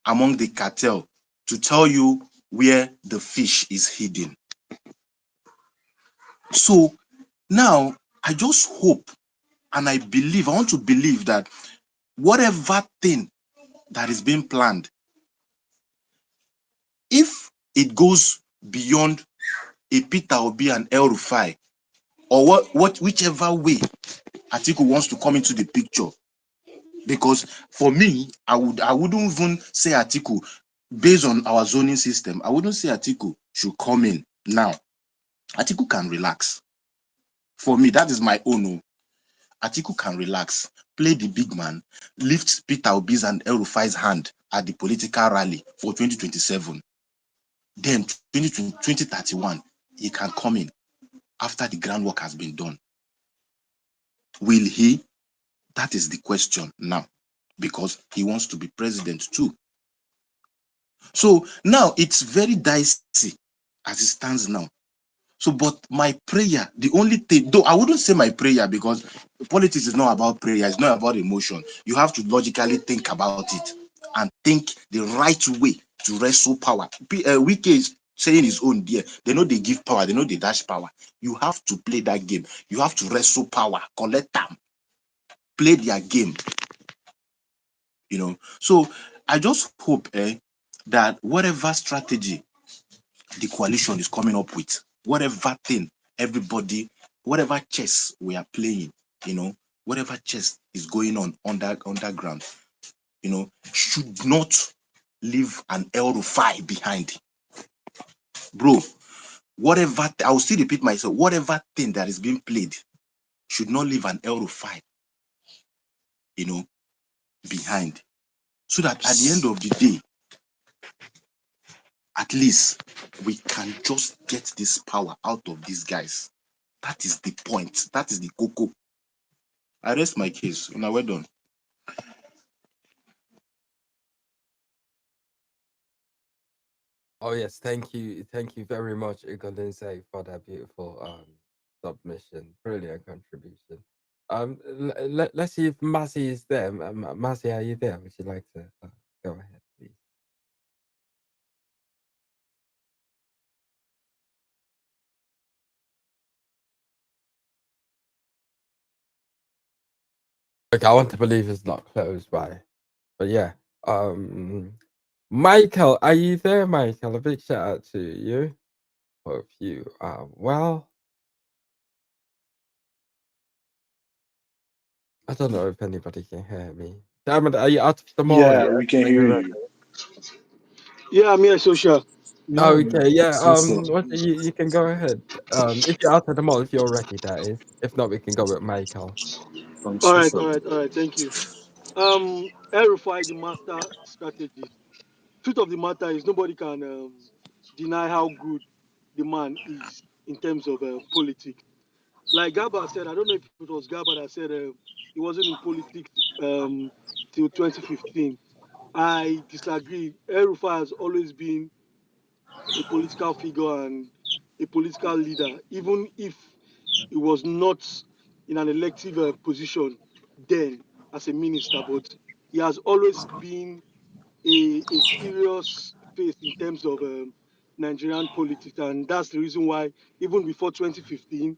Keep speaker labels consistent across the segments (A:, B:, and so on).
A: among the cartel to tell you where the fish is hidden. So now I just hope and I believe, I want to believe that whatever thing that is being planned, if it goes beyond a Peter Obi and El-Rufai, or whichever way Atiku wants to come into the picture, because for me, I wouldn't even say Atiku based on our zoning system. I wouldn't say Atiku should come in now. Atiku can relax. For me, that is my own. Atiku can relax, play the big man, lift Peter Obi's and El-Rufai's hand at the political rally for 2027. Then 2031, he can come in after the groundwork has been done. Will he? That is the question now, because he wants to be president too. So now it's very dicey as it stands now. So, but my prayer, the only thing, though I wouldn't say my prayer, because politics is not about prayer, it's not about emotion. You have to logically think about it and think the right way to wrestle power. Wike is saying his own there. They know they give power, they know they dash power. You have to play that game. You have to wrestle power, collect them, play their game. So I just hope that whatever strategy the coalition is coming up with, whatever thing everybody, whatever chess we are playing, whatever chess is going on underground, should not leave an El-Rufai behind. Bro, I will still repeat myself, whatever thing that is being played should not leave an El-Rufai, behind. So that at the end of the day, at least we can just get this power out of these guys. That is the point. That is the cocoa. I rest my case. Now we're done.
B: Oh yes, thank you very much, Igolese, for that beautiful submission, brilliant contribution. Let's see if Massey is there. Massey, are you there? Would you like to go ahead, please? Okay, I want to believe it's not close by, but yeah. Um, Michael, are you there, Michael? A big shout out to you. Hope you are well. I don't know if anybody can hear me. Diamond, are you out of the mall
C: Yeah,
B: yet?
C: we can
B: Are
C: hear
B: you ready?
C: you.
D: Yeah, I'm here, social.
A: Yeah,
B: Okay, yeah.
A: so so.
B: You can go ahead. If you're out of the mall, if you're ready, that is. If not, we can go with Michael.
A: I'm
D: All
A: so
D: right,
A: sorry.
D: all right, all right. Thank you. El-Rufai, the master strategist. Truth of the matter is nobody can deny how good the man is in terms of politics. Like Gaba said, I don't know if it was Gaba that said he wasn't in politics till 2015. I disagree. El-Rufai has always been a political figure and a political leader, even if he was not in an elective position then as a minister, but he has always been a serious face in terms of Nigerian politics. And that's the reason why, even before 2015,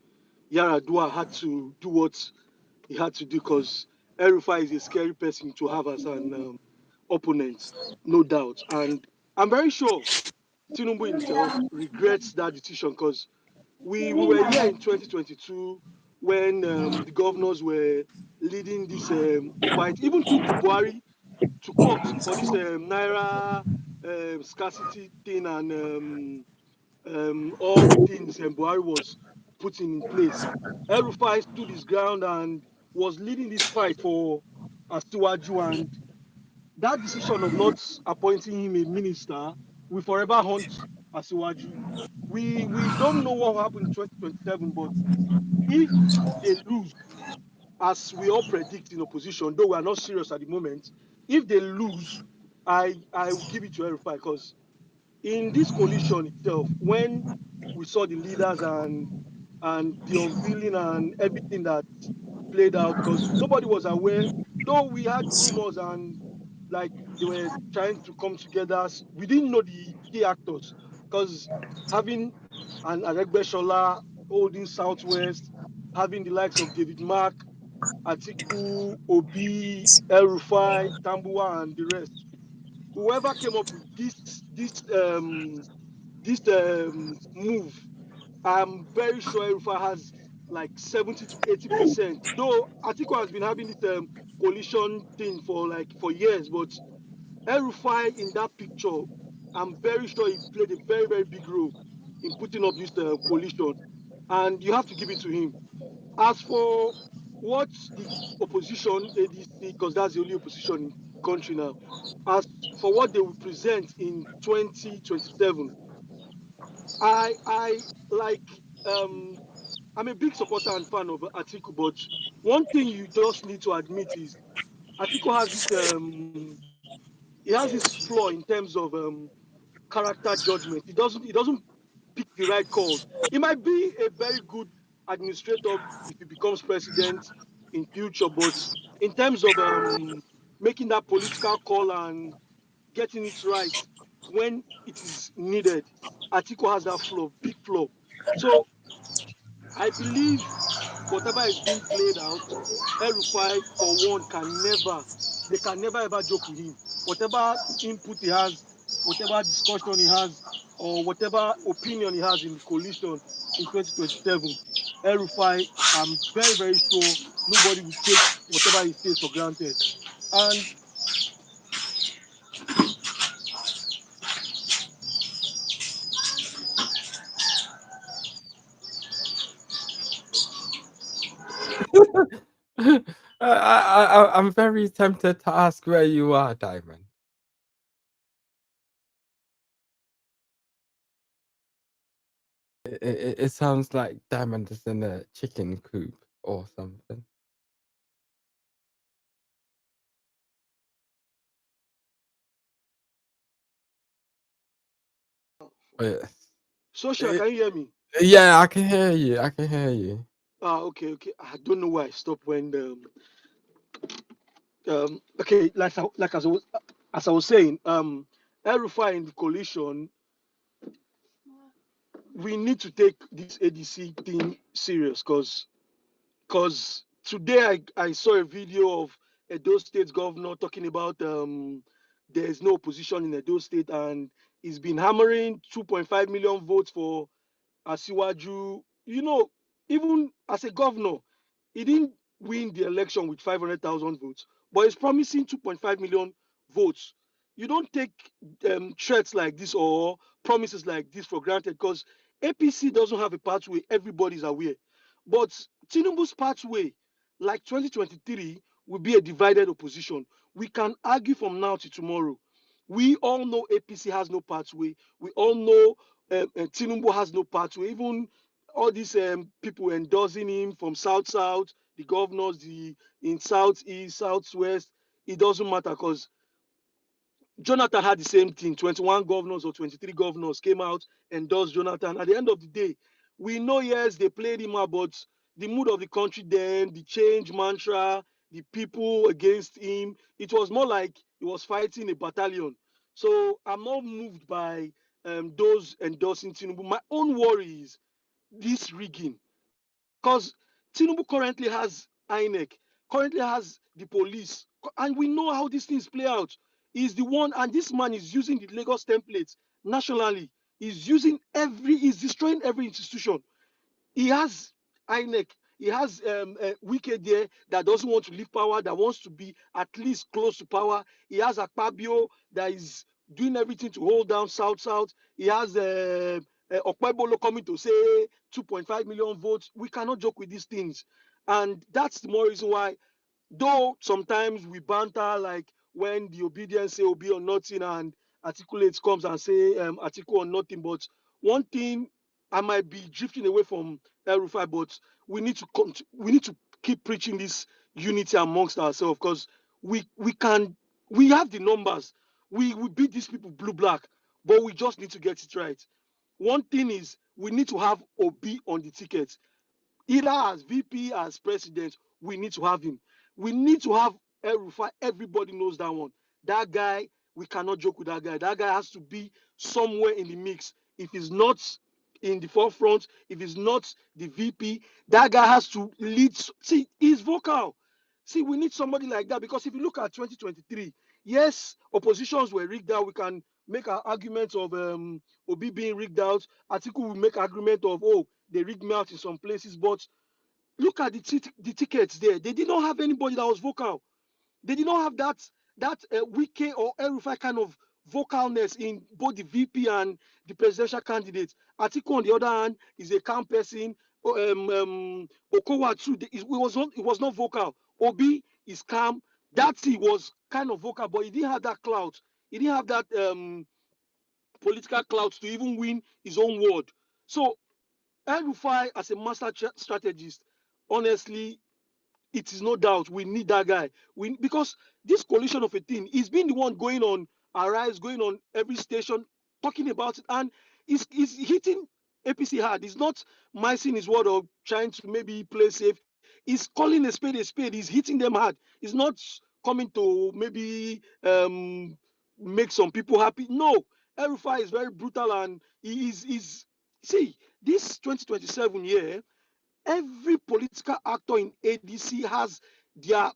D: Yaradua had to do what he had to do because El-Rufai is a scary person to have as an opponent, no doubt. And I'm very sure Tinubu himself regrets that decision because we were here in 2022 when the governors were leading this fight, even took Buhari to court for this naira scarcity thing and all the things Buhari was putting in place. El-Rufai stood his ground and was leading this fight for Asiwaju, and that decision of not appointing him a minister will forever haunt Asiwaju. We don't know what will happen in 2027, but if they lose, as we all predict in opposition, though we are not serious at the moment, if they lose, I will give it to El-Rufai because in this coalition itself, when we saw the leaders and the unveiling and everything that played out, because nobody was aware, though we had rumors and like they were trying to come together. We didn't know the key actors because having an Aregbesola holding Southwest, having the likes of David Mark, Atiku, Obi, El-Rufai, Tambua, and the rest. Whoever came up with this move, I'm very sure El-Rufai has like 70 to 80%. Though Atiku has been having this coalition thing for years, but El-Rufai in that picture, I'm very sure he played a very, very big role in putting up this coalition. And you have to give it to him. As for what the opposition, ADC, because that's the only opposition in the country now, as for what they will present in 2027, I like I'm a big supporter and fan of Atiku, but one thing you just need to admit is Atiku has this flaw in terms of character judgment. He doesn't pick the right calls. He might be a very good administrator if he becomes president in future, but in terms of making that political call and getting it right when it is needed, Atiku has that flaw, big flaw. So I believe whatever is being played out, El-Rufai for one they can never ever joke with him. Whatever input he has, whatever discussion he has, or whatever opinion he has in the coalition in 2027, El-Rufai, I'm very, very sure nobody will take whatever he says for granted. And
B: I'm very tempted to ask where you are, Diamond. It sounds like Diamond is in a chicken coop or something. Oh, yes.
D: Social, can you hear me?
B: Yeah, I can hear you. I can hear you.
D: Okay, okay. I don't know why I stopped when okay, like as I was saying, El-Rufai in the coalition, we need to take this ADC thing serious because today I saw a video of Edo State governor talking about there is no opposition in Edo State and he's been hammering 2.5 million votes for Asiwaju. Even as a governor, he didn't win the election with 500,000 votes, but he's promising 2.5 million votes. You don't take threats like this or promises like this for granted because APC doesn't have a pathway, everybody's aware. But Tinubu's pathway, like 2023, will be a divided opposition. We can argue from now to tomorrow. We all know APC has no pathway. We all know Tinubu has no pathway. Even all these people endorsing him from South, the governors, the in Southeast, Southwest, it doesn't matter because Jonathan had the same thing. 21 governors or 23 governors came out, endorsed Jonathan. At the end of the day, we know, yes, they played him out, but the mood of the country then, the change mantra, the people against him, it was more like he was fighting a battalion. So I'm not moved by those endorsing Tinubu. My own worry is this rigging. Because Tinubu currently has INEC, currently has the police, and we know how these things play out. He's the one, and this man is using the Lagos templates nationally. He's destroying every institution. He has INEC. He has Wike there that doesn't want to leave power, that wants to be at least close to power. He has Akpabio that is doing everything to hold down South. He has Okpebolo coming to say 2.5 million votes. We cannot joke with these things. And that's the more reason why, though sometimes we banter, like when the obedience say Obi or nothing and articulate comes and say article or nothing. But one thing, I might be drifting away from El-Rufai, but we need to keep preaching this unity amongst ourselves because we have the numbers. We beat these people blue black, but we just need to get it right. One thing is we need to have Obi on the ticket, either as VP, as president. We need to have him. We need to have El-Rufai. Everybody knows that one. That guy, we cannot joke with that guy. That guy has to be somewhere in the mix. If he's not in the forefront, if he's not the VP, that guy has to lead. See, he's vocal. See, we need somebody like that because if you look at 2023, yes, oppositions were rigged out. We can make an argument of Obi being rigged out. Atiku will make argument of, oh, they rigged me out in some places. But look at the tickets there. They did not have anybody that was vocal. They did not have that Wike or El-Rufai kind of vocalness in both the VP and the presidential candidate. Atiku, on the other hand, is a calm person. Okowa too, it was not vocal. Obi is calm. That he was kind of vocal, but he didn't have that clout. He didn't have that political clout to even win his own ward. So El-Rufai, as a master strategist, honestly, it is no doubt we need that guy. Because this coalition of a thing, he's been the one going on Arise, going on every station, talking about it, and he's hitting APC hard. He's not missing his word or trying to maybe play safe. He's calling a spade a spade. He's hitting them hard. He's not coming to maybe make some people happy. No, El-Rufai is very brutal, and he's see this 2027 year. Every political actor in ADC has their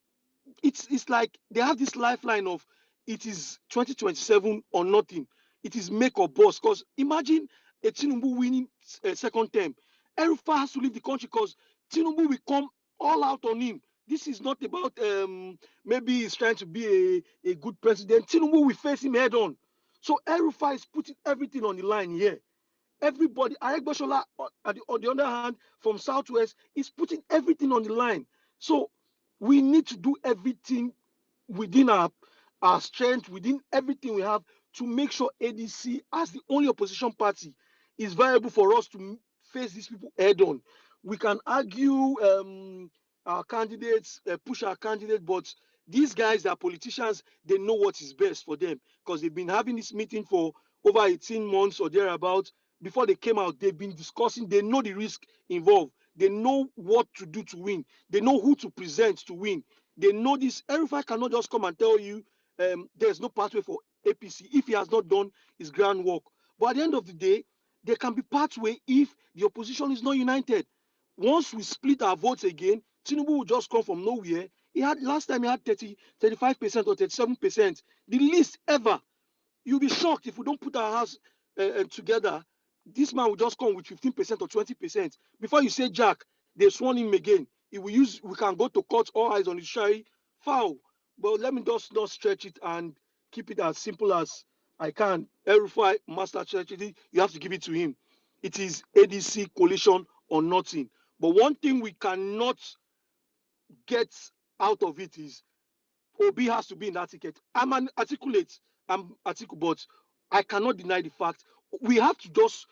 D: it's like they have this lifeline of it is 2027 or nothing. It is make or bust. Because imagine a Tinubu winning a second term. El-Rufai has to leave the country because Tinubu will come all out on him. This is not about maybe he's trying to be a good president. Tinubu will face him head on. So El-Rufai is putting everything on the line here. Everybody, Aregbesola, on the other hand, from Southwest, is putting everything on the line. So we need to do everything within our strength, within everything we have, to make sure ADC, as the only opposition party, is viable for us to face these people head on. We can argue our candidates, push our candidate, but these guys are politicians. They know what is best for them because they've been having this meeting for over 18 months or thereabout. Before they came out, they've been discussing. They know the risk involved. They know what to do to win. They know who to present to win. They know this. El-Rufai cannot just come and tell you there's no pathway for APC if he has not done his groundwork. But at the end of the day, there can be pathway if the opposition is not united. Once we split our votes again, Tinubu will just come from nowhere. He had last time he had 35% or 37%, the least ever. You'll be shocked if we don't put our house together. This man will just come with 15% or 20%. Before you say Jack, they sworn him again. He will use. We can go to court, all eyes on the shy foul. But let me just not stretch it and keep it as simple as I can. El-Rufai, master strategy, you have to give it to him. It is ADC coalition or nothing. But one thing we cannot get out of it is Obi has to be in that ticket. I'm an articulate, but I cannot deny the fact we have to just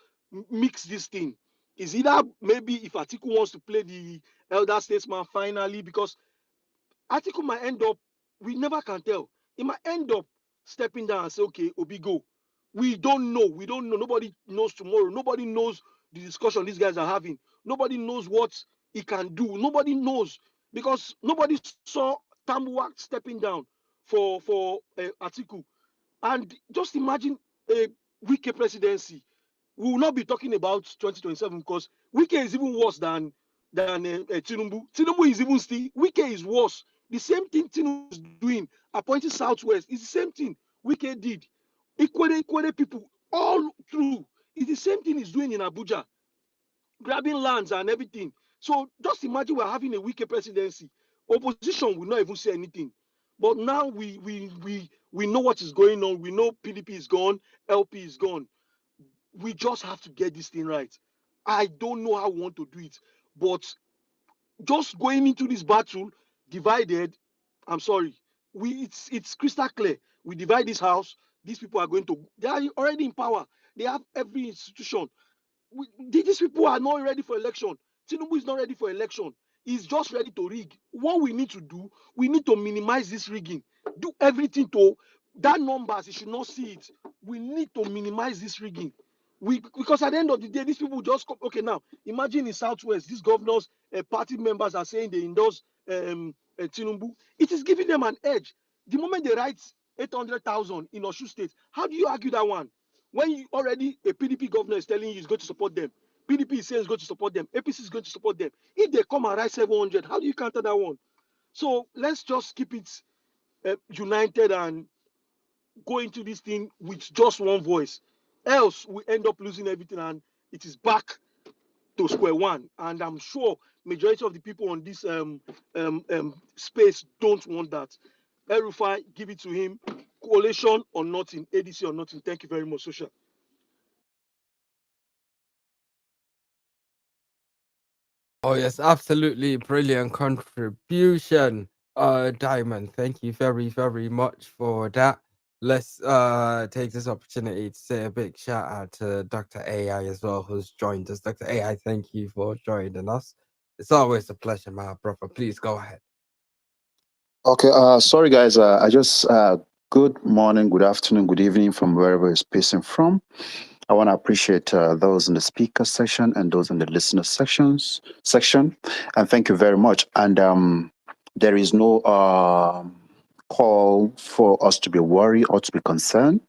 D: mix this thing. Is either maybe if Atiku wants to play the elder statesman finally, because Atiku might end up, we never can tell. He might end up stepping down and say, okay, Obi, go. We don't know. We don't know. Nobody knows tomorrow. Nobody knows the discussion these guys are having. Nobody knows what he can do. Nobody knows because nobody saw Tambuwak stepping down for Atiku. And just imagine a Wike presidency. We will not be talking about 2027 because Wike is even worse than Tinubu. Tinubu is even still, Wike is worse. The same thing Tinubu is doing, appointing Southwest, is the same thing Wike did. Equate people all through. It's the same thing he's doing in Abuja, grabbing lands and everything. So just imagine we're having a Wike presidency. Opposition will not even say anything. But now we know what is going on. We know PDP is gone, LP is gone. We just have to get this thing right. I don't know how we want to do it, but just going into this battle divided, I'm sorry, it's crystal clear. We divide this house. These people are going to. They are already in power. They have every institution. These people are not ready for election. Tinubu is not ready for election. He's just ready to rig. What we need to do, we need to minimize this rigging. Do everything to that numbers. You should not see it. We need to minimize this rigging. Because at the end of the day, these people just come. Okay, now imagine in Southwest, these governors, party members are saying they endorse Tinubu. It is giving them an edge. The moment they write 800,000 in Osun State. How do you argue that one? When you already a PDP governor is telling you he's going to support them, PDP is saying he's going to support them, APC is going to support them. If they come and write 700, how do you counter that one? So let's just keep it united and go into this thing with just one voice. Else we end up losing everything and it is back to square one. And I'm sure majority of the people on this space don't want that. El-Rufai, give it to him. Coalition or nothing, ADC or nothing. Thank you very much, Social.
B: Oh yes, absolutely brilliant contribution, Diamond. Thank you very, very much for that. Let's take this opportunity to say a big shout out to Dr. AI as well, who's joined us. Dr. AI, thank you for joining us. It's always a pleasure, my brother. Please go ahead.
C: Okay, sorry guys. I just good morning, good afternoon, good evening from wherever you're spacing from. I want to appreciate those in the speaker section and those in the listener section, and thank you very much. And there is no call for us to be worried or to be concerned,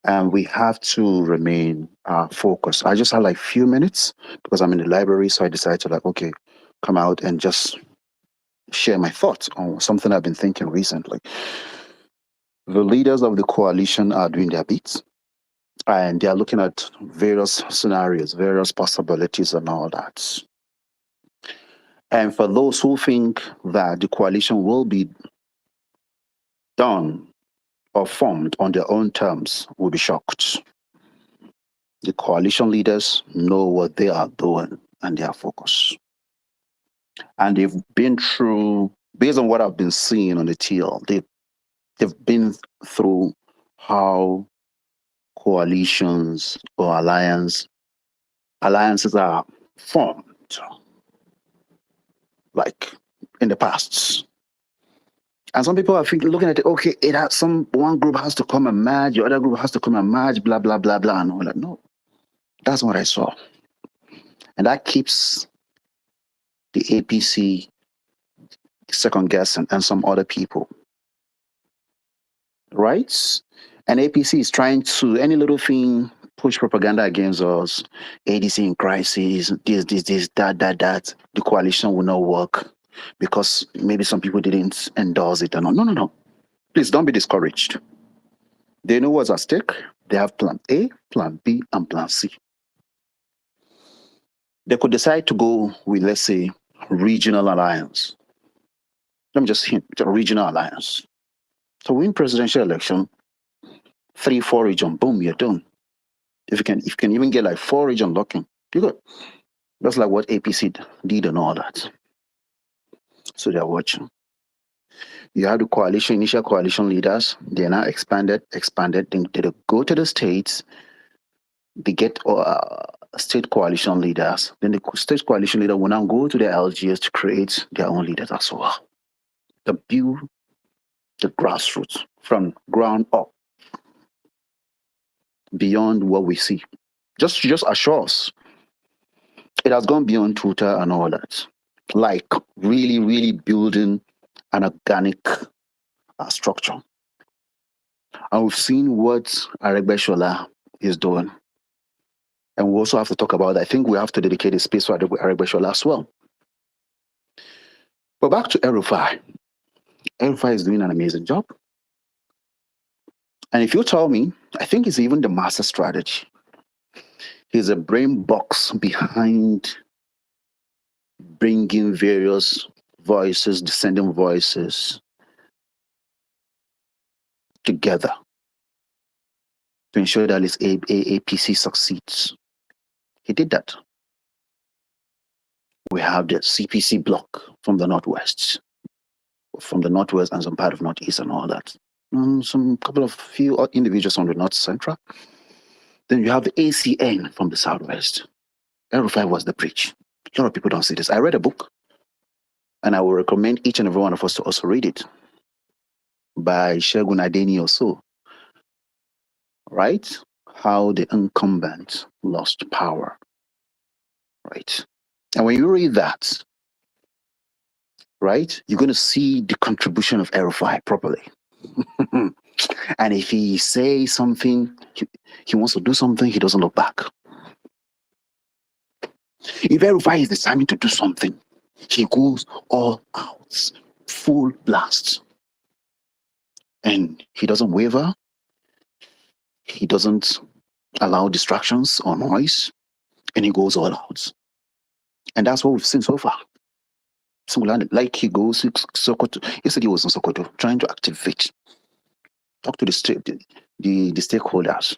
C: and we have to remain focused. I just had like few minutes because I'm in the library, so I decided to okay, come out and just share my thoughts on something I've been thinking recently. The leaders of the coalition are doing their bits and they are looking at various scenarios, various possibilities, and all that. And for those who think that the coalition will be done or formed on their own terms will be shocked. The coalition leaders know what they are doing and they are focused. And they've been through, based on what I've been seeing on the TL, they've been through how coalitions or alliances are formed, like in the past. And some people are looking at it, okay, it has one group has to come and merge, the other group has to come and merge, blah, blah, blah, blah. And I'm like, no, that's what I saw. And that keeps the APC second guessing and some other people. Right? And APC is trying to, any little thing, push propaganda against us, ADC in crisis, this, that. The coalition will not work because maybe some people didn't endorse it or not. No. Please don't be discouraged. They know what's at stake. They have plan A, plan B, and plan C. They could decide to go with, let's say, regional alliance. Let me just hint, a regional alliance. So win presidential election, 3-4 region, boom, you're done. If you can even get like 4 region locking, you're good. That's like what APC did and all that. So they're watching. You have the initial coalition leaders. They're now expanded. Then they go to the states. They get state coalition leaders. Then the state coalition leader will now go to the LGS to create their own leaders as well. To build the grassroots from ground up beyond what we see. Just assure us. It has gone beyond Twitter and all that. Like really, really building an organic structure. And we've seen what Aregbesola is doing. And we also have to talk about, I think we have to dedicate a space for Aregbesola as well. But back to El-Rufai. El-Rufai is doing an amazing job. And if you tell me, I think it's even the master strategy. He's a brain box behind bringing various voices, descending voices together to ensure that his APC succeeds. He did that. We have the CPC block from the Northwest and some part of Northeast and all that. Some couple of few individuals from the North Central. Then you have the ACN from the Southwest. El-Rufai was the bridge. A lot of people don't see this. I read a book, and I will recommend each and every one of us to also read it, by Segun Adeni Oso. Right? How the incumbent lost power. Right? And when you read that, right, you're going to see the contribution of El-Rufai properly. And if he says something, he wants to do something, he doesn't look back. If El-Rufai is deciding to do something, he goes all out, full blast. And he doesn't waver. He doesn't allow distractions or noise. And he goes all out. And that's what we've seen so far. So like he goes to Sokoto. Yesterday he was in Sokoto trying to activate, talk to the stakeholders.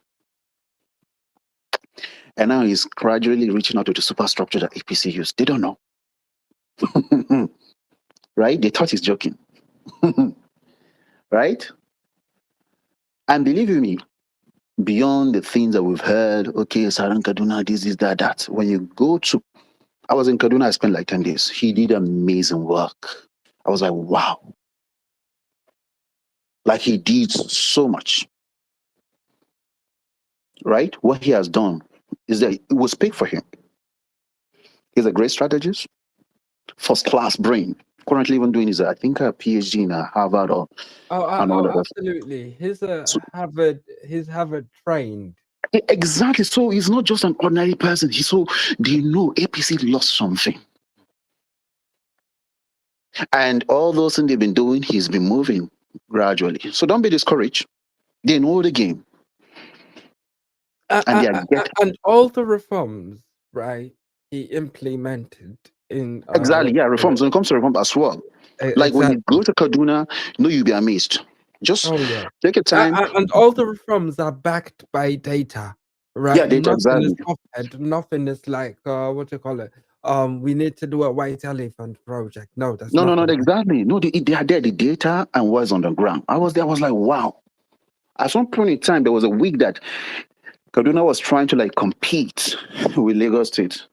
C: And now he's gradually reaching out to the superstructure that APC used. They don't know. Right? They thought he's joking. Right? And believe you me, beyond the things that we've heard, okay, Saran Kaduna, this, that. When you go to, I was in Kaduna, I spent like 10 days. He did amazing work. I was like, wow. Like he did so much. Right? What he has done is that it will speak for him. He's a great strategist, first class brain. Currently, even doing his, I think, a PhD in Harvard or another.
B: Absolutely. He's
C: So,
B: Harvard trained.
C: exactly. So he's not just an ordinary person. They know APC lost something. And all those things they've been doing, he's been moving gradually. So don't be discouraged. They know the game. And they are getting.
B: And all the reforms, right, he implemented in
C: Exactly, yeah, reforms. When it comes to reform as well. Like when you go to Kaduna, you'll be amazed. Just take your time.
B: And all the reforms are backed by data, right?
C: Yeah, data,
B: nothing is
C: exactly.
B: soft-head, nothing is like what you call it. We need to do a white elephant project. No, that's
C: No,
B: nothing.
C: exactly. No, they are there, the data and what's on the ground. I was there, I was like, wow. At some point in time, there was a week that Kaduna was trying to like compete with Lagos State.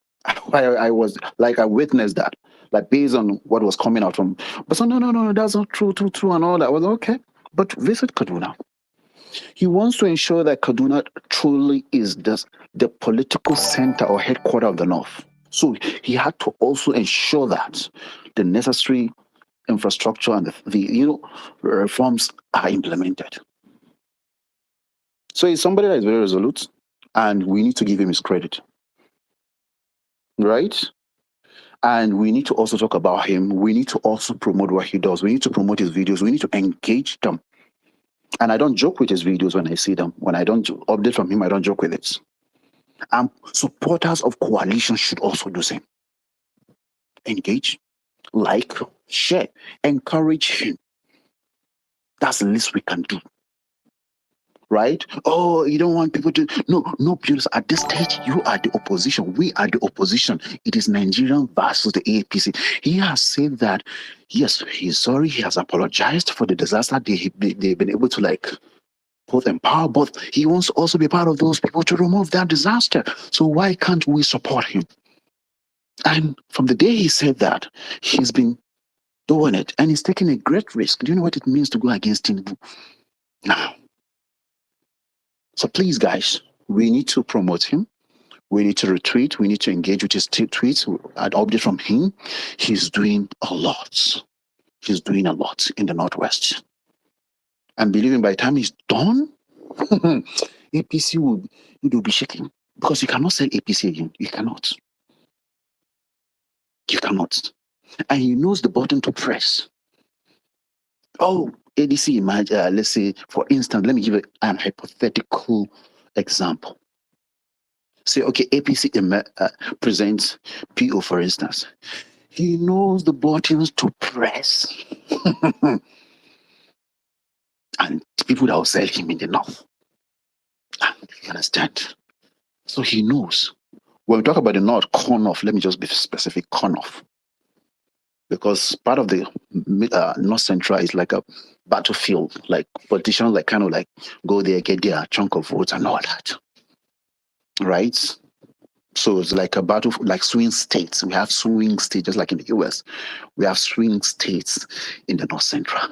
C: I was like, I witnessed that, like based on what was coming out from. But so no, that's not true, and all that. I was okay. But visit Kaduna. He wants to ensure that Kaduna truly is the political center or headquarter of the North. So he had to also ensure that the necessary infrastructure and the reforms are implemented. So he's somebody that is very resolute, and we need to give him his credit, right? And we need to also talk about him. We need to also promote what he does. We need to promote his videos. We need to engage them. And I don't joke with his videos when I see them. When I don't update from him, I don't joke with it. And supporters of coalition should also do the same. Engage, like, share, encourage him. That's the least we can do. Right? Oh, you don't want people to. No, because at this stage, you are the opposition. We are the opposition. It is Nigerian versus the APC. He has said that, yes, he's sorry. He has apologized for the disaster they've been able to like put in power, but he wants to also be part of those people to remove that disaster. So why can't we support him? And from the day he said that, he's been doing it, and he's taking a great risk. Do you know what it means to go against Tinubu now? So please, guys, we need to promote him. We need to retweet. We need to engage with his tweets. An update from him. He's doing a lot. He's doing a lot in the Northwest. And believing by the time he's done, APC will be shaking. Because you cannot sell APC again. You cannot. You cannot. And he knows the button to press. Oh, ADC, let's say, for instance, let me give an hypothetical example. Say, okay, APC presents PO, for instance. He knows the buttons to press. And people that will sell him in the north. You understand? So he knows. When we talk about the north, corn off, let me just be specific, corn off. Because part of the north central is like a battlefield, like politicians like kind of like go there, get their chunk of votes and all that. Right? So it's like a battle, like swing states. We have swing states, just like in the US. We have swing states in the north central.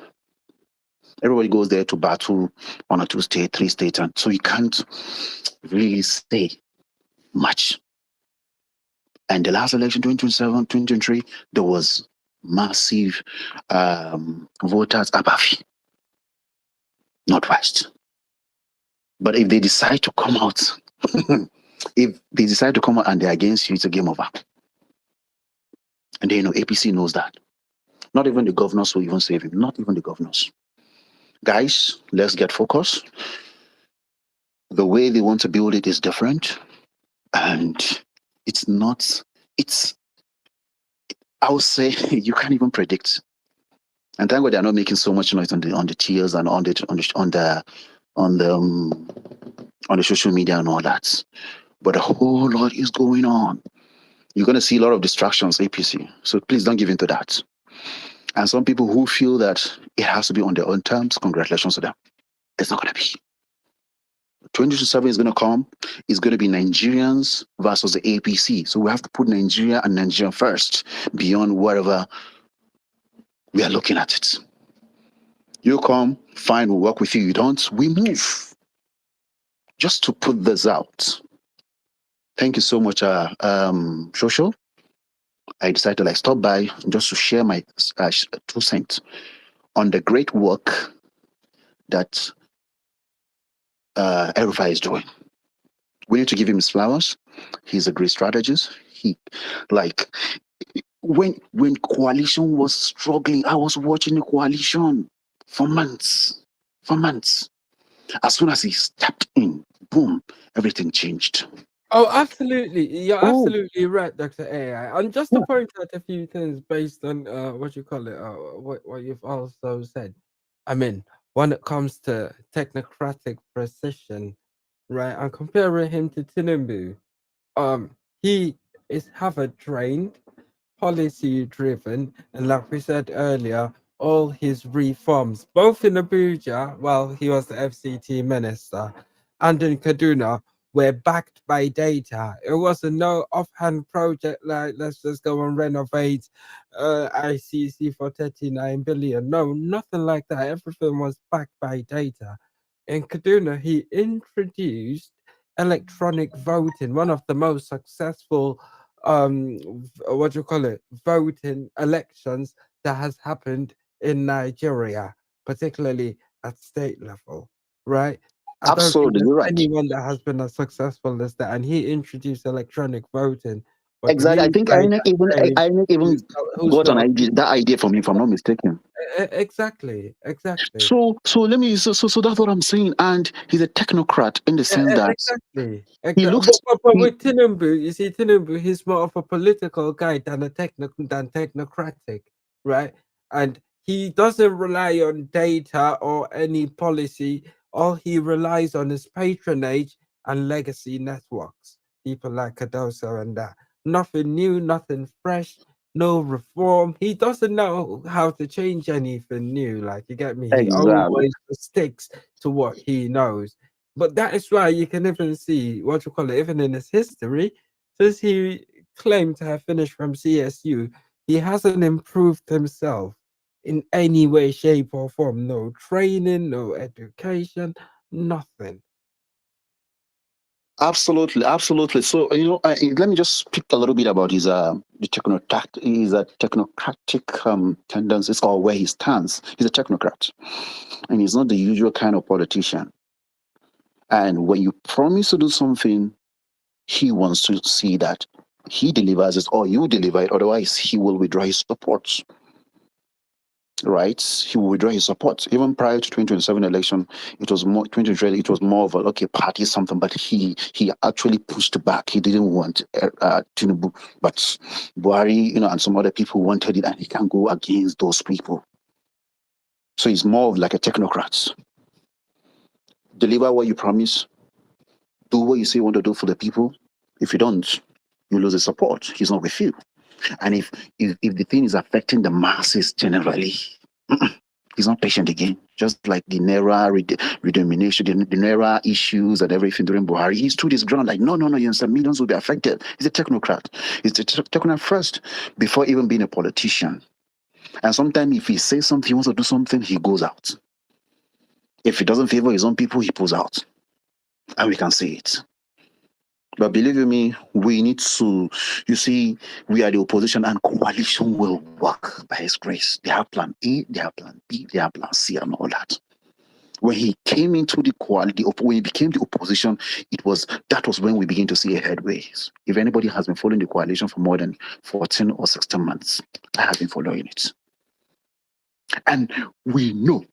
C: Everybody goes there to battle 1 or 2 states, 3 states, and so you can't really say much. And the last election, 2027, 2023, there was massive voters apathy. not West. But if they decide to come out, if they decide to come out and they're against you, it's a game over. And then, APC knows that. Not even the governors will even save him. Not even the governors. Guys, let's get focused. The way they want to build it is different. And it's not, it's, I would say, you can't even predict. And thank God they're not making so much noise on the tiers and on the social media and all that. But a whole lot is going on. You're going to see a lot of distractions, APC. So please don't give in to that. And some people who feel that it has to be on their own terms, congratulations to them. It's not going to be. 2027 is going to come. It's going to be Nigerians versus the APC. So we have to put Nigeria and Nigeria first beyond whatever we are looking at it. You come, fine, we'll work with you. You don't, we move. Just to put this out. Thank you so much, Shosho. I decided to stop by just to share my 2 cents on the great work that El-Rufai is doing. We need to give him his flowers. He's a great strategist. He, like, when coalition was struggling, I was watching the coalition for months. As soon as he stepped in, boom, everything changed.
B: Oh, absolutely. You're
C: Oh,
B: absolutely right, Dr. AI. And just to
C: yeah.
B: point out a few things based on what you call it, what you've also said. I mean, when it comes to technocratic precision, right, and comparing him to Tinubu, he is Harvard trained, policy driven, and like we said earlier, all his reforms, both in Abuja, while he was the FCT minister, and in Kaduna, were backed by data. It wasn't no offhand project like let's just go and renovate ICC for 39 billion. No, nothing like that. Everything was backed by data. In Kaduna, he introduced electronic voting, one of the most successful what do you call it, voting elections that has happened in Nigeria, particularly at state level, right? I don't think
C: Absolutely,
B: there's
C: you're right.
B: anyone that has been as successful as that. And he introduced electronic voting. But the
C: Exactly. I
B: new
C: think
B: guy that
C: INEC even
B: who's
C: got
B: not
C: that idea from me, if I'm not mistaken.
B: exactly, exactly.
C: So let me so that's what I'm saying. And he's a technocrat in the sense that
B: Exactly.
C: he
B: Exactly.
C: looks
B: But
C: he
B: with Tinubu, you see, Tinubu, he's more of a political guy than than technocratic, right? And he doesn't rely on data or any policy. All he relies on is patronage and legacy networks. People like Cardoso and that. Nothing new, nothing fresh, no reform. He doesn't know how to change anything new. Like you get me? He
C: exactly.
B: always sticks to what he knows. But that is why you can even see what you call it, even in his history, since he claimed to have finished from CSU, he hasn't improved himself in any way, shape, or form. No training, no education, nothing.
C: Absolutely, absolutely. So let me just speak a little bit about his technocratic tendencies or where he stands. He's a technocrat, and he's not the usual kind of politician. And when you promise to do something, he wants to see that he delivers it or you deliver it. Otherwise, he will withdraw his support. Right? He will withdraw his support. Even prior to 2027 election, it was more 2020. It was more of a party something, but he actually pushed back. He didn't want Tinubu, but Buhari, and some other people wanted it, and he can't go against those people. So he's more of like a technocrat. Deliver what you promise. Do what you say you want to do for the people. If you don't, you lose his support. He's not with you. And if the thing is affecting the masses generally, he's not patient again. Just like the Naira redenomination, the Naira issues and everything during Buhari, he stood his ground like, no, you understand, millions will be affected. He's a technocrat. He's a technocrat first before even being a politician. And sometimes if he says something, he wants to do something, he goes out. If he doesn't favor his own people, he pulls out. And we can see it. But believe you me, we need to, you see, we are the opposition and coalition will work by his grace. They have plan A, they have plan B, they have plan C and all that. When he came into the quality, when he became the opposition, that was when we begin to see a headways. If anybody has been following the coalition for more than 14 or 16 months, I have been following it. And we know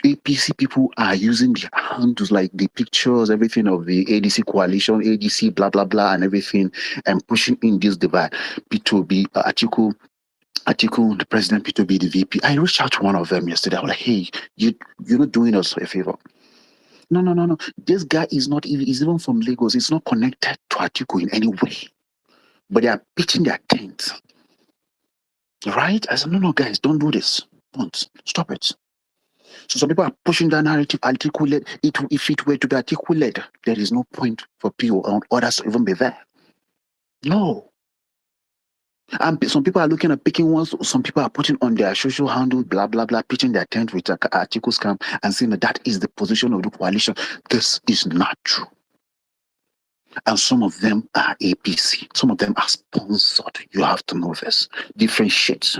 C: APC people are using the handles, like the pictures, everything of the ADC coalition, ADC, blah, blah, blah, and everything, and pushing in this divide. P2B, Atiku, the president, P2B, the VP. I reached out to one of them yesterday. I was like, hey, you're not doing us a favor. No. This guy is not even, he's even from Lagos. He's not connected to Atiku in any way. But they are pitching their tent. Right? I said, no, guys, don't do this. Don't. Stop it. So some people are pushing that narrative, articulate. If it were to be articulate, there is no point for people or others to even be there. No. And some people are looking at picking ones. Some people are putting on their social handle, blah, blah, blah, pitching their tent with article scam and saying that is the position of the coalition. This is not true. And some of them are APC. Some of them are sponsored. You have to know this. Differentiate.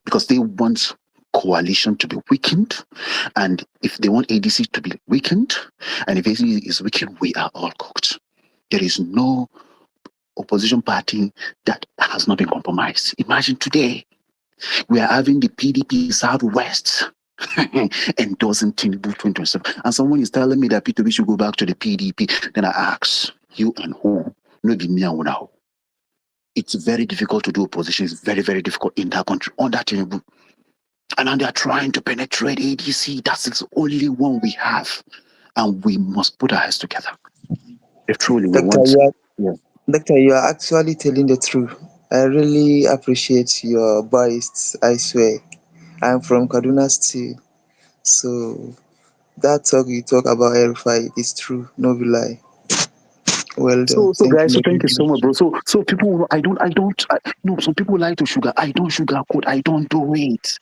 C: Because they want coalition to be weakened. And if they want ADC to be weakened, and if ADC is weakened, we are all cooked. There is no opposition party that has not been compromised. Imagine today, we are having the PDP Southwest endorsing Tinubu 2027. And someone is telling me that P2B should go back to the PDP. Then I ask, you and who? No, be me and now. It's very difficult to do opposition. It's very, very difficult in that country, on that Tinubu. And now they are trying to penetrate ADC. That's the only one we have. And we must put our heads together. If truly we
E: Doctor,
C: want.
E: yeah. Doctor, you are actually telling the truth. I really appreciate your voice, I swear. I'm from Kaduna State, so that talk you talk about El-Rufai is true, no be lie. Well done.
C: So
E: Thank
C: guys, so
E: you
C: thank
E: very
C: you so much,
E: much.
C: bro. So people, no, some people like to sugar. I don't sugarcoat. I don't do it.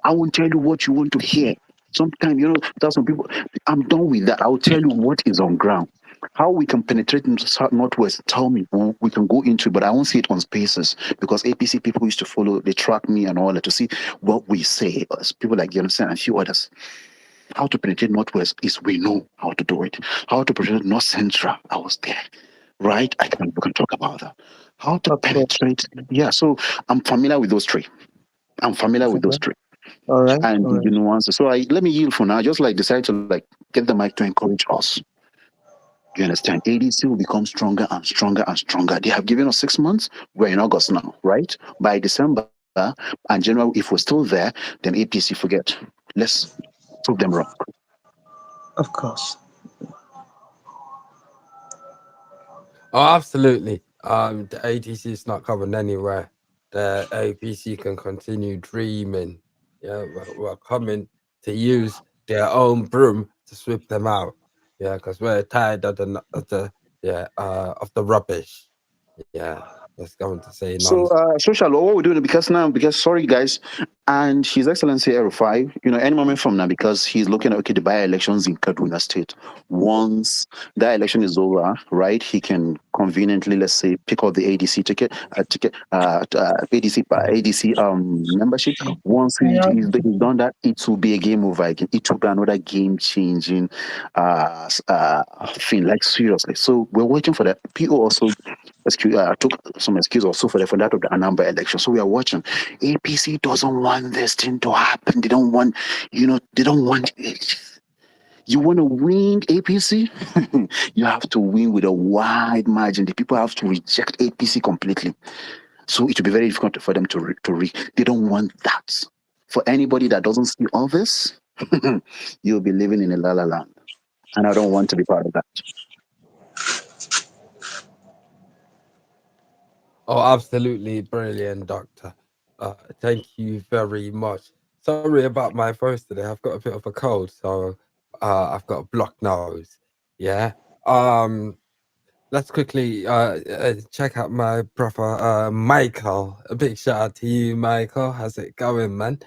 C: I won't tell you what you want to hear. Sometimes, there's some people, I'm done with that. I'll tell you what is on ground. How we can penetrate in Northwest, tell me. We can go into it, but I won't see it on spaces because APC people used to follow, they track me and all that to see what we say. As people like you understand, and a few others. How to penetrate Northwest is we know how to do it. How to penetrate North Central, I was there. Right? We can talk about that. How to
E: Of course.
C: penetrate, yeah. So I'm familiar with those three. I'm familiar with those
E: Alright,
C: three
E: alright,
C: and the
E: alright.
C: nuances. So let me yield for now. I just decide to get the mic to encourage us. You understand? ADC will become stronger and stronger and stronger. They have given us 6 months. We're in August now, right? By December and January, if we're still there, then APC forget. Let's prove them wrong.
E: Of course.
B: Oh, absolutely. The ATC is not going anywhere. The APC can continue dreaming. Yeah, we're coming to use their own broom to sweep them out. Yeah, because we're tired of of the rubbish. Yeah, that's going to say
C: So,
B: nonsense.
C: social, what we're doing because sorry guys, and His Excellency El-Rufai, any moment from now, because he's looking at the by-elections in Kaduna State. Once that election is over, right, he can conveniently, let's say, pick up the ADC ADC membership. Once he's done that, it will be a game over again. It will be another game-changing thing, like seriously. So we're waiting for that. PO also took some excuse also for that of the Anambra election. So we are watching. APC doesn't want this thing to happen. They don't want, they don't want it. You want to win APC? You have to win with a wide margin. The people have to reject APC completely. So it will be very difficult for them to They don't want that. For anybody that doesn't see all this, you'll be living in a la la land. And I don't want to be part of that.
B: Oh, absolutely brilliant, Doctor. Thank you very much. Sorry about my voice today. I've got a bit of a cold, so I've got a blocked nose. Yeah. Um, let's quickly check out my brother Michael. A big shout out to you, Michael. How's it going, man?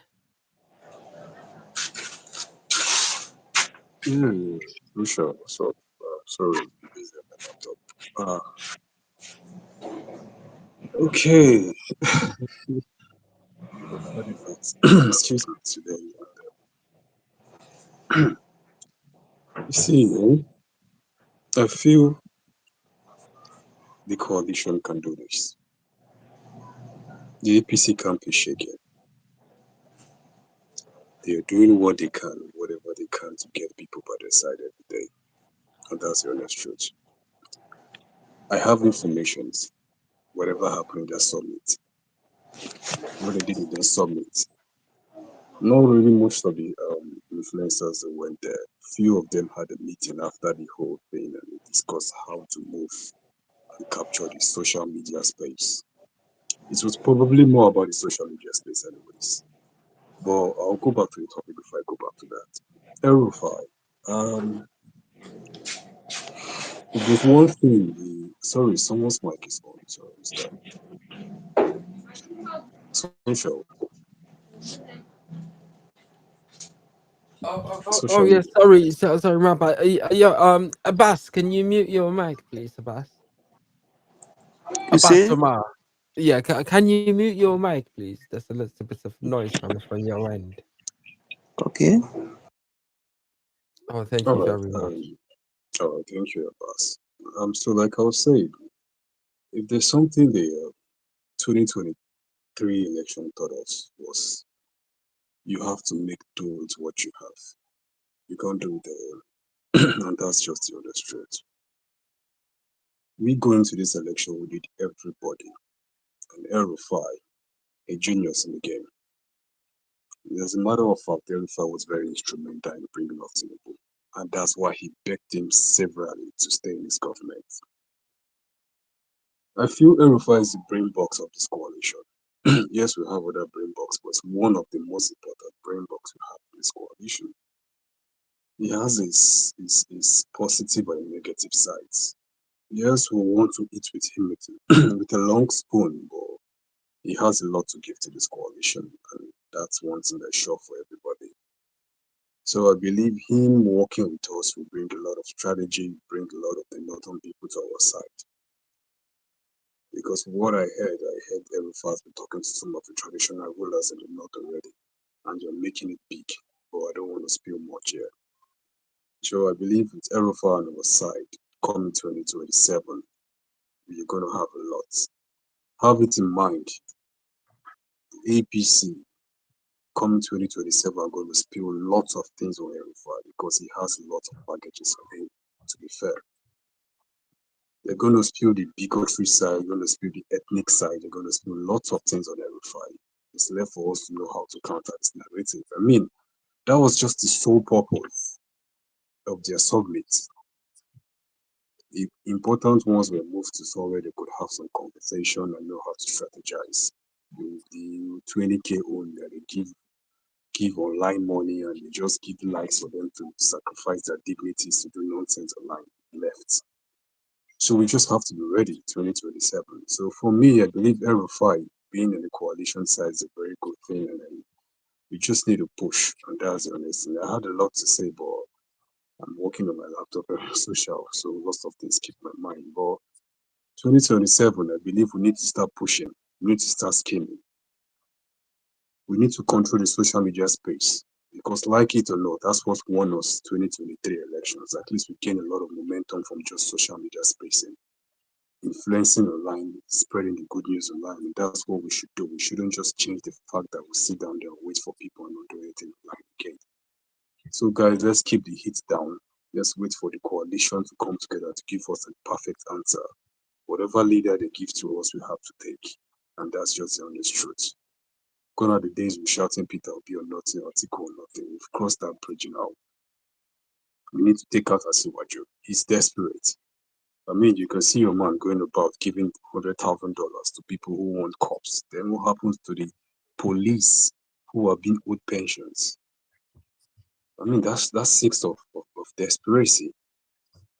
F: Sure. So, sorry, busy on my laptop. Okay. Body facts. Excuse me today. See, I feel the coalition can do this. The APC camp is shaken. They are doing what they can, whatever they can to get people by their side every day. And that's the honest truth. I have information. Whatever happened in their summit, what they did in their summit, not really most of the influencers that went there. Few of them had a meeting after the whole thing and they discussed how to move and capture the social media space. It was probably more about the social media space, anyways. But I'll go back to the topic before I go back to that. El-Rufai, if there's one thing, sorry, someone's mic is on. Sorry, is that social?
B: Oh
F: Social
B: yeah,
F: media.
B: sorry, my bad. Yeah, Abbas, can you mute your mic, please, Abbas?
C: You
B: Abbas
C: see?
B: Omar. Yeah, can you mute your mic, please? There's a little bit of noise coming from your end.
E: Okay.
B: Oh, thank
F: All
B: you
F: right.
B: very much.
F: All right. Thank you, Abbas. So like I was saying, if there's something the 2023 election taught us was you have to make do with what you have. You can't do it alone, and that's just the honest truth. We go into this election, we need everybody, and El-Rufai, a genius in the game. As a matter of fact, El-Rufai was very instrumental in bringing up Tinubu, and that's why he begged him severally to stay in his government. I feel El-Rufai is the brain box of this coalition. Yes, we have other brain box, but it's one of the most important brain box we have in this coalition. He has his positive and negative sides. Yes, we want to eat with him with a long spoon, but he has a lot to give to this coalition, and that's one thing that's sure for everybody. So I believe him working with us will bring a lot of strategy, bring a lot of the northern people to our side. Because what I heard El-Rufai been talking to some of the traditional rulers in the north already, and you're making it big. But I don't want to spill much here. So I believe with El-Rufai on our side, coming 2027, we're going to have a lot. Have it in mind, APC coming 2027 are going to spill lots of things on El-Rufai because he has a lot of packages on him, to be fair. They're going to spill the bigotry side, they're going to spill the ethnic side, they're going to spill lots of things on El-Rufai. It's left for us to know how to counter this narrative. I mean, that was just the sole purpose of their summit. The important ones were moved to somewhere they could have some conversation and know how to strategize. The 20K own that they give online money and they just give likes for them to sacrifice their dignities to do nonsense online left. So we just have to be ready 2027. So for me, I believe El-Rufai being in the coalition side is a very good thing, and we just need to push, and that's the honest thing. I had a lot to say, but I'm working on my laptop and social, so lots of things keep my mind. But 2027, I believe we need to start pushing. We need to start scheming. We need to control the social media space because, like it or not, that's what won us 2023 elections. At least we gained a lot of momentum from just social media spacing, influencing online, spreading the good news online. And that's what we should do. We shouldn't just change the fact that we sit down there and wait for people and not do anything online again. So, guys, let's keep the heat down. Let's wait for the coalition to come together to give us a perfect answer. Whatever leader they give to us, we have to take. And that's just the honest truth. Gone are the days we're shouting Peter will be or nothing, or Tico or nothing. We've crossed that bridge now. We need to take out Asiwaju. He's desperate. I mean, you can see your man going about giving $100,000 to people who want cops. Then what happens to the police who are being owed pensions? I mean, that's six of desperation.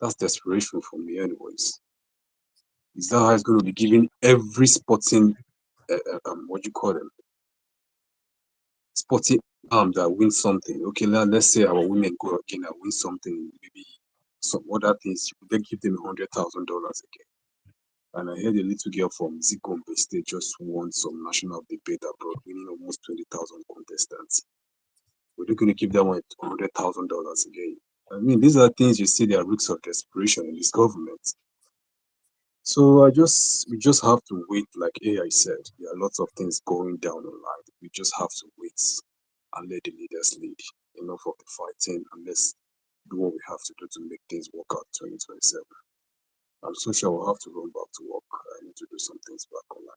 F: That's desperation for me, anyways. Is that how it's going to be giving every sporting, what do you call them? Sporting arm that wins something. Okay, now let's say our women go again and win something, maybe some other things. You then give them $100,000 again. And I heard a little girl from Zigombe State just won some national debate abroad, winning almost 20,000 contestants. We're going to give that one $100,000 again. I mean, these are things you see, there are risks of desperation in this government. So we just have to wait, like AI said. There are lots of things going down the line. We just have to wait and let the leaders lead. Enough of the fighting, and let's do what we have to do to make things work out 2027. I'm so sure we'll have to run back to work. I need to do some things back online.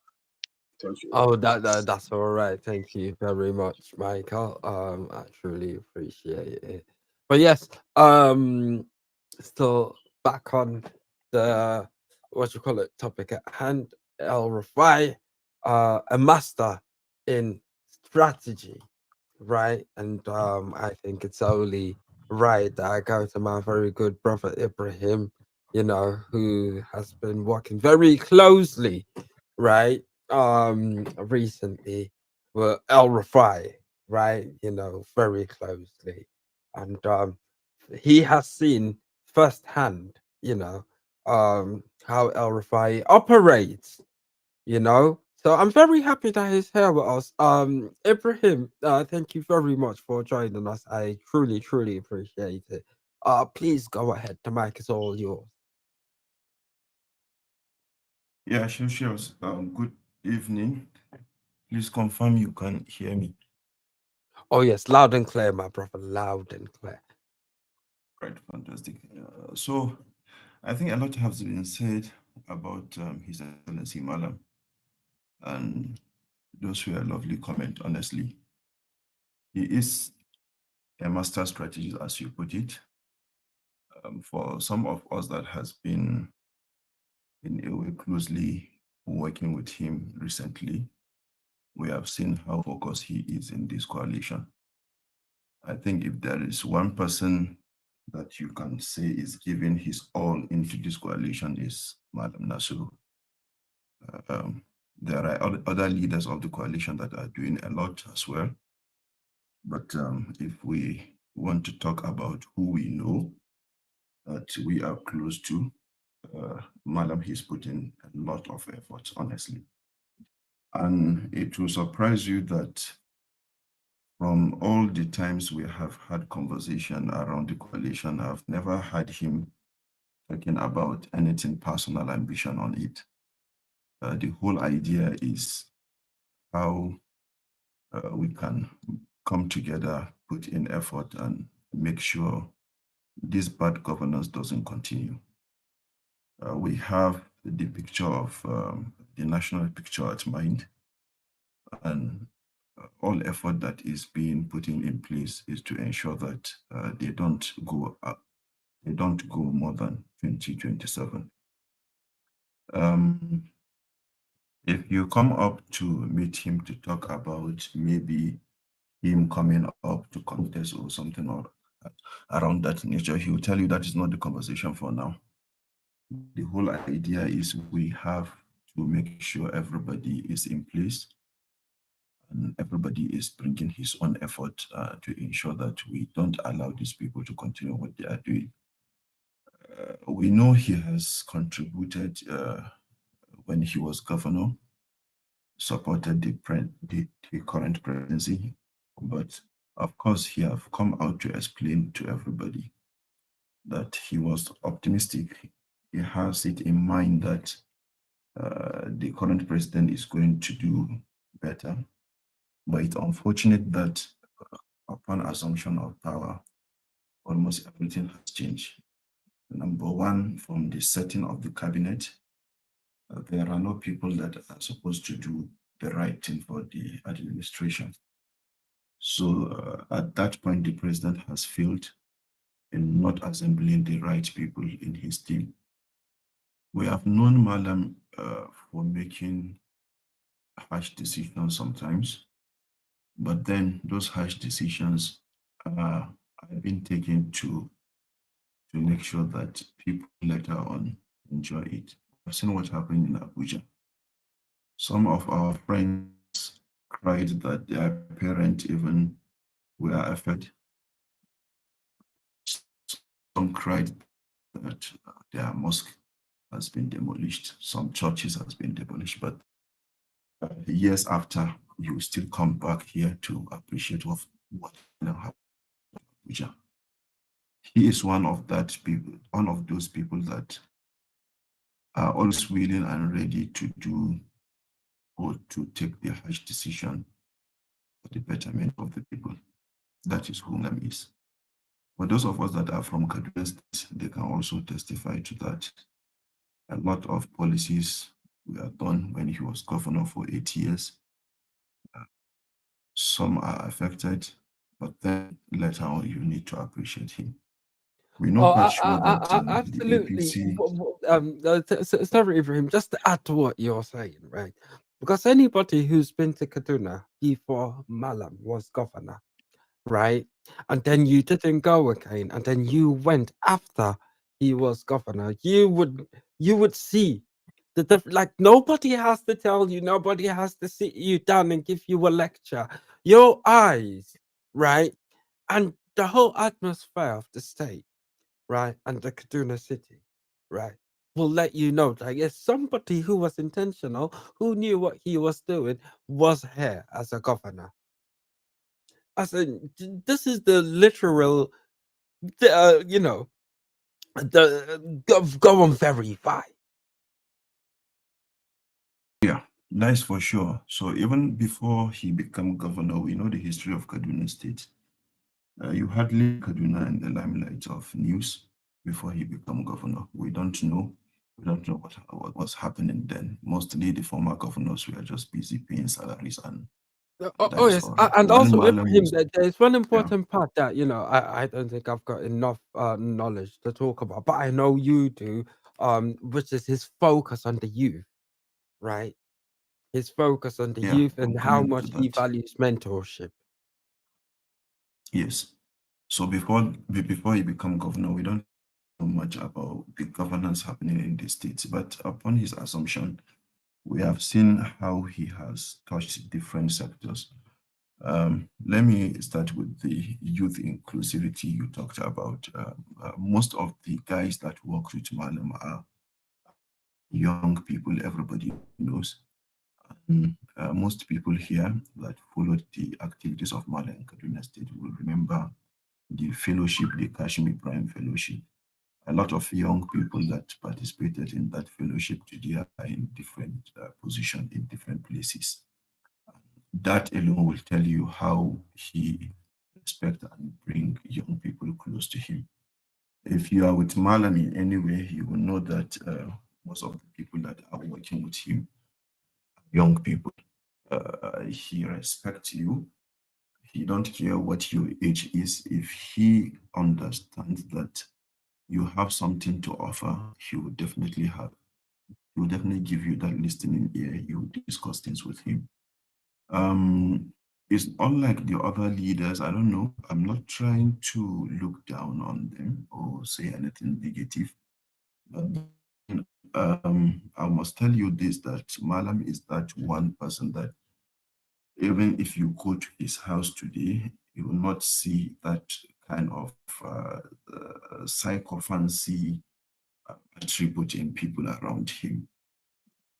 F: Thank you.
B: Oh, that's all right. Thank you very much, Michael. I truly appreciate it. But yes, still back on the what you call it topic at hand. El-Rufai, a master in strategy, right? And I think it's only right that I go to my very good brother Ibrahim, who has been working very closely, right? Recently with El-Rufai, right? Very closely. And he has seen firsthand, how El-Rufai operates, So I'm very happy that he's here with us. Ibrahim, thank you very much for joining us. I truly, truly appreciate it. Please go ahead. The mic is all yours.
G: Yeah, sure, sure. Good evening. Please confirm you can hear me.
B: Oh yes, loud and clear, my brother. Loud and clear.
G: Right, fantastic. So I think a lot has been said about His Excellency Malam, and those were lovely comment, honestly. He is a master strategist, as you put it. For some of us that has been in a way closely working with him recently, we have seen how focused he is in this coalition. I think if there is one person that you can say is giving his all into this coalition is Madam Nasu. Um, there are other leaders of the coalition that are doing a lot as well. But if we want to talk about who we know that we are close to, Madam, he's putting a lot of effort, honestly. And it will surprise you that from all the times we have had conversation around the coalition, I've never had him talking about anything personal ambition on it. The whole idea is how we can come together, put in effort, and make sure this bad governance doesn't continue. We have the picture of the national picture at mind, and all effort that is being put in place is to ensure that they don't go up, they don't go more than 2027. If you come up to meet him to talk about maybe him coming up to contest or something or around that nature, he will tell you that is not the conversation for now. The whole idea is we have to make sure everybody is in place and everybody is bringing his own effort to ensure that we don't allow these people to continue what they are doing. We know he has contributed when he was governor, supported the current presidency, but of course he have come out to explain to everybody that he was optimistic. He has it in mind that the current president is going to do better, but it's unfortunate that upon assumption of power, almost everything has changed. Number one, from the setting of the cabinet, there are no people that are supposed to do the right thing for the administration. So at that point, the president has failed in not assembling the right people in his team. We have known Malam for making harsh decisions sometimes, but then those harsh decisions have been taken to make sure that people later on enjoy it. I've seen what happened in Abuja. Some of our friends cried that their parents even were affected. Some cried that their mosque has been demolished. Some churches has been demolished, but years after, you still come back here to appreciate what happened in Abuja. he is one of that people, one of those people that are always willing and ready to do or to take the harsh decision for the betterment of the people. That is who Lam is. For those of us that are from Kaduna State, they can also testify to that. A lot of policies were done when he was governor for 8 years. Some are affected, but then later on, you need to appreciate him. We know
B: Oh,
G: quite sure that the
B: absolutely.
G: APC,
B: Sorry, Ibrahim, just to add to what you're saying, right? Because anybody who's been to Kaduna before Malam was governor, right? And then you didn't go again, and then you went after he was governor, you would see like nobody has to tell you, nobody has to sit you down and give you a lecture. Your eyes, right? And the whole atmosphere of the state, right, and the Kaduna city, right, will let you know that yes, somebody who was intentional, who knew what he was doing, was here as a governor. As in, this is the literal, you know, the go and verify.
G: yeah, that's for sure. So even before he became governor, we know the history of Kaduna State. You hardly Kaduna in the limelight of news before he became governor. We don't know. We don't know what was happening then. Mostly the former governors were just busy paying salaries, and that is
B: Yes,
G: all.
B: and
G: When
B: also
G: Malam
B: Ibrahim,
G: was,
B: there's one
G: yeah,
B: important part that I don't think I've got enough knowledge to talk about, but I know you do, which is his focus on the youth, right? His focus on the
G: yeah,
B: youth
G: I'm
B: and how
G: coming to
B: much he
G: that.
B: values mentorship.
G: Yes. So before he became governor, we don't know much about the governance happening in the states, but upon his assumption, we have seen how he has touched different sectors. Let me start with the youth inclusivity you talked about. Most of the guys that work with Malam are young people, everybody knows. Most people here that followed the activities of Malam in Kaduna State will remember the fellowship, the Kashmir Prime Fellowship. A lot of young people that participated in that fellowship today are in different positions in different places. That alone will tell you how he respect and bring young people close to him. If you are with Malam in any way, you will know that most of the people that are working with him are young people. He respects you. He don't care what your age is. If he understands that you have something to offer, he will definitely have. He will definitely give you that listening ear. You will discuss things with him. Um, it's unlike the other leaders. I don't know. I'm not trying to look down on them or say anything negative. But I must tell you this, that Malam is that one person that even if you go to his house today, you will not see that kind of psychophancy attribute in people around him.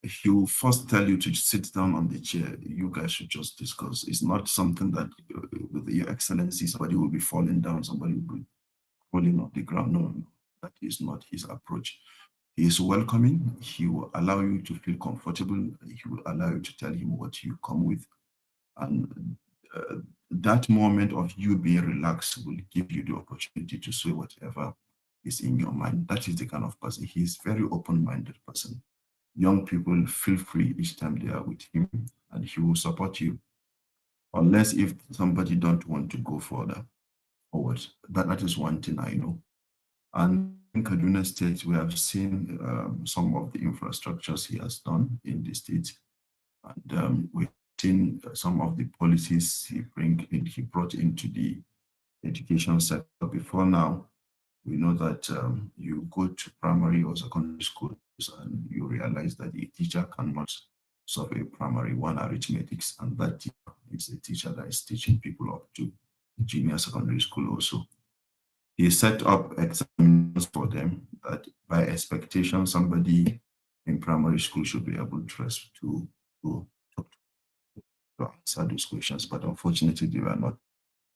G: He will first tell you to sit down on the chair. You guys should just discuss. It's not something that, with your excellency, somebody will be falling down, somebody will be falling on the ground. No, no, that is not his approach. He is welcoming. He will allow you to feel comfortable. He will allow you to tell him what you come with. And that moment of you being relaxed will give you the opportunity to say whatever is in your mind. That is the kind of person. He is very open-minded person. Young people feel free each time they are with him, and he will support you. Unless if somebody don't want to go further forward. That is one thing I know. And in Kaduna State, we have seen some of the infrastructures he has done in the state. And we've seen some of the policies he brought into the education sector. Before now, we know that you go to primary or secondary schools and you realize that a teacher cannot solve a primary one arithmetics, and that teacher is a teacher that is teaching people up to junior secondary school also. He set up exams for them that by expectation somebody in primary school should be able to, to answer those questions, but unfortunately they were not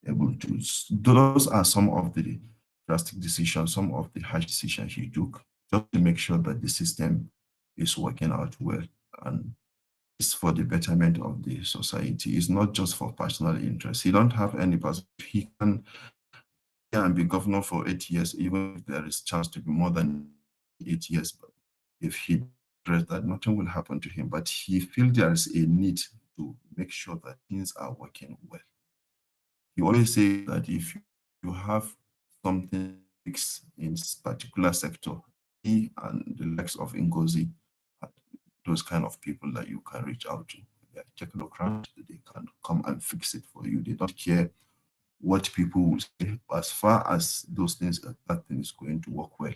G: able to. Those are some of the drastic decisions, some of the harsh decisions he took, just to make sure that the system is working out well and it's for the betterment of the society. It's not just for personal interest. He don't have any person. He can be governor for 8 years, even if there is chance to be more than 8 years. But if he does that, nothing will happen to him. But he feels there is a need to make sure that things are working well. He always says that if you have something in this particular sector, he and the likes of Ngozi are those kind of people that you can reach out to. They are technocrats, they can come and fix it for you. They don't care what people will say. As far as those things, that thing is going to work well.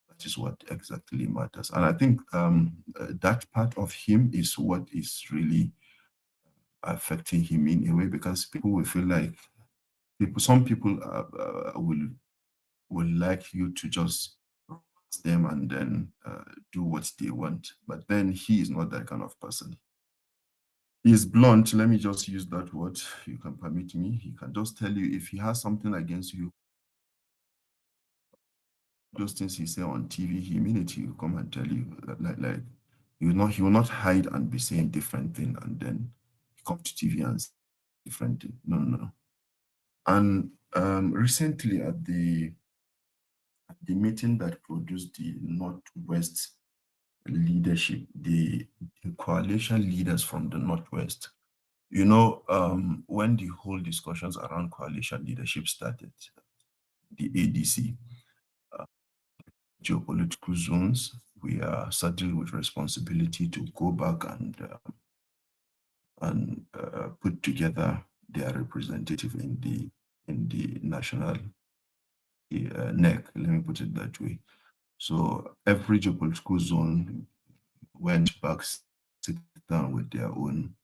G: That is what exactly matters. And I think that part of him is what is really affecting him in a way, because people will feel like some people will like you to just them and then do what they want. But then he is not that kind of person. He's blunt. Let me just use that word. You can permit me. He can just tell you if he has something against you. Those things he say on TV, he mean it. He will come and tell you like he will not hide and be saying different thing and then come to TV and say different thing. No, no, no. And recently at the meeting that produced the Northwest leadership, the coalition leaders from the Northwest, you know, when the whole discussions around coalition leadership started, the ADC, geopolitical zones, we are saddled with responsibility to go back and put together their representative in the national NEC, let me put it that way. So every geopolitical zone went back, sit down with their own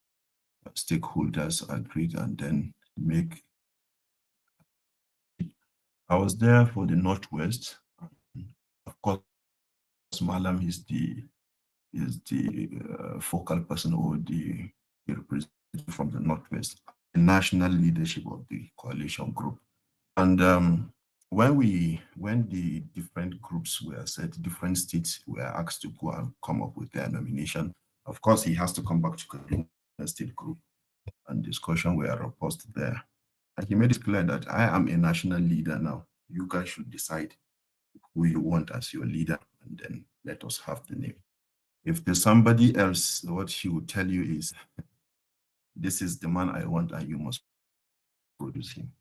G: stakeholders, agreed, and then make. I was there for the Northwest. Of course, Malam is the focal person or the representative from the Northwest, the national leadership of the coalition group. And when the different groups were set, different states were asked to go and come up with their nomination. Of course, he has to come back to the state group, and discussion were proposed there. And he made it clear that I am a national leader now. You guys should decide who you want as your leader, and then let us have the name. If there's somebody else, what he would tell you is, this is the man I want, and you must produce him.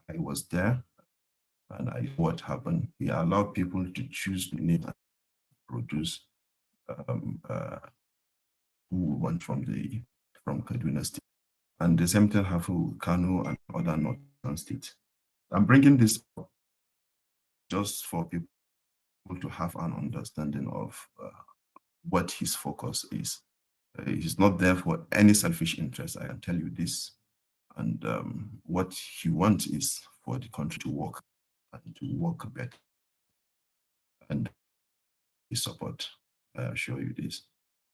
G: I was there, and I what happened. He allowed people to choose the name and produce who we want from Kaduna State. And the same thing happened with Kano and other northern states. I'm bringing this up just for people to have an understanding of what his focus is. He's not there for any selfish interest, I can tell you this. And what he wants is for the country to work and to work better. And his support, I assure you this.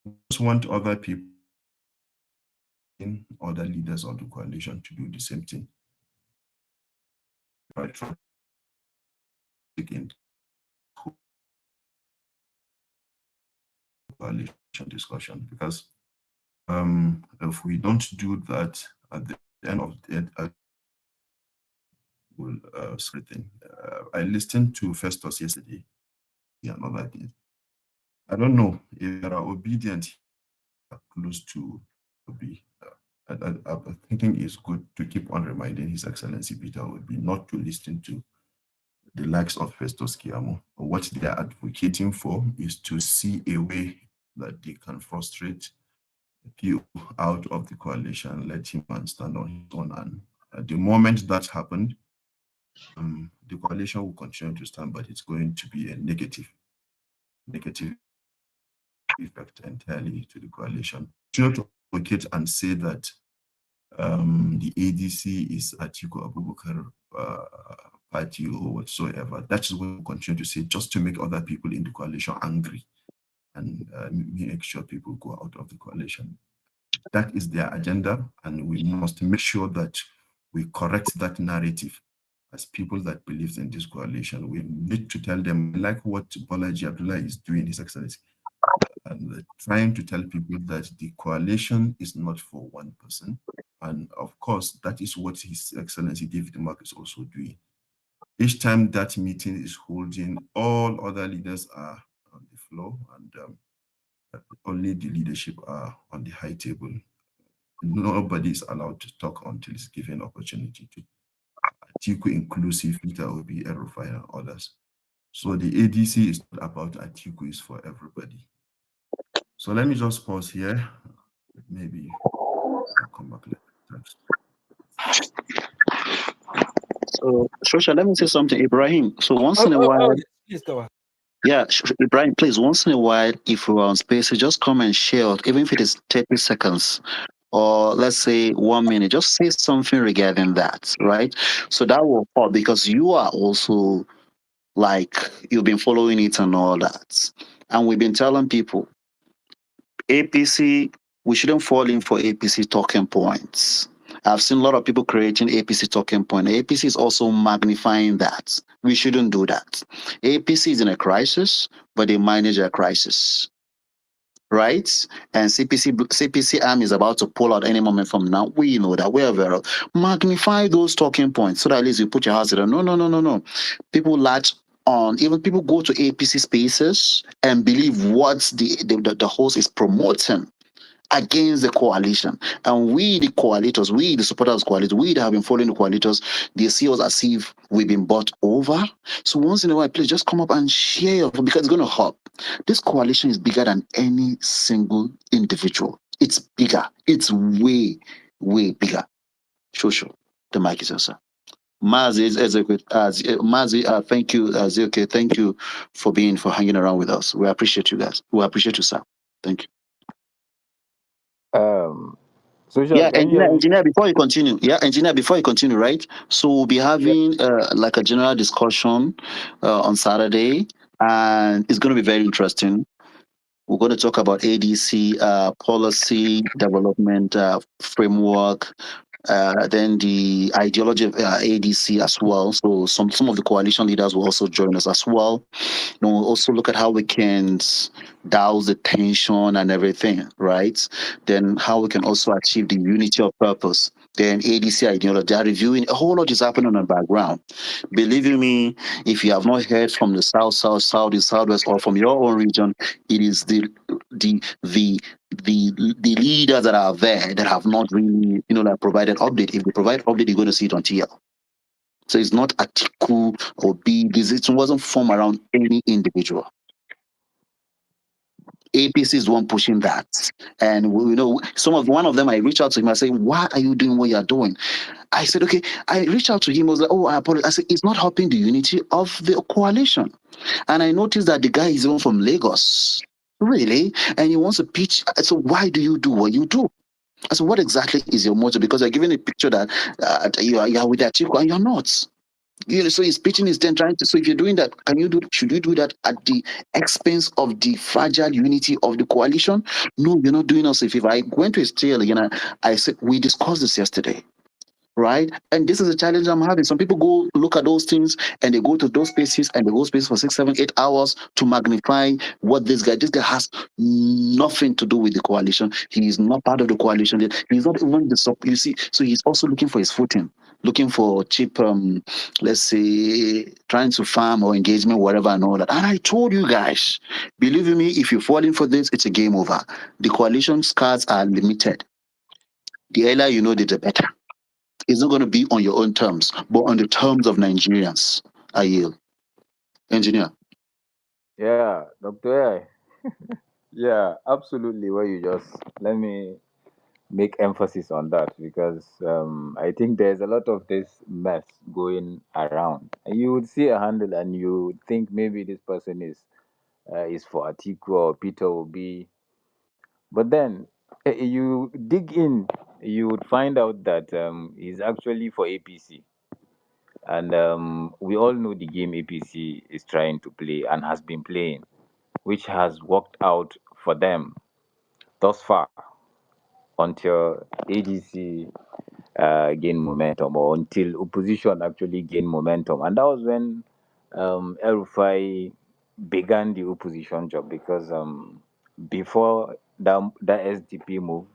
G: I just want other people, other leaders of the coalition, to do the same thing. Right? Again, coalition discussion, because if we don't do that at the end of it, will thing. I listened to Festus yesterday, another day. I don't know if they are obedient, close to be. I'm thinking it's good to keep on reminding His Excellency Peter Obi not to listen to the likes of Festus Keyamo. What they are advocating for is to see a way that they can frustrate you out of the coalition, let him stand on his own. And at the moment that happened, the coalition will continue to stand, but it's going to be a negative effect entirely to the coalition. Continue to advocate and say that the ADC is Atiku Abubakar party or whatsoever. That is what we continue to say, just to make other people in the coalition angry and make sure people go out of the coalition. That is their agenda, and we must make sure that we correct that narrative as people that believes in this coalition, we need to tell them, like what Bolaji Abdullah is doing, His Excellency, and trying to tell people that the coalition is not for one person. And of course, that is what His Excellency David Mark is also doing. Each time that meeting is holding, all other leaders are on the floor, and only the leadership are on the high table. Nobody is allowed to talk until it's given opportunity to. Atiku inclusive, Peter Obi, El-Rufai, and others. So the ADC is not about Atiku, it's for everybody. So let me just pause here. Maybe I'll come back later. Thanks.
C: So, Shosha, let me say something, Ibrahim. So once
B: Oh,
C: in a
B: oh, oh,
C: while,
B: yes, please go ahead.
C: yeah, Ibrahim, please, once in a while, if we're on space, you just come and share, even if it is 30 seconds or let's say 1 minute, just say something regarding that, right? So that will help because you are also like, you've been following it and all that. And we've been telling people, APC, we shouldn't fall in for APC talking points. I've seen a lot of people creating APC talking point. APC is also magnifying that. We shouldn't do that. APC is in a crisis, but they manage a crisis, right? And CPC arm is about to pull out any moment from now. We know that. We are very magnify those talking points so that at least you put your house in. No, no, no, no, no. People latch on. Even people go to APC spaces and believe what the host is promoting against the coalition. And we, the coalitors, we, the supporters of coalitors, we that have been following the coalitors, they see us as if we've been bought over. So once in a while, please just come up and share because it's going to help. This coalition is bigger than any single individual. It's bigger. It's way, way bigger. Shosho, the mic is yours, sir. Mazi, thank you, Zilke, thank you for hanging around with us. We appreciate you guys. We appreciate you, sir. Thank you.
H: Um, Social,
C: Yeah,
H: can you hear me?
C: engineer, before you continue. Yeah, engineer, before you continue, right? So we'll be
H: Yeah.
C: having like a general discussion on Saturday, and it's going to be very interesting. We're going to talk about ADC policy development framework, then the ideology of ADC as well. So some of the coalition leaders will also join us as well. And we'll also look at how we can douse the tension and everything, right? Then how we can also achieve the unity of purpose. Then ADC ideology, they are reviewing a whole lot is happening on the background. Believe you me, if you have not heard from the south, southwest, or from your own region, it is the the the leaders that are there that have not really, like provided update. If they provide update, you're going to see it on TL. So it's not Atiku or B. It wasn't formed around any individual. APC is the one pushing that, and one of them. I reach out to him. I say, "Why are you doing what you are doing?" I said, "Okay." I reached out to him. I was like, "Oh, I apologize." I said, "It's not helping the unity of the coalition." And I noticed that the guy is even from Lagos, really, and he wants to pitch. So why do you do what you do? I said, "What exactly is your motive?" Because you're giving a picture that you are with Atiku and you're not. So he's pitching his tent trying to. So if you're doing that, should you do that at the expense of the fragile unity of the coalition? No, you're not doing us a favor. I went to his tail again. I said, we discussed this yesterday, right? And this is a challenge I'm having. Some people go look at those things and they go to those spaces and they go spaces for 6, 7, 8 hours to magnify what this guy has nothing to do with the coalition. He is not part of the coalition. He's not even you see, so he's also looking for his footing, looking for cheap let's say trying to farm or engagement, whatever and all that. And I told you guys, believe me, if you're falling for this, it's a game over. The coalition cards are limited. The earlier you know, the better. It's not going to be on your own terms, but on the terms of Nigerians. I yield. Engineer.
H: Yeah, Dr. AI. Yeah, absolutely. What you just let me make emphasis on that because I think there's a lot of this mess going around. You would see a handle and you would think maybe this person is for Atiku or Peter Obi, but then you dig in, you would find out that he's actually for APC, and we all know the game APC is trying to play and has been playing, which has worked out for them thus far until ADC gain momentum, or until opposition actually gain momentum. And that was when El-Rufai began the opposition job, because before that SDP move,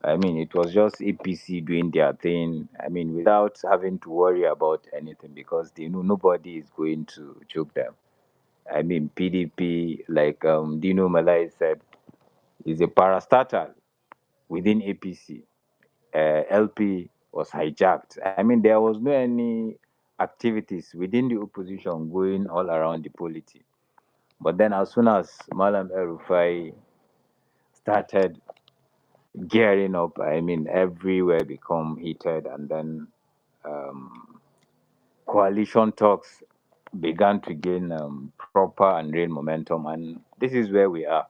H: I mean, it was just APC doing their thing. I mean, without having to worry about anything, because they know nobody is going to choke them. I mean, PDP, like Dino Malai said, is a parastatal within APC. LP was hijacked. I mean, there was no any activities within the opposition going all around the polity. But then, as soon as Malam El Rufai started gearing up, I mean, everywhere become heated, and then um, coalition talks began to gain proper and real momentum, and this is where we are.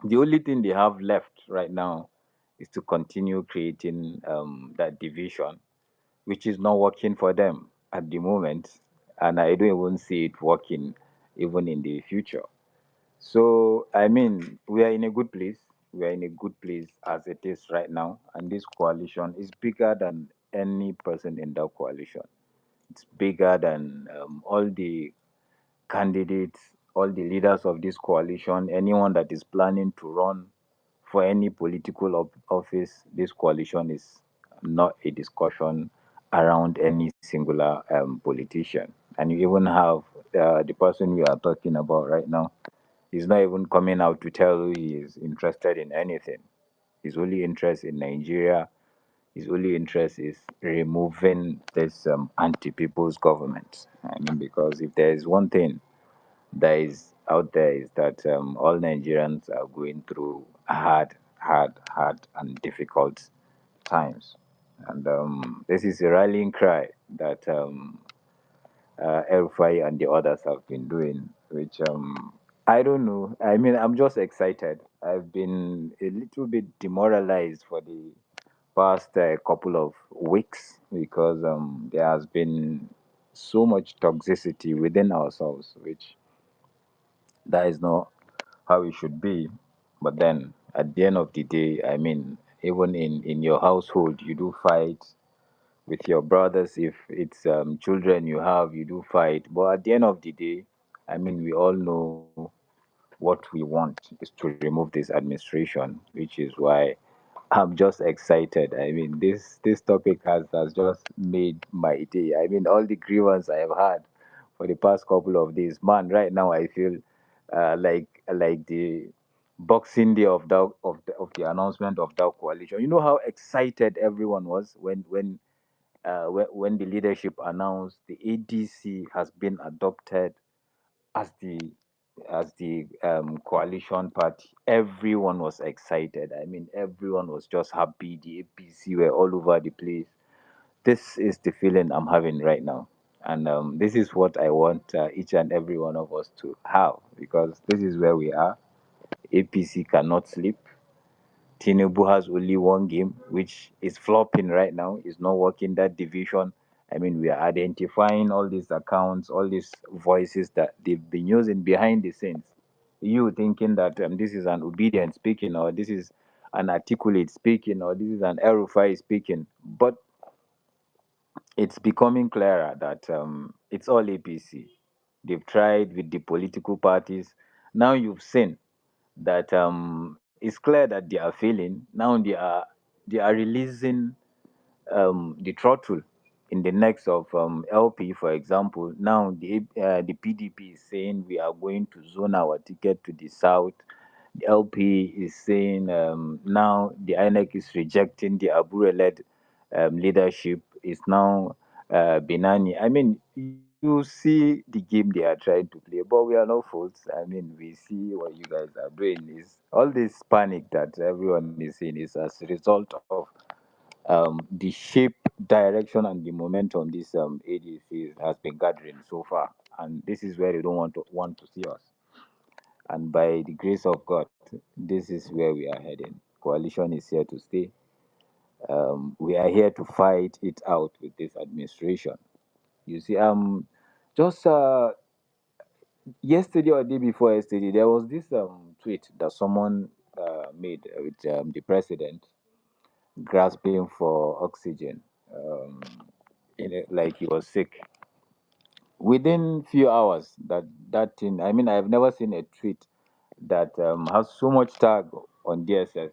H: The only thing they have left right now is to continue creating that division, which is not working for them at the moment, and I don't even see it working even in the future. So, I mean, we are in a good place. We are in a good place as it is right now, and this coalition is bigger than any person in that coalition. It's bigger than all the candidates, all the leaders of this coalition, anyone that is planning to run for any political office. This coalition is not a discussion around any singular politician. And you even have the person we are talking about right now. He's not even coming out to tell you he is interested in anything. His only interest in Nigeria, his only interest is removing this anti-people's government. I mean, because if there is one thing that is out there, is that all Nigerians are going through hard, and difficult times. And this is a rallying cry that El-Rufai and the others have been doing, which I don't know. I mean, I'm just excited. I've been a little bit demoralized for the past couple of weeks, because there has been so much toxicity within ourselves, which that is not how it should be. But then at the end of the day, I mean, even in your household, you do fight with your brothers. If it's children you have, you do fight. But at the end of the day, I mean, we all know what we want is to remove this administration, which is why I'm just excited. I mean, this topic has just made my day. I mean, all the grievance I have had for the past couple of days, man. Right now, I feel like the Boxing Day of the announcement of that coalition. You know how excited everyone was when the leadership announced the ADC has been adopted as the coalition party. Everyone was excited. I mean, everyone was just happy. The APC were all over the place. This is the feeling I'm having right now, and this is what I want each and every one of us to have, because this is where we are. APC cannot sleep. Tinubu has only one game, which is flopping right now. It's not working that division. I mean, we are identifying all these accounts, all these voices that they've been using behind the scenes. You thinking that this is an obedient speaking, or this is an articulate speaking, or this is an Erufai speaking, but it's becoming clearer that it's all APC. They've tried with the political parties. Now you've seen that it's clear that they are failing. Now they are releasing the throttle in the necks of LP, for example. Now the PDP is saying we are going to zone our ticket to the south. The LP is saying now the INEC is rejecting the Abure-led leadership. Is now Binani. I mean, you see the game they are trying to play, but we are no fools. I mean, we see what you guys are doing. Is all this panic that everyone is seeing is as a result of the shape, direction, and the momentum this ADC has been gathering so far, and this is where they don't want to see us. And by the grace of God, this is where we are heading. Coalition is here to stay. We are here to fight it out with this administration. You see, just yesterday or day before yesterday, there was this tweet that someone made with the president. grasping for oxygen, like he was sick. Within few hours, that thing. I mean, I've never seen a tweet that has so much tag on DSS.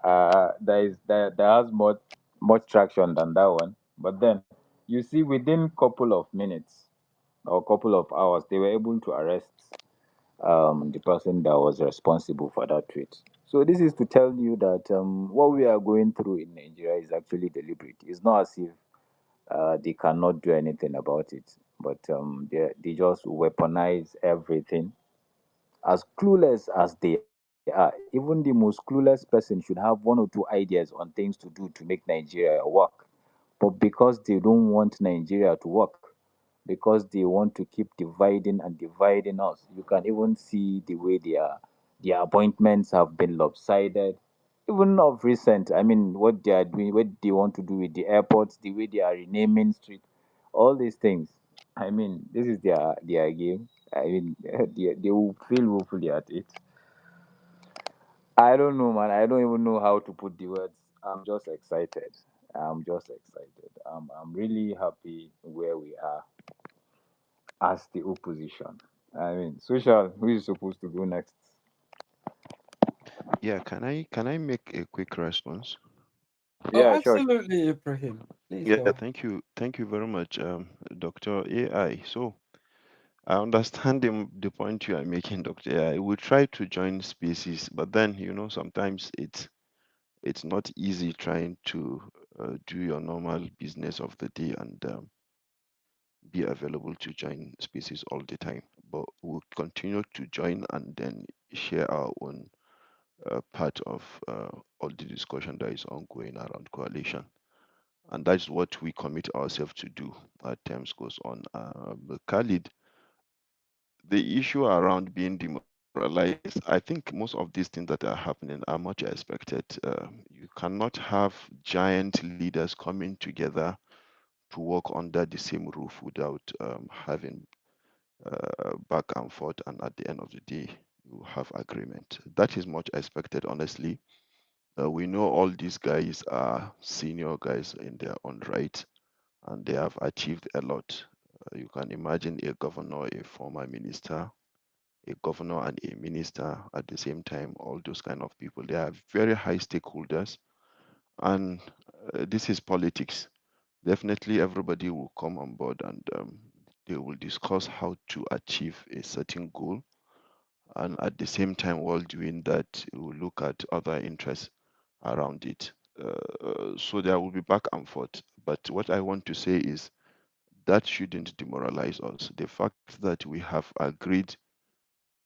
H: That has much traction than that one. But then you see, within couple of minutes or couple of hours, they were able to arrest the person that was responsible for that tweet. So this is to tell you that what we are going through in Nigeria is actually deliberate. It's not as if they cannot do anything about it, but they just weaponize everything. As clueless as they are, even the most clueless person should have one or two ideas on things to do to make Nigeria work. But because they don't want Nigeria to work, because they want to keep dividing and dividing us, you can even see the way their appointments have been lopsided. Even of recent, I mean, what they are doing, what they want to do with the airports, the way they are renaming street, all these things. I mean, this is their game. I mean, they will fail woefully at it. I don't know, man. I don't even know how to put the words. I'm just excited. I'm just excited. I'm really happy where we are as the opposition. I mean, social, who is supposed to go next?
I: Yeah, can I make a quick response?
B: Oh,
H: Yeah, sure.
B: absolutely, Ibrahim. Please
I: Yeah,
B: go.
I: thank you very much, Dr. AI. So I understand the point you are making, Dr. AI. We try to join spaces, but then sometimes it's not easy trying to do your normal business of the day and be available to join spaces all the time. But we'll continue to join and then share our own part of all the discussion that is ongoing around coalition. And that's what we commit ourselves to do as times goes on. But Khalid, the issue around being demoralized, I think most of these things that are happening are much expected. You cannot have giant leaders coming together to work under the same roof without having back and forth, and at the end of the day, you have agreement. That is much expected, honestly. We know all these guys are senior guys in their own right, and they have achieved a lot. You can imagine a governor, a former minister, a governor and a minister at the same time, all those kind of people. They are very high stakeholders, and this is politics. Definitely, everybody will come on board and they will discuss how to achieve a certain goal. And at the same time, while doing that, we will look at other interests around it. So there will be back and forth. But what I want to say is that shouldn't demoralize us. The fact that we have agreed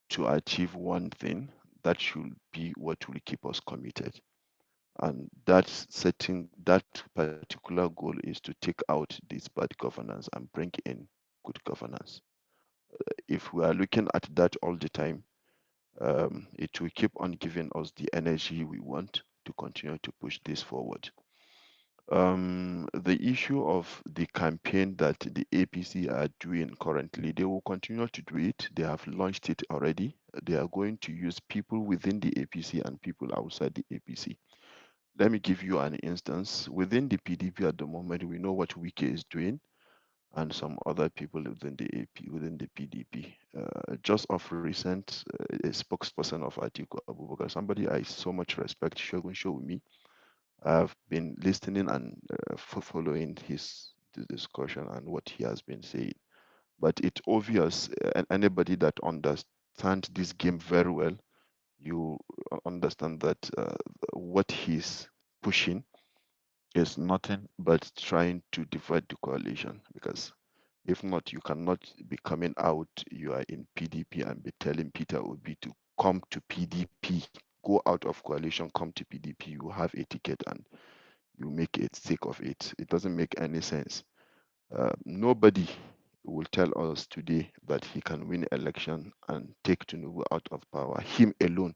I: to achieve one thing, that should be what will keep us committed. And that setting that particular goal is to take out this bad governance and bring in good governance. If we are looking at that all the time, it will keep on giving us the energy we want to continue to push this forward. The issue of the campaign that the APC are doing currently, they will continue to do it. They have launched it already. They are going to use people within the APC and people outside the APC. Let me give you an instance. Within the PDP at the moment, we know what Wike is doing and some other people within the AP, within the PDP. Just of recent, a spokesperson of Atiku Abubakar, somebody I so much respect, Shogun Showumi. I've been listening and following his the discussion and what he has been saying. But it's obvious, and anybody that understands this game very well, you understand that what he's pushing is nothing but trying to divide the coalition, because if not, you cannot be coming out, you are in PDP and be telling Peter Obi to come to PDP, go out of coalition, come to PDP, you have a ticket and you make it sake of it. It doesn't make any sense. Nobody will tell us today that he can win election and take Tinubu out of power, him alone.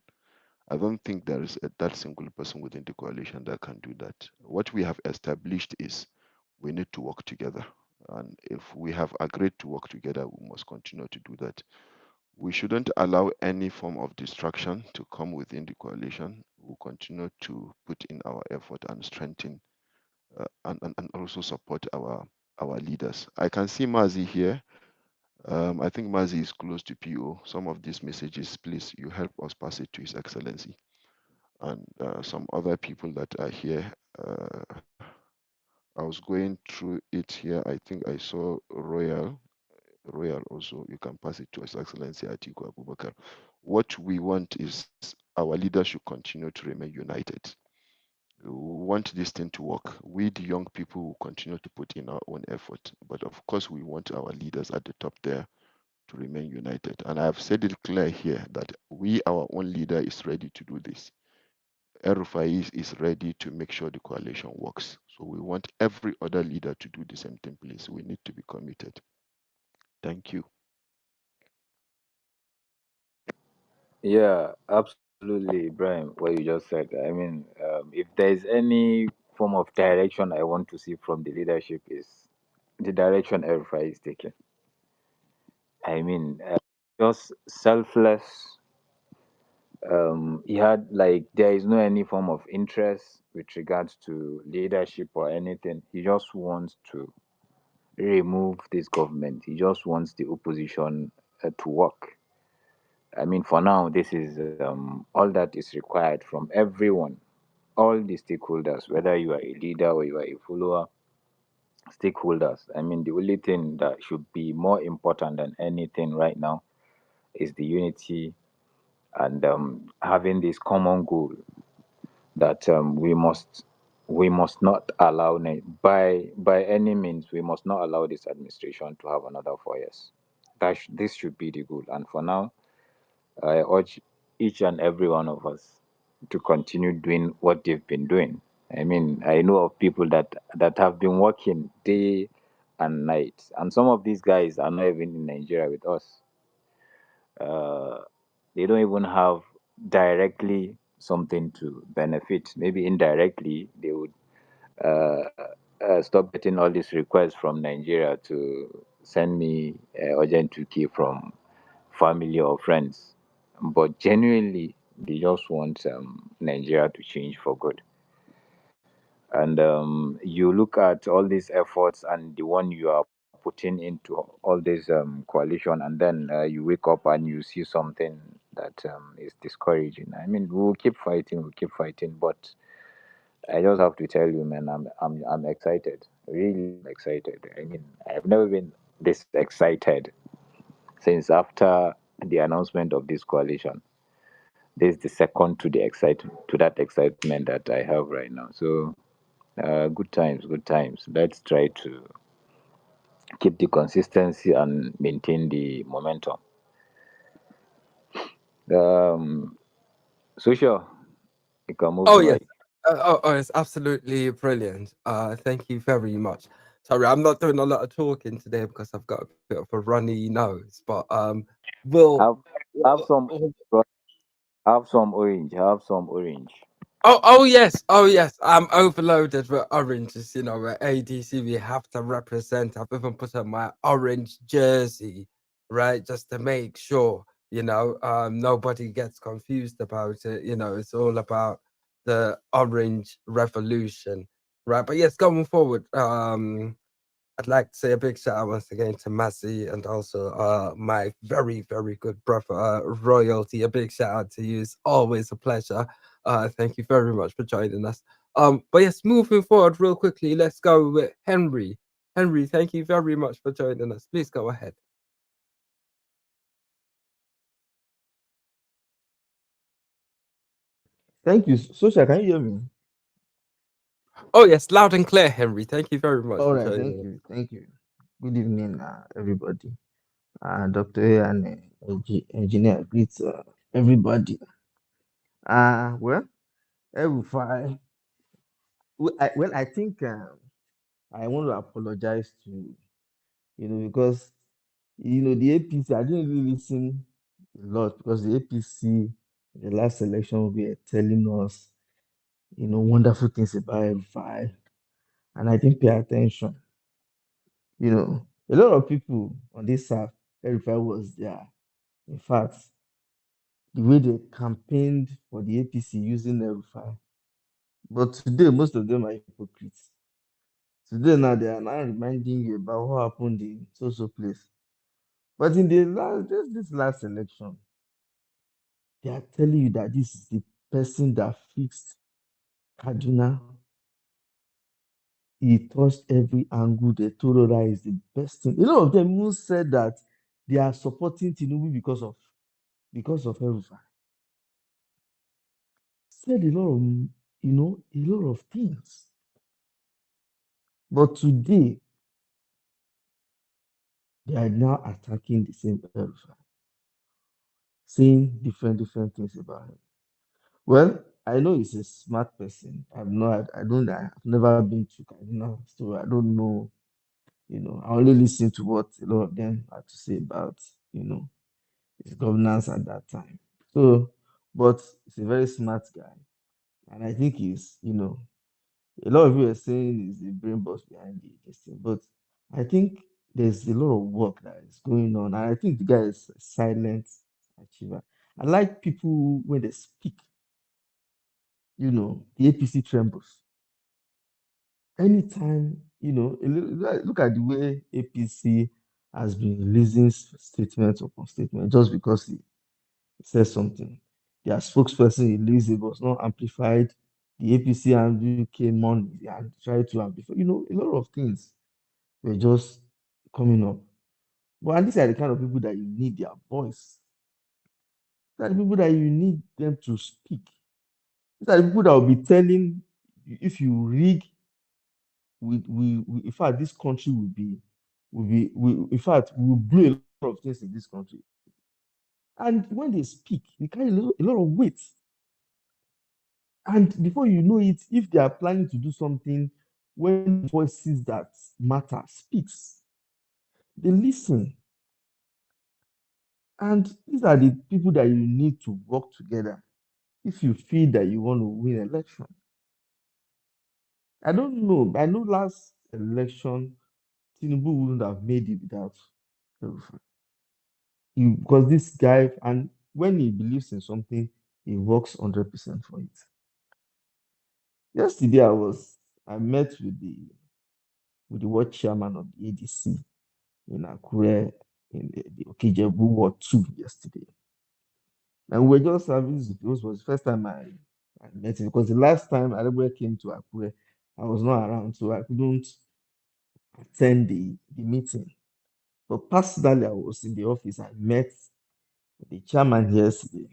I: I don't think there is that single person within the coalition that can do that. What we have established is we need to work together. And if we have agreed to work together, we must continue to do that. We shouldn't allow any form of distraction to come within the coalition. will continue to put in our effort and strengthen and also support our leaders. I can see Mazi here. I think Mazi is close to PO. Some of these messages, please, you help us pass it to His Excellency and some other people that are here. I was going through it here. I think I saw Royal also. You can pass it to His Excellency Atiku Abubakar. What we want is our leaders should continue to remain united. We want this thing to work. We, the young people, will continue to put in our own effort. But of course, we want our leaders at the top there to remain united. And I've said it clear here that we, our own leader, is ready to do this. El-Rufai is ready to make sure the coalition works. So we want every other leader to do the same thing, please. We need to be committed. Thank you.
H: Yeah, absolutely, Ibrahim. What you just said. I mean, if there is any form of direction I want to see from the leadership is the direction El-Rufai is taking. I mean, just selfless. He had like there is no any form of interest with regards to leadership or anything. He just wants to remove this government. He just wants the opposition to work. I mean, for now, this is all that is required from everyone, all the stakeholders, whether you are a leader or you are a follower, stakeholders. I mean, the only thing that should be more important than anything right now is the unity and having this common goal that we must not allow by any means we must not allow this administration to have another 4 years. This should be the goal. And for now, I urge each and every one of us to continue doing what they've been doing. I mean, I know of people that have been working day and night, and some of these guys are not even in Nigeria with us. Uh, they don't even have directly something to benefit. Maybe indirectly, they would stop getting all these requests from Nigeria to send me urgent 2K from family or friends. But genuinely, they just want Nigeria to change for good. And you look at all these efforts and the one you are putting into all this coalition, and then you wake up and you see something that is discouraging. I mean, we'll keep fighting, but I just have to tell you, man, I'm excited. Really, I'm excited. I mean, I've never been this excited since after the announcement of this coalition. This is the second to the that excitement that I have right now. So, good times, good times. Let's try to keep the consistency and maintain the momentum. Um, so sure, you can move
B: Oh
H: the
B: yes.
H: mic.
B: It's absolutely brilliant. Thank you very much. Sorry, I'm not doing a lot of talking today because I've got a bit of a runny nose. But we'll.
H: Have have some bro, have some orange. Have some orange.
B: Oh yes. I'm overloaded with oranges. You know, at ADC we have to represent. I've even put on my orange jersey, right, just to make sure. Nobody gets confused about it. It's all about the orange revolution, right? But yes, going forward, I'd like to say a big shout out once again to Massey and also my very, very good brother, Royalty. A big shout out to you. It's always a pleasure. Thank you very much for joining us. But yes, moving forward real quickly, let's go with Henry. Henry, thank you very much for joining us. Please go ahead.
J: Thank you. Social, can you hear me?
B: Oh yes, loud and clear, Henry. Thank you very much
J: All
B: for
J: right,
B: joining
J: thank
B: us.
J: you. Thank you. Good evening, everybody. Dr. A and Engineer, greet everybody. Well, El-Rufai, I think I want to apologize to, because, the APC, I didn't really listen a lot because the APC, in the last election, were telling us, wonderful things about El-Rufai, and I didn't pay attention. A lot of people on this app, El-Rufai was there. In fact, the way they campaigned for the APC using El-Rufai. But today, most of them are hypocrites. Today, now they are now reminding you about what happened in so place. But in the last, just this last election, they are telling you that this is the person that fixed Kaduna. He touched every angle. They told her that is the best thing. A lot of them even said that they are supporting Tinubu because of El-Rufai. Said a lot of a lot of things. But today they are now attacking the same El-Rufai, saying different things about him. Well, I know he's a smart person. I've never been to Kaduna, so I don't know. I only listen to what a lot of them had to say about, his governance at that time. So, but he's a very smart guy, and I think a lot of you are saying is the brain boss behind this thing, but I think there's a lot of work that is going on, and I think the guy is a silent achiever. I like people when they speak, the APC trembles. Anytime, look at the way APC has been releasing statement upon statement just because he says something. Their spokesperson released it was not amplified. The APC and came on and tried to amplify. A lot of things were just coming up. But these are the kind of people that you need their voice. These are the people that you need them to speak. These are the people that will be telling if you rig, in fact, this country in fact, we will blow a lot of things in this country. And when they speak, they carry a lot of weight. And before you know it, if they are planning to do something, when voices that matter speaks, they listen. And these are the people that you need to work together if you feel that you want to win election. I don't know. I know last election, Tinubu wouldn't have made it without El-Rufai. Because this guy, and when he believes in something, he works 100% for it. Yesterday, I met with the world chairman of the ADC in Akure in the Okijebu War 2 yesterday. And we were just having this. It was the first time I met him because the last time I ever came to Akure, I was not around, so I couldn't attend the meeting. But personally, I was in the office. I met the chairman yesterday,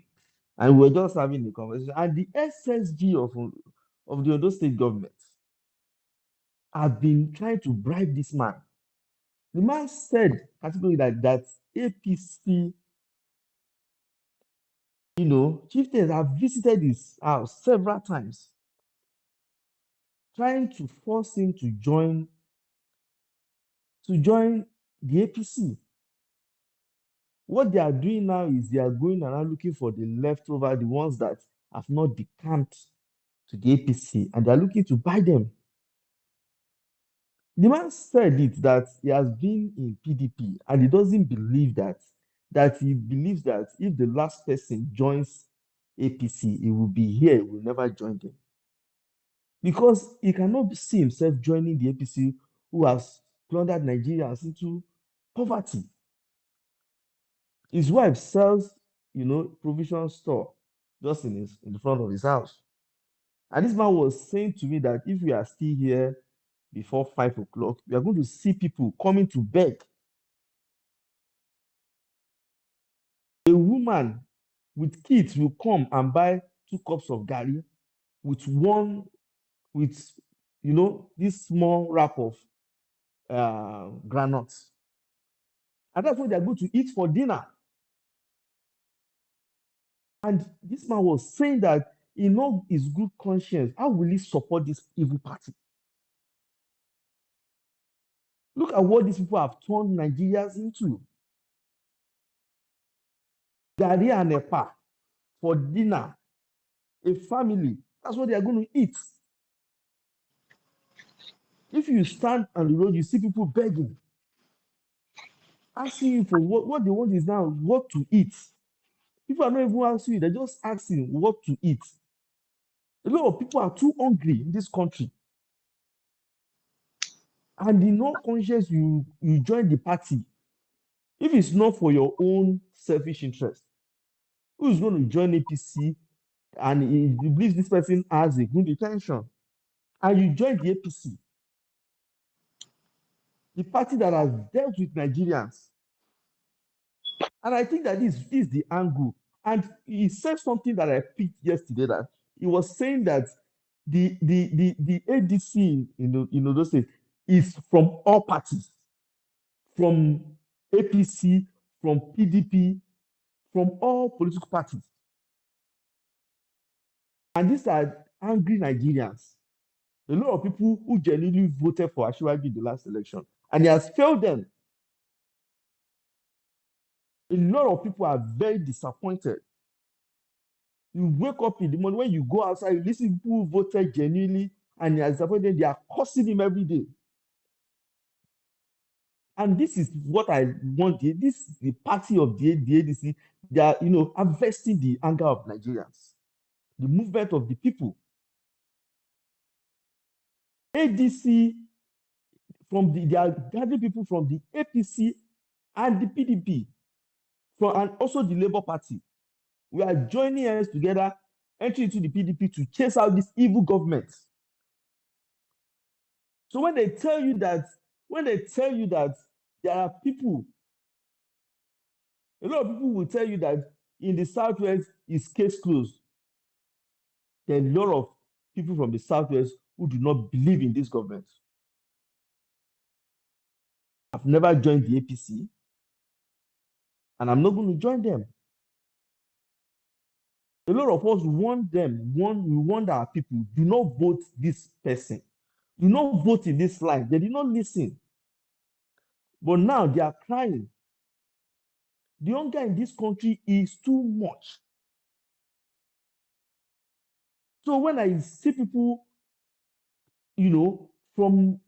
J: and we were just having a conversation. And the SSG of the Ondo State government have been trying to bribe this man. The man said categorically that APC, chieftains have visited his house several times, trying to force him to join the APC. What they are doing now is they are going around looking for the leftover, the ones that have not decamped to the APC, and they are looking to buy them. The man said it that he has been in PDP and he doesn't believe that he believes that if the last person joins APC, he will be here, he will never join them. Because he cannot see himself joining the APC who has plundered Nigerians into poverty. His wife sells, provision store just in the front of his house. And this man was saying to me that if we are still here before 5 o'clock, we are going to see people coming to beg. A woman with kids will come and buy 2 cups of gari with with this small wrap of granuts. And that's what they're going to eat for dinner. And this man was saying that in all his good conscience, how will he support this evil party? Look at what these people have turned Nigerians into. Gari and Epa for dinner. A family. That's what they are going to eat. If you stand on the road, you see people begging, asking you for what they want is now what to eat. People are not even asking you, they're just asking what to eat. A lot of people are too hungry in this country. And in all conscience, you join the party. If it's not for your own selfish interest, who is going to join APC and he believes this person has a good intention? And you join the APC, the party that has dealt with Nigerians. And I think that this is the angle. And he said something that I picked yesterday, that he was saying that the ADC in those states is from all parties, from APC, from PDP, from all political parties. And these are angry Nigerians. A lot of people who genuinely voted for Asiwaju in the last election, and he has failed them. A lot of people are very disappointed. You wake up in the morning, when you go outside, you listen to people who voted genuinely, and you are disappointed. They are cursing him every day. And this is what I want. This is the party of the ADC. They are, harvesting the anger of Nigerians, the movement of the people. ADC they are gathering people from the APC and the PDP, and also the Labour Party. We are joining hands together, entering into the PDP to chase out this evil government. So when they tell you that there are people, a lot of people will tell you that in the Southwest is case closed. There are a lot of people from the Southwest who do not believe in this government. I've never joined the APC, and I'm not going to join them. A lot of us want we want our people, do not vote this person. Do not vote in this line. They did not listen. But now they are crying. The hunger in this country is too much. So when I see people, from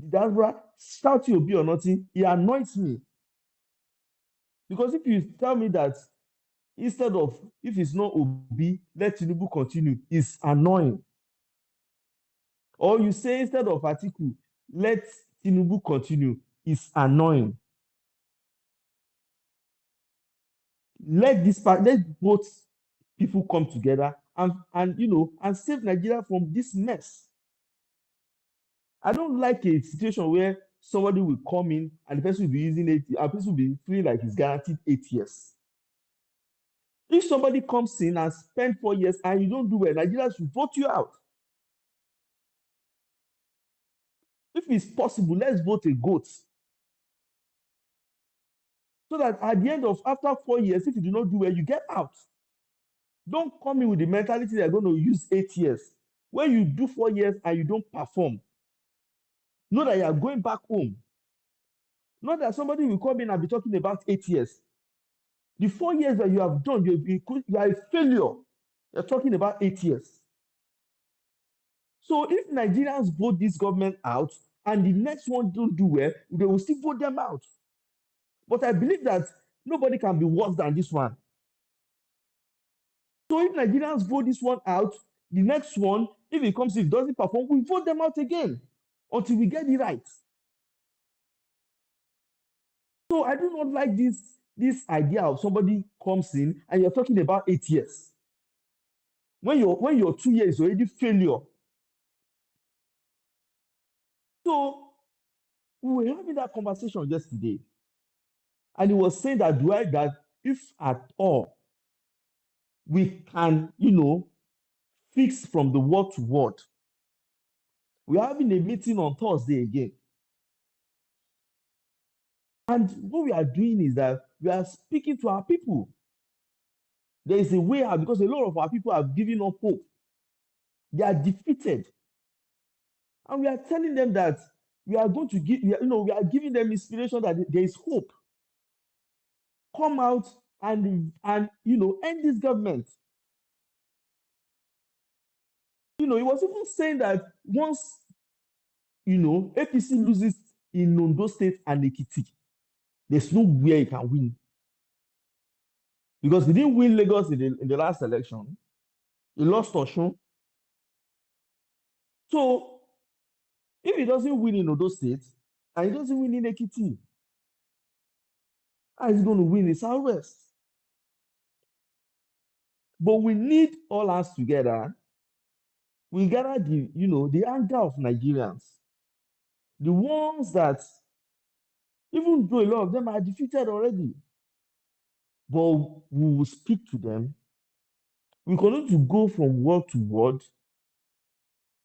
J: diaspora shouting Obi or nothing, it annoys me. Because if you tell me that instead of, if it's not Obi, let Tinubu continue, it's annoying. Or you say instead of Atiku, let Tinubu continue, it's annoying. Let both people come together and save Nigeria from this mess. I don't like a situation where somebody will come in and the person will be using it, and the person will be feeling like he's guaranteed 8 years. If somebody comes in and spend 4 years and you don't do well, Nigeria should vote you out. If it's possible, let's vote a goat. So that at the end of, after 4 years, if you do not do well, you get out. Don't come in with the mentality they're going to use 8 years. When you do 4 years and you don't perform, know that you are going back home. Not that somebody will come in and be talking about 8 years. The 4 years that you have done, you are a failure. You're talking about 8 years. So if Nigerians vote this government out and the next one don't do well, they will still vote them out. But I believe that nobody can be worse than this one. So if Nigerians vote this one out, the next one, if it comes, if it doesn't perform, we vote them out again until we get it right. So I do not like this idea of somebody comes in and you're talking about 8 years. When your 2 years is already failure. So we were having that conversation yesterday, and he was saying that if at all we can, fix from the word to word. We are having a meeting on Thursday again. And what we are doing is that we are speaking to our people. There is a way out because a lot of our people have given up hope. They are defeated. And we are telling them that we are going to we are giving them inspiration that there is hope. Come out and end this government. He was even saying that once APC loses in Ondo State and Ekiti, there's nowhere it can win. because he didn't win Lagos in the last election. He lost Osun. So if he doesn't win in Odo State and he doesn't win in Ekiti, how is he going to win in Southwest? But we need all hands together. We gather the anger of Nigerians, the ones that, even though a lot of them are defeated already, but we will speak to them. We continue to go from word to word,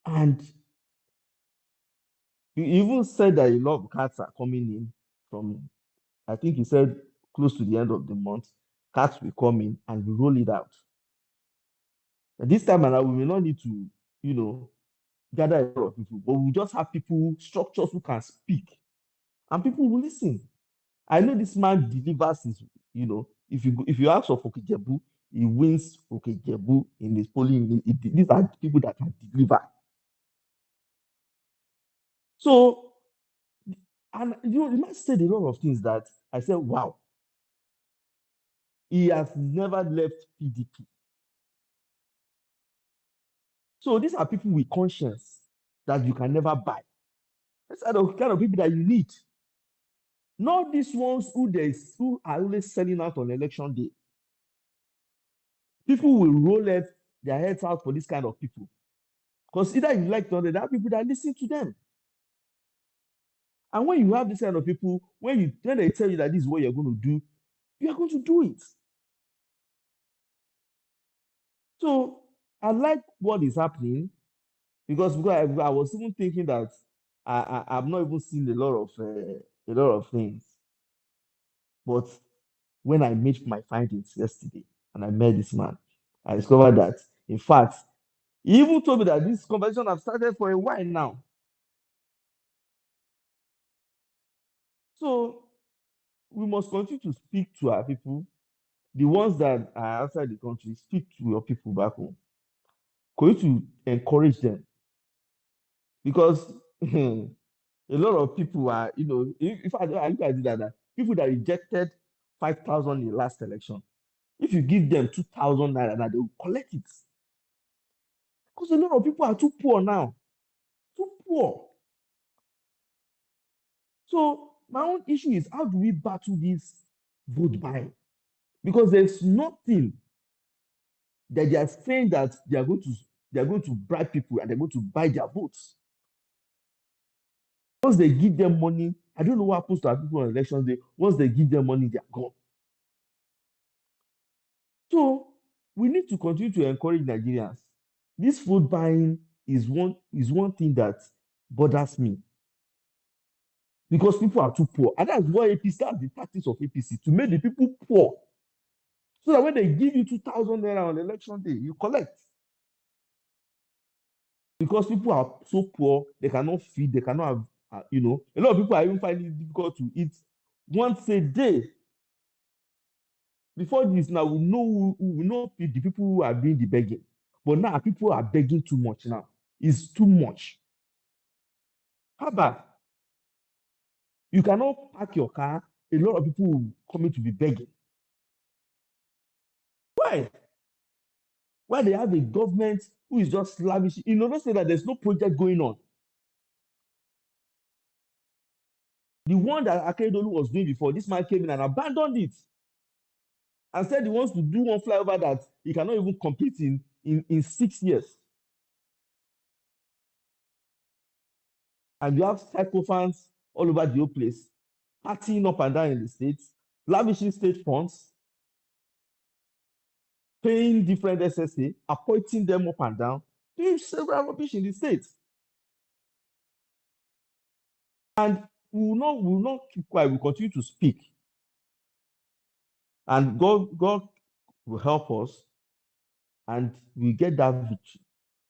J: and he even said that a lot of cats are coming in from, I think he said close to the end of the month, cats will come in and we roll it out. And this time around, we will not need to, gather a lot of people, but we just have people, structures who can speak, and people will listen. I know this man delivers his, if you ask of Okijebu, he wins Okijebu in his polling. These are people that can deliver. So, and the man said a lot of things that I said, wow, he has never left PDP. So these are people with conscience that you can never buy. These are the kind of people that you need. Not these ones who are always selling out on election day. People will roll their heads out for this kind of people. Because either you like to, there are people that listen to them. And when you have this kind of people, when they tell you that this is what you're going to do, you are going to do it. So I like what is happening because I was even thinking that I've not even seen a lot of things. But when I made my findings yesterday and I met this man, I discovered that, in fact, he even told me that this conversation has started for a while now. So we must continue to speak to our people, the ones that are outside the country. Speak to your people back home. Continue to encourage them because a lot of people are, if I look at it like that, people that rejected 5,000 in the last election, if you give them 2,000 naira, they will collect it. Because a lot of people are too poor now. Too poor. So my own issue is, how do we battle this vote buying? Because there's nothing that they are saying that they are going to bribe people and they're going to buy their votes. Once they give them money, I don't know what happens to our people on election day. Once they give them money, they are gone. So we need to continue to encourage Nigerians. This vote buying is one thing that bothers me. Because people are too poor. And that's why that's the tactics of APC, to make the people poor. So that when they give you 2,000 naira on election day, you collect. Because people are so poor, they cannot feed, they cannot have, a lot of people are even finding it difficult to eat once a day. Before this, now we know the people who are doing the begging. But now people are begging too much now. It's too much. How about you cannot park your car? A lot of people will coming to be begging. Why? Why they have a government who is just lavish? Don't say that there's no project going on. The one that Akeredolu was doing before, this man came in and abandoned it. And said he wants to do one flyover that he cannot even complete in 6 years. And you have psychophants all over the whole place, partying up and down in the states, lavishing state funds, paying different SSA, appointing them up and down, doing several rubbish in the states. And we will not keep quiet, we continue to speak. And God will help us and we get that victory.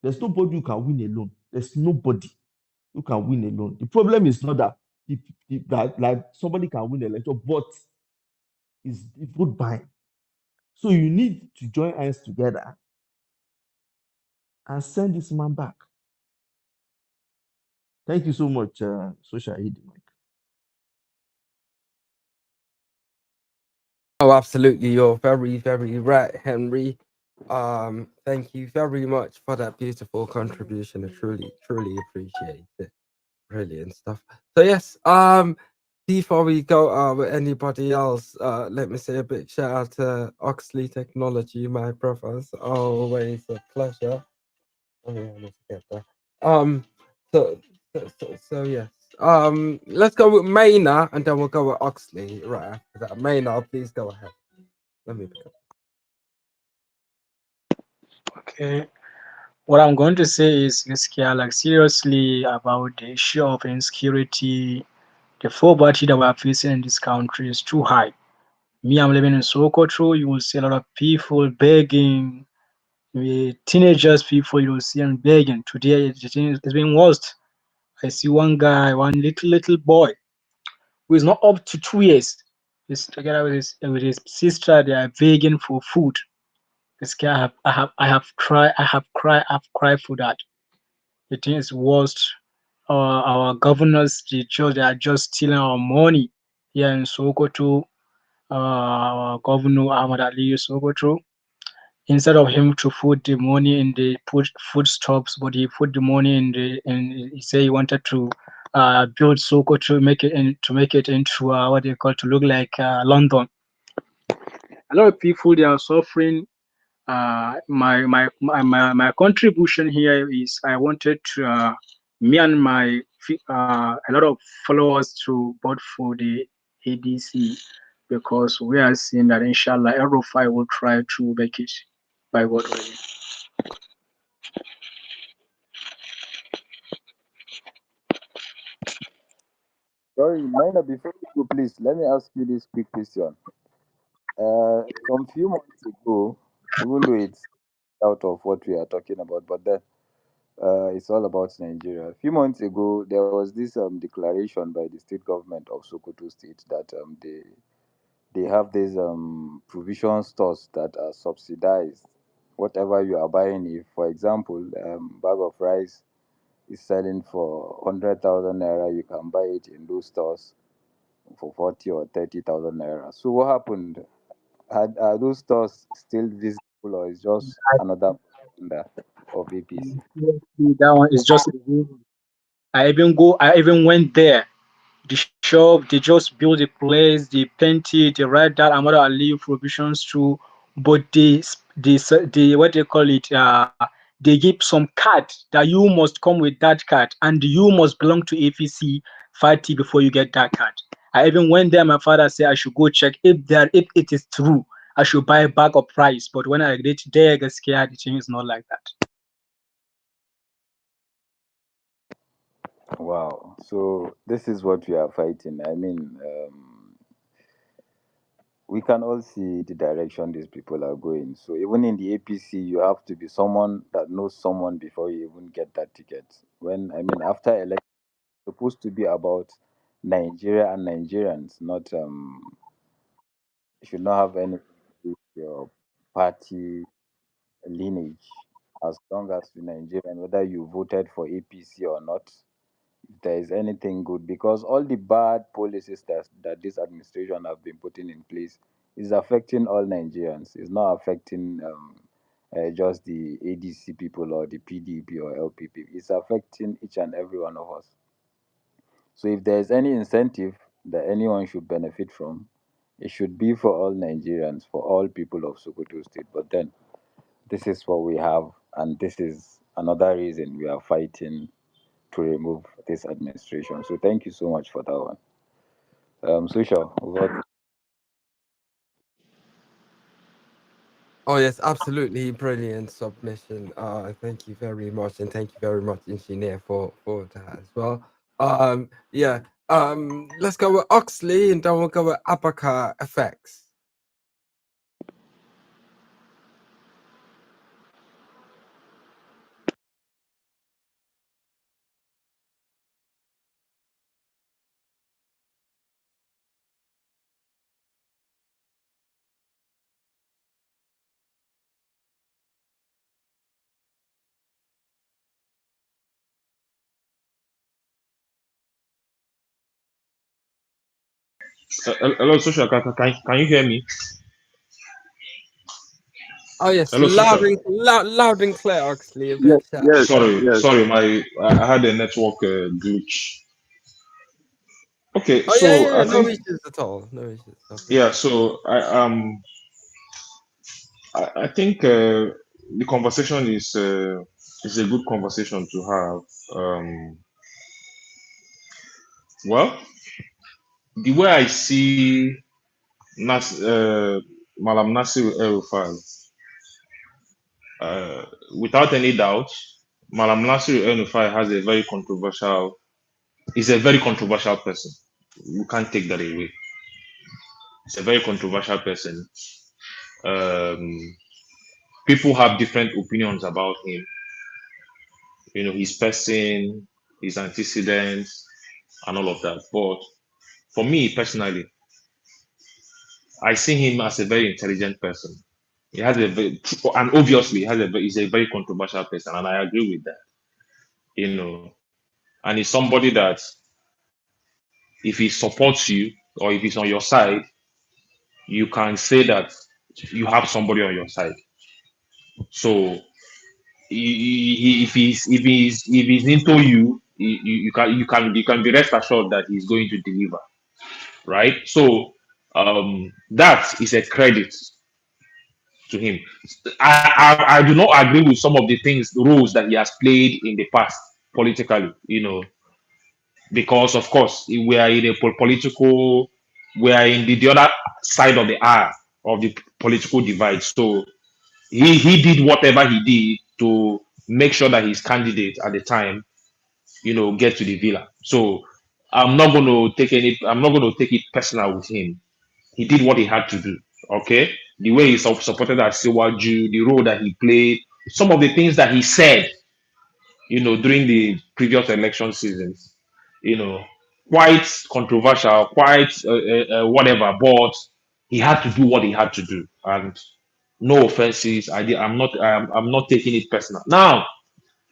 J: There's nobody who can win alone. There's nobody who can win alone. The problem is not that like somebody can win an election, but it's vote buying. So you need to join hands together and send this man back. Thank you so much, Social Aid.
B: Oh, absolutely. You're very, very right, Henry. Thank you very much for that beautiful contribution. I truly, truly appreciate it. Brilliant stuff. So yes, before we go with anybody else, let me say a big shout out to Oxley Technology, my brothers. Always a pleasure. Oh yeah, let's get that. So, so yes. Let's go with Maynard, and then we'll go with Oxley right after that. Maynard, please go ahead. Let me pick up.
K: Okay. What I'm going to say is, Gaskiya, like seriously about the issue of insecurity, the poverty that we are facing in this country is too high. Me, I'm living in Sokoto. You will see a lot of people begging. Teenagers, people you will see them begging. Today, the thing is being worse. I see one guy, one little boy, who is not up to 2 years. He's together with his sister. They are begging for food. This guy, I have cried for that. The thing is worst. Our governors, they are just stealing our money here in Sokoto. Our governor Ahmad Ali Sokoto, instead of him to put the money in the put food stops, but he put the money in the and he said he wanted to build Sokoto, to make it into what they call to look like London. A lot of people they are suffering. My contribution here is I wanted to me and a lot of followers to vote for the ADC because we are seeing that inshallah El-Rufai will try to make it by God willing.
H: Sorry, Minor, before you go, please, let me ask you this quick question. Some few months ago, even though it's out of what we are talking about, but then it's all about Nigeria. A few months ago, there was this declaration by the state government of Sokoto State that they have these provision stores that are subsidized. Whatever you are buying, if, for example, bag of rice is selling for 100,000 naira, you can buy it in those stores for 40 or 30,000 naira. So what happened? Are those stores still visible, or is just another propaganda of APC?
K: Seriously, that one is just a rumor. I even went there. The shop, they just build the place, they paint it, they write that Amara Ali provisions to, but they what they call it, they give some card that you must come with that card, and you must belong to APC party before you get that card. I even went there. My father said I should go check if it is true. I should buy a bag of rice. But when I reached there, I got scared. The thing is not like that.
H: Wow. So this is what we are fighting. I mean, we can all see the direction these people are going. So even in the APC, you have to be someone that knows someone before you even get that ticket. When I mean, after election, it's supposed to be about Nigeria and Nigerians, not it should not have anything to do with your party lineage. As long as you're Nigerian, whether you voted for APC or not, if there is anything good, because all the bad policies that this administration have been putting in place is affecting all Nigerians. It's not affecting just the ADC people or the PDP or LPP. It's affecting each and every one of us. So if there is any incentive that anyone should benefit from, it should be for all Nigerians, for all people of Sokoto State. But then this is what we have, and this is another reason we are fighting to remove this administration. So thank you so much for that one. Susha, over to
B: Oh yes, absolutely brilliant submission. Thank you very much, and thank you very much, engineer, for that as well. Yeah. Let's go with Oxley, and then we'll go with Abaca effects.
L: Hello, social. Can you hear me?
B: Oh yes,
L: Hello, social.
B: loud and clear, Oxley. A
F: Yes,
B: big shout.
F: yes, yes.
L: Sorry, I had a network glitch. Okay,
B: Oh yeah,
L: so I
B: no
L: think
B: issues at all. No issues. Okay.
L: yeah. So I think the conversation is a good conversation to have. Well, the way I see Malam Nasir El-Rufai, without any doubt, Malam Nasir El-Rufai has a very controversial. Is a very controversial person. You can't take that away. He's a very controversial person. Um, People have different opinions about him. You know, his person, his antecedents, and all of that. But for me personally, I see him as a very intelligent person. He has a very, and obviously he's a very controversial person, and I agree with that. You know, and he's somebody that if he supports you or if he's on your side, you can say that you have somebody on your side. So if he's into you, you can be rest assured that he's going to deliver, right? So that is a credit to him. I do not agree with some of the things, the roles that he has played in the past politically, you know, because of course we are in the other side of the aisle of the political divide. So he did whatever he did to make sure that his candidate at the time, you know, get to the villa. So I'm not going to take it personal with him. He did what he had to do. Okay, the way he supported Asiwaju, the role that he played, some of the things that he said, you know, during the previous election seasons, you know, quite controversial, quite whatever, but he had to do what he had to do. And no offenses, I'm not taking it personal. Now,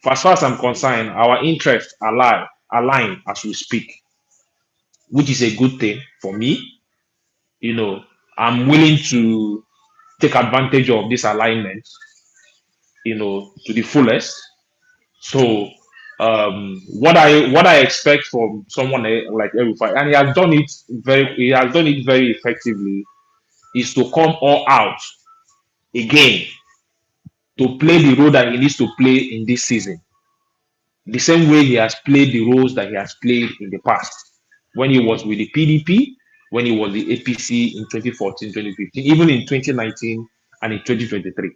L: for as far as I'm concerned, our interests align as we speak, which is a good thing for me. You know, I'm willing to take advantage of this alignment, you know, to the fullest. So what I expect from someone like El-Rufai, and he has done it very effectively, is to come all out again to play the role that he needs to play in this season. The same way he has played the roles that he has played in the past. When he was with the PDP, when he was the APC in 2014, 2015, even in 2019 and in 2023.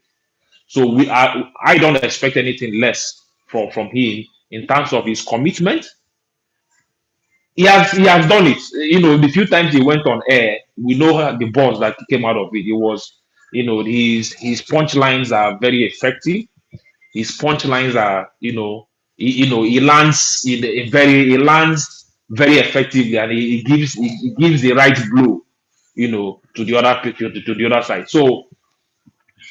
L: So I don't expect anything less from him in terms of his commitment. He has done it. You know, the few times he went on air, we know the buzz that came out of it. It was, you know, his punchlines are very effective. His punchlines are, he lands he lands very effectively, and he gives the right blow, you know, to the other to the other side. So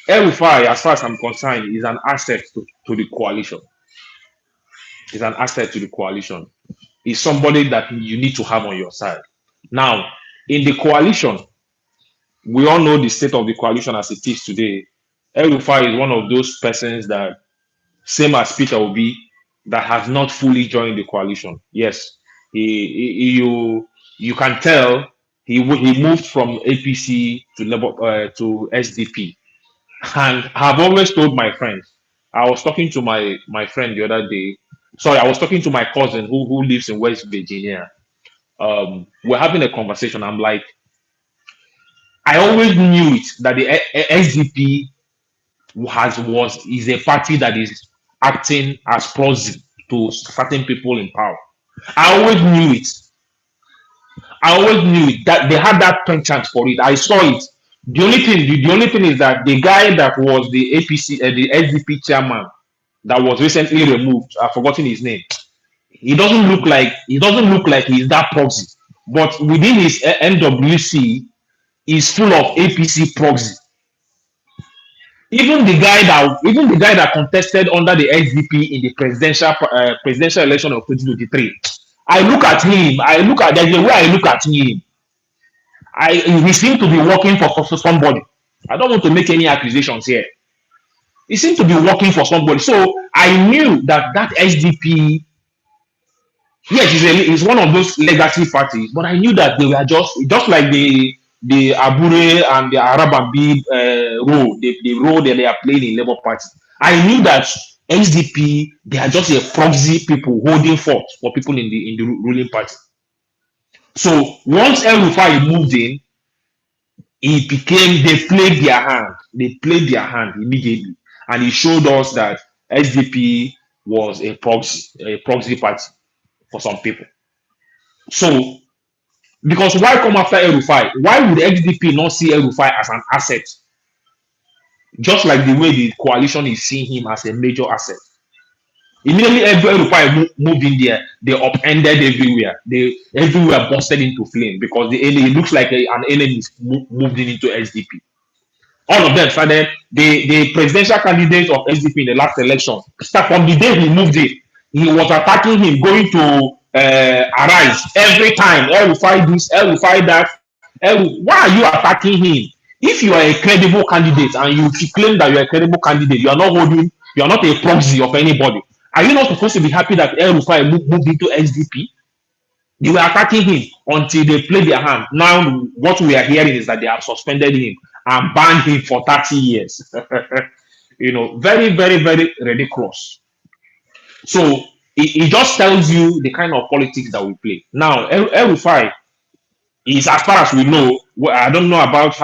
L: El-Rufai, as far as I'm concerned, is an asset to the coalition. Is an asset to the coalition. Is somebody that you need to have on your side. Now, in the coalition, we all know the state of the coalition as it is today. El-Rufai is one of those persons that, same as Peter Obi, that has not fully joined the coalition. Yes, you can tell he moved from APC to to SDP, and I've always told my friends. I was talking to my friend the other day. Sorry, I was talking to my cousin who lives in West Virginia. We're having a conversation. I'm like, I always knew it that the SDP is a party that is acting as proxy to certain people in power. I always knew it. I always knew it, that they had that penchant for it. I saw it. The only thing is that the guy that was the APC, the SDP chairman, that was recently removed, I've forgotten his name. He doesn't look like he's that proxy. But within his NWC, is full of APC proxy. Even the guy that contested under the SDP in the presidential election of 2023. I look at him. There's a way I look at him. He seemed to be working for somebody. I don't want to make any accusations here. He seemed to be working for somebody. So I knew that SDP, yes, it's one of those legacy parties, but I knew that they were just like the Abure and the Arabambi role, the role that they are playing in Labour Party. I knew that SDP, they are just a proxy people holding forth for people in the ruling party. So once El-Rufai moved in, they played their hand. They played their hand immediately, and it showed us that SDP was a proxy party for some people. So, because why come after El-Rufai? Why would SDP not see El-Rufai as an asset, just like the way the coalition is seeing him as a major asset? Immediately, El-Rufai moved in there, they upended everywhere. They everywhere busted into flame because it looks like an enemy moved into SDP. All of them started the presidential candidate of SDP in the last election. Start from the day he moved in, he was attacking him, going to arise every time. El-Rufai this, El-Rufai that. Why are you attacking him? If you are a credible candidate and you claim that you are a credible candidate, you are not a proxy of anybody. Are you not supposed to be happy that El-Rufai moved into SDP? They were attacking him until they played their hand. Now, what we are hearing is that they have suspended him and banned him for 30 years. Very, very, very ridiculous. So it just tells you the kind of politics that we play. Now, El-Rufai is, as far as we know, I don't know about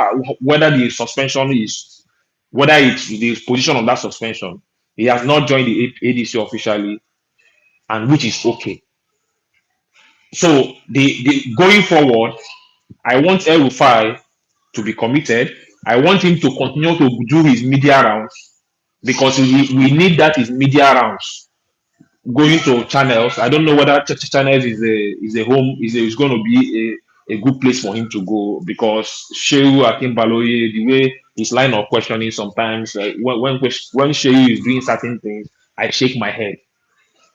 L: whether the suspension is, whether it's the position of that suspension. He has not joined the ADC officially, and which is okay. So the going forward, I want El-Rufai to be committed. I want him to continue to do his media rounds because we need that his media rounds going to channels. I don't know whether channels is a home is going to be a good place for him to go because Shehu Akimbaloye, the way his line of questioning sometimes when Shehu is doing certain things, I shake my head.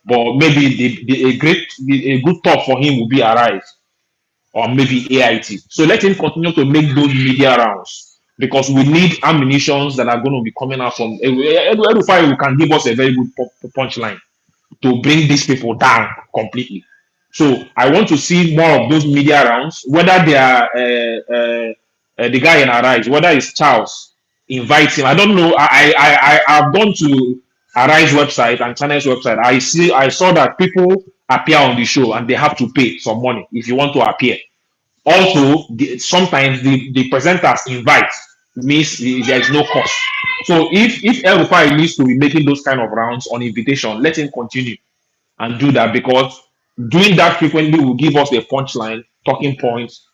L: But maybe a good talk for him will be Arise or maybe AIT. So let him continue to make those media rounds because we need ammunitions that are going to be coming out from El-Rufai who can give us a very good punchline to bring these people down completely. So I want to see more of those media rounds, whether they are the guy in Arise, whether it's Charles, invite him. I don't know. I've gone to Arise website and Channel's website. I saw that people appear on the show and they have to pay some money if you want to appear. Also, sometimes the presenters invite means there is no cost. So if El-Rufai needs to be making those kind of rounds on invitation, let him continue and do that because doing that frequently will give us a punchline, talking points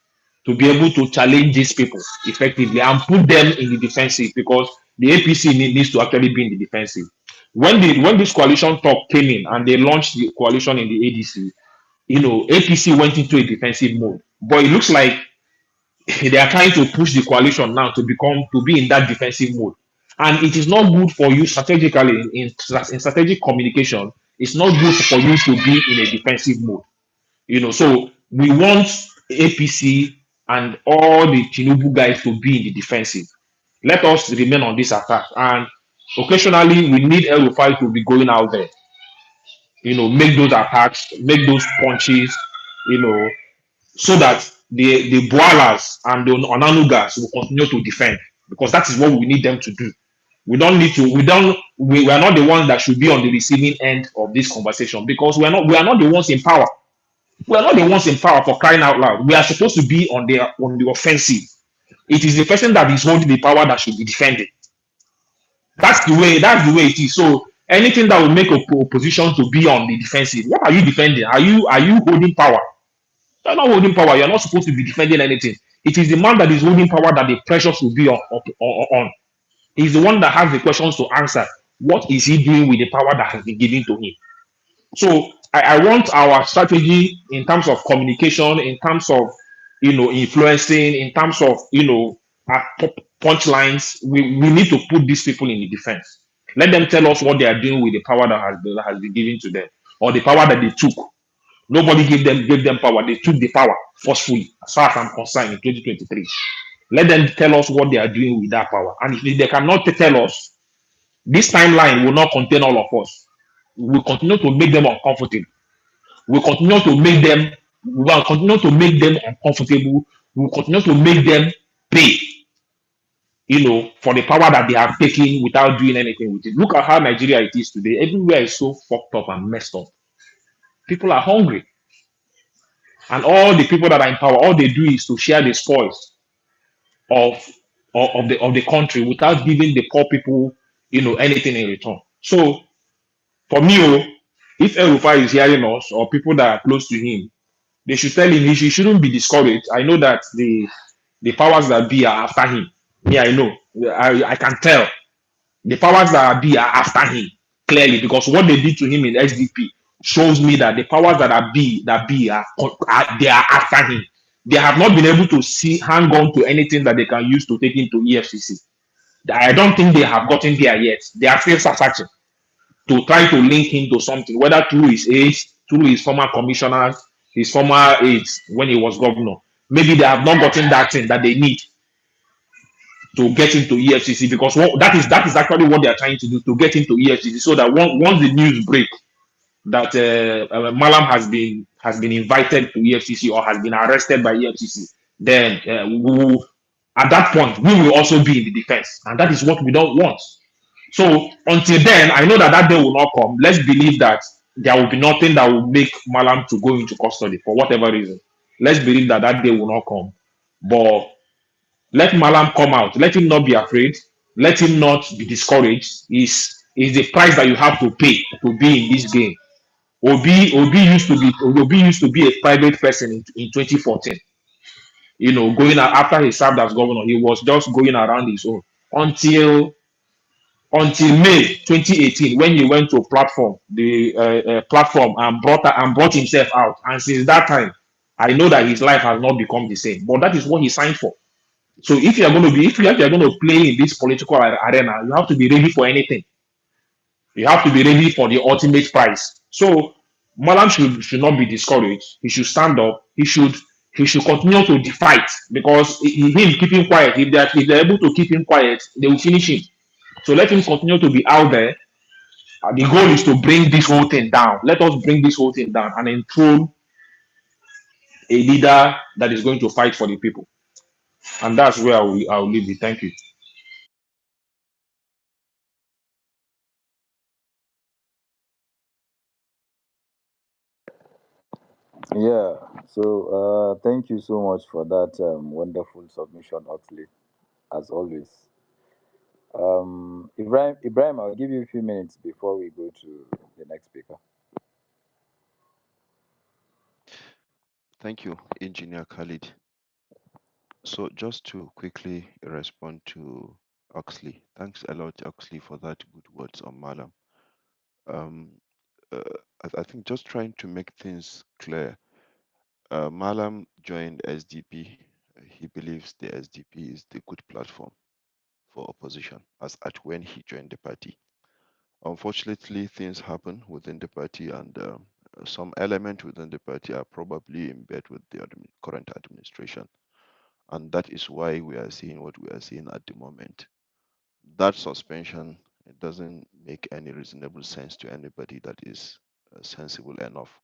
L: to be able to challenge these people effectively and put them in the defensive because the APC needs to actually be in the defensive. When this coalition talk came in and they launched the coalition in the ADC, APC went into a defensive mode. But it looks like they are trying to push the coalition now to be in that defensive mode. And it is not good for you strategically in strategic communication. It's not good for you to be in a defensive mode. So we want APC and all the Tinubu guys to be in the defensive. Let us remain on this attack. And occasionally we need El-Rufai to be going out there, make those attacks, make those punches, so that the Boalas and the Onanugas will continue to defend because that is what we need them to do. We don't need to. We are not the ones that should be on the receiving end of this conversation because we are not the ones in power. We are not the ones in power for crying out loud. We are supposed to be on the offensive. It is the person that is holding the power that should be defended. That's the way it is. So anything that will make opposition to be on the defensive, what are you defending? Are you holding power? You're not holding power. You're not supposed to be defending anything. It is the man that is holding power that the pressure should be on. He's the one that has the questions to answer. What is he doing with the power that has been given to him? So I want our strategy in terms of communication, in terms of influencing, in terms of punchlines. We need to put these people in the defense. Let them tell us what they are doing with the power that has been given to them, or the power that they took. Nobody gave them power. They took the power forcefully, as far as I'm concerned, in 2023. Let them tell us what they are doing with that power. And if they cannot tell us, this timeline will not contain all of us. We will continue to make them uncomfortable. We will continue to make them. We will continue to make them uncomfortable. We will continue to make them pay. For the power that they have taken without doing anything with it. Look at how Nigeria it is today. Everywhere is so fucked up and messed up. People are hungry, and all the people that are in power, all they do is to share the spoils of of the country without giving the poor people, anything in return. So for me, if El-Rufai is hearing us or people that are close to him, they should tell him he shouldn't be discouraged. I know that the powers that be are after him. Me, I know. I can tell. The powers that be are after him clearly, because what they did to him in SDP shows me that the powers that be they are after him. They have not been able to hang on to anything that they can use to take him to EFCC. I don't think they have gotten there yet. They are still searching to try to link him to something, whether through his age, through his former commissioners, his former aides when he was governor. Maybe they have not gotten that thing that they need to get into EFCC, because that is actually what they are trying to do, to get into EFCC, so that once the news break that Malam has been invited to EFCC or has been arrested by EFCC, then at that point we will also be in the defense, and that is what we don't want. So until then, I know that day will not come. Let's believe that there will be nothing that will make Malam to go into custody for whatever reason. Let's believe that day will not come. But let Malam come out. Let him not be afraid. Let him not be discouraged. Is the price that you have to pay to be in this game. Obi used to be a private person in 2014. Going out after he served as governor, he was just going around his own until May 2018, when he went to the platform, and brought himself out. And since that time, I know that his life has not become the same. But that is what he signed for. So if you are going to play in this political arena, you have to be ready for anything. You have to be ready for the ultimate prize. So Malam should not be discouraged. He should stand up. He should continue to fight, because him keeping quiet. If they're able to keep him quiet, they will finish him. So let him continue to be out there. The goal is to bring this whole thing down. Let us bring this whole thing down and enthrone a leader that is going to fight for the people. And that's where I will leave it. Thank you.
H: Yeah. So thank you so much for that wonderful submission, Oxley, as always. Ibrahim, I'll give you a few minutes before we go to the next speaker.
I: Thank you, Engineer Khalid. So just to quickly respond to Oxley, thanks a lot, Oxley, for that good words on Malam. Um, uh, I think just trying to make things clear, Malam joined SDP. He believes the SDP is the good platform for opposition, as at when he joined the party. Unfortunately, things happen within the party, and some element within the party are probably in bed with the current administration. And that is why we are seeing what we are seeing at the moment. That suspension, it doesn't make any reasonable sense to anybody that is sensible enough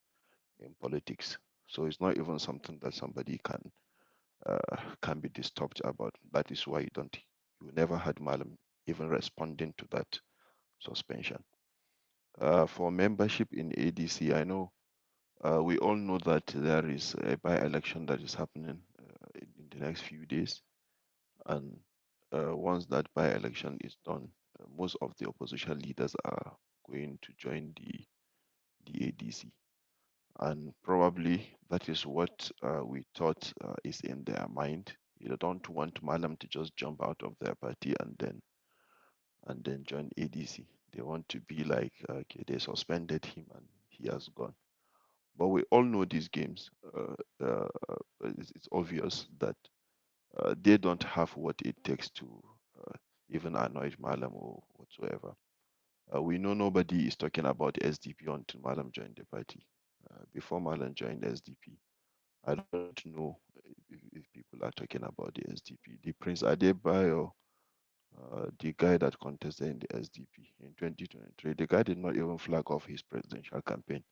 I: in politics. So it's not even something that somebody can be disturbed about. That is why you never had Malam even responding to that suspension. For membership in ADC, I know we all know that there is a by-election that is happening in the next few days, and once that by-election is done, most of the opposition leaders are going to join the ADC, and probably that is what we thought is in their mind. You don't want Malam to just jump out of their party and then join ADC. They want to be like, okay, they suspended him and he has gone. But we all know these games. It's obvious that they don't have what it takes to even annoy Malam or whatsoever. We know nobody is talking about SDP until Malam joined the party, before Malan joined SDP. I don't know if people are talking about the SDP. The Prince Adebayo, the guy that contested in the SDP in 2023, the guy did not even flag off his presidential campaign.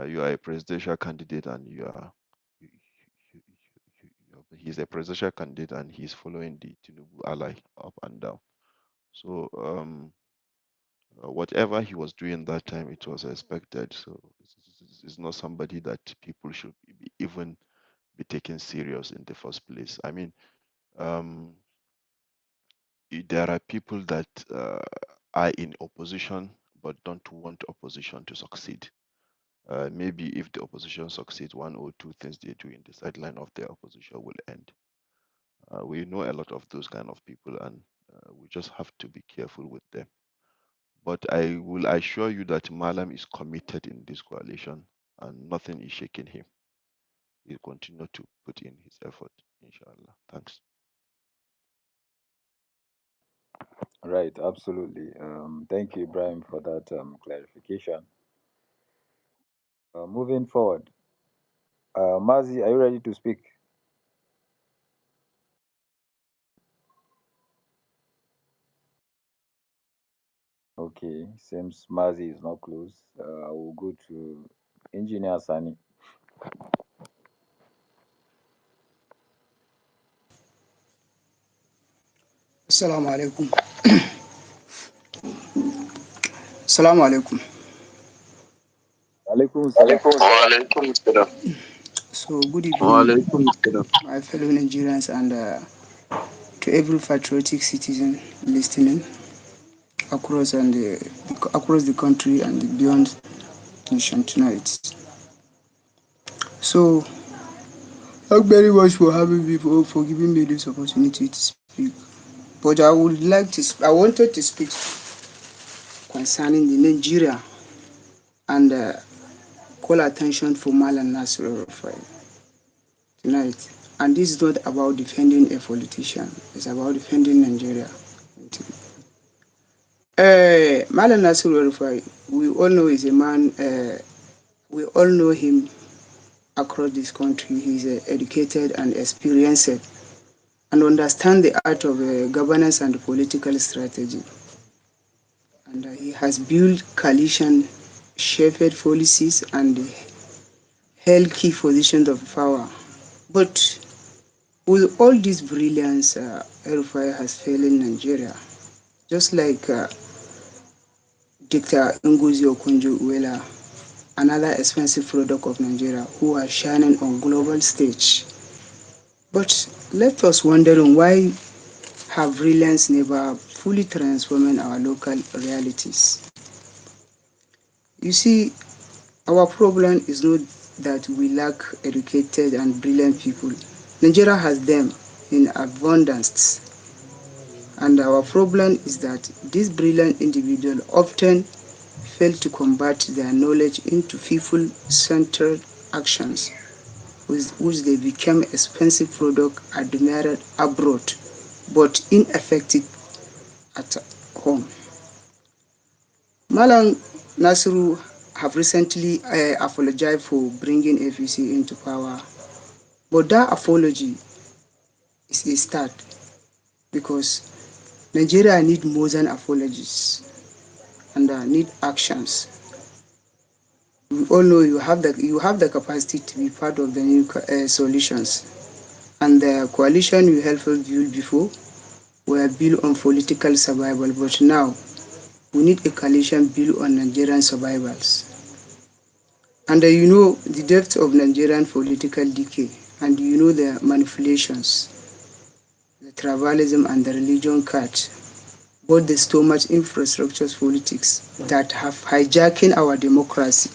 I: You are a presidential candidate and he's a presidential candidate and he's following the Tinubu ally up and down. So whatever he was doing that time, it was expected. So it's not somebody that people should even be taken serious in the first place. I mean, um, there are people that are in opposition but don't want opposition to succeed. Maybe if the opposition succeeds, one or two things they do in the sideline of their opposition will end. We know a lot of those kind of people, and we just have to be careful with them. But I will assure you that Malam is committed in this coalition, and nothing is shaking him. He'll continue to put in his effort, inshallah. Thanks.
H: Right, absolutely. Thank you, Ibrahim, for that clarification. Moving forward, Mazi, are you ready to speak? Okay, seems Mazi is not close. I will go to Engineer Sani.
M: Assalamu alaikum. Assalamu alaikum.
H: Alaikum salam.
M: Walaikum salam. So, good evening, Walaikum salam. My fellow Nigerians, and to every patriotic citizen listening across the country and beyond nation tonight. So, thank very much for having me, for giving me this opportunity to speak. But I wanted to speak concerning the Nigeria and call attention for Malan Nasir El-Rufai tonight. And this is not about defending a politician, it's about defending Nigeria. Malan Nasir El-Rufai, we all know is a man, we all know him across this country. He's educated and experienced and understand the art of governance and political strategy. And he has built coalition, shaped policies, and held key positions of power. But with all this brilliance, El-Rufai has failed in Nigeria, just like Dr. Ngozi Okonjo-Iweala, another expensive product of Nigeria, who are shining on global stage. But let us wonder why have brilliance never fully transformed our local realities. You see, our problem is not that we lack educated and brilliant people. Nigeria has them in abundance. And our problem is that these brilliant individuals often fail to convert their knowledge into people-centered actions, which they become expensive products admired abroad, but ineffective at home. Malam Nasiru have recently apologized for bringing APC into power, but that apology is a start because Nigeria need more than apologies and need actions. We all know you have the capacity to be part of the new solutions, and the coalition you helped us build before were built on political survival, but now we need a coalition built on Nigerian survivals. And you know the depth of Nigerian political decay, and you know the manipulations, the tribalism and the religion cut, both the so much infrastructure politics that have hijacking our democracy.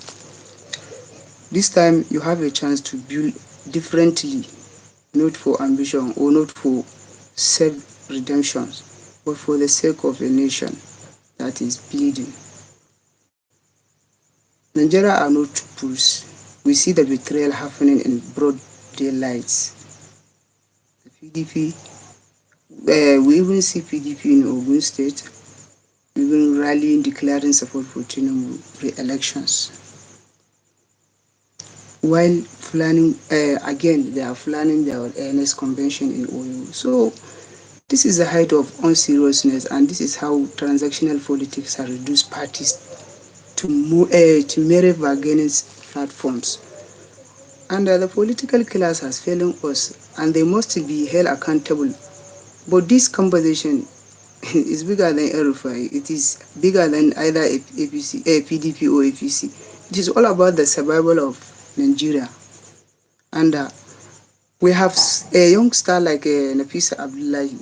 M: This time you have a chance to build differently, not for ambition or not for self-redemption, but for the sake of a nation that is bleeding. Nigeria are not fools. We see the betrayal happening in broad daylight. The PDP, we even see PDP in Ogun State, even rallying, declaring support for Tinubu re-elections. while planning again they are planning their awareness convention in OU. So this is the height of unseriousness, and this is how transactional politics has reduced parties to mere bargaining platforms. And the political class has failed us, and they must be held accountable. But this conversation is bigger than El-Rufai. It is bigger than either APC, PDP or APC. It is all about the survival of Nigeria. And we have a young star like Nafisa Abdullahi,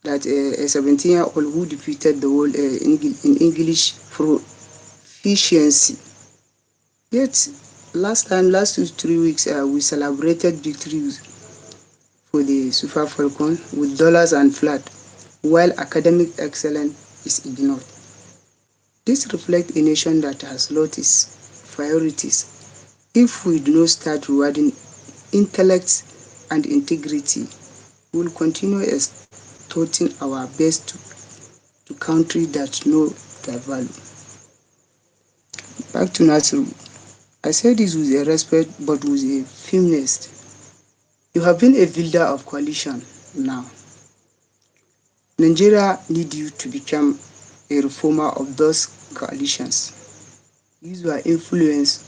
M: that a 17-year-old who defeated the world in English proficiency. Yet, last 2 3 weeks, we celebrated victories for the Super Falcon with dollars and flat, while academic excellence is ignored. This reflects a nation that has lost its priorities. If we do not start rewarding intellect and integrity, we will continue extorting our best to countries that know their value. Back to Nasiru. I say this with a respect but with a firmness. You have been a builder of coalition now. Nigeria needs you to become a reformer of those coalitions. Use your influence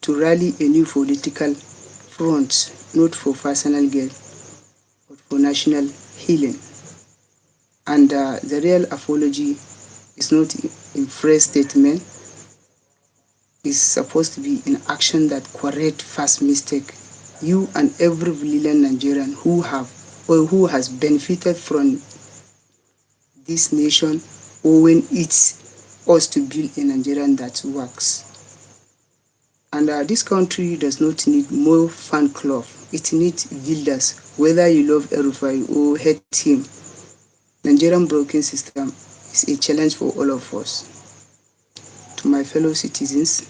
M: to rally a new political front, not for personal gain, but for national healing. And the real apology is not in phrase statement, it's supposed to be in action that correct past mistake. You and every brilliant Nigerian who have or who has benefited from this nation, or when it's us to build a Nigerian that works. And this country does not need more fan club. It needs builders. Whether you love El-Rufai or hate him, Nigerian broken system is a challenge for all of us. To my fellow citizens,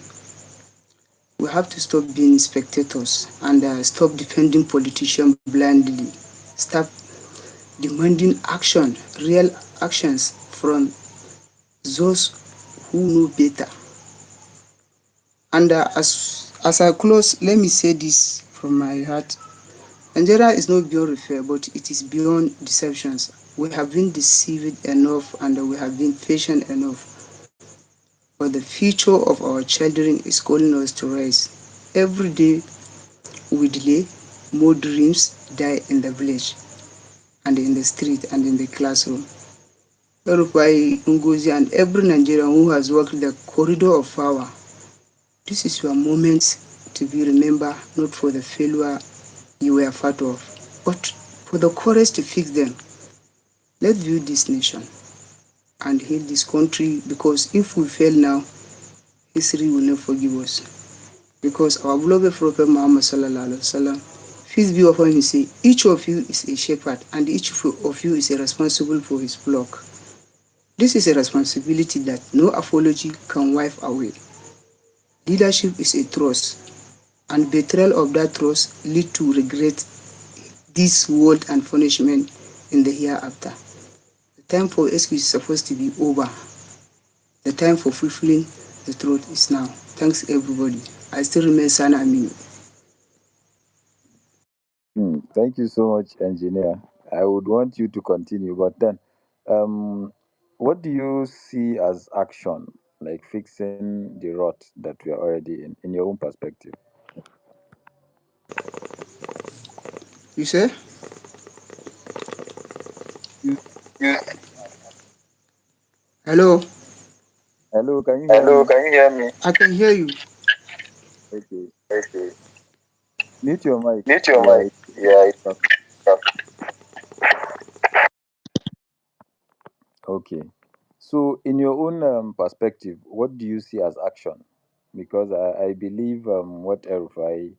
M: we have to stop being spectators and stop defending politicians blindly. Stop demanding action, real actions from those who know better. And as I close, let me say this from my heart. Nigeria is not beyond repair, but it is beyond deceptions. We have been deceived enough and we have been patient enough. But the future of our children is calling us to rise. Every day we delay, more dreams die in the village and in the street and in the classroom. Yorubai, Ngozi, and every Nigerian who has walked the corridor of power, this is your moment to be remembered, not for the failure you were part of, but for the courage to fix them. Let's build this nation and heal this country, because if we fail now, history will not forgive us. Because our beloved Prophet Muhammad Sallallahu Alaihi Wasallam, peace be upon him, say, each of you is a shepherd and each of you is responsible for his flock. This is a responsibility that no apology can wipe away. Leadership is a trust, and betrayal of that trust lead to regret this world and punishment in the hereafter. The time for excuse is supposed to be over. The time for fulfilling the truth is now. Thanks everybody. I still remain Sana Aminu.
H: Thank you so much, engineer. I would want you to continue, but then, what do you see as action, like fixing the rot that we are already in your own perspective?
M: You say?
H: You,
M: Hello?
H: hello, can you hear
M: Hello,
H: me?
M: can you hear me? I can hear you.
H: Okay,
M: Okay.
H: mute your mic.
M: Mute your
H: Yeah,
M: mic. Yeah.
H: okay. So, in your own perspective, what do you see as action? Because I believe what Erufai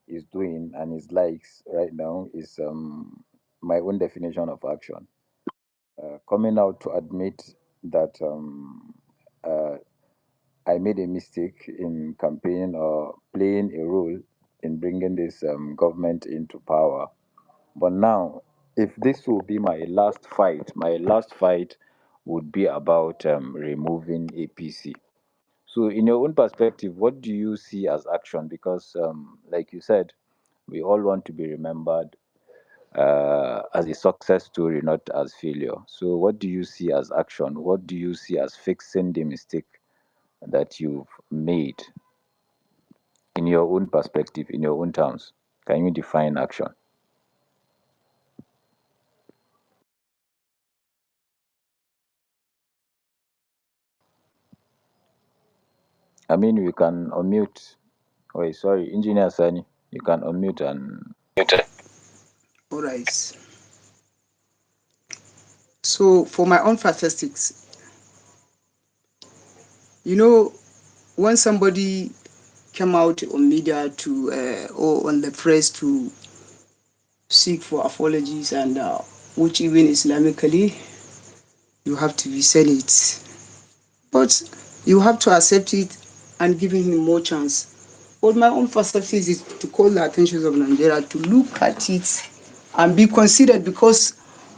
H: is doing and his likes right now is my own definition of action. Coming out to admit that uh, I made a mistake in campaigning or playing a role in bringing this government into power. But now, if this will be my last fight would be about removing APC. So, in your own perspective, what do you see as action? Because, like you said, we all want to be remembered as a success story, not as failure. So, what do you see as action? What do you see as fixing the mistake that you've made in your own perspective, in your own terms? Can you define action? I mean, we can unmute. Wait, sorry, Engineer Sani, you can unmute and.
M: All right. So for my own statistics, you know, when somebody came out on media to or on the press to seek for apologies and which even Islamically you have to be said it, but you have to accept it and giving him more chance. But my own perspective is to call the attention of Nigeria to look at it and be considered, because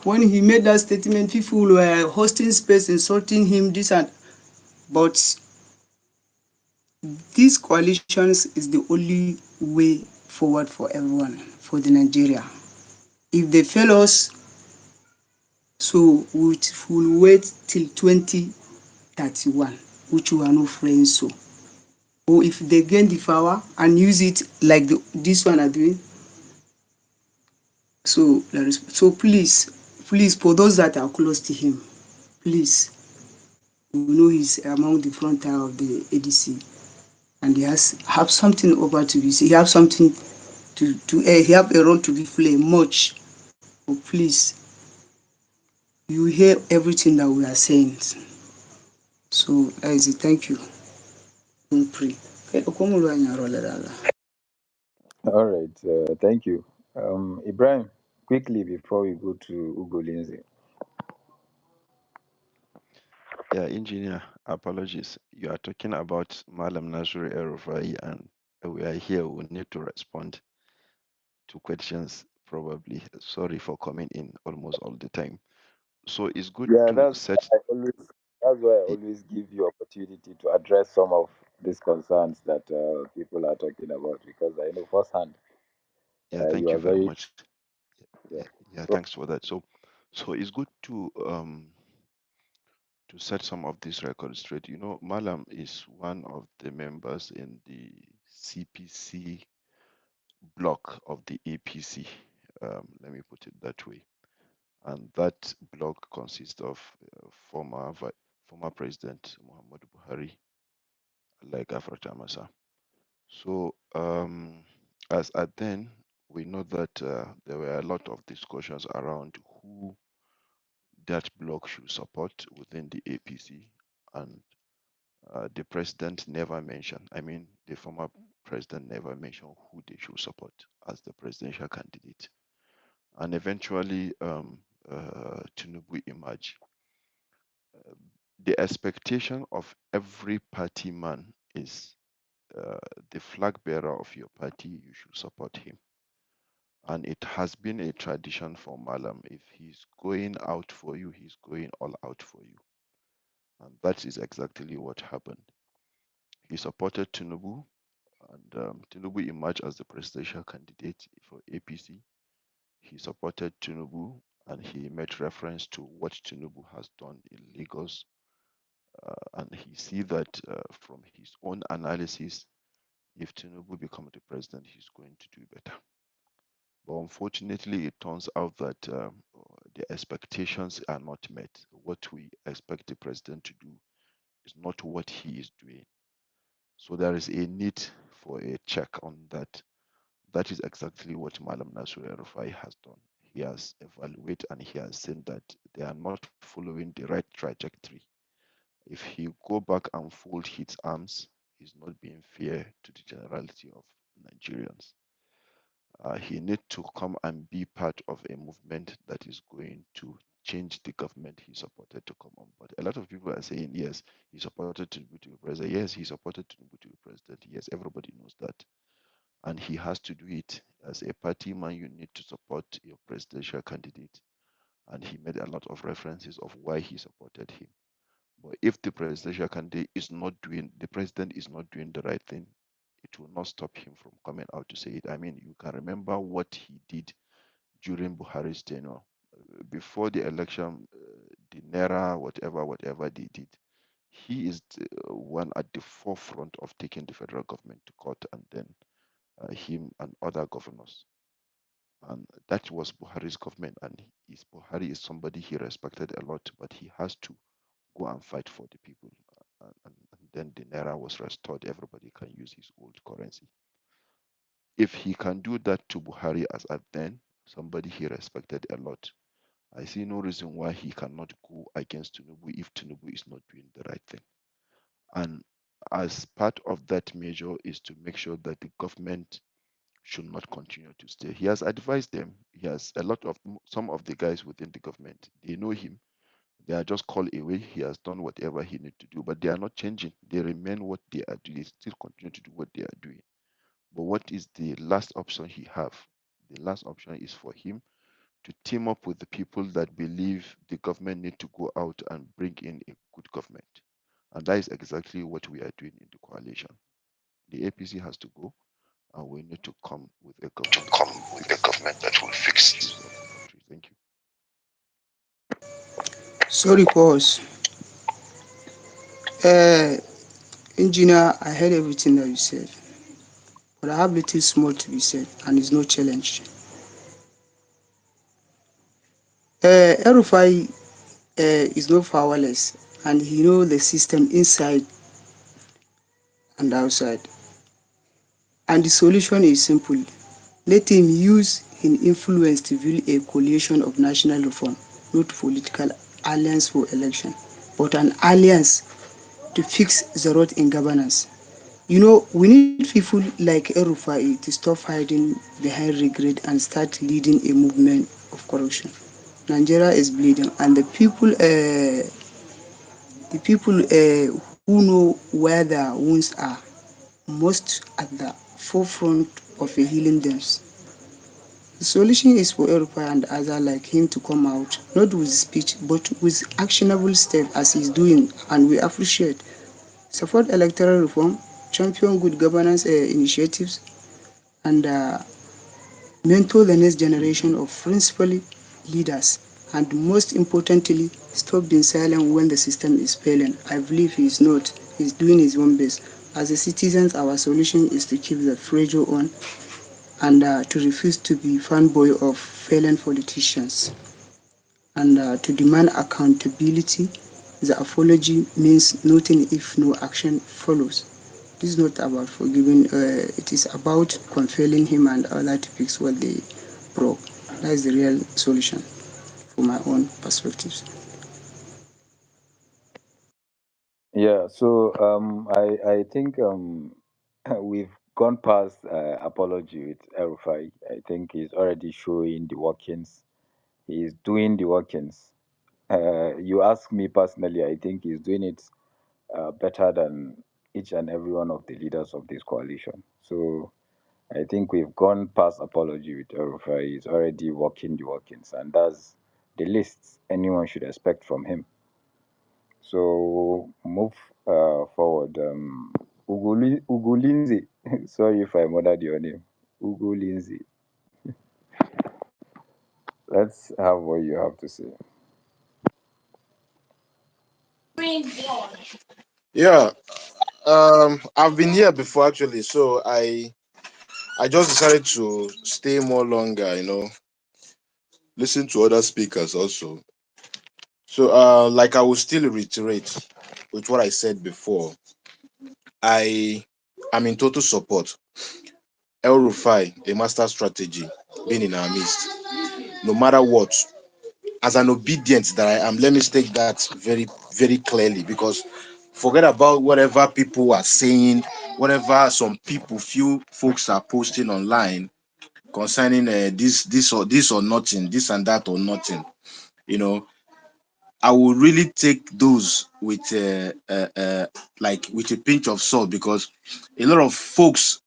M: when he made that statement, people were hosting space, insulting him, this and but these coalitions is the only way forward for everyone, for the Nigeria. If they fail us, so we'll wait till 2031, which we are not friends so. Or if they gain the power and use it like this one are doing, so so please for those that are close to him, please, we know he's among the front tier of the ADC and he has have something over to be. He have something to he have a role to be play much. But please, you hear everything that we are saying. So I say thank you. We pray.
H: All right, thank you. Ibrahim, quickly before we go to Ugo Lindsay.
I: Yeah, engineer, apologies. You are talking about Malam Nasri El-Rufai, and we are here. We need to respond to questions, probably. Sorry for coming in almost all the time. So it's good
H: Yeah,
I: to set.
H: that's why I always give you opportunity to address some of these concerns that people are talking about, because I know firsthand
I: Yeah,
H: you
I: thank you
H: are
I: very
H: very.
I: much.
H: Yeah.
I: Yeah,
H: So,
I: thanks for that. So it's good to set some of this records straight. You know, Malam is one of the members in the CPC block of the APC. Let me put it that way. And that block consists of former President Muhammadu Buhari, like Afrata Masa. So as at then, we know that there were a lot of discussions around who that bloc should support within the APC, and the president never mentioned. I mean, the former president never mentioned who they should support as the presidential candidate, and eventually Tinubu emerged. The expectation of every party man is the flag bearer of your party, you should support him. And it has been a tradition for Malam. If he's going out for you, he's going all out for you. And that is exactly what happened. He supported Tinubu, and Tinubu emerged as the presidential candidate for APC. He supported Tinubu, and he made reference to what Tinubu has done in Lagos. And he see that from his own analysis, if Tinubu becomes the president, he's going to do better. But unfortunately, it turns out that the expectations are not met. What we expect the president to do is not what he is doing. So there is a need for a check on that. That is exactly what Malam Nasir El-Rufai has done. He has evaluated and he has seen that they are not following the right trajectory. If he go back and fold his arms, he's not being fair to the generality of Nigerians. He needs to come and be part of a movement that is going to change the government he supported to come on. But a lot of people are saying, yes, he supported Tinubu to be president. Yes, he supported Tinubu to be president. Yes, everybody knows that. And he has to do it. As a party man, you need to support your presidential candidate. And he made a lot of references of why he supported him. But if the presidential candidate is not doing, the president is not doing the right thing, it will not stop him from coming out to say it. I mean, you can remember what he did during Buhari's tenure. Before the election, the Naira, whatever they did, he is the one at the forefront of taking the federal government to court, and then him and other governors. And that was Buhari's government, and Buhari is somebody he respected a lot, but he has to go and fight for the people. And then the Naira was restored. Everybody can use his old currency. If he can do that to Buhari as at then, somebody he respected a lot, I see no reason why he cannot go against Tinubu if Tinubu is not doing the right thing. And as part of that measure is to make sure that the government should not continue to stay. He has advised them. He has a lot of some of the guys within the government. They know him. They are just called away. He has done whatever he needs to do, but they are not changing. They remain what they are doing. They still continue to do what they are doing. But what is the last option he have? The last option is for him to team up with the people that believe the government need to go out and bring in a good government. And that is exactly what we are doing in the coalition. The APC has to go, and we need to come with a government that will fix the issues of the country. Thank you.
M: Sorry, pause. Uh, Engineer, I heard everything that you said, but I have little small to be said, and it's no challenge. El-Rufai is not powerless, and he knows the system inside and outside. And the solution is simple. Let him use his influence to build a coalition of national reform, not political alliance for election, but an alliance to fix the rot in governance. We need people like El-Rufai to stop hiding behind regret and start leading a movement of corruption. Nigeria is bleeding, and the people who know where their wounds are most at the forefront of healing them. The solution is for El-Rufai and others like him to come out, not with speech, but with actionable steps as he's doing, and we appreciate. Support electoral reform, champion good governance initiatives, and mentor the next generation of principal leaders. And most importantly, stop being silent when the system is failing. I believe he is not. He's doing his own best. As a citizens, our solution is to keep the pressure on and to refuse to be fanboy of failing politicians and to demand accountability. The apology means nothing if no action follows. This is not about forgiving, it is about compelling him and others to fix what they broke. That is the real solution from my own perspectives.
H: Yeah, so I think we've gone past apology with El-Rufai. I think he's already showing the workings. He's doing the workings. You ask me personally, I think he's doing it better than each and every one of the leaders of this coalition. So I think we've gone past apology with El-Rufai. He's already working the workings, and that's the least anyone should expect from him. So move forward. Ugu Lindsay. Sorry if I murdered your name. Ugu Lindsay. Let's have what you have to say.
A: Yeah, I've been here before actually, so I just decided to stay more longer, listen to other speakers also. So like I will still reiterate with what I said before. I am in total support. El-Rufai, a master strategy, being in our midst. No matter what, as an obedient that I am, let me state that very, very clearly because forget about whatever people are saying, whatever some people, few folks are posting online concerning this or nothing, this and that or nothing. You know, I will really take those with like with a pinch of salt because a lot of folks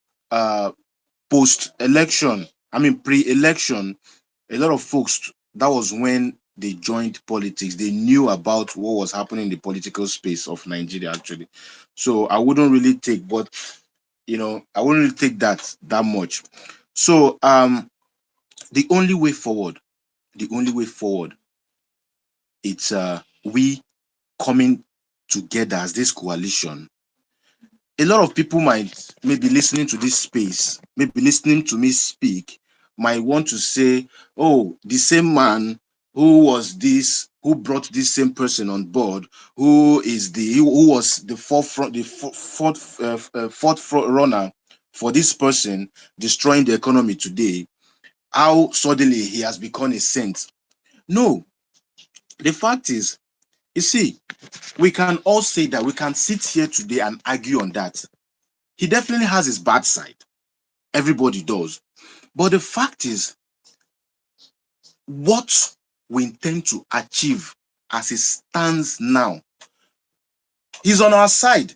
A: post election, I mean pre-election, a lot of folks that was when they joined politics. They knew about what was happening in the political space of Nigeria, actually. So I wouldn't really take, but I wouldn't really take that much. So the only way forward, it's we coming together as this coalition. A lot of people might maybe listening to this space, maybe listening to me speak, might want to say, oh, the same man who brought this same person on board, who was the fourth front runner for this person destroying the economy today, how suddenly he has become a saint. No, the fact is, you see, we can all say that, we can sit here today and argue on that. He definitely has his bad side. Everybody does. But the fact is, what we intend to achieve as it stands now, he's on our side.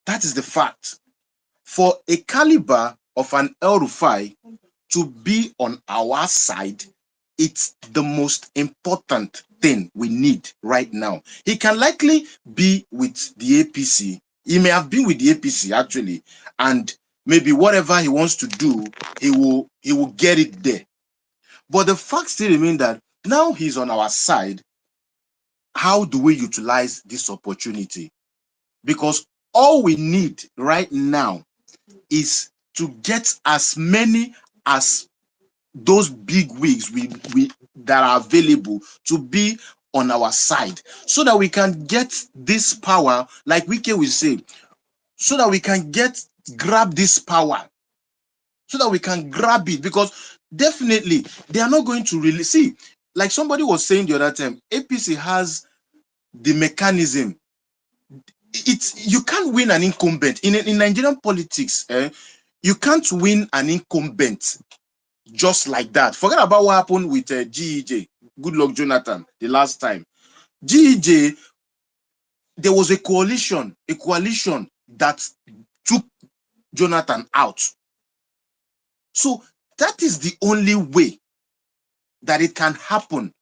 A: That is the fact. For a caliber of an El-Rufai to be on our side, it's the most important thing we need right now. He can likely be with the APC. He may have been with the APC actually, and maybe whatever he wants to do, he will get it there. But the fact still remains that now he's on our side. How do we utilize this opportunity? Because all we need right now is to get as many as those big wigs we that are available to be on our side, so that we can get this power, like Wike will say, so that we can grab this power, so that we can grab it. Because definitely they are not going to really see, like somebody was saying the other time, APC has the mechanism. You can't win an incumbent in Nigerian politics. You can't win an incumbent just like that. Forget about what happened with GEJ, Goodluck Jonathan, the last time. GEJ, there was a coalition that took Jonathan out. So that is the only way that it can happen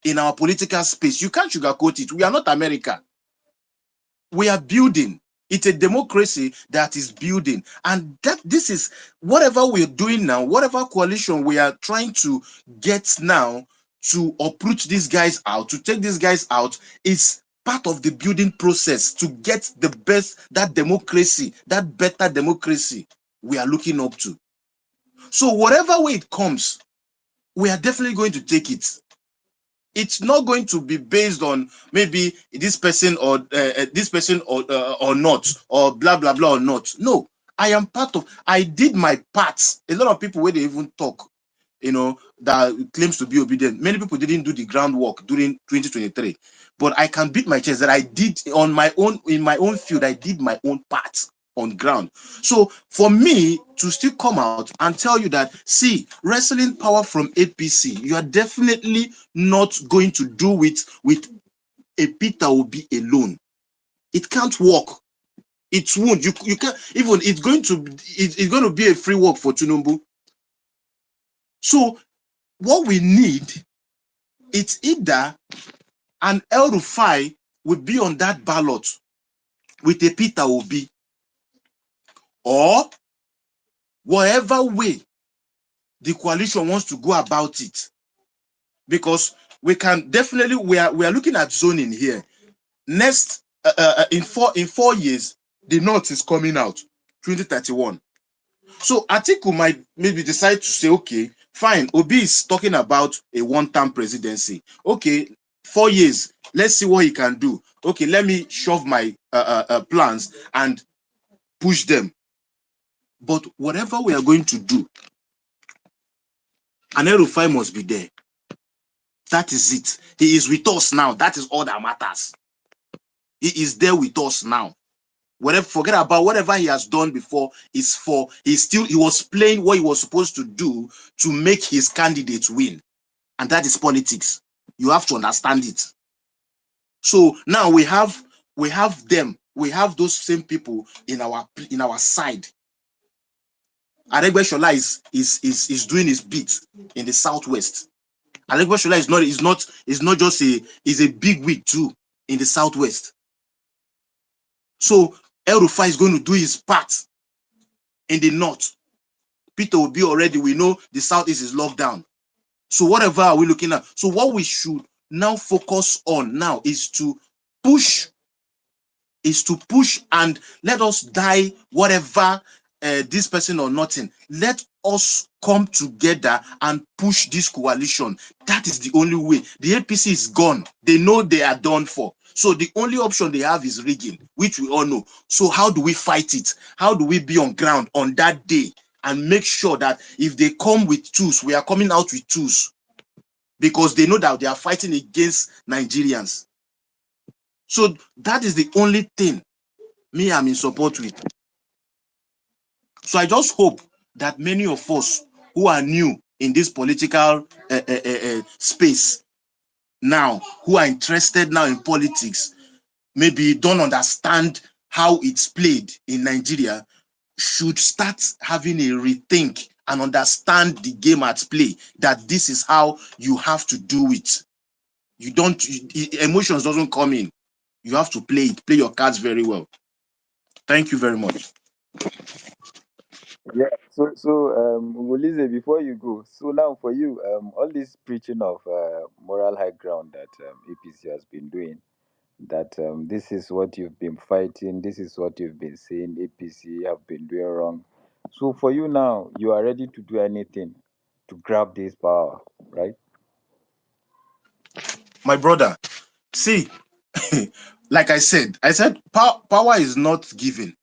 A: in our political space. You can't sugarcoat it. We are not America. We are building. It's a democracy that is building. And this is whatever we're doing now, whatever coalition we are trying to get now to uproot these guys out, to take these guys out, is part of the building process to get the best, that democracy, that better democracy we are looking up to. So whatever way it comes, we are definitely going to take it. It's not going to be based on maybe this person or not, or blah blah blah or not. No, I did my part. A lot of people where they even talk, that claims to be obedient, many people didn't do the groundwork during 2023. But I can beat my chest that I did on my own, in my own field. I did my own part on ground. So for me to still come out and tell you that, see, wrestling power from APC, you are definitely not going to do it with a Peter Obi alone. It can't work. It won't. You can't even. It's going to be a free work for Tinubu. So what we need, it's either an El-Rufai will be on that ballot with a Peter Obi, or whatever way the coalition wants to go about it. Because we can definitely, we are looking at zoning here. Next, in 4 years, the North is coming out, 2031. So Atiku might maybe decide to say, okay, fine, Obi is talking about a one-term presidency. Okay, 4 years, let's see what he can do. Okay, let me shove my plans and push them. But whatever we are going to do, an El-Rufai must be there. That is it. He is with us now. That is all that matters. He is there with us now. Whatever, forget about whatever he has done before. He was playing what he was supposed to do to make his candidate win. And that is politics. You have to understand it. So now we have them. We have those same people in our side. Aregbesola is doing his bit in the southwest. Alegbashola is not just a big wig too in the southwest. So El-Rufai is going to do his part in the north. Peter Obi already, we know the southeast is locked down. So whatever are we looking at? So what we should now focus on now is to push and let us die whatever this person or nothing. Let us come together and push this coalition. That is the only way. The APC is gone. They know they are done for. So the only option they have is rigging, which we all know. So how do we fight it? How do we be on ground on that day and make sure that if they come with tools, we are coming out with tools, because they know that they are fighting against Nigerians. So that is the only thing I'm in support with. So I just hope that many of us who are new in this political space now, who are interested now in politics, maybe don't understand how it's played in Nigeria, should start having a rethink and understand the game at play, that this is how you have to do it. Emotions doesn't come in. You have to play your cards very well. Thank you very much.
H: Yeah. Ulize, before you go, so now for you, all this preaching of moral high ground that APC has been doing, that this is what you've been fighting, this is what you've been saying, APC have been doing wrong. So for you now, you are ready to do anything to grab this power, right?
A: My brother, see, like I said, power is not given.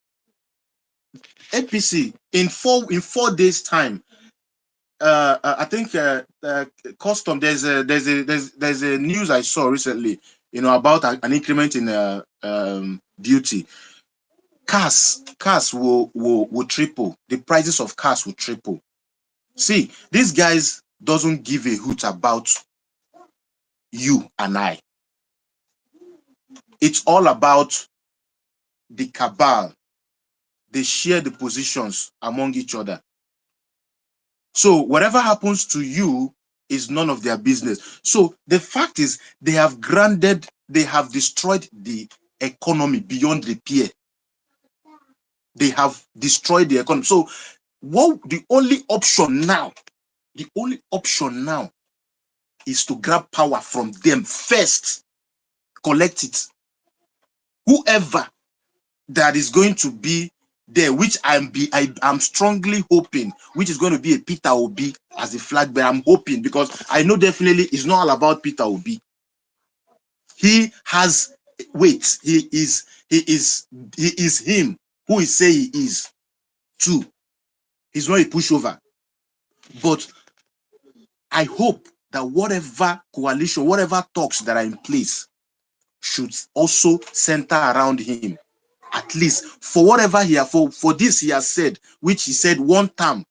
A: APC in 4 days time, I think custom. There's a news I saw recently, about an increment in duty. Cars will triple. The prices of cars will triple. See, these guys doesn't give a hoot about you and I. It's all about the cabal. They share the positions among each other. So whatever happens to you is none of their business. So the fact is, they have destroyed the economy beyond repair. They have destroyed the economy. So the only option now is to grab power from them first, collect it. Whoever that is going to be there, which I'm strongly hoping, which is going to be a Peter Obi as the flag bearer. I'm hoping, because I know definitely it's not all about Peter Obi. He has weight. He is him who he say he is too. He's not a pushover. But I hope that whatever coalition, whatever talks that are in place should also center around him. At least for whatever for this he has said, which he said one term,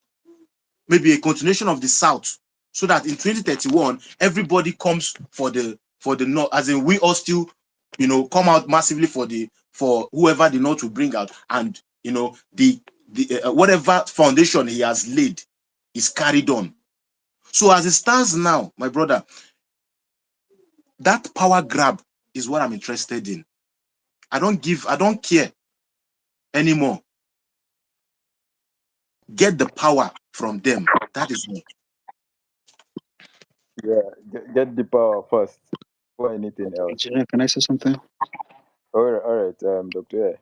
A: maybe a continuation of the South, so that in 2031 everybody comes for the North, as in we all still come out massively for whoever the North will bring out, and the whatever foundation he has laid is carried on. So as it stands now, my brother, that power grab is what I'm interested in. I don't care anymore. Get the power from them. That is me.
H: Yeah, get the power first before anything else.
C: Engineer, can I say something?
H: All right, Dr. A.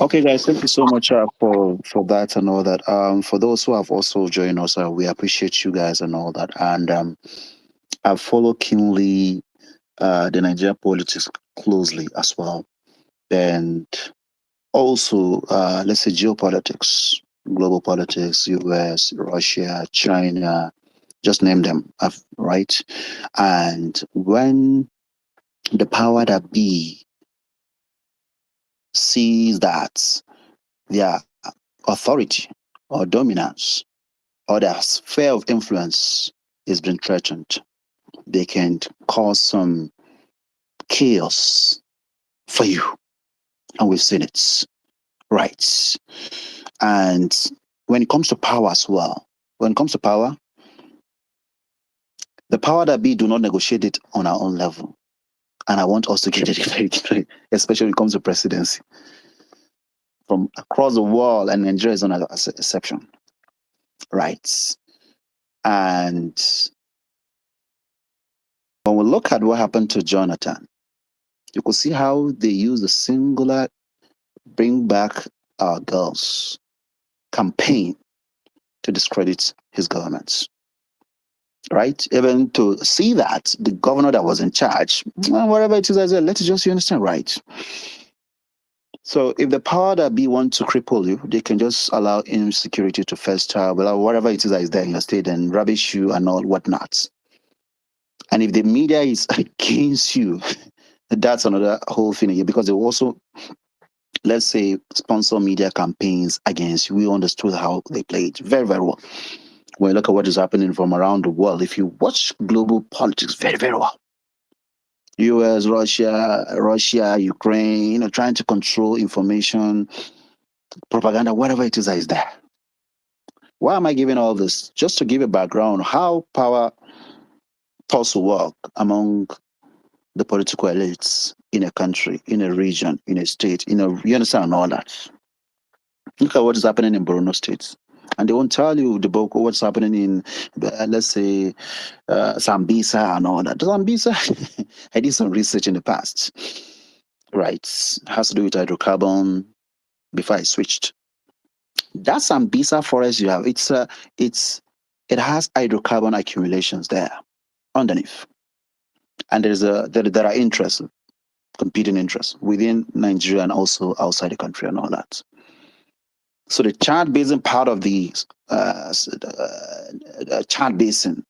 C: Okay, guys, thank you so much for that and all that. For those who have also joined us, we appreciate you guys and all that. And I follow keenly the Nigeria politics closely as well, and also let's say geopolitics, global politics, U.S., Russia, China, just name them, right? And when the power that be sees that their authority or dominance or their sphere of influence is being threatened, they can cause some chaos for you. And we've seen it, right? And when it comes to power as well, when it comes to power, The power that be do not negotiate it on our own level. And I want us to get it very clear, especially when it comes to presidency. From across the world, and Nigeria is not an exception. Right. And when we look at what happened to Jonathan, you could see how they use the singular bring back our girls campaign to discredit his government. Right? Even to see that the governor that was in charge, whatever it is, I said, let's just, you understand, right? So if the power that be want to cripple you, they can just allow insecurity to fester, well, whatever it is that is there in your state and rubbish you and all whatnot. And if the media is against you, that's another whole thing again, because they also, let's say, sponsor media campaigns against you. We understood how they play it very, very well. When you look at what is happening from around the world, if you watch global politics very, very well, US, Russia, Ukraine, trying to control information, propaganda, whatever it is that is there. Why am I giving all this? Just to give a background how power thoughts work among the political elites in a country, in a region, in a state, you understand all that. Look at what is happening in Borno State. And they won't tell you the book what's happening in, let's say, Sambisa and all that. Sambisa, I did some research in the past. Right. It has to do with hydrocarbon before I switched. That Sambisa forest you have, it has hydrocarbon accumulations there underneath. And there are interests, competing interests within Nigeria and also outside the country and all that. So the Chad Basin part of the Chad Basin,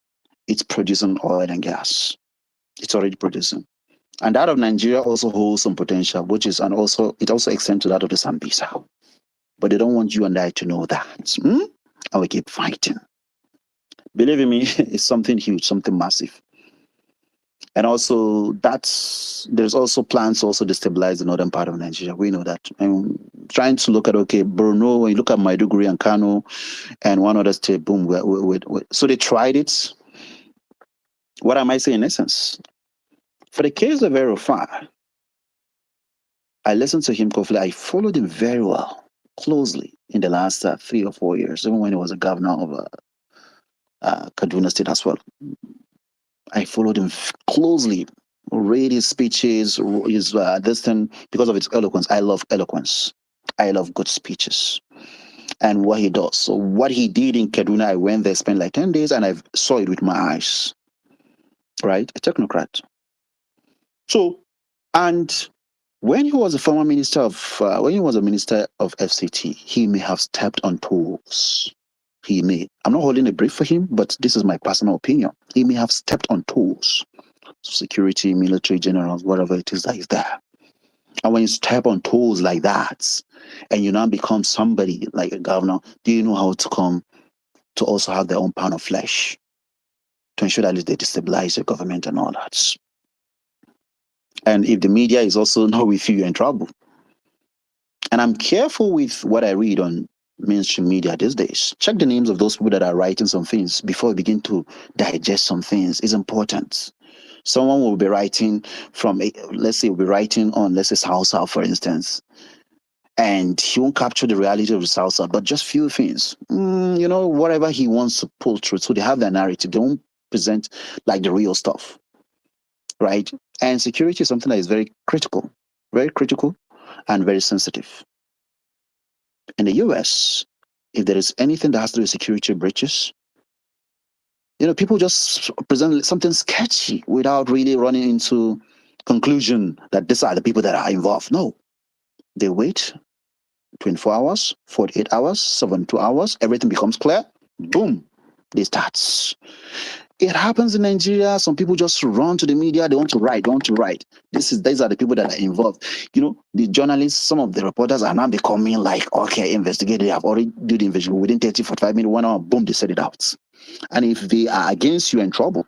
C: it's producing oil and gas. It's already producing. And that of Nigeria also holds some potential, it also extends to that of the Sambisa. But they don't want you and I to know that. And we keep fighting. Believe me, it's something huge, something massive. And also, there's also plans to also destabilize the northern part of Nigeria. We know that. And trying to look at, Borno, when you look at Maiduguri and Kano and one other state, boom. So they tried it. What am I saying in essence? For the case of El-Rufai, I listened to him carefully. I followed him very well, closely in the last 3 or 4 years, even when he was a governor of Kaduna State as well. I followed him closely, read his speeches, his this thing, because of his eloquence. I love eloquence. I love good speeches. And what he does. So what he did in Kaduna, I went there, spent like 10 days, and I saw it with my eyes. Right? A technocrat. So, and when he was a minister of FCT, he may have stepped on toes. He may. I'm not holding a brief for him, but this is my personal opinion. He may have stepped on toes. Security, military generals, whatever it is that is there. And when you step on toes like that, and you now become somebody like a governor, do you know how to come to also have their own pound of flesh to ensure that they destabilize the government and all that? And if the media is also not with you, you're in trouble. And I'm careful with what I read on mainstream media these days. Check the names of those people that are writing some things before we begin to digest some things. It's important. Someone will be writing let's say, on, let's say, Salsa, for instance, and he won't capture the reality of the Salsa, but just few things, whatever he wants to pull through. So they have their narrative. They won't present like the real stuff, right? And security is something that is very critical and very sensitive. In the US, if there is anything that has to do with security breaches, people just present something sketchy without really running into conclusion that these are the people that are involved. No, they wait 24 hours, 48 hours, 72 hours, everything becomes clear. Boom, they start. It happens in Nigeria. Some people just run to the media. They want to write. These are the people that are involved. The journalists, some of the reporters are now becoming like, okay, investigate. They have already did the investigation within 30, 45 minutes, 1 hour, boom, they set it out. And if they are against you, in trouble.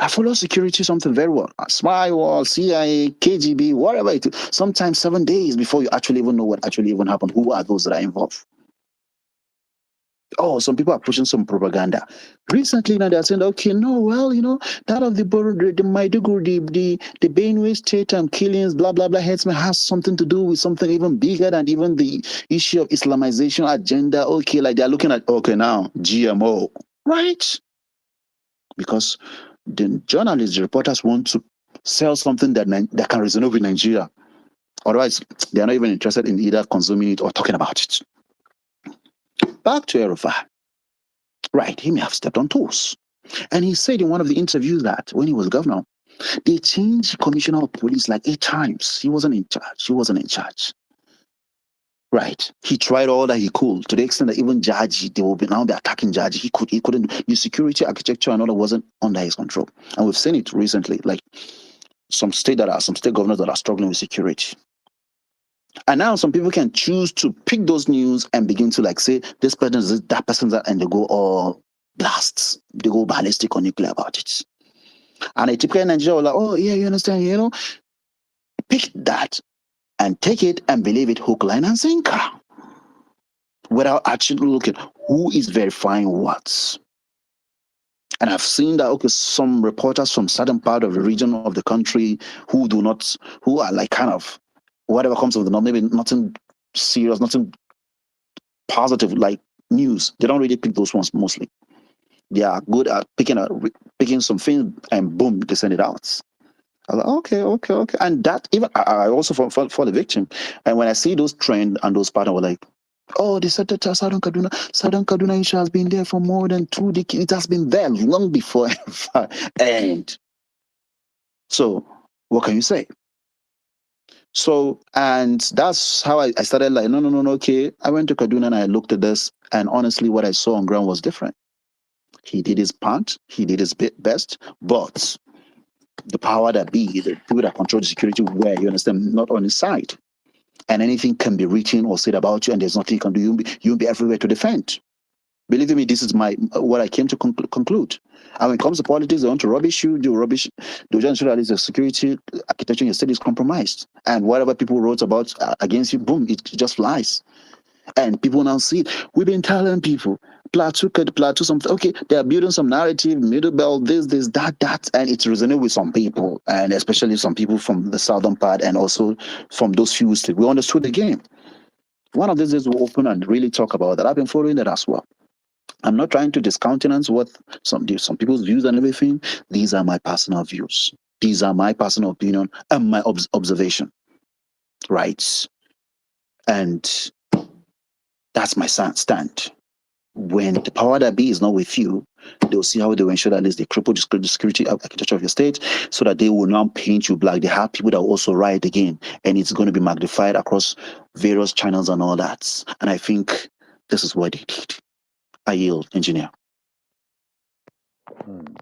C: I follow security something very well. Spywall, CIA, KGB, whatever it is. Sometimes 7 days before you actually even know what actually even happened. Who are those that are involved? Oh, some people are pushing some propaganda. Recently, now they're saying, okay, no, well, that of the Maiduguri, the Benue state killings, blah, blah, blah, headsman has something to do with something even bigger than even the issue of Islamization agenda. Okay, like they're looking at, okay, now, GMO, right? Because the journalists, the reporters want to sell something that can resonate with Nigeria. Otherwise, they are not even interested in either consuming it or talking about it. Back to El-Rufai. Right, he may have stepped on toes. And he said in one of the interviews that when he was governor, they changed commissioner of police like 8 times. He wasn't in charge. He wasn't in charge. Right. He tried all that he could to the extent that even Jaji, they will now be attacking Jaji. He couldn't. The security architecture and all that wasn't under his control. And we've seen it recently, like some state governors that are struggling with security. And now some people can choose to pick those news and begin to like say this person is this, that person's that, and they go all blasts. They go ballistic or nuclear about it. And a typical Nigeria was like, oh yeah, you understand, pick that and take it and believe it hook, line, and sinker. Without actually looking who is verifying what. And I've seen that okay, some reporters from certain part of the region of the country who are like kind of whatever comes of the norm, maybe nothing serious, nothing positive like news. They don't really pick those ones mostly. They are good at picking some things and boom, they send it out. I was like, okay. And that even I also for the victim. And when I see those trend and those patterns were like, oh, they said that Southern Kaduna issue has been there for more than 2 decades. It has been there long before. And so what can you say? So, and that's how I started like, no, okay. I went to Kaduna and I looked at this, and honestly, what I saw on ground was different. He did his part, he did his best, but the power that be, the people that control the security were, you understand, not on his side. And anything can be written or said about you, and there's nothing you can do. You'll be everywhere to defend. Believe me, this is what I came to conclude. And when it comes to politics, they want to rubbish you, do rubbish. They just ensure that the security architecture in your state is compromised. And whatever people wrote about against you, boom, it just flies. And people now see it. We've been telling people, plateau, something. Okay, they are building some narrative, middle belt, this, that, and it's resonating with some people, and especially some people from the southern part, and also from those few states. We understood the game. One of these days we'll open and really talk about that. I've been following that as well. I'm not trying to discountenance what some people's views and everything. These are my personal views. These are my personal opinion and my observation. Right? And that's my stand. When the power that be is not with you, they'll see how they will ensure that at least they cripple the security architecture of your state so that they will now paint you black. They have people that will also riot again, and it's going to be magnified across various channels and all that. And I think this is what they did. I yield, engineer.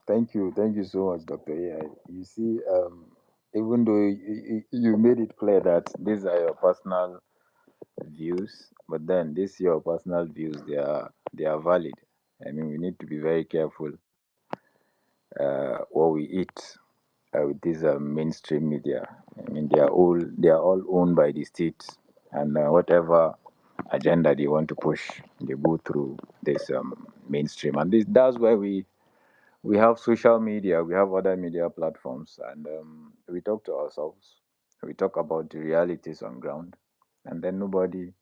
H: Thank you so much, Dr. AI. You see, even though you made it clear that these are your personal views, but then these your personal views, they are valid. I mean, we need to be very careful what we eat with this mainstream media. I mean, they are all owned by the state, and whatever agenda they want to push, they go through this mainstream, and that's why we have social media, we have other media platforms, and we talk to ourselves, we talk about the realities on ground, and then nobody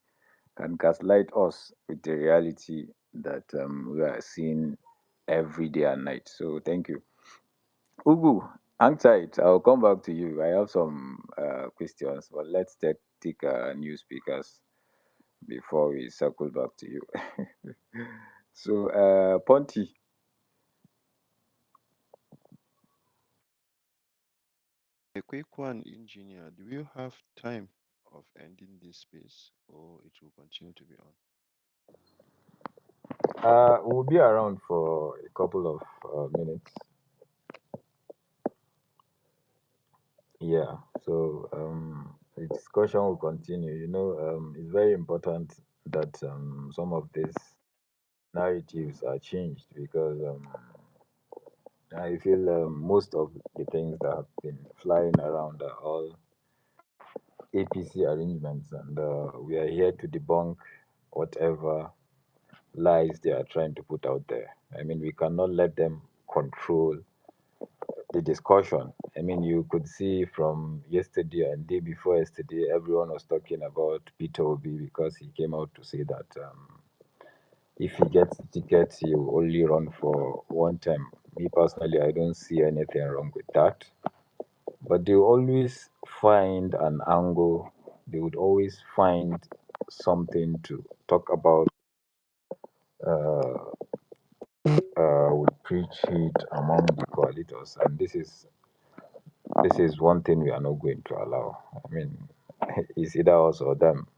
H: can gaslight us with the reality that we are seeing every day and night. So thank you. Ugu, hang tight. I'll come back to you. I have some questions, but let's take new speakers before we circle back to you. So, Ponty,
I: A quick one, engineer. Do you have time of ending this space or it will continue to be on?
H: we'll be around for a couple of minutes. Yeah, so the discussion will continue. It's very important that some of these narratives are changed because I feel most of the things that have been flying around are all APC arrangements, and we are here to debunk whatever lies they are trying to put out there. I mean, we cannot let them control the discussion. I mean, you could see from yesterday and day before yesterday, everyone was talking about Peter Obi because he came out to say that if he gets the ticket, he will only run for one term. Me personally, I don't see anything wrong with that. But they always find an angle. They would always find something to talk about. Uh, would preach it among the coalitors, and this is one thing we are not going to allow. I mean, it's either us or them.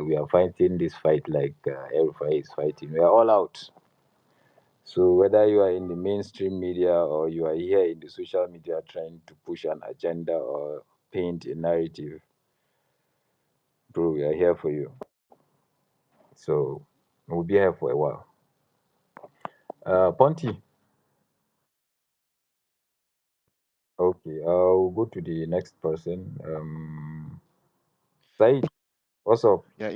H: We are fighting this fight like El-Rufai is fighting. We are all out. So whether you are in the mainstream media or you are here in the social media trying to push an agenda or paint a narrative, bro, we are here for you. So we'll be here for a while. Ponty, okay, I'll go to the next person. Said, what's up?
I: Yeah,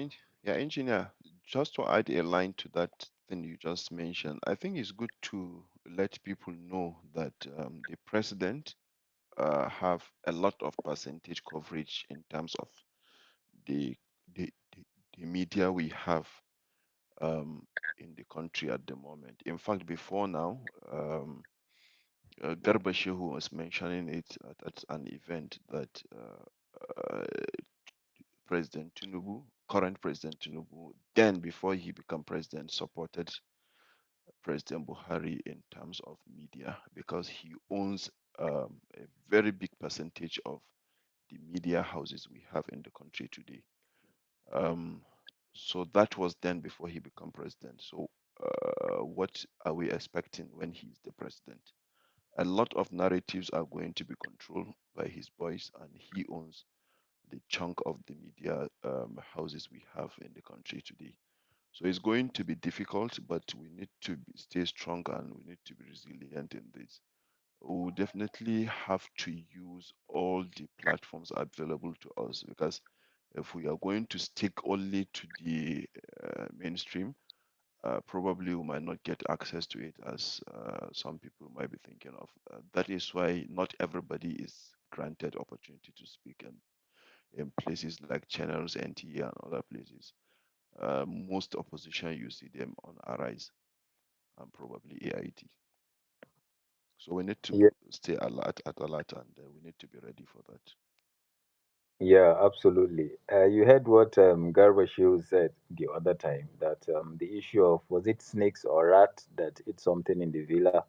I: yeah, engineer. Just to add a line to that thing you just mentioned, I think it's good to let people know that the president have a lot of percentage coverage in terms of the the media we have um, in the country at the moment. In fact, before now, Garba Shehu was mentioning it at an event that President Tinubu, current President Tinubu, then before he became president, supported President Buhari in terms of media because he owns a very big percentage of the media houses we have in the country today. Um, so that was then before he became president. So what are we expecting when he's the president? A lot of narratives are going to be controlled by his boys, and he owns the chunk of the media houses we have in the country today. So it's going to be difficult, but we need to stay strong and we need to be resilient in this. We will definitely have to use all the platforms available to us because if we are going to stick only to the mainstream, probably we might not get access to it as some people might be thinking of. That is why not everybody is granted opportunity to speak in places like channels, NTA, and other places. Most opposition, you see them on Arise and probably AIT. So we need
H: Yeah,
I: to stay alert, and we need to be ready for that.
H: yeah, absolutely. You heard what Garba Shehu said the other time that the issue of was it snakes or rat that ate something in the villa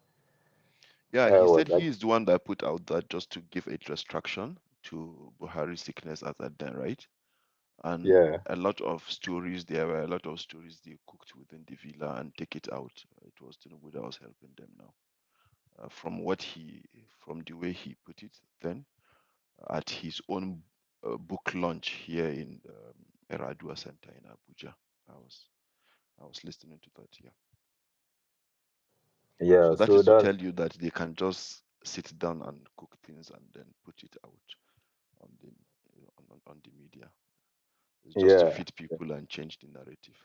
I: Yeah, he
H: was
I: said
H: like
I: he is the one that put out that just to give a distraction to Buhari's sickness at that time, right? And
H: yeah,
I: a lot of stories, there were a lot of stories they cooked within the villa and take it out. It was Tinubu that was helping them now. From the way he put it then, at his own book launch here in Eradua Center in Abuja. I was I was listening to that. Yeah.
H: yeah.
I: So that
H: So
I: is to
H: that's
I: tell you that they can just sit down and cook things and then put it out on the on the media. It's just to
H: yeah,
I: feed people and change the narrative.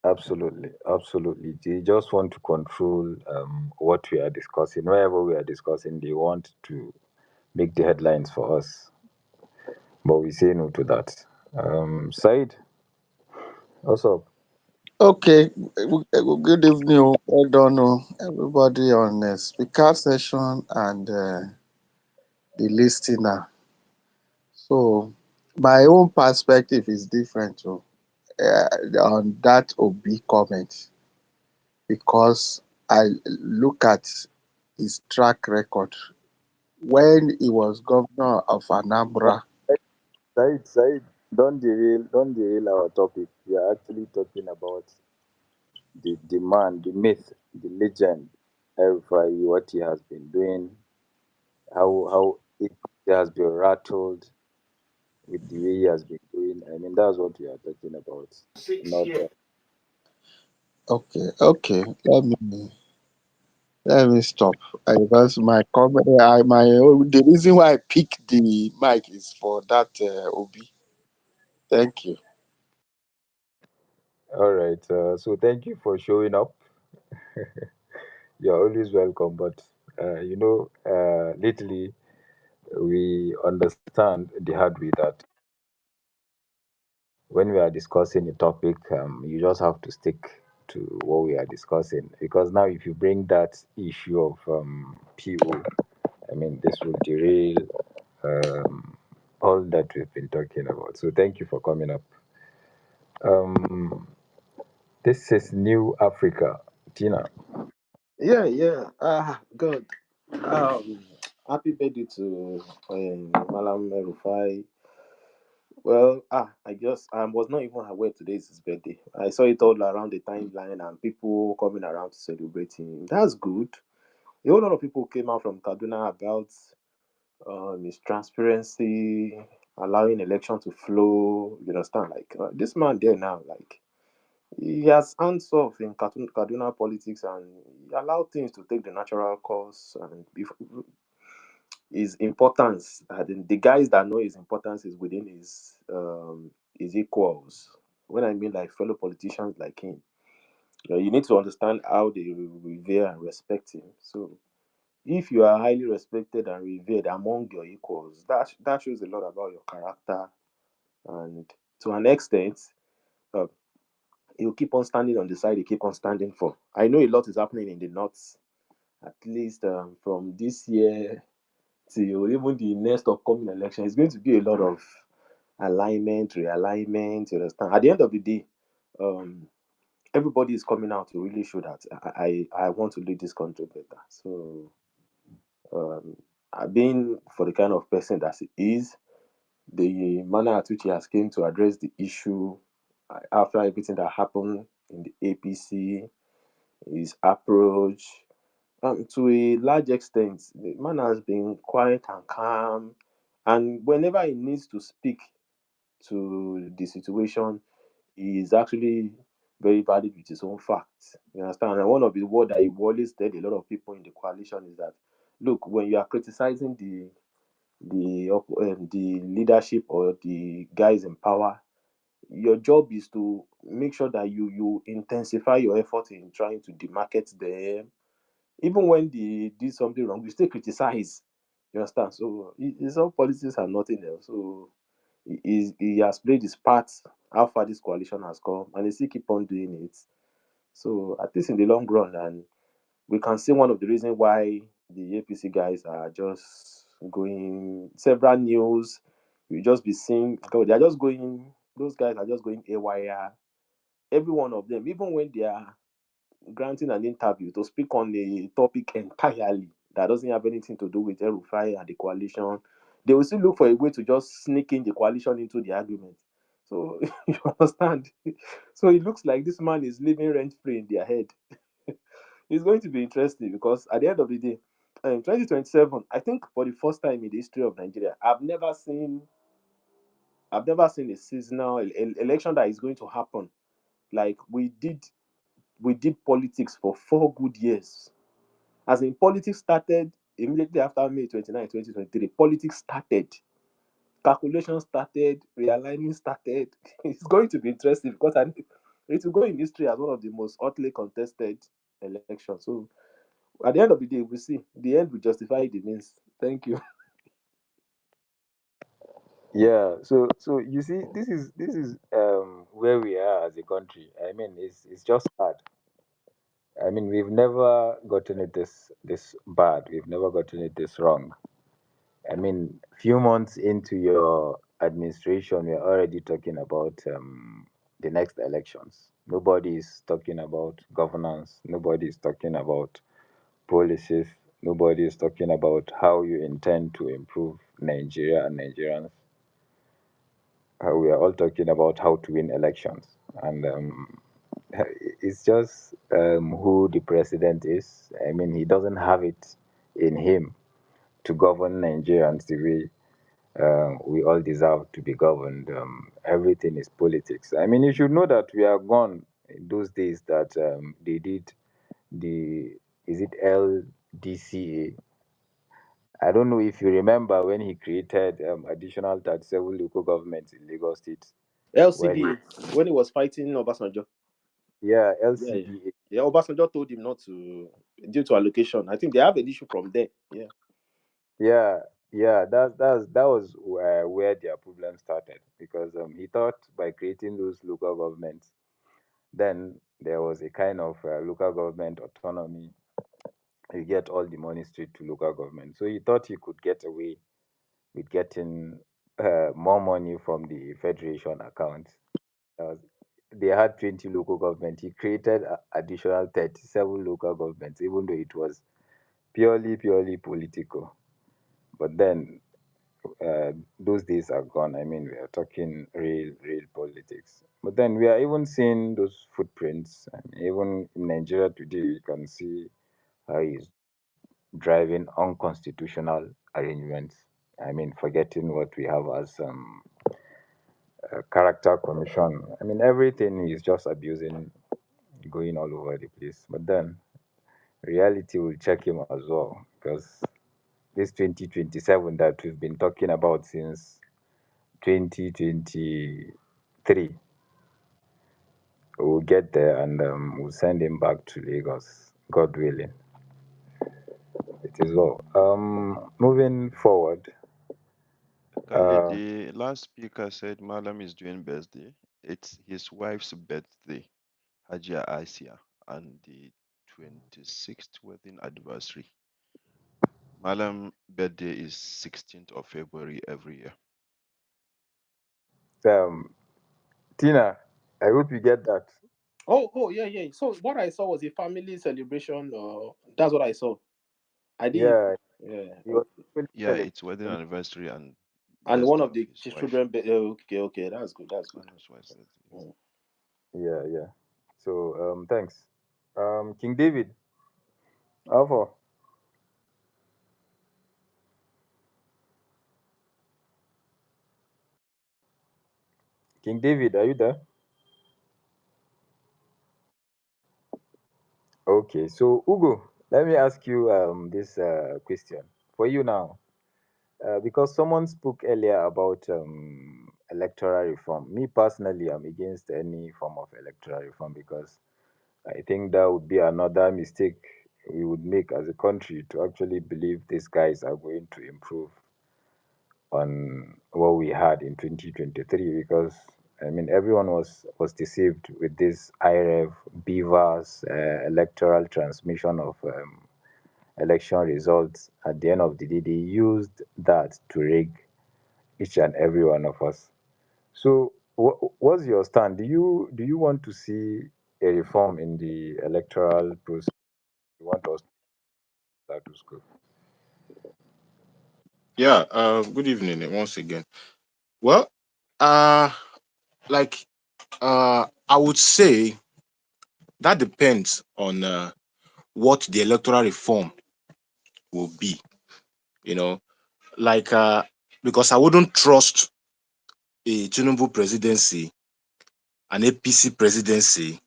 H: absolutely, absolutely. They just want to control what we are discussing. Wherever we are discussing, they want to make the headlines for us, but we say no to that. Said, what's up?
N: Okay, good evening. Well done, everybody on the speaker session and the listener. So, my own perspective is different on that OB comment because I look at his track record when he was governor of Anambra.
H: Said, don't derail our topic. We are actually talking about the man, the myth, the legend, El-Rufai, what he has been doing, how he has been rattled with the way he has been doing. I mean, that's what we are talking about. Not
N: Okay, let me stop because my comment, the reason why I picked the mic is for that OB. Thank you.
H: All right. So thank you for showing up. You're always welcome. But lately we understand the hard way that when we are discussing a topic, you just have to stick to what we are discussing. Because now, if you bring that issue of PO, I mean, this will derail um, all that we've been talking about. So thank you for coming up. Um, this is New Africa, Tina.
O: Yeah, yeah. God. Um, Happy birthday to Malam El-Rufai. Well, I was not even aware today is his birthday. I saw it all around the timeline and people coming around to celebrate him. That's good. A whole lot of people came out from Kaduna about his transparency, allowing election to flow. You understand? Like this man there now, like he has hands off in Kaduna politics and he allowed things to take the natural course and his importance. The guys that know his importance is within his equals. When I mean like fellow politicians like him, you need to understand how they revere and respect him. So if you are highly respected and revered among your equals, that shows a lot about your character and to an extent. Uh, He'll keep on standing on the side he keep on standing for. I know a lot is happening in the north, at least from this year till even the next upcoming election. It's going to be a lot of alignment, realignment. You understand? At the end of the day, um, everybody is coming out to really show that I want to lead this country better. So, um, being for the kind of person that he is, the manner at which he has came to address the issue after everything that happened in the APC, his approach, to a large extent, the man has been quiet and calm. And whenever he needs to speak to the situation, he is actually very valid with his own facts. You understand? And one of the words that he always tell a lot of people in the coalition is that, look, when you are criticizing the leadership or the guys in power, your job is to make sure that you intensify your effort in trying to demarket them. Even when they did something wrong, we still criticize. You understand? So it's all politics and nothing else. So he has played his part. How far this coalition has come, and he still keep on doing it. So at least in the long run, and we can see one of the reasons why the APC guys are just going several news. You just be seeing God, they are just going. Those guys are just going AYR. Every one of them, even when they are granting an interview to speak on a topic entirely that doesn't have anything to do with El-Rufai and the coalition, they will still look for a way to just sneak in the coalition into the argument. So you understand? So it looks like this man is living rent free in their head. It's going to be interesting because at the end of the day, 2027, I think for the first time in the history of Nigeria, I've never seen a seasonal election that is going to happen like we did politics for 4 good years. As in, politics started immediately after May 29, 2023. Politics started, calculation started, realigning started. It's going to be interesting because it will go in history as one of the most hotly contested elections. So, at the end of the day, we see the end will justify the means. Thank you.
H: Yeah. So you see, this is where we are as a country. I mean, it's just sad. I mean, we've never gotten it this bad. We've never gotten it this wrong. I mean, few months into your administration, we're already talking about the next elections. Nobody is talking about governance. Nobody is talking about policies. Nobody is talking about how you intend to improve Nigeria and Nigerians. We are all talking about how to win elections. And it's just who the president is. I mean, he doesn't have it in him to govern Nigerians the way we all deserve to be governed. Everything is politics. I mean, you should know that we are gone in those days that they did the, is it LDCA? I don't know if you remember when he created additional 37 local governments in Lagos State, where he,
O: LCDA, when he was fighting Obasanjo.
H: Yeah,
O: Yeah, yeah.
H: LCDA.
O: Yeah, Obasanjo told him not to, due to allocation. I think they have an issue from there. Yeah.
H: Yeah, yeah, that was where their problem started because he thought by creating those local governments, then there was a kind of local government autonomy. You get all the money straight to local government. So he thought he could get away with getting more money from the federation account. Uh, they had 20 local government. He created additional 37 local governments, even though it was purely political. But then those days are gone. I mean, we are talking real politics. But then we are even seeing those footprints. I mean, even in Nigeria today, you can see how he's driving unconstitutional arrangements. I mean, forgetting what we have as character commission. I mean, everything is just abusing, going all over the place. But then reality will check him as well because this 2027 that we've been talking about since 2023, we'll get there and we'll send him back to Lagos, God willing. It is well. Moving forward,
I: Kali,
H: uh,
I: the last speaker said Malam is doing birthday. It's his wife's birthday, Hajia Asia, and the 26th wedding anniversary. Malam birthday is 16th of February every year.
H: um, Tina, I hope you get that.
O: Oh, yeah, yeah. So what I saw was a family celebration. That's what I saw. I didn't.
H: Yeah,
O: Yeah.
H: he was
O: Okay.
H: actually
I: Yeah, it's wedding
H: celebrating.
I: anniversary and
O: And one
I: birthday
O: of
I: of
O: the
I: his wife.
O: children. Okay, okay. That's good. That's good.
I: Malam's wife's birthday.
O: Mm.
H: Yeah, yeah. So, thanks. King David, how far? King David, are you there? Okay, so Ugo, let me ask you this question for you now. Because someone spoke earlier about electoral reform. Me personally, I'm against any form of electoral reform because I think that would be another mistake we would make as a country to actually believe these guys are going to improve on what we had in 2023 because I mean everyone was deceived with this IREV, BVAS, electoral transmission of election results. At the end of the day, they used that to rig each and every one of us. So, what's your stand? Do you want to see a reform in the electoral process? You want us to status quo?
A: Yeah, good evening once again. Well, uh, like, I would say that depends on what the electoral reform will be, you know, like, because I wouldn't trust a Tinubu presidency, an APC presidency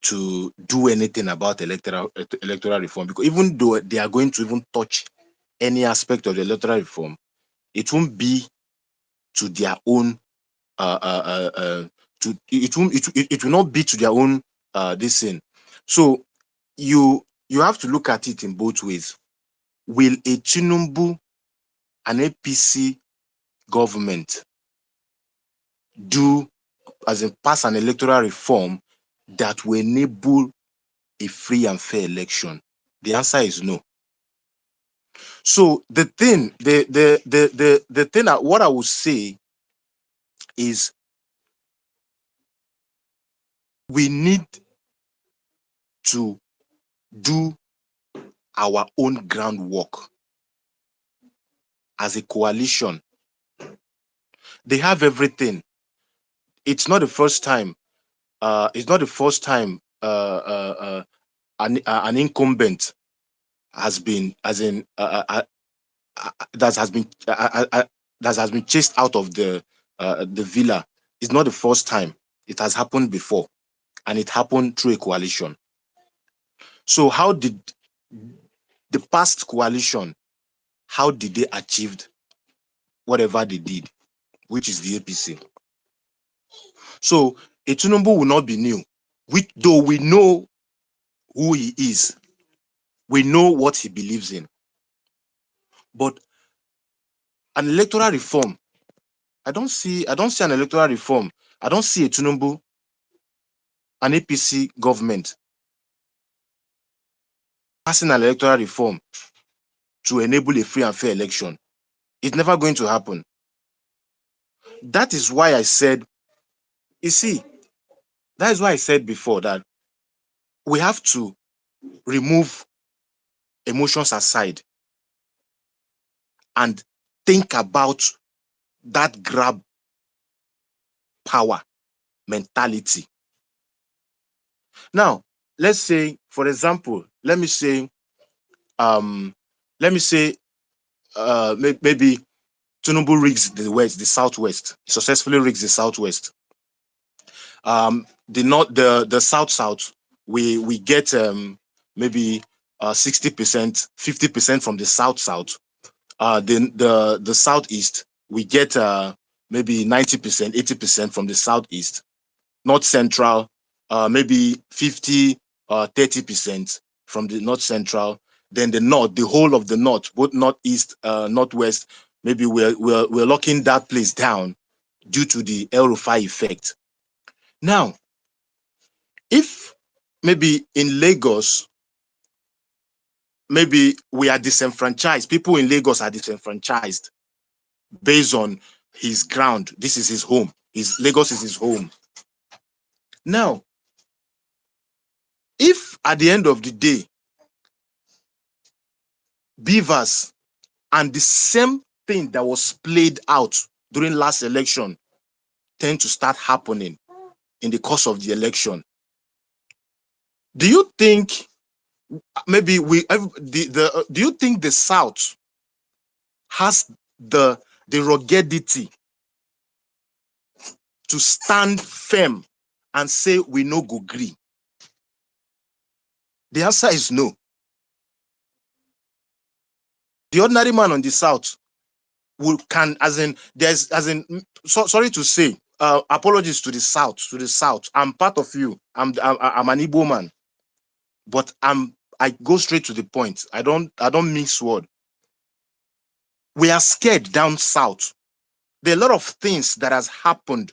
A: to do anything about electoral reform, because even though they are going to even touch any aspect of the electoral reform, it won't be to their own to it will not be to their own this thing. So you have to look at it in both ways. Will a Tinubu an APC government do, as in pass an electoral reform that will enable a free and fair election? The answer is no. So the thing what I would say is we need to do our own groundwork as a coalition. They have everything. It's not the first time. It's not the first time an incumbent has been, as in that has been that has been chased out of the villa. It's not the first time. It has happened before, and it happened through a coalition. So how did the past coalition? How did they achieve whatever they did, which is the APC? So a Tinubu will not be new. though we know who he is, we know what he believes in. But an electoral reform, I don't see an electoral reform. I don't see a Tinubu, an APC government passing an electoral reform to enable a free and fair election. It's never going to happen. That is why I said, you see, that is why I said before that we have to remove emotions aside and think about that grab power mentality. Now, let's say, for example, let me say, um, let me say, maybe Tinubu rigs the southwest, successfully rigs the southwest. The north, the south, we get maybe 60%, 50% from the south. The southeast, we get maybe 90%, 80% from the southeast. North central, maybe 50, 30% from the north central. Then the north, the whole of the north, both northeast, northwest, maybe we're locking that place down due to the El-Rufai effect. Now, if maybe in Lagos, maybe we are disenfranchised, people in Lagos are disenfranchised based on his ground. This is his home. Lagos is his home. Now, if at the end of the day, Beavers and the same thing that was played out during last election tend to start happening in the course of the election, do you think maybe do you think the South has the ruggedity to stand firm and say we no go gree? The answer is no. The ordinary man on the South can, sorry to say, apologies to the South. I'm part of you. I'm an Igbo man, but I go straight to the point. I don't mix word. We are scared down South. There are a lot of things that has happened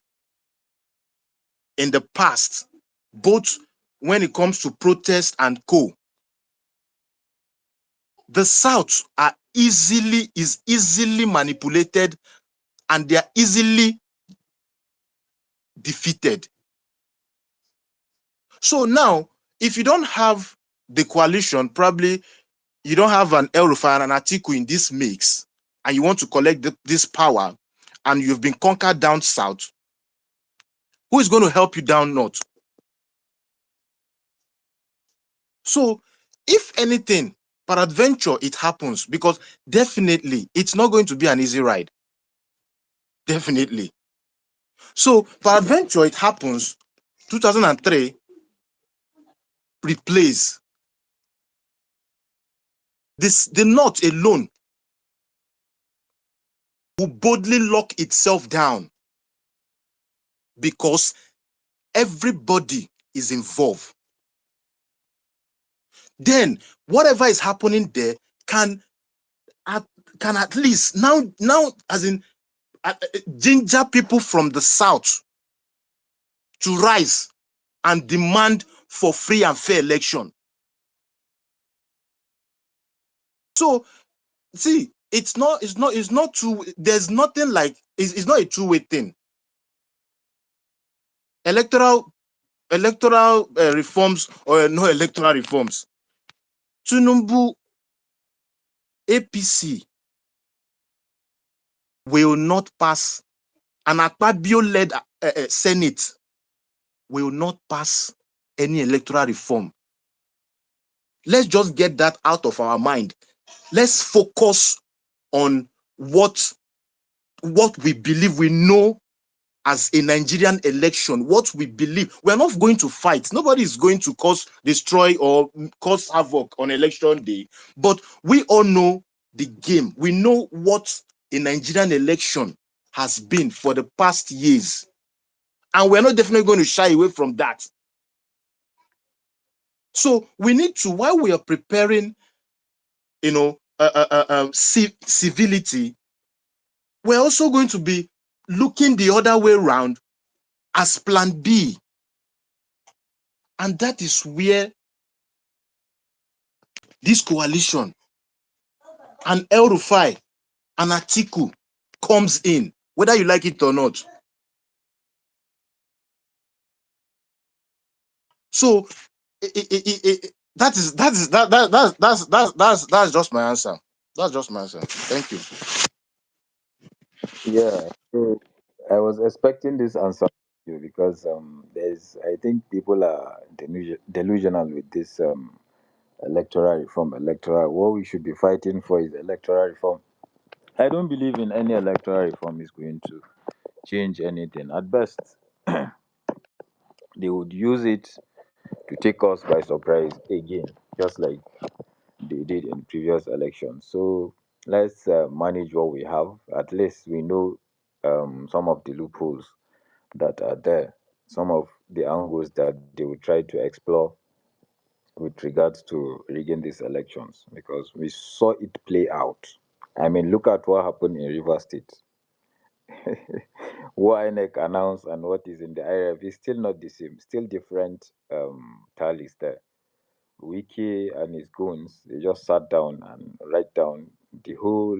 A: in the past, both when it comes to protest and co. The South is easily manipulated, and they are easily defeated. So now, if you don't have the coalition, probably you don't have an El-Rufai and an Atiku in this mix, and you want to collect this power, and you've been conquered down South, who is going to help you down North? So, if anything, peradventure, it happens, because definitely it's not going to be an easy ride. Definitely. So, peradventure, it happens, 2003 replace the North alone will boldly lock itself down because everybody is involved. Then whatever is happening there can at least now as in ginger people from the South to rise and demand for free and fair election. So see, it's not too, there's nothing like, it's not a two-way thing. Electoral reforms or no electoral reforms, Tinubu APC will not pass, an Akpabio-led Senate will not pass any electoral reform. Let's just get that out of our mind. Let's focus on what we believe, we know as a Nigerian election, what we believe. We're not going to fight. Nobody is going to destroy or cause havoc on election day. But we all know the game. We know what a Nigerian election has been for the past years. And we're not definitely going to shy away from that. So we need to, while we are preparing, civility, we're also going to be looking the other way around as plan B. And that is where this coalition and El-Rufai and Atiku comes in, whether you like it or not. So that's just my answer. That's just my answer. Thank you.
H: Yeah. So I was expecting this answer from you because I think people are delusional with this electoral reform. What we should be fighting for is electoral reform. I don't believe in any electoral reform is going to change anything. At best, they would use it to take us by surprise again, just like they did in previous elections. So let's manage what we have. At least we know some of the loopholes that are there, some of the angles that they will try to explore with regards to rigging these elections, because we saw it play out. I mean, look at what happened in River State. What INEC announced and what is in the IRF is still not the same, still different tallies there. Wiki and his goons, they just sat down and write down the whole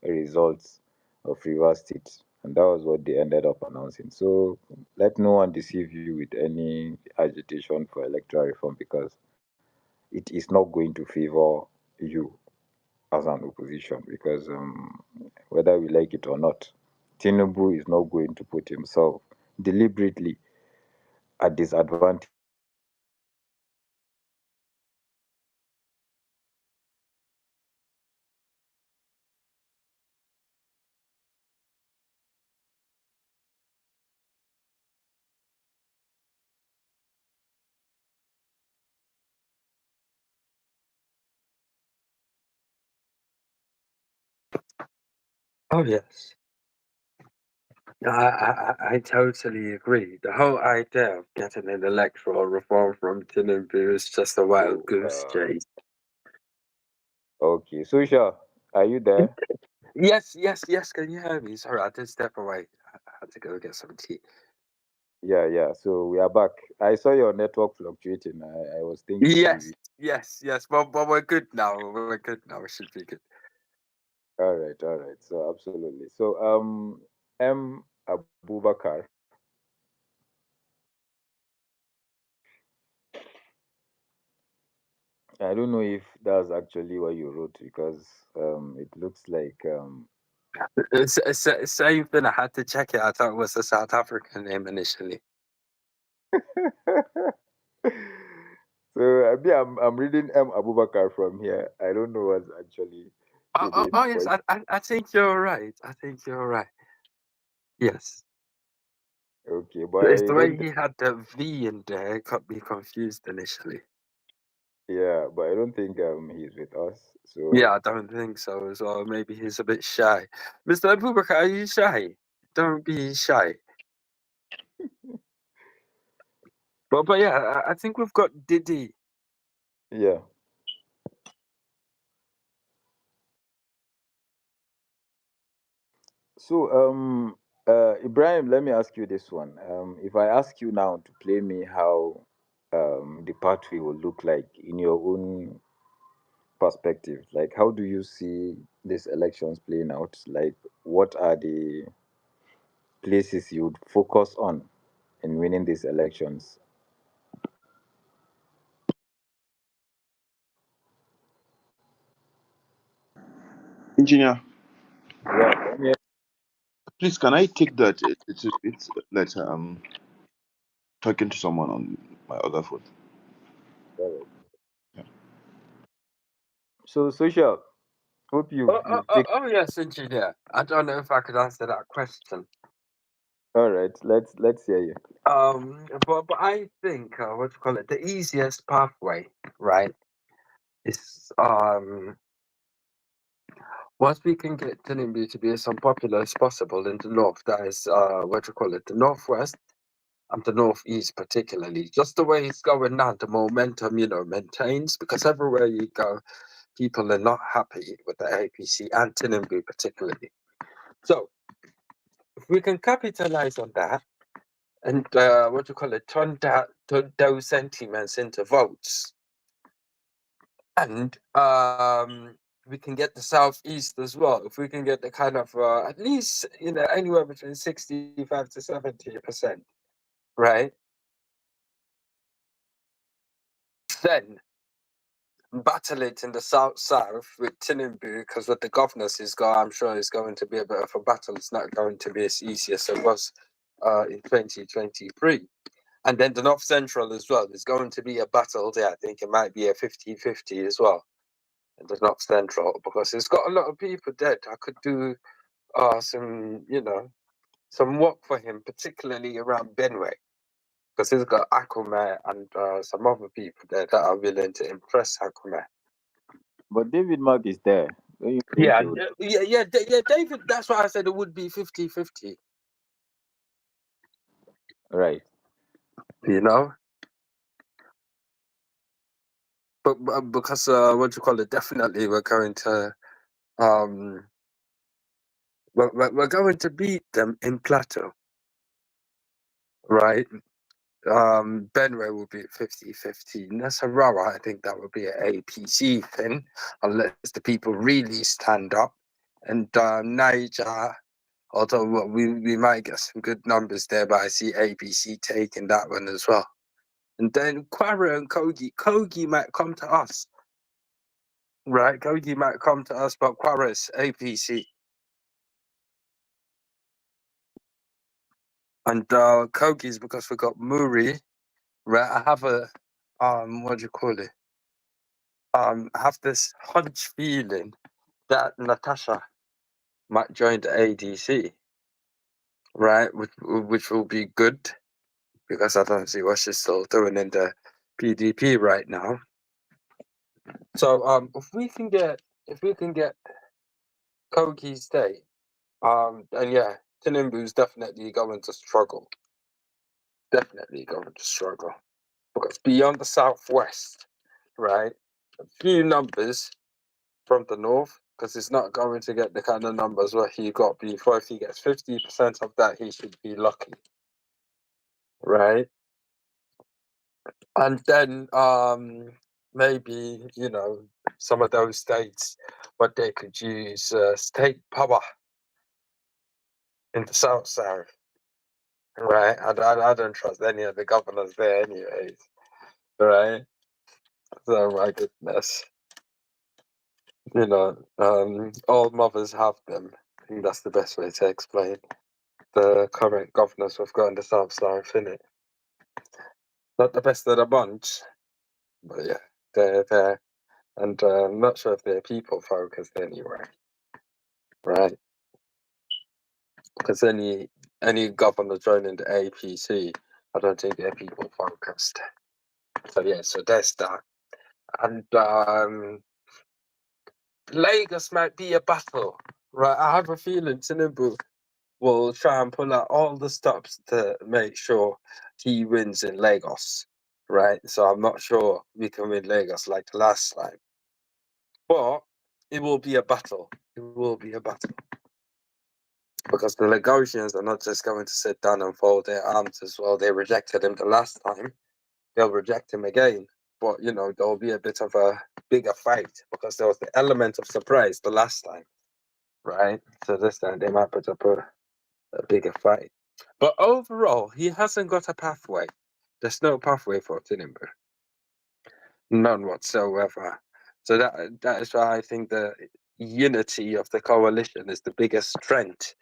H: results of River State, and that was what they ended up announcing. So let no one deceive you with any agitation for electoral reform, because it is not going to favor you as an opposition. Because whether we like it or not, Tinubu is not going to put himself deliberately at disadvantage for the sake of
B: Oh yes, I totally agree. The whole idea of getting an electoral reform from Tinubu is just a wild
H: so.
B: goose chase.
H: Okay, Susha, are you there?
B: Yes, yes, yes. Can you hear me? Sorry, I did step away. I had to go get some tea.
H: Yeah, yeah. So we are back. I saw your network fluctuating. I was thinking
B: Yes,
H: maybe.
B: yes, yes. But we're good now. We're good now. We should be good.
H: All right, all right. So absolutely. So M Abubakar, I don't know if that's actually what you wrote, because it looks like
B: Same thing. I had to check it. I thought it was a South African name initially.
H: so I'm reading M Abubakar from here. I don't know what's actually the name,
B: Yes.
H: but
B: I think you're right. I think you're right. Yes.
H: okay. But
B: It's
H: I
B: the way
H: don't.
B: he had the V in there. It got me confused initially.
H: Yeah, but I don't think he's with us.
B: Yeah,
H: So
B: I don't think so as well. Maybe he's a bit shy. Mr. Abubakar, are you shy? Don't be shy. But yeah, I think we've got Diddy.
H: yeah. So, Ibrahim, let me ask you this one. If I ask you now to play me how the pathway will look like in your own perspective, like how do you see these elections playing out? Like, what are the places you would focus on in winning these elections?
I: Engineer,
H: Yeah, come here.
I: please can I take that? It's like talking to someone on my other phone.
H: All right.
I: Yeah.
H: So, social. Hope you've taken.
B: Yes, engineer. I don't know if I could answer that question.
H: All right. Let's hear you.
B: But I think what you call it, the easiest pathway, right, is once we can get Tinubu to be as unpopular as possible in the north, that is what you call it, the northwest, and the Northeast particularly. Just the way it's going now, the momentum, maintains, because everywhere you go, people are not happy with the APC and Tinubu particularly. So if we can capitalize on that and turn those sentiments into votes, and we can get the Southeast as well. If we can get the kind of at least anywhere between 65 to 70%, right? Then battle it in the south with Tinubu, because with the governors I'm sure it's going to be a bit of a battle. It's not going to be as easy as it was in 2023. And then the North Central as well. There's going to be a battle there. I think it might be a 50-50 as well in the North Central, because it's got a lot of people dead. I could do some work for him, particularly around Benway, because he's got Akuma and some other people there that are willing to impress Akuma.
H: But David Mark is there. Don't you think
B: Yeah,
H: he would?
B: yeah, David. That's why I said it would be 50-50.
H: Right.
B: But because definitely we're going to we're going to beat them in Plateau, right? Benway will be 50-50. Nasarawa, I think that would be an APC thing, unless the people really stand up. And Niger, although we might get some good numbers there, but I see APC taking that one as well. And then Kwara and Kogi might come to us. Right, Kogi might come to us, but Kwara is APC. And Kogi's because we got Muri. Right, I have a what do you call it? I have this hunch feeling that Natasha might join the ADC, right? Which will be good, because I don't see what she's still doing in the PDP right now. So if we can get Kogi State, and yeah, Tinubu's definitely going to struggle. Definitely going to struggle, because beyond the southwest, right, a few numbers from the north, because it's not going to get the kind of numbers where he got before. If he gets 50% of that, he should be lucky, right? And then maybe some of those states, but they could use state power in the south, right? I don't trust any of the governors there anyways, right? So my goodness, all mothers have them. I think that's the best way to explain the current governors we've got in the south, innit? Not the best of the bunch, but yeah, they're there. And I'm not sure if they're people focused anyway, right? Because any governor joining the APC, I don't think they're people focused. So yeah, so there's that. And Lagos might be a battle, right? I have a feeling Tinubu will try and pull out all the stops to make sure he wins in Lagos, right? So I'm not sure we can win Lagos like the last time. But it will be a battle. It will be a battle. Because the Lagosians are not just going to sit down and fold their arms as well. They rejected him the last time. They'll reject him again. But, there'll be a bit of a bigger fight, because there was the element of surprise the last time, right? So this time they might put up a bigger fight. But overall, he hasn't got a pathway. There's no pathway for Tinubu. None whatsoever. So that is why I think the unity of the coalition is the biggest strength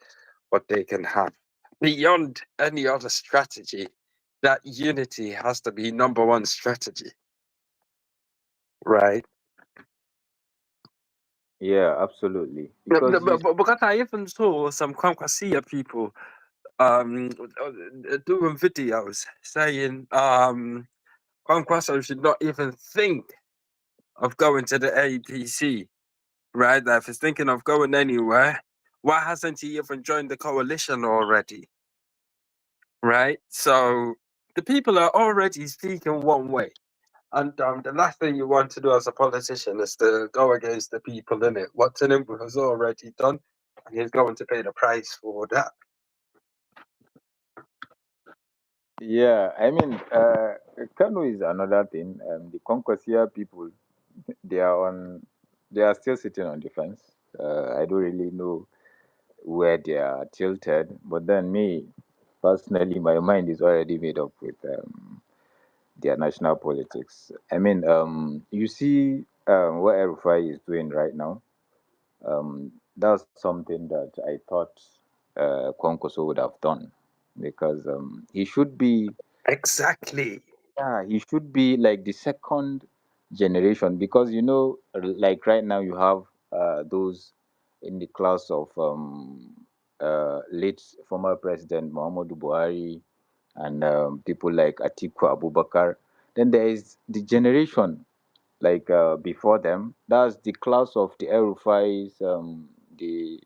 B: what they can have. Beyond any other strategy, that unity has to be number one strategy. Right?
H: Yeah, absolutely. Because you
B: Because I even saw some Kwankwasia people doing videos saying Kwankwaso should not even think of going to the APC, right? That if he's thinking of going anywhere, why hasn't he even joined the coalition already? right? So the people are already speaking one way. And the last thing you want to do as a politician is to go against the people in it. What Tinubu has already done, and he's going to pay the price for that.
H: Yeah, I mean, Kano is another thing. The Concosia people, they are on, they are still sitting on the fence. I don't really know where they are tilted, but then me personally, my mind is already made up with their national politics. I mean, you see what El-Rufai is doing right now. That's something that I thought Kwankoso would have done because he should be,
B: Exactly.
H: yeah, he should be like the second generation because like right now you have those in the class of late former President Muhammadu Buhari and people like Atiku Abubakar. Then there is the generation like before them. That's the class of the El-Rufais, the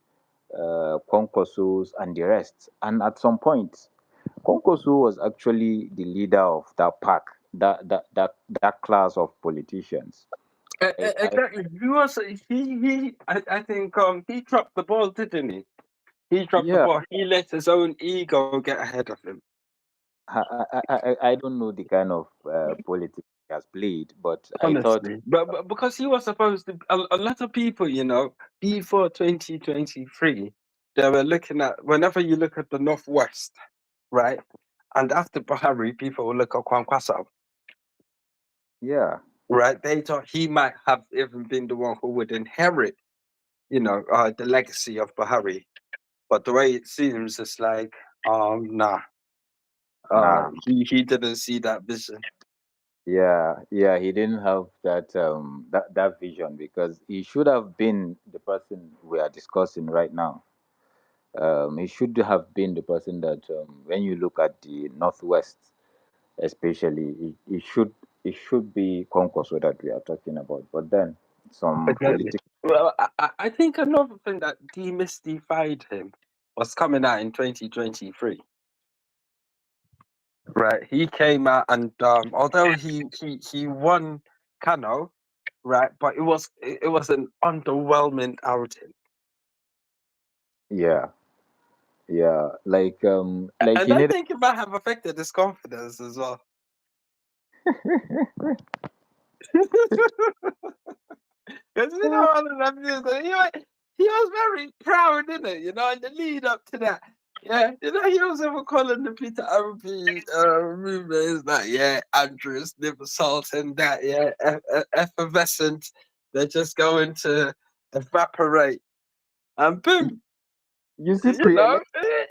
H: Konkosos, and the rest. And at some point, Konkoso was actually the leader of that pack, that class of politicians.
B: Exactly. He was. He. I think. He dropped the ball, didn't he? He dropped the
H: Yeah,
B: ball. He let his own ego get ahead of him.
H: I don't know the kind of politics he has played, but I thought,
B: Honestly, but because he was supposed to, a lot of people, before 2023, they were looking at, whenever you look at the Northwest, right? And after Buhari, people will look at Kwankwasa,
H: yeah,
B: right? They thought he might have even been the one who would inherit, the legacy of Buhari. But the way it seems, it's like, nah,
H: nah,
B: he didn't see that vision.
H: yeah, he didn't have that vision because he should have been the person we are discussing right now. He should have been the person that when you look at the Northwest, especially, it should be Concourse that we are talking about. But then some
B: Exactly.
H: political,
B: Well, I think another thing that demystified him was coming out in 2023. Right, he came out and although he won Kano, right, but it was an underwhelming outing,
H: yeah, yeah, like
B: and
H: you
B: I
H: need,
B: think it might have affected his confidence as well. Because all of them he was very proud, didn't it? In the lead up to that. Yeah, he was ever calling the Peter Arabi movement like, yeah, Andrews, liver salt and that, yeah, effervescent. They're just going to evaporate. And boom,
H: you see pre-election.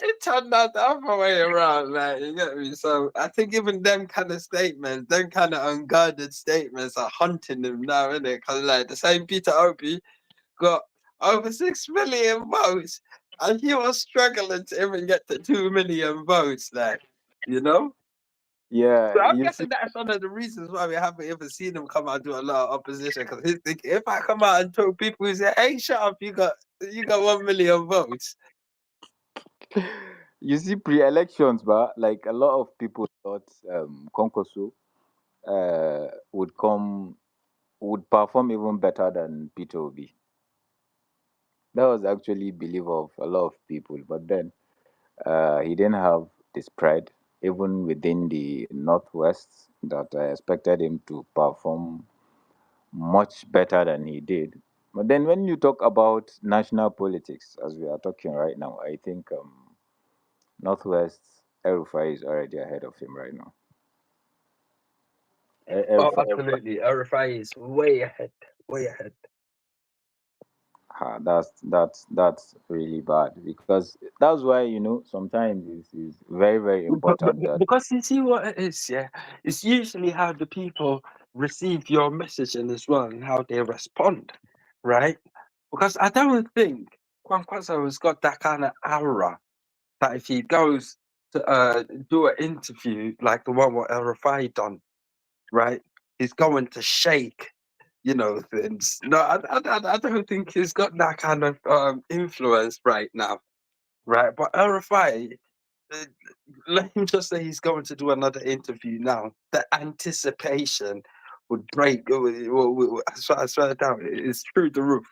B: it turned out the other way around, man. You get me? So I think even them kind of statements, them kind of unguarded statements are hunting them now, innit? Because like the same Peter Obi got over 6 million votes, and he was struggling to even get to 2 million votes. Like, you know.
H: Yeah,
B: So I'm
H: you see,
B: guessing that's one of the reasons why we haven't even seen him come out and do a lot of opposition. Because he's thinking, if I come out and tell people who say, "Hey, shut up, you got 1 million votes."
H: you see pre-elections, but like a lot of people thought Konkoso would perform even better than Peter Obi. That was actually belief of a lot of people, but then he didn't have the spread even within the Northwest that I expected him to perform much better than he did. But then when you talk about national politics, as we are talking right now, I think Northwest El-Rufai is already ahead of him right now.
B: Oh,
H: El-Rufai,
B: absolutely. Rfi is way ahead, way ahead.
H: that's really bad because that's why sometimes it's very very important that
B: Because you see what it is, yeah. It's usually how the people receive your messaging as well and how they respond, right? Because I don't think Kwankwaso has got that kind of aura that if he goes to do an interview like the one what El Rafai done, right? He's going to shake, things. No, I don't think he's got that kind of influence right now, right? But El Rafai, uh, let him just say he's going to do another interview now. The anticipation would break. I swear down, it's through the roof.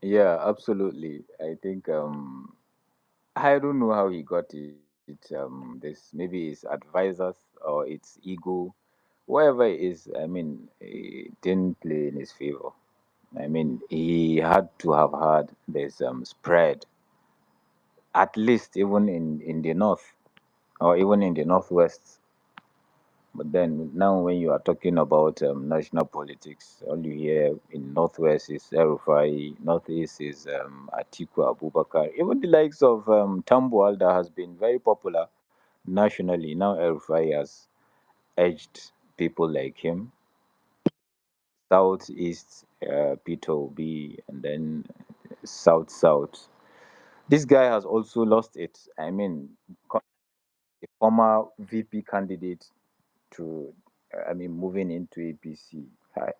H: Yeah, absolutely. I think I don't know how he got it. This maybe his advisors or its ego, whatever it is. I mean, it didn't play in his favor. I mean, he had to have had this spread, at least even in the north or even in the northwest. But then now, when you are talking about national politics, all you hear in northwest is El-Rufai, northeast is Atiku Abubakar. Even the likes of Tambuwal that has been very popular nationally. Now El-Rufai has edged people like him. Southeast, Peter Obi, and then South. This guy has also lost it. I mean, a former VP candidate to, moving into APC. Hi.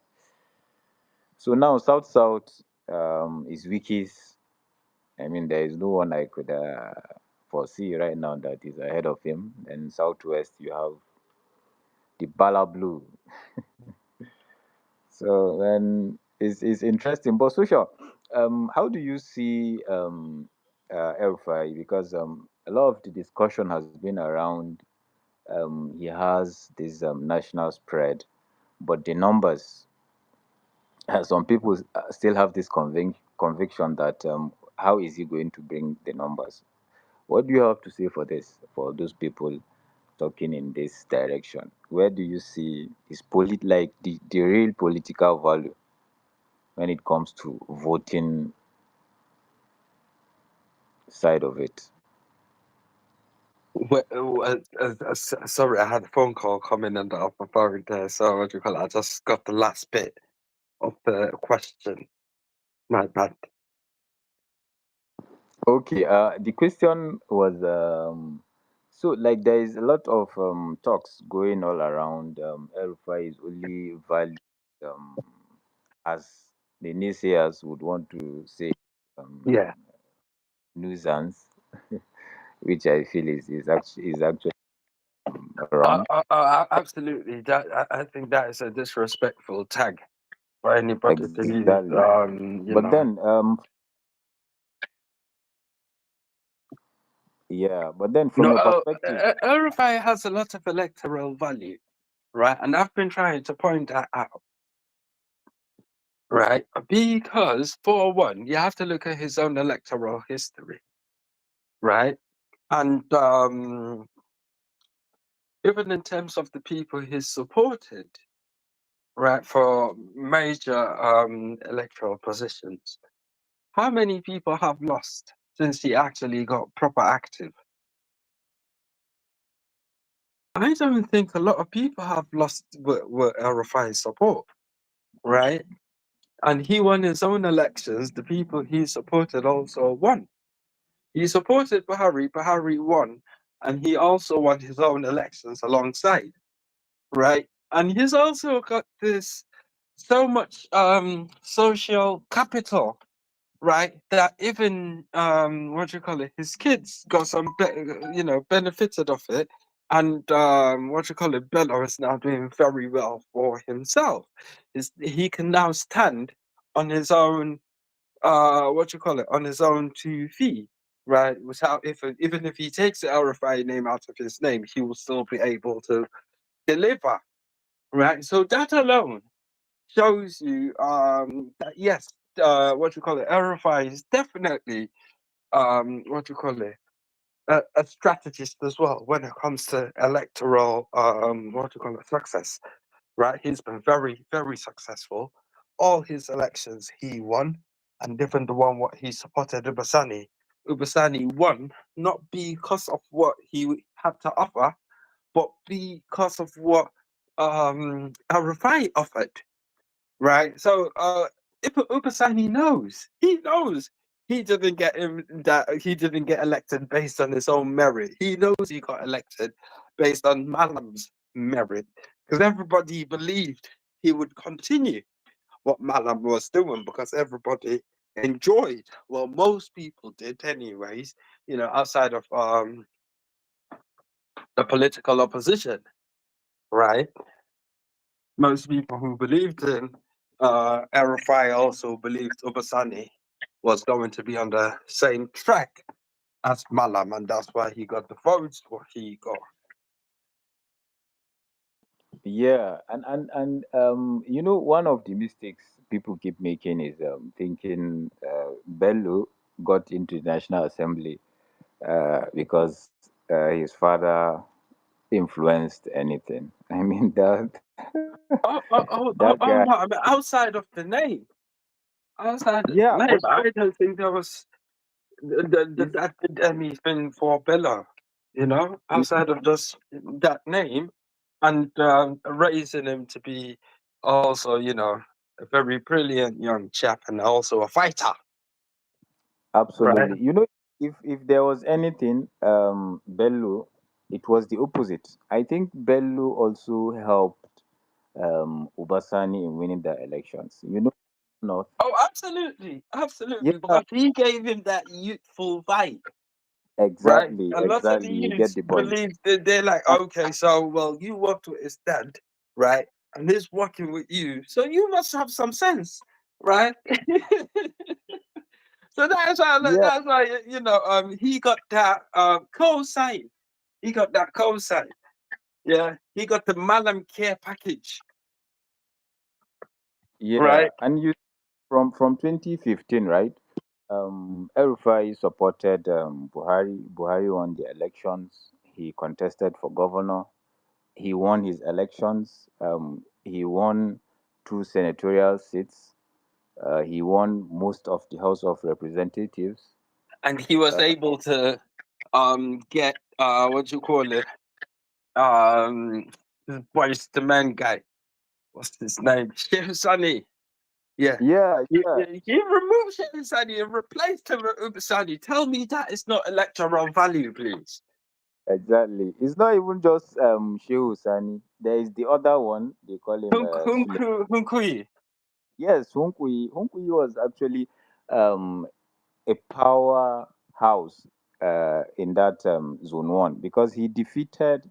H: So now South is Wiki's. I mean, there is no one I could foresee right now that is ahead of him. Then Southwest, you have the Bala Blue. So then it's interesting. But social, how do you see El-Rufai? Because a lot of the discussion has been around he has this national spread, but the numbers, some people still have this conviction that how is he going to bring the numbers? What do you have to say for this, for those people talking in this direction? Where do you see is like the real political value when it comes to voting side of it?
B: Sorry, I had a phone call coming in off my phone there. So what do you call it? I just got the last bit of the question. My bad.
H: Okay, the question was so like there is a lot of talks going all around. El-Rufai is only valued um, as the naysayers would want to say
B: Yeah.
H: nuisance, which I feel is actually wrong.
B: Absolutely. That I think that is a disrespectful tag for anybody to use.
H: Exactly.
B: You
H: But
B: know.
H: then yeah, but then from
B: No,
H: your perspective,
B: El-Rufai has a lot of electoral value, right? And I've been trying to point that out, right? Because for one, you have to look at his own electoral history, right? And even in terms of the people he's supported, right, for major electoral positions, how many people have lost since he actually got proper active? I don't think a lot of people have lost with El-Rufai's support, right? And he won his own elections. The people he supported also won. He supported Buhari, Buhari won, and he also won his own elections alongside, right? And he's also got this so much social capital, right? That even what do you call it? His kids got some, benefited of it, and what do you call it? Bello is now doing very well for himself. He can now stand on his own, what do you call it? On his own 2 feet, right? Without even if he takes the El-Rufai name out of his name, he will still be able to deliver, right? So that alone shows you that yes, what you call it, El-Rufai is definitely what you call it, a strategist as well when it comes to electoral what you call it, success. Right, he's been very very successful. All his elections he won, and even the one what he supported Ubasani. Ubasani won not because of what he had to offer, but because of what El-Rufai offered, right? So Upasani knows. He knows he didn't get elected based on his own merit. He knows he got elected based on Malam's merit. Because everybody believed he would continue what Malam was doing because everybody
P: enjoyed. Well, most people did, anyways. Outside of the political opposition, right? Most people who believed in El-Rufai also believed Obasani was going to be on the same track as Malam, and that's why he got the votes what he got.
H: Yeah, and one of the mistakes people keep making is thinking Bello got into the National Assembly because his father influenced anything. I mean that guy.
P: No, I mean, outside of the name, outside of
H: Yeah,
P: the
H: but
P: name, I don't think there was
H: it's
P: that did anything for Bella,
H: it's
P: outside of just that name and raising him to be also, a very brilliant young chap and also a fighter, right?
H: absolutely. If there was anything, Bello, it was the opposite. I think Bello also helped Ubasani in winning the elections. North.
P: Oh, absolutely, absolutely,
H: Yeah,
P: because he gave him that youthful vibe, right?
H: exactly,
P: A lot of the
H: exactly. You get
P: youths
H: the point.
P: believe that they're like, okay, so well, you worked with his dad, right? And he's working with you, so you must have some sense, right? So
H: Yeah,
P: that's why he got that cosign. He got that cosign. Yeah, he got the Malam care package,
H: yeah.
P: right?
H: And from 2015, right? El-Rufai supported Buhari. Buhari won the elections. He contested for governor. He won his elections. He won two senatorial seats. He won most of the House of Representatives.
P: And he was able to get what you call it um what's the man guy? What's his name? Sheikh Sani. Yeah.
H: Yeah, yeah,
P: He removed Sheikh Sani and replaced him with Ubasani. Tell me that is not electoral value, please.
H: exactly. It's not even just Shehu Sani. There is the other one. They call him Sule.
P: Hunkuyi.
H: Yes, Hunkuyi. Hunkuyi was actually um, a powerhouse in that zone one because he defeated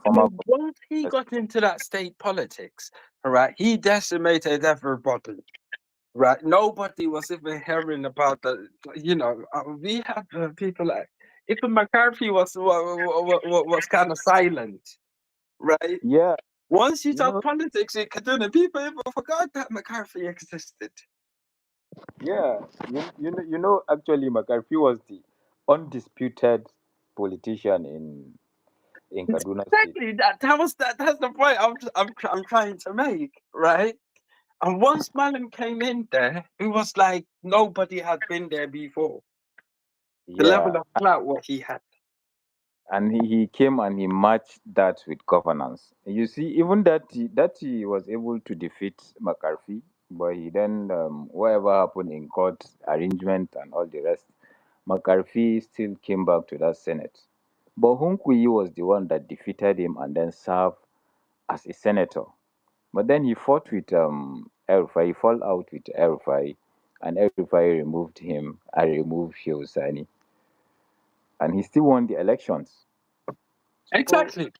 H: former
P: And once he
H: governor.
P: got into that state politics, all right, he decimated everybody. Right, nobody was even hearing about the. We have people like even McCarthy was kind of silent, right?
H: Yeah,
P: Once you
H: you
P: talk
H: know,
P: politics in Kaduna, people even forgot that McCarthy existed.
H: yeah, actually, McCarthy was the undisputed politician in Kaduna State.
P: Exactly. That's the point I'm trying to make, right? And once Malam came in there, it was like nobody had been there before. The level
H: Yeah,
P: of clout what he had.
H: and he came and he matched that with governance. You see, even that he was able to defeat McCarthy, but he then whatever happened in court arrangement and all the rest, McCarthy still came back to that Senate. But Hunkuyi was the one that defeated him and then served as a senator. But then he fought with El-Rufai, he fell out with El-Rufai, and El-Rufai removed him and removed Shehu Sani, and he still won the elections. So
P: Exactly.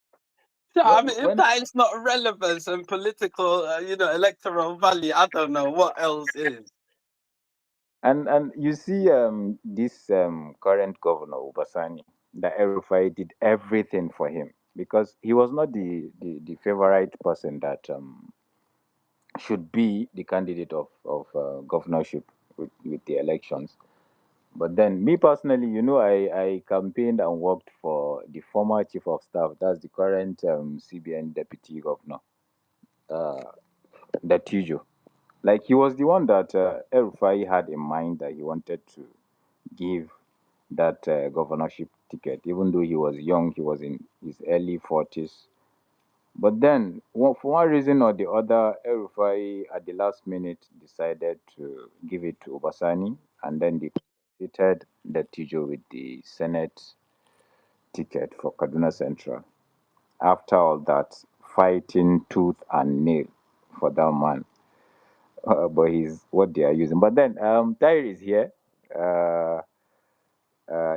P: So I
H: when
P: mean, if
H: when
P: that is not relevance and political, electoral value, I don't know what else is.
H: and you see this current governor Ubasani, that El-Rufai did everything for him because he was not the favorite person that should be the candidate of governorship with the elections. But then, me personally, I campaigned and worked for the former chief of staff. That's the current CBN deputy governor, uh, the Tijo. Like he was the one that El-Rufai had in mind that he wanted to give that governorship ticket, even though he was young, he was in his early 40s. But then, for one reason or the other, El-Rufai at the last minute decided to give it to Obasani, and then they seated the Tijo with the Senate ticket for Kaduna Central. After all that, fighting tooth and nail for that man. but he's what they are using. But then Tahir is here. Uh,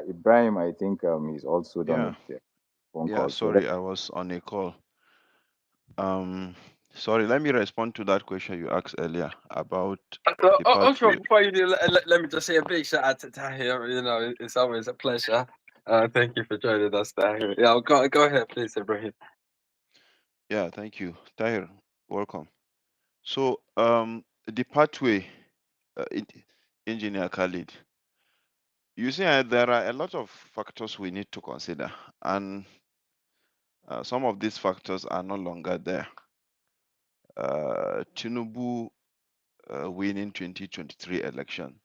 H: Ibrahim, I think he's also done
I: Yeah,
H: with the phone
I: yeah,
H: call. So let
I: sorry, I was on a call. Sorry, let me respond to that question you asked earlier about the
P: Also,
I: pathway.
P: before you do, let me just say a big shout out to Tahir. You know, it's always a pleasure. Thank you for joining us, Tahir. Yeah, go ahead, please, Ibrahim.
I: Yeah, thank you. Tahir, welcome. So, the pathway, Engineer Khalid, you see, there are a lot of factors we need to consider, and some of these factors are no longer there. Tinubu winning 2023 election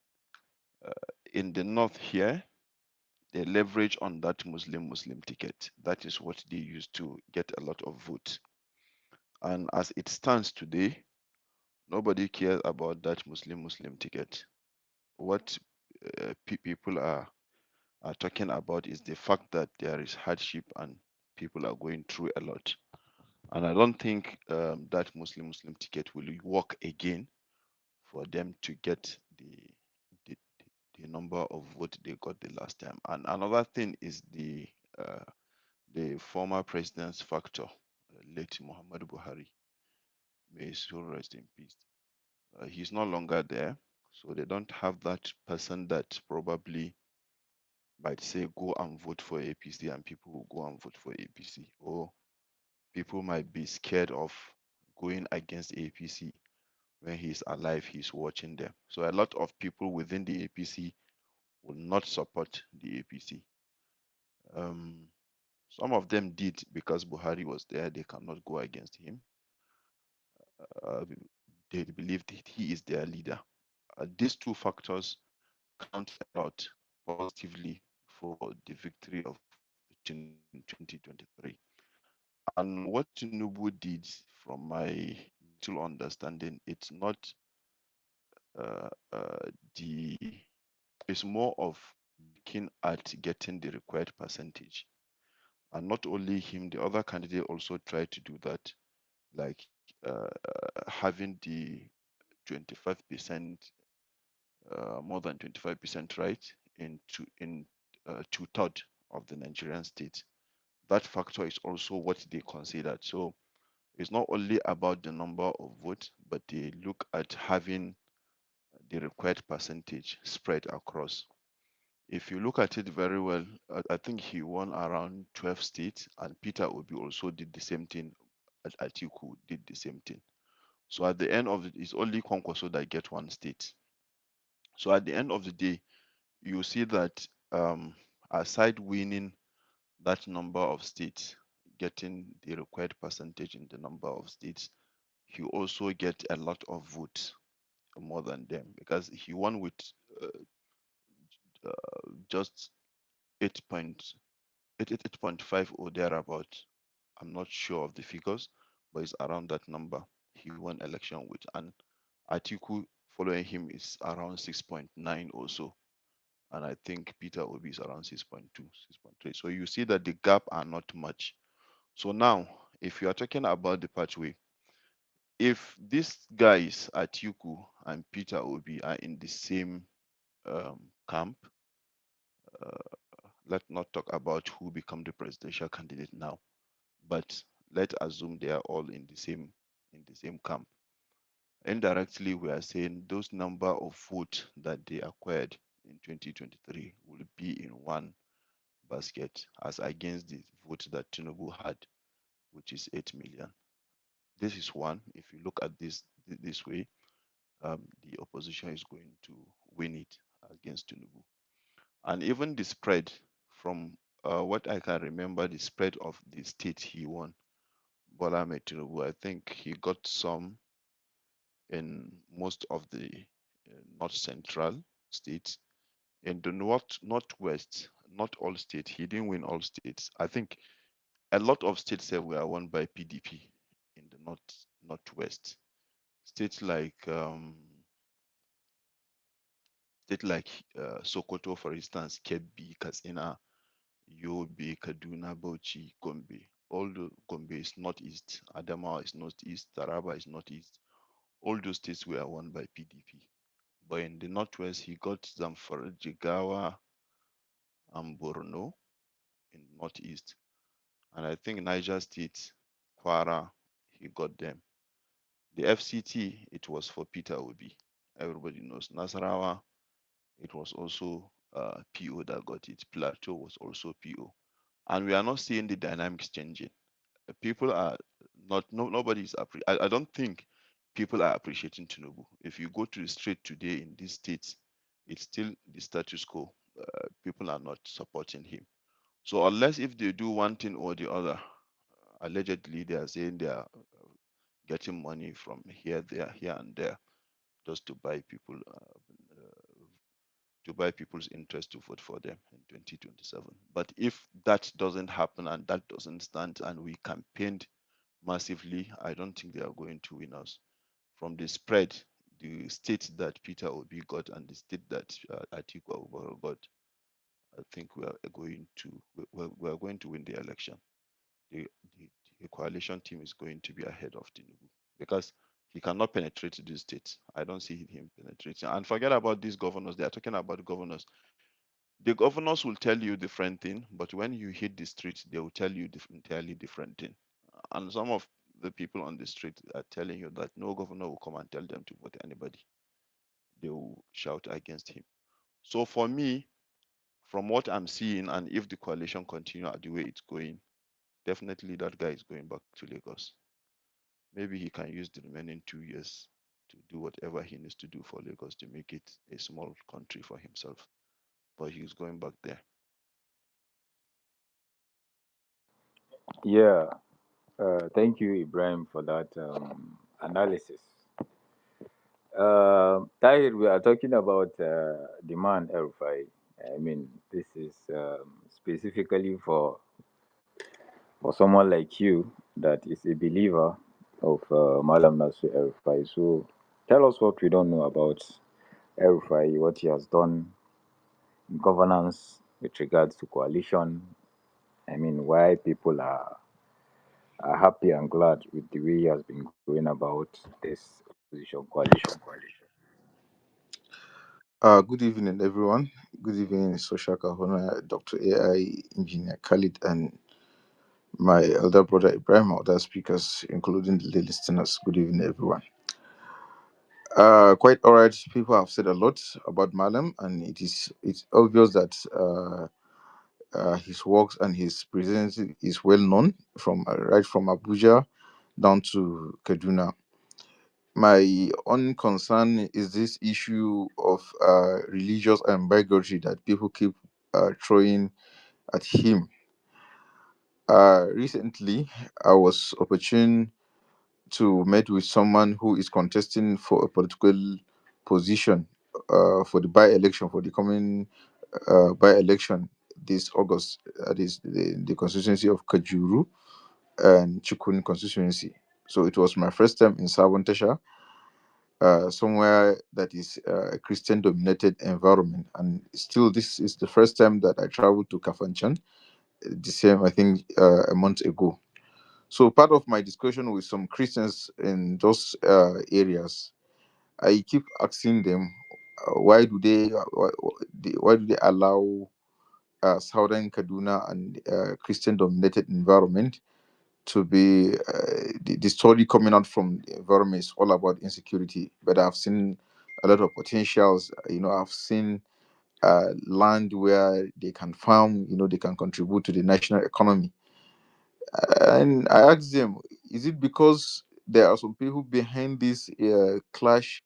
I: in the north here, they leverage on that Muslim ticket. That is what they use to get a lot of votes. And as it stands today, nobody cares about that Muslim ticket. What people are talking about is the fact that there is hardship and people are going through a lot. And I don't think that Muslim ticket will work again for them to get the, the number of votes they got the last time. And another thing is the former president's factor, late Muhammad Buhari. May his soul rest in peace. He's no longer there, so they don't have that person that probably might say go and vote for APC, and people will go and vote for APC, or people might be scared of going against APC when he's alive, he's watching them. So a lot of people within the APC will not support the APC. Um, some of them did because Buhari was there, they cannot go against him. Uh, they believe that he is their leader. These two factors count a lot positively for the victory of Tinubu in 2023. And what Tinubu did, from my little understanding, it's not uh, uh, the it's more of looking at getting the required percentage. And not only him, the other candidate also tried to do that, like having the 25%, more than 25% right in two-third of the Nigerian state. That factor is also what they considered. So it's not only about the number of votes, but they look at having the required percentage spread across. If you look at it very well, I think he won around 12 states, and Peter Obi also did the same thing. Atiku did the same thing. So at the end of it, it's only Kwankwaso that get one state. So at the end of the day, you see that aside winning that number of states, getting the required percentage in the number of states, he also get a lot of votes more than them, because he won with uh, just 8.5 or thereabout. I'm not sure of the figures, but it's around that number he won election with. And Atiku following him is around 6.9 or so. And I think Peter Obi is around 6.2, 6.3. So you see that the gap are not much. So now, if you are talking about the pathway, if these guys, Atiku and Peter Obi, are in the same camp, uh, let's not talk about who become the presidential candidate now, but let's assume they are all in the same camp. Indirectly, we are saying those number of votes that they acquired in 2023 will be in one basket as against the vote that Tinubu had, which is 8 million. This is one. If you look at this way, the opposition is going to win it against Tinubu. And even the spread, from what I can remember, the spread of the state he won, Bola Ahmed Tinubu, I think he got some in most of the north central states. In the northwest, not all states, he didn't win all states. I think a lot of states were won by PDP in the northwest. States like Sokoto, for instance, Kebbi, Katsina, Yobe, Kaduna, Bauchi, Gombe. All the Gombe is northeast, Adamawa is northeast, Taraba is northeast. All those states were won by PDP. But in the northwest, he got Zamfara, Jigawa, and Borno in northeast. And I think Niger State, Kwara, he got them. The FCT, it was for Peter Obi. Everybody knows. Nasarawa, it was also PO that got it. Plateau was also PO. And we are not seeing the dynamics changing. People are not, no, nobody is, I don't think people are appreciating Tinubu. If you go to the street today in these states, it's still the status quo. People are not supporting him. So unless if they do one thing or the other, allegedly they are saying they are getting money from here, there, here and there, just to buy people, to buy people's interest to vote for them in 2027. But if that doesn't happen and that doesn't stand, and we campaigned massively, I don't think they are going to win us. From the spread, the state that Peter Obi got and the state that Atiku Abubakar got, I think we are going to win the election. The, the, the coalition team is going to be ahead of Tinubu because he cannot penetrate these states. I don't see him penetrating. And forget about these governors. They are talking about governors. The governors will tell you different thing, but when you hit the street, they will tell you entirely different thing. And some of the people on the street are telling you that no governor will come and tell them to vote anybody. They will shout against him. So for me, from what I'm seeing, and if the coalition continue at the way it's going, definitely that guy is going back to Lagos. Maybe he can use the remaining 2 years to do whatever he needs to do for Lagos to make it a small country for himself. But he's going back there.
H: Yeah, thank you, Ibrahim, for that analysis. Tahir, we are talking about the man El-Rufai. I mean, this is specifically for someone like you that is a believer of Malam Nasir El-Rufai. So tell us what we don't know about El-Rufai, what he has done in governance with regards to coalition. I mean, why people are happy and glad with the way he has been going about this opposition coalition.
N: Good evening, everyone. Good evening, Social Kahuna, Dr. AI, Engineer Khalid, and my elder brother Ibrahim, other speakers, including the listeners. Good evening, everyone. Quite all right. People have said a lot about Malam, and it's obvious that his works and his presence is well known from right from Abuja down to Kaduna. My own concern is this issue of religious and bigotry that people keep throwing at him. Recently, I was opportune to meet with someone who is contesting for a political position for the by-election, for the coming by-election this August. That is the constituency of Kajuru and Chikun constituency. So it was my first time in Sabon Tasha, somewhere that is a Christian dominated environment. And still, this is the first time that I traveled to Kafanchan, the same, I think, a month ago. So, part of my discussion with some Christians in those areas, I keep asking them, why do they allow southern Kaduna and Christian dominated environment to be the story coming out from the environment is all about insecurity, but I've seen a lot of potentials. I've seen land where they can farm, they can contribute to the national economy. And I asked them, is it because there are some people behind this clash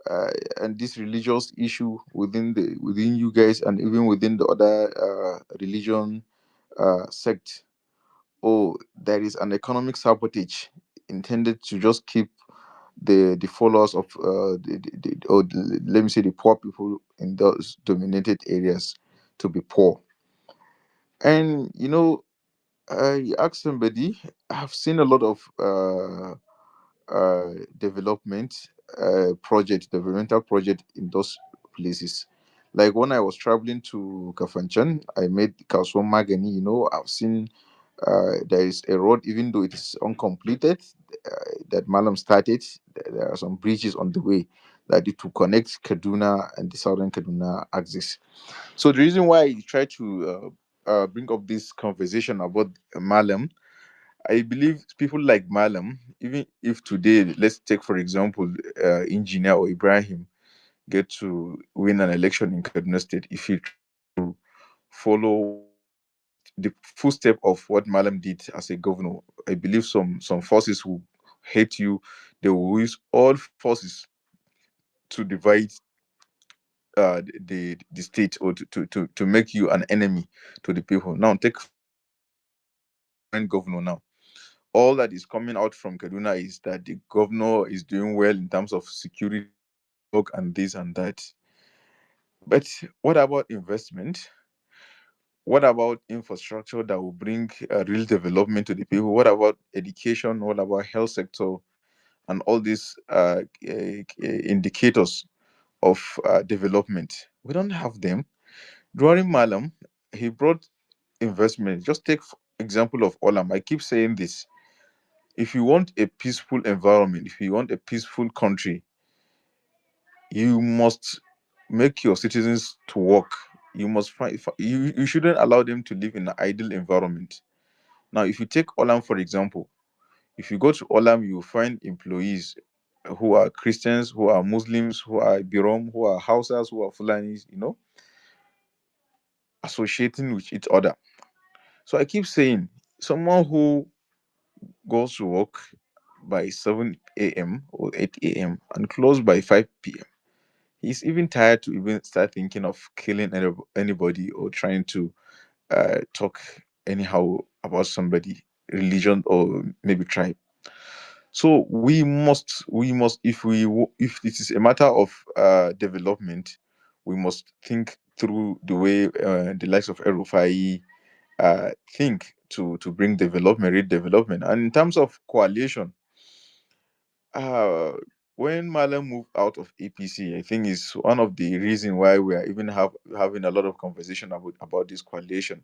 N: uh, and this religious issue within you guys and even within the other religion sect? Oh, there is an economic sabotage intended to just keep the followers of let me say the poor people in those dominated areas to be poor. And I asked somebody, I've seen a lot of development developmental project in those places. Like when I was traveling to Kafanchan, I met Kaswan Magani. I've seen There is a road, even though it is uncompleted, that Malam started. There are some bridges on the way that it to connect Kaduna and the southern Kaduna axis. So the reason why I try to bring up this conversation about Malam, I believe people like Malam, even if today, let's take for example, Engineer or Ibrahim get to win an election in Kaduna State, if he try to follow the footstep of what Malam did as a governor, I believe some forces will hate you. They will use all forces to divide the state, or to make you an enemy to the people. Now, take current governor now. All that is coming out from Kaduna is that the governor is doing well in terms of security work and this and that. But what about investment? What about infrastructure that will bring real development to the people? What about education? What about health sector and all these indicators of development? We don't have them. During Malam, he brought investment. Just take example of Olam. I keep saying this. If you want a peaceful environment, if you want a peaceful country, you must make your citizens to work. You must you shouldn't allow them to live in an idle environment. Now, if you take Olam for example, if you go to Olam, you will find employees who are Christians, who are Muslims, who are Birom, who are Hausas, who are Fulanis, associating with each other. So I keep saying, someone who goes to work by 7 a.m. or 8 a.m. and close by 5 p.m., he's even tired to even start thinking of killing anybody or trying to talk anyhow about somebody, religion, or maybe tribe. So we must, if it is a matter of development, we must think through the way the likes of El-Rufai think to bring development, real development. And in terms of coalition, uh, when Malam moved out of APC, I think is one of the reason why we are even having a lot of conversation about this coalition,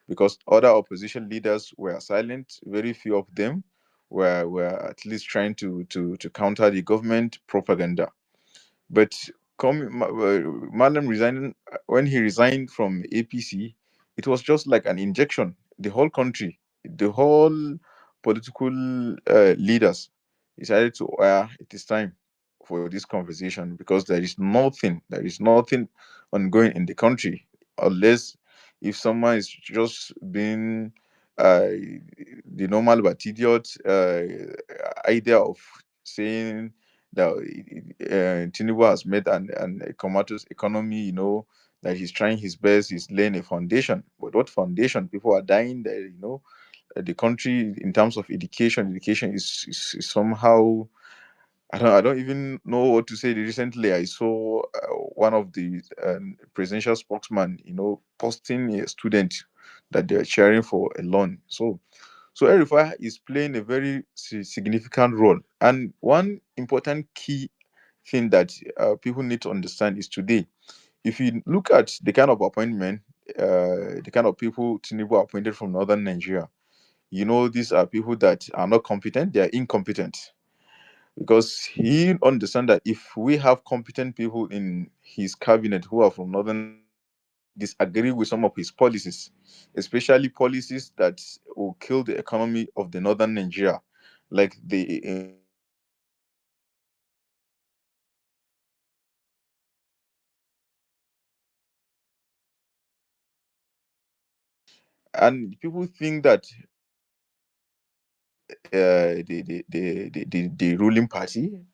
N: because other opposition leaders were silent. Very few of them were at least trying to counter the government propaganda. But Malam resigning, when he resigned from APC, it was just like an injection. The whole country, the whole political leaders decided to, it is time for this conversation, because there is nothing ongoing in the country, unless if someone is just being the normal but idiot idea of saying that Tinubu has made an a comatose economy, that he's trying his best, he's laying a foundation. But what foundation? People are dying there, the country in terms of education is somehow, I don't even know what to say. Recently, I saw one of the presidential spokesman, posting a student that they're sharing for a loan. So El-Rufai is playing a very significant role. And one important key thing that people need to understand is today, if you look at the kind of appointment, the kind of people Tinubu appointed from northern Nigeria, these are people that are not competent, they are incompetent. Because he understands that if we have competent people in his cabinet who are from northern disagree with some of his policies, especially policies that will kill the economy of the northern Nigeria, like the and people think that the ruling party.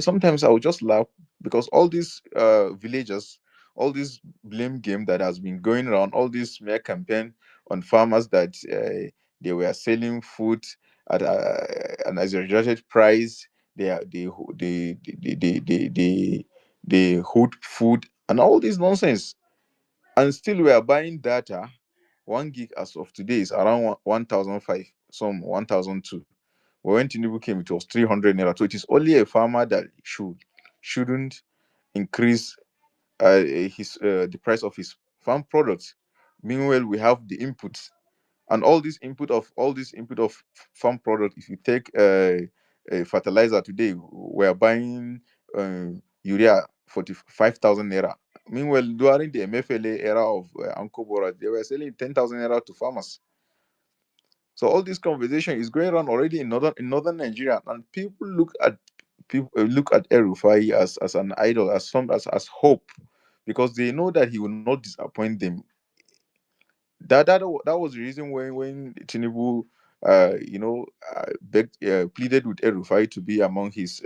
N: Sometimes I would just laugh, because all these villagers, all this blame game that has been going around, all this smear campaign on farmers that they were selling food at an exaggerated price. They hood food and all this nonsense, and still we are buying data. 1 gig as of today is around 1,005, some 1,002. But when Tinubu came, it was 300 naira. So it is only a farmer that shouldn't increase his the price of his farm products. Meanwhile, we have the inputs And all this input of farm product, if you take a fertilizer today, we're buying urea 45,000 naira. Meanwhile, during the MFLA era of Uncle Bora, they were selling 10,000 naira to farmers. So all this conversation is going on already in northern Nigeria, and people look at El-Rufai as an idol, as hope, because they know that he will not disappoint them. That was the reason when Tinubu, pleaded with El-Rufai to be among his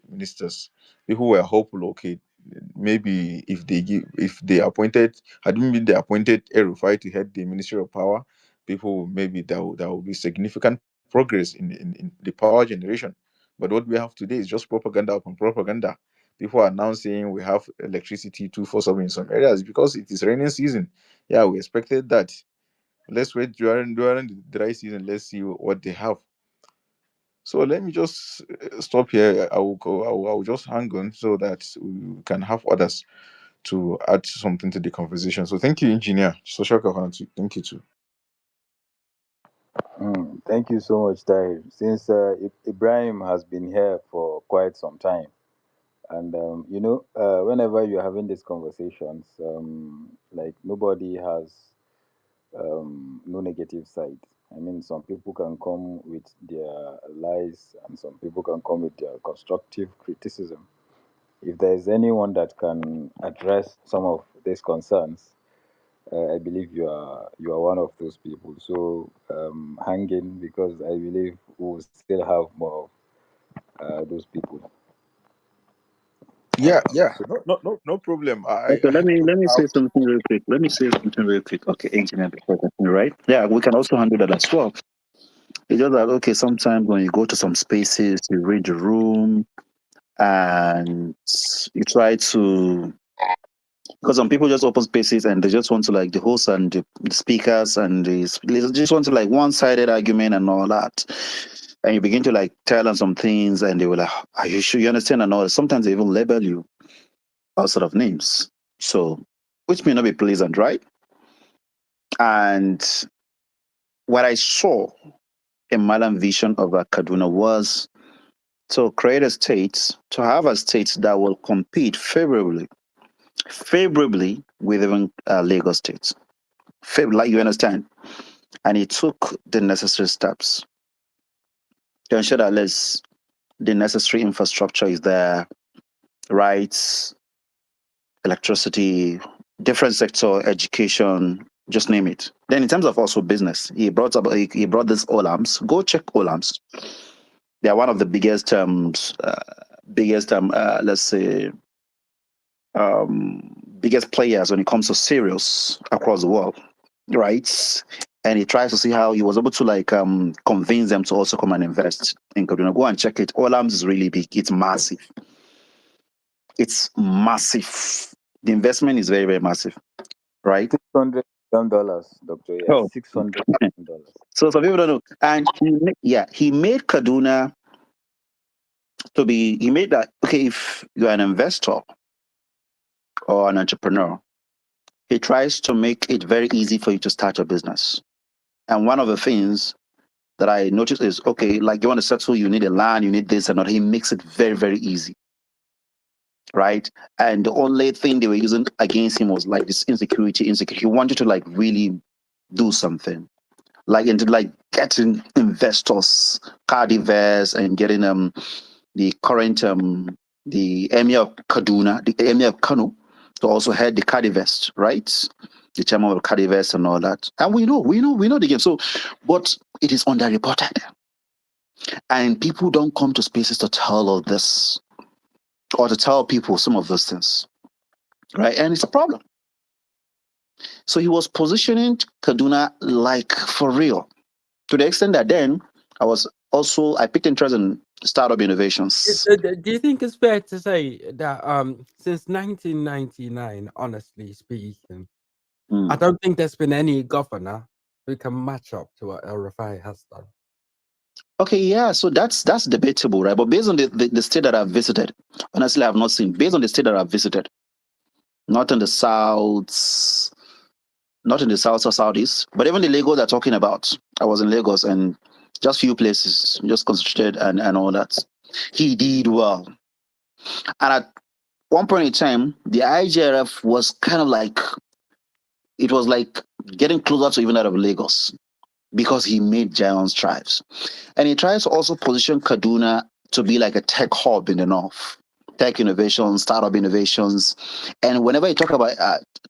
N: ministers. People were hopeful. Okay, maybe if they appointed, hadn't been they appointed El-Rufai to head the Ministry of Power, people, maybe there will be significant progress in the power generation. But what we have today is just propaganda upon propaganda. People are now saying we have electricity 247 in some areas because it is raining season. Yeah, we expected that. Let's wait during the dry season. Let's see what they have. So let me just stop here. I will just hang on so that we can have others to add something to the conversation. So thank you, engineer. Social covenant. Thank you too.
H: Thank you so much, Tahir. Since Ibrahim has been here for quite some time, and whenever you're having these conversations, like nobody has no negative side. I mean, some people can come with their lies, and some people can come with their constructive criticism. If there is anyone that can address some of these concerns, I believe you are one of those people. So hang in, because I believe we will still have more of those people.
N: Yeah.
H: So
N: No problem.
C: Okay, let me
N: I
C: say something real quick. Let me say something real quick. Okay, engineer, before I continue, right? Yeah, we can also handle that as well. It's just that okay, sometimes when you go to some spaces, you read the room and you try to, because some people just open spaces and they just want to like the host and the speakers and they just want to like one-sided argument and all that. And you begin to like tell them some things and they will like, are you sure you understand? And all. Sometimes they even label you all sort of names. So, which may not be pleasant, right? And what I saw in Malam vision of Kaduna was to create a state, to have a state that will compete favorably with even Lagos State. Like you understand? And he took the necessary steps to ensure that the necessary infrastructure is there, rights, electricity, different sector, education, just name it. Then in terms of also business, he brought this Olams. Go check Olams. They are one of the let's say biggest players when it comes to cereals across the world, right? And he tries to see how he was able to like convince them to also come and invest in Kaduna. Go and check it. Olams is really big. It's massive. It's massive. The investment is very, very massive, right?
H: $600 million, Doctor. Yeah,
C: Oh,
H: $600 million.
C: so some people don't know. And he made Kaduna to be. He made that okay. If you're an investor or an entrepreneur, he tries to make it very easy for you to start your business. And one of the things that I noticed is okay, like you want to settle, you need a land, you need this and that. He makes it very, very easy, right? And the only thing they were using against him was like this insecurity. He wanted to like really do something, like into like getting investors, cardivers, and getting the current the emir of Kaduna, the emir of Kano, to also head the cardivest, right? The chairman of cardivest and all that. And we know the game. So, but it is underreported. And people don't come to spaces to tell all this or to tell people some of those things, right? And it's a problem. So he was positioning Kaduna like for real, to the extent that then I picked interest in startup innovations.
B: Do you think it's fair to say that since 1999, honestly speaking, I
C: Hmm.
B: don't think there's been any governor who can match up to what El-Rufai has done?
C: Okay, yeah, so that's debatable, right? But based on the state that I've visited, honestly, I have not seen. Based on the state that I've visited, not in the south, not in the south or southeast, but even the Lagos they're talking about. I was in Lagos and just few places, just concentrated and all that. He did well. And at one point in time, the IGRF was kind of like, it was like getting closer to even that of Lagos because he made giant strides. And he tries to also position Kaduna to be like a tech hub in the north. Tech innovations, startup innovations. And whenever you talk about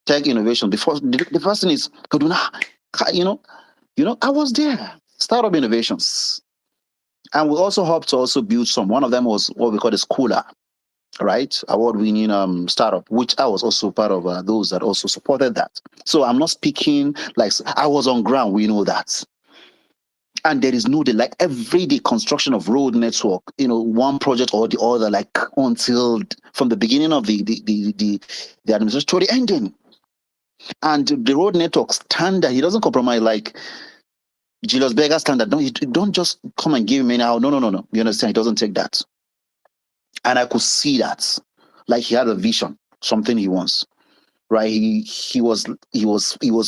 C: tech innovation, before the first thing is Kaduna, I was there. Startup innovations. And we also helped to also build some. One of them was what we call the Schooler, right? Award-winning startup, which I was also part of those that also supported that. So I'm not speaking like I was on ground. We know that, and there is no like everyday construction of road network. One project or the other, like until from the beginning of the administration to the ending, and the road network standard. He doesn't compromise like Julius Berger standard. No, you don't just come and give him anyhow. No. You understand? He doesn't take that. And I could see that, like he had a vision, something he wants, right? He was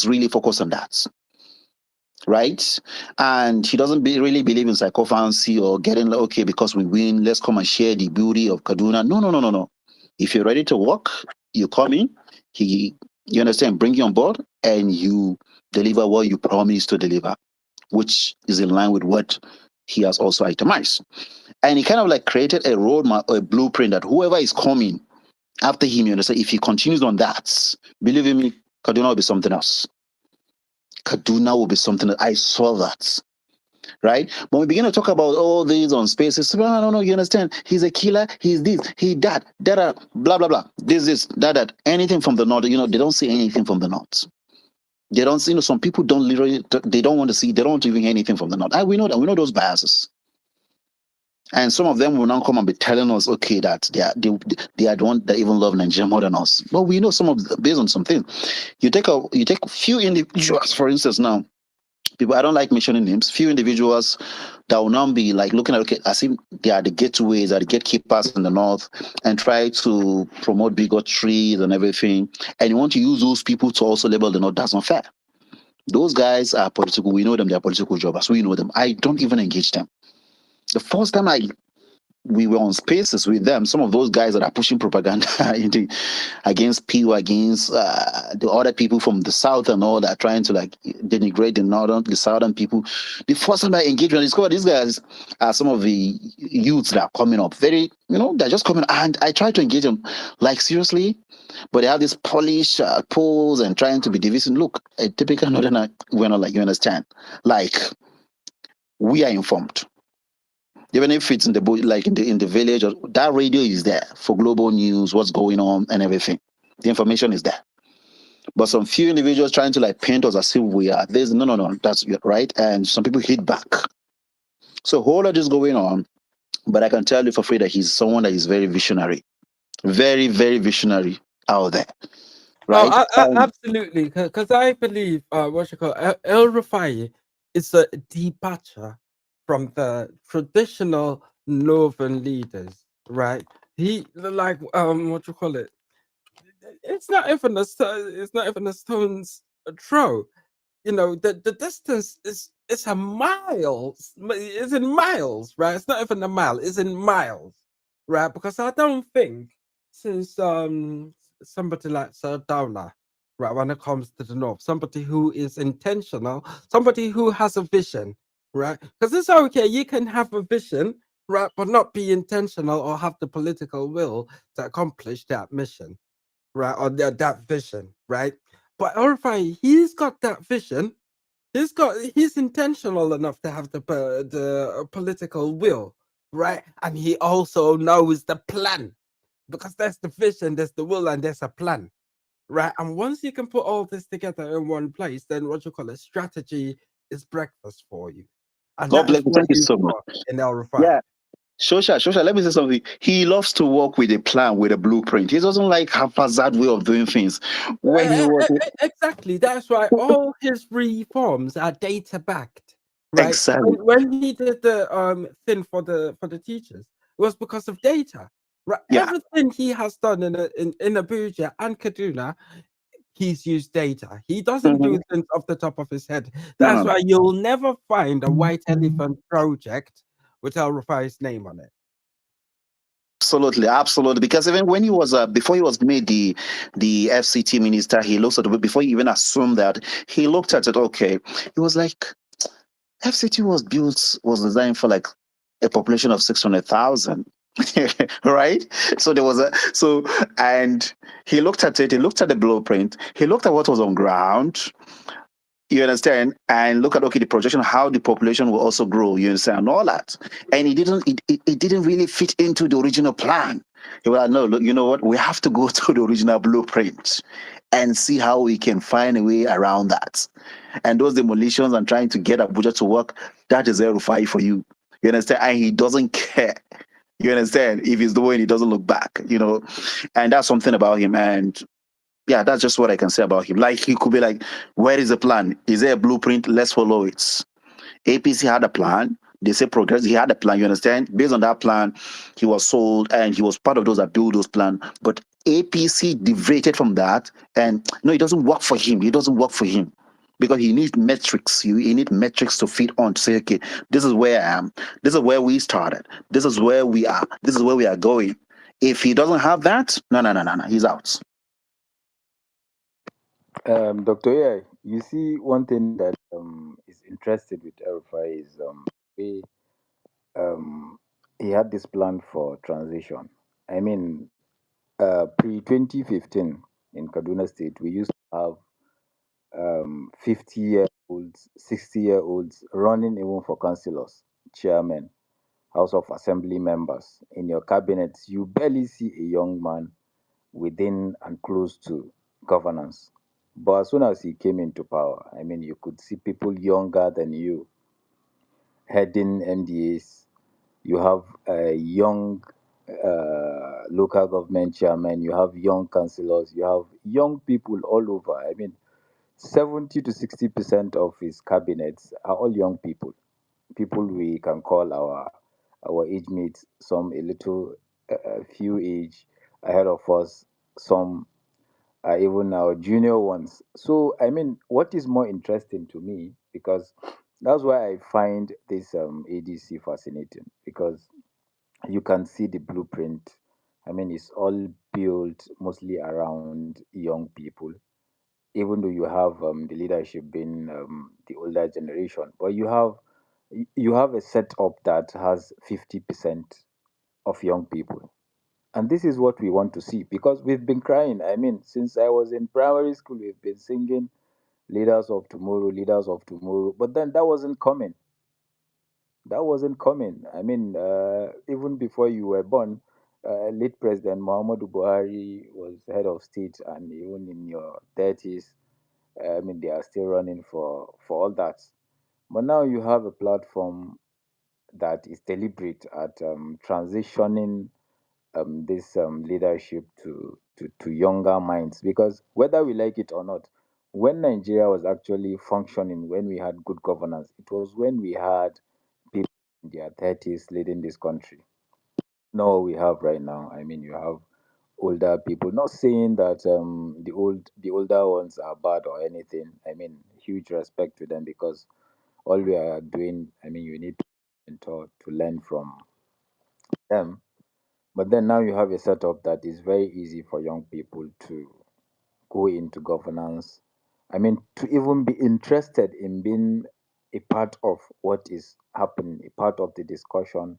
C: really focused on that, right? And he doesn't really believe in psychophancy or getting like, okay, because we win, let's come and share the beauty of Kaduna. No. If you're ready to work, you come in. You understand, bring you on board, and you deliver what you promised to deliver, which is in line with what he has also itemized. And he kind of like created a roadmap or a blueprint that whoever is coming after him, you understand, if he continues on that, believe me, Kaduna will be something else. Kaduna will be something else. I saw that. Right? When we begin to talk about all these on spaces, no, you understand? He's a killer, he's this, he that, blah, blah, blah. This, that, anything from the north, they don't see anything from the north. They don't see, some people don't literally, they don't want to see, they don't want to even hear anything from the north. And we know that, we know those biases. And some of them will now come and be telling us, okay, that they are the one that even love Nigeria more than us. But we know based on something. You take a few individuals, for instance, now. People, I don't like mentioning names. Few individuals that will now be like looking at, okay, as if they are the gateways, are the gatekeepers in the north, and try to promote bigotry and everything. And you want to use those people to also label the north. That's not fair. Those guys are political. We know them. They are political jobbers. We know them. I don't even engage them. The first time we were on spaces with them, some of those guys that are pushing propaganda against people, against the other people from the south and all that, trying to like denigrate the southern people. The first time I engaged with, I discovered these guys are some of the youths that are coming up. Very, they're just coming, and I try to engage them, like seriously, but they have this polished pose and trying to be divisive. Look, a typical northerner, we're not like, you understand, like we are informed. Even if it's in the like in the village, or that radio is there for global news, what's going on and everything. The information is there. But some few individuals trying to like paint us as if we are this. No, that's right. And some people hit back. So a whole lot is going on. But I can tell you for free that he's someone that is very visionary. Very, very visionary out there. Right?
B: Absolutely, because I believe what you call El-Rufai is a departure from the traditional northern leaders, right? He like what you call it? It's not even a stone's throw. The distance is a miles. It's in miles, right? It's not even a mile. It's in miles, right? Because I don't think since somebody like Sardana, right, when it comes to the north, somebody who is intentional, somebody who has a vision, right? Because it's okay, you can have a vision, right, but not be intentional or have the political will to accomplish that mission, right, or that vision, right? But Orifai, he's got that vision. He's intentional enough to have the political will, right? And he also knows the plan, because there's the vision, there's the will, and there's a plan, right? And once you can put all this together in one place, then what you call a strategy is breakfast for you, and
C: God
B: that is
C: bless you.
B: what
C: Thank you
B: you've
C: so much.
B: got in El Rufai.
C: Yeah. Shosha, let me say something. He loves to work with a plan, with a blueprint. He doesn't like haphazard way of doing things. When he was
B: Exactly. That's why all his reforms are data backed, right?
C: exactly,
B: When he did the thing for the teachers, it was because of data, right?
C: yeah,
B: Everything he has done in Abuja and Kaduna, he's used data. He doesn't
C: Mhm.
B: do things off the top of his head.
C: No,
B: That's
C: no, no.
B: why you'll never find a white elephant project with El-Rufai's name on it.
C: Absolutely, absolutely. Because even when he was before he was made the FCT minister, he looked at it before he even assumed that he looked at it. Okay, he was like, FCT was designed for like a population of 600,000. Right, so there was a so and he looked at it, he looked at the blueprint, he looked at what was on ground, you understand, and look at, okay, the projection, how the population will also grow, you understand, and all that. And it didn't really fit into the original plan. He was like, no, look, you know what, we have to go to the original blueprint and see how we can find a way around that. And those demolitions and trying to get Abuja to work, that is El-Rufai for you. You understand? And he doesn't care. You understand? If he's doing, he doesn't look back, you know. And that's something about him. And yeah, that's just what I can say about him. Like, he could be like, where is the plan? Is there a blueprint? Let's follow it. APC had a plan. They say progress. He had a plan. You understand? Based on that plan, he was sold, and he was part of those that build those plans. But APC deviated from that, and no, it doesn't work for him. It doesn't work for him because he needs metrics. He need metrics to feed on to say, okay, this is where I am. This is where we started. This is where we are. This is where we are going. If he doesn't have that, no, no, no, no, no, he's out.
H: Dr. AI, you see, one thing that is interested with El-Rufai is way um, he had this plan for transition. I mean, pre 2015 in Kaduna State, we used to have 50-year-olds, 60-year-olds running even for councillors, chairmen, House of Assembly members. In your cabinets, you barely see a young man within and close to governance. But as soon as he came into power, I mean, you could see people younger than you heading MDAs. You have a young local government chairman, you have young councillors, you have young people all over. I mean, 70 to 60% of his cabinets are all young people, people we can call our age mates, some a little, a few age ahead of us, some even our junior ones. So, I mean, what is more interesting to me, because that's why I find this ADC fascinating, because you can see the blueprint. I mean, it's all built mostly around young people, even though you have the leadership being the older generation, but you have a setup that has 50% of young people. And this is what we want to see, because we've been crying. I mean, since I was in primary school, we've been singing leaders of tomorrow, leaders of tomorrow. But then that wasn't coming. That wasn't coming. I mean, even before you were born, late President Muhammadu Buhari was head of state, and even in your 30s, I mean, they are still running for all that. But now you have a platform that is deliberate at transitioning this leadership to younger minds, because whether we like it or not, when Nigeria was actually functioning, when we had good governance, it was when we had people in their 30s leading this country. No, we have right now. I mean, you have older people. Not saying that the older ones are bad or anything. I mean, huge respect to them, because all we are doing, I mean, you need to mentor to learn from them. But then now you have a setup that is very easy for young people to go into governance. I mean, to even be interested in being a part of what is happening, a part of the discussion,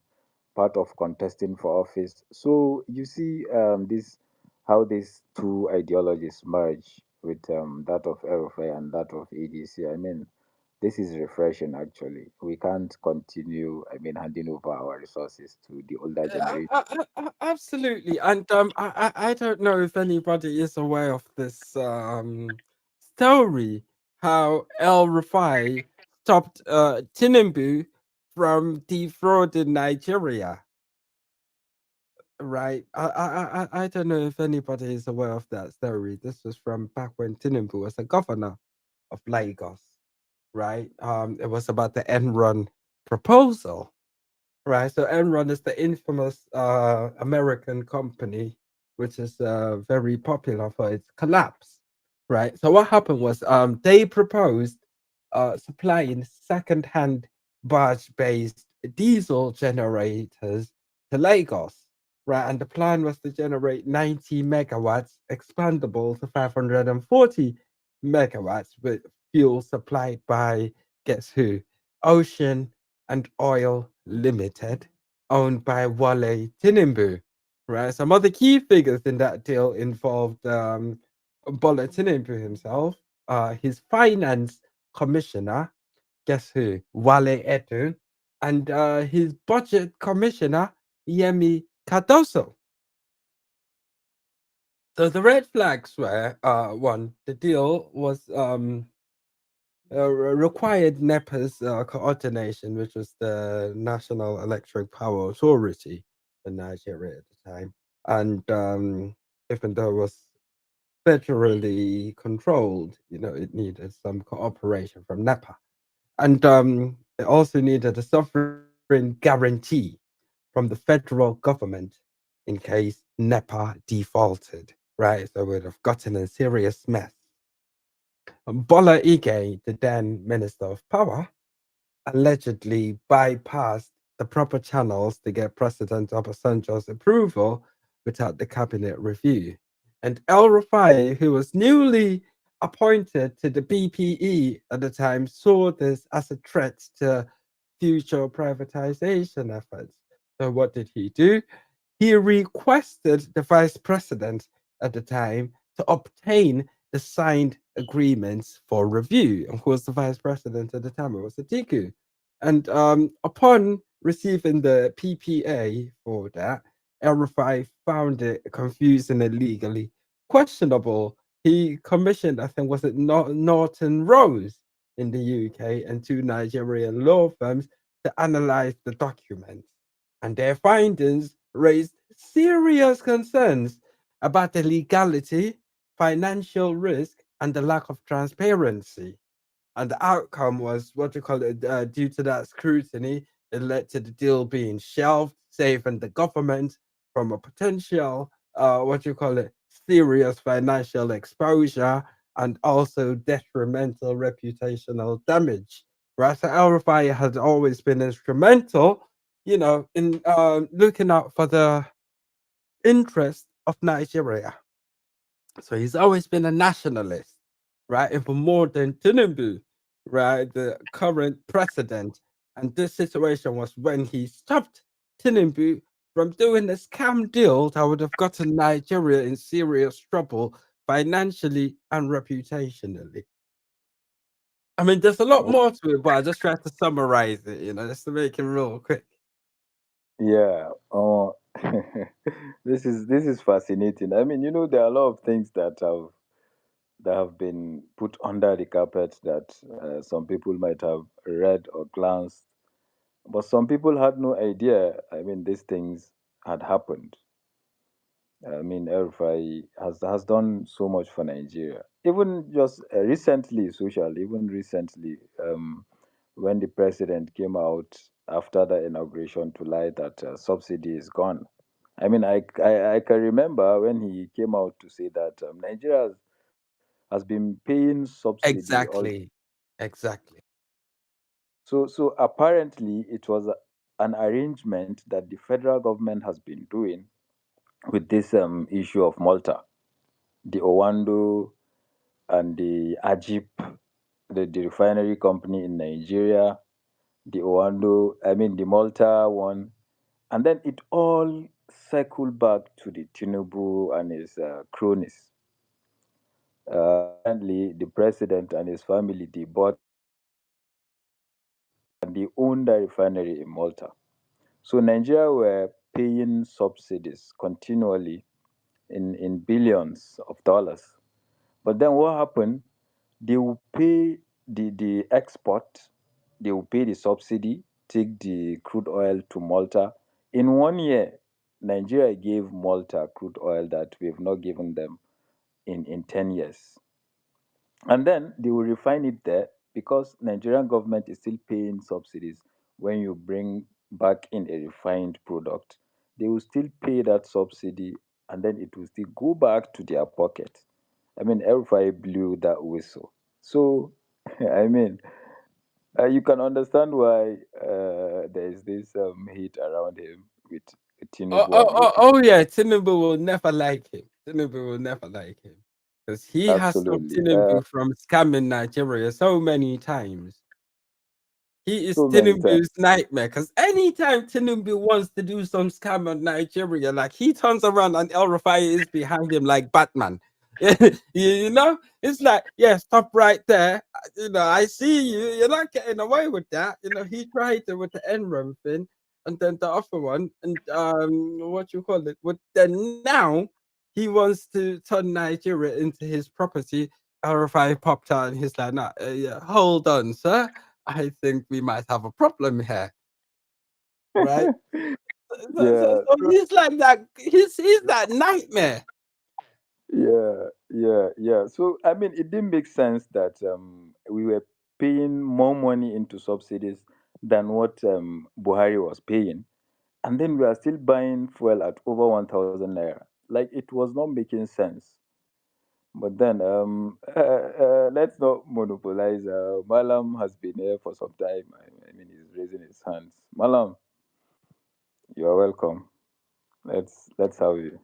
H: part of contesting for office. So you see, this how these two ideologies merge with that of Erofai and that of ADC. I mean, this is refreshing. Actually, we can't continue. I mean, handing over our resources to the older generation.
B: Absolutely, and I don't know if anybody is aware of this story how El-Rufai stopped Tinubu from defrauding Nigeria. Right. I don't know if anybody is aware of that story. This was from back when Tinubu was the governor of Lagos. Right. It was about the Enron proposal. Right. So Enron is the infamous American company, which is very popular for its collapse. right? So what happened was they proposed supplying second-hand barge-based diesel generators to Lagos, right? And the plan was to generate 90 megawatts, expandable to 540 megawatts, with fuel supplied by, guess who? Ocean and Oil Limited, owned by Wale Tinubu, right? Some other key figures in that deal involved Bola Tinubu himself, his finance commissioner, guess who? Wale Edun, and his budget commissioner, Yemi Cardoso. So the red flags were one, the deal was required NEPA's coordination, which was the National Electric Power Authority in Nigeria at the time. And even though it was federally controlled, it needed some cooperation from NEPA. And it also needed a sovereign guarantee from the federal government in case NEPA defaulted, right? So we'd have gotten a serious mess. Bola Ige, the then Minister of Power, allegedly bypassed the proper channels to get President Obasanjo's approval without the cabinet review. And El-Rufai, who was newly appointed to the BPE at the time, saw this as a threat to future privatization efforts. So what did he do? He requested the vice president at the time to obtain the signed agreements for review. And who was the vice president at the time? It was Atiku. And upon receiving the PPA for that, El Rufai found it confusing and legally questionable. He commissioned, I think, was it Norton Rose in the UK and two Nigerian law firms to analyze the documents. And their findings raised serious concerns about the legality, financial risk, and the lack of transparency. And the outcome was what you call it, due to that scrutiny, it led to the deal being shelved, saving the government from a potential, what you call it, serious financial exposure and also detrimental reputational damage. Right, so El Rufai has always been instrumental, in looking out for the interest of Nigeria. So he's always been a nationalist, right? Even more than Tinubu, right? The current president. And this situation was when he stopped Tinubu from doing a scam deal that would have gotten Nigeria in serious trouble financially and reputationally. I mean, there's a lot more to it, but I just tried to summarize it, just to make it real quick.
H: Yeah. This is fascinating. I mean, there are a lot of things that have been put under the carpet that some people might have read or glanced, but some people had no idea. I mean, these things had happened. I mean, El-Rufai has done so much for Nigeria. Even just recently, even recently, when the president came out after the inauguration to lie that subsidy is gone. I mean, I can remember when he came out to say that Nigeria has been paying subsidy all.
B: Exactly. Exactly.
H: So apparently, it was an arrangement that the federal government has been doing with this issue of Malta, the Owando and the Ajip, the refinery company in Nigeria, the Owando, I mean the Malta one, and then it all circled back to the Tinubu and his cronies. Apparently, the president and his family, they bought and they owned the refinery in Malta. So Nigeria were paying subsidies continually in billions of dollars. But then what happened? They will pay the export, they will pay the subsidy, take the crude oil to Malta. In 1 year, Nigeria gave Malta crude oil that we have not given them in 10 years. And then they will refine it there because Nigerian government is still paying subsidies when you bring back in a refined product. They will still pay that subsidy and then it will still go back to their pocket. I mean, El-Rufai blew that whistle. So, I mean, you can understand why there is this heat around him with Tinubu and
B: Yeah, Tinubu will never like him. Tinubu will never like him because he has stopped
H: absolutely
B: Tinubu from scamming Nigeria so many times. He is
H: so many times.
B: Tinubu's nightmare because anytime Tinubu wants to do some scam on Nigeria, like he turns around and El-Rufai is behind him like Batman. You know, it's like, yeah, stop right there. You know, I see you. You're not getting away with that. You know, he tried it with the Enron thing, and then the other one, and what you call it? With then now he wants to turn Nigeria into his property. El-Rufai popped out and he's like, nah, yeah, hold on, sir. I think we might have a problem here, right?
H: Yeah,
B: So he's like that. He's that nightmare.
H: yeah. So I mean, it didn't make sense that we were paying more money into subsidies than what Buhari was paying, and then we are still buying fuel at over 1,000 naira. Like it was not making sense. But then let's not monopolize. Malam has been here for some time. I mean, he's raising his hands. Malam, you are welcome. Let's have you.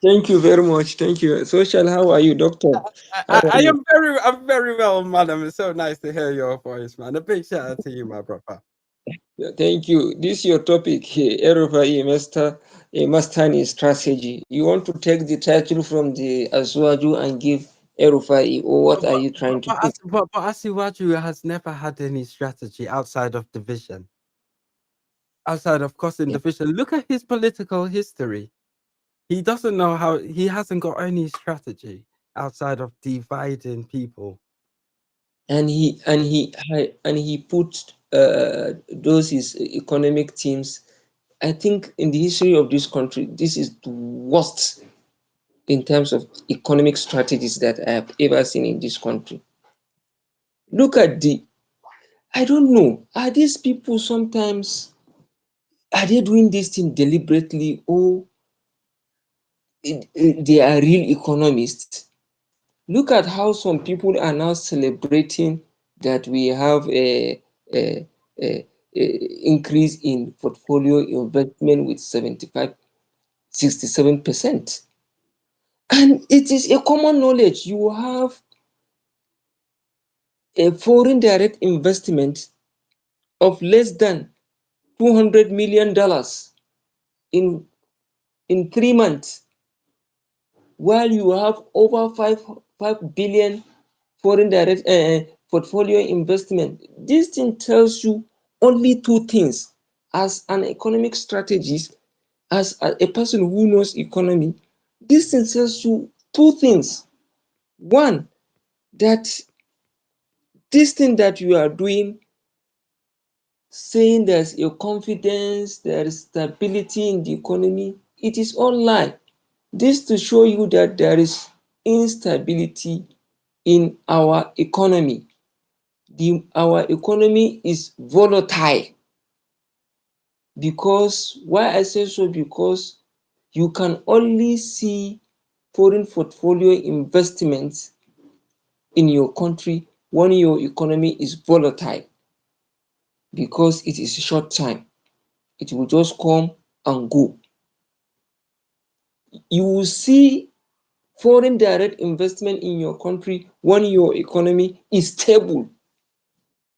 Q: Thank you very much. Thank you. Social, how are you, doctor? How are you?
B: I'm very well, madam. It's so nice to hear your voice, man. A big shout out to you, my brother.
Q: Yeah, thank you. This is your topic here, Erova Mastani strategy. You want to take the title from the Aswaju and give Erufai, or what are you trying to do?
B: But Asiwaju has never had any strategy outside of division, outside of causing
Q: Yeah.
B: division. Look at his political history. He doesn't know how. He hasn't got any strategy outside of dividing people.
Q: And he put those his economic teams. I think in the history of this country, this is the worst in terms of economic strategies that I have ever seen in this country. Look at I don't know, are these people sometimes, are they doing this thing deliberately, or they are real economists? Look at how some people are now celebrating that we have a increase in portfolio investment with 75, 67%. And it is a common knowledge. You have a foreign direct investment of less than $200 million in 3 months, while you have over 5 billion foreign direct portfolio investment. This thing tells you only two things. As an economic strategist, as a person who knows economy, this thing tells you two things. One, that this thing that you are doing, saying there's a confidence, there is stability in the economy, it is all lie. This to show you that there is instability in our economy. Our economy is volatile. Because why I say so? Because you can only see foreign portfolio investments in your country when your economy is volatile, because it is short time. It will just come and go. You will see foreign direct investment in your country when your economy is stable.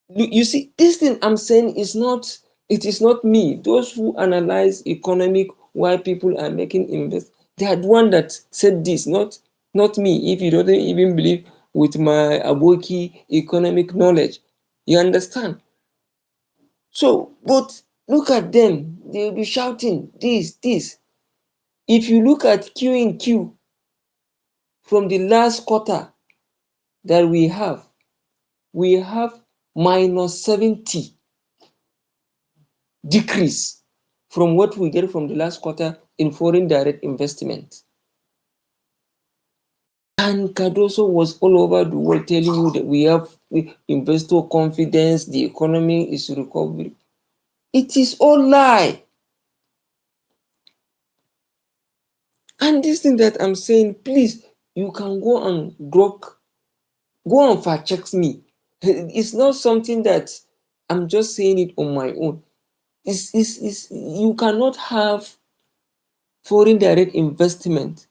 Q: You see, this thing I'm saying is not, it is not me. Those who analyze economic, why people are making invest, they are the one that said this, not me. If you don't even believe with my Aboki economic knowledge, you understand. So, but look at them, they'll be shouting this. If you look at Q in Q from the last quarter that we have minus 70 decrease from what we get from the last quarter in foreign direct investment. And Cardoso was all over the world telling you that we have investor confidence, the economy is recovering. It is all lie. And this thing that I'm saying, please, you can go and fact check me. It's not something that I'm just saying it on my own. It's you cannot have foreign direct investment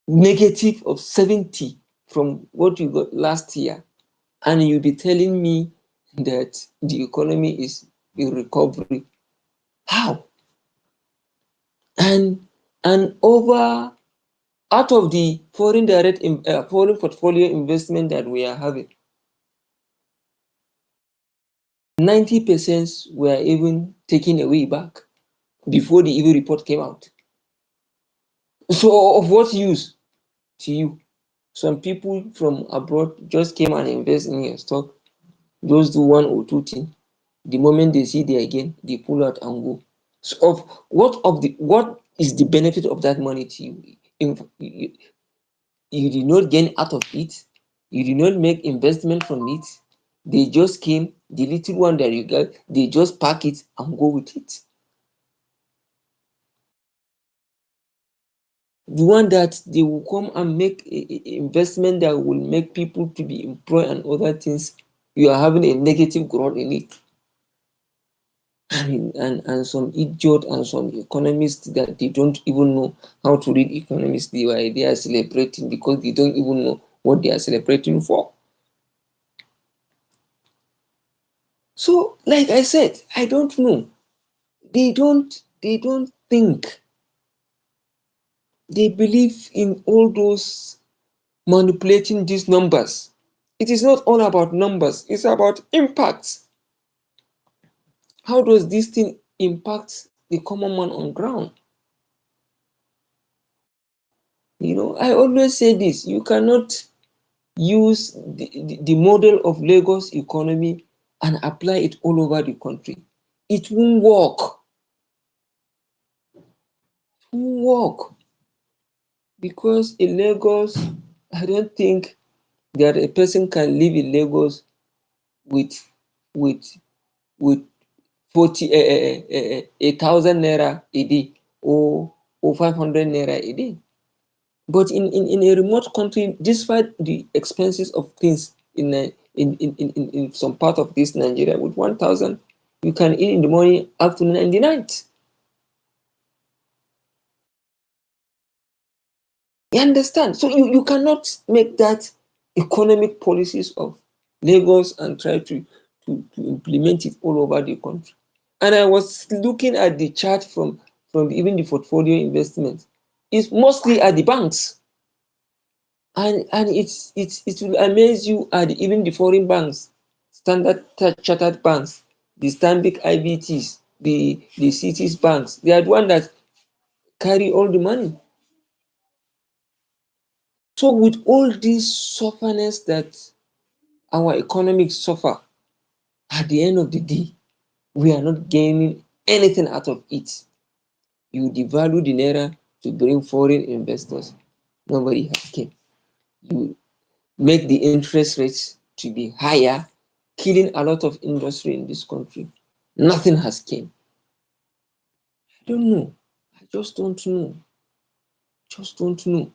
Q: negative of 70 from what you got last year, and you'll be telling me that the economy is in recovery. How? And over out of the foreign foreign portfolio investment that we are having, 90% were even taken away back before the evil report came out. So of what use to you? Some people from abroad just came and invest in your stock, just do one or two things. The moment they see their gain, they pull out and go. So what is the benefit of that money to you? You did not gain out of it. You did not make investment from it. They just came, the little one that you got, they just pack it and go with it. The one that they will come and make investment that will make people to be employed and other things, you are having a negative growth in it. And some idiot and some economists that they don't even know how to read economics, they are celebrating because they don't even know what they are celebrating for. So, like I said, I don't know. They don't think. They believe in all those manipulating these numbers. It is not all about numbers, it's about impacts. How does this thing impact the common man on ground? I always say this: you cannot use the model of Lagos economy and apply it all over the country. It won't work. It won't work. Because in Lagos, I don't think that a person can live in Lagos with with with 1,000 naira a day or 500 naira a day. But in a remote country, despite the expenses of things in some part of this Nigeria, with 1,000, you can eat in the morning, afternoon, and the night. You understand? So you cannot make that economic policies of Lagos and try to implement it all over the country. And I was looking at the chart from even the portfolio investment. It's mostly at the banks. And it will amaze you at even the foreign banks, Standard Chartered banks, the Stanbic IBTs, the cities banks. They are the ones that carry all the money. So with all this sufferness that our economics suffer, at the end of the day, we are not gaining anything out of it. You devalue the naira to bring foreign investors. Nobody has came. You make the interest rates to be higher, killing a lot of industry in this country. Nothing has came. I don't know. I just don't know. Just don't know.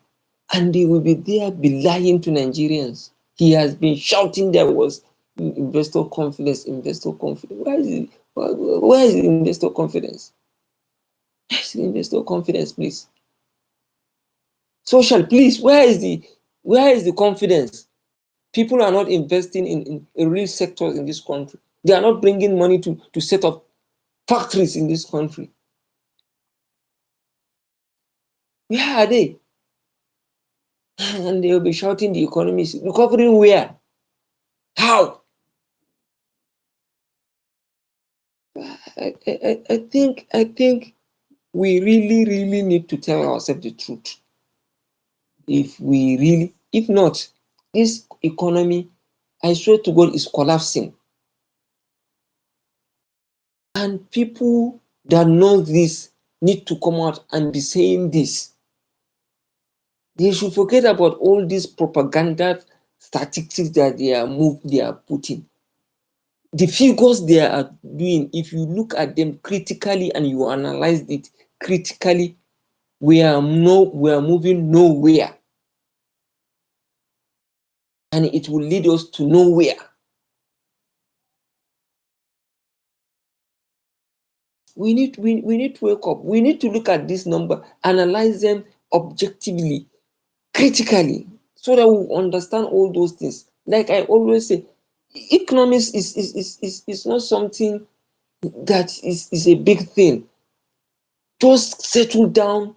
Q: And they will be there be lying to Nigerians. He has been shouting there was investor confidence, investor confidence. Where is the investor confidence? Where is the investor confidence, please? Social, please, where is the confidence? People are not investing in real sectors in this country. They are not bringing money to set up factories in this country. Where are they? And they will be shouting the economy is recovering where? How? I think we really need to tell ourselves the truth. If not, this economy, I swear to God, is collapsing. And people that know this need to come out and be saying this. They should forget about all these propaganda statistics that they are putting. The figures they are doing, if you look at them critically and you analyze it critically, we are moving nowhere, and it will lead us to nowhere. We need to wake up. We need to look at this number, analyze them objectively, critically, so that we understand all those things. Like I always say, economics is not something that is a big thing. Just settle down,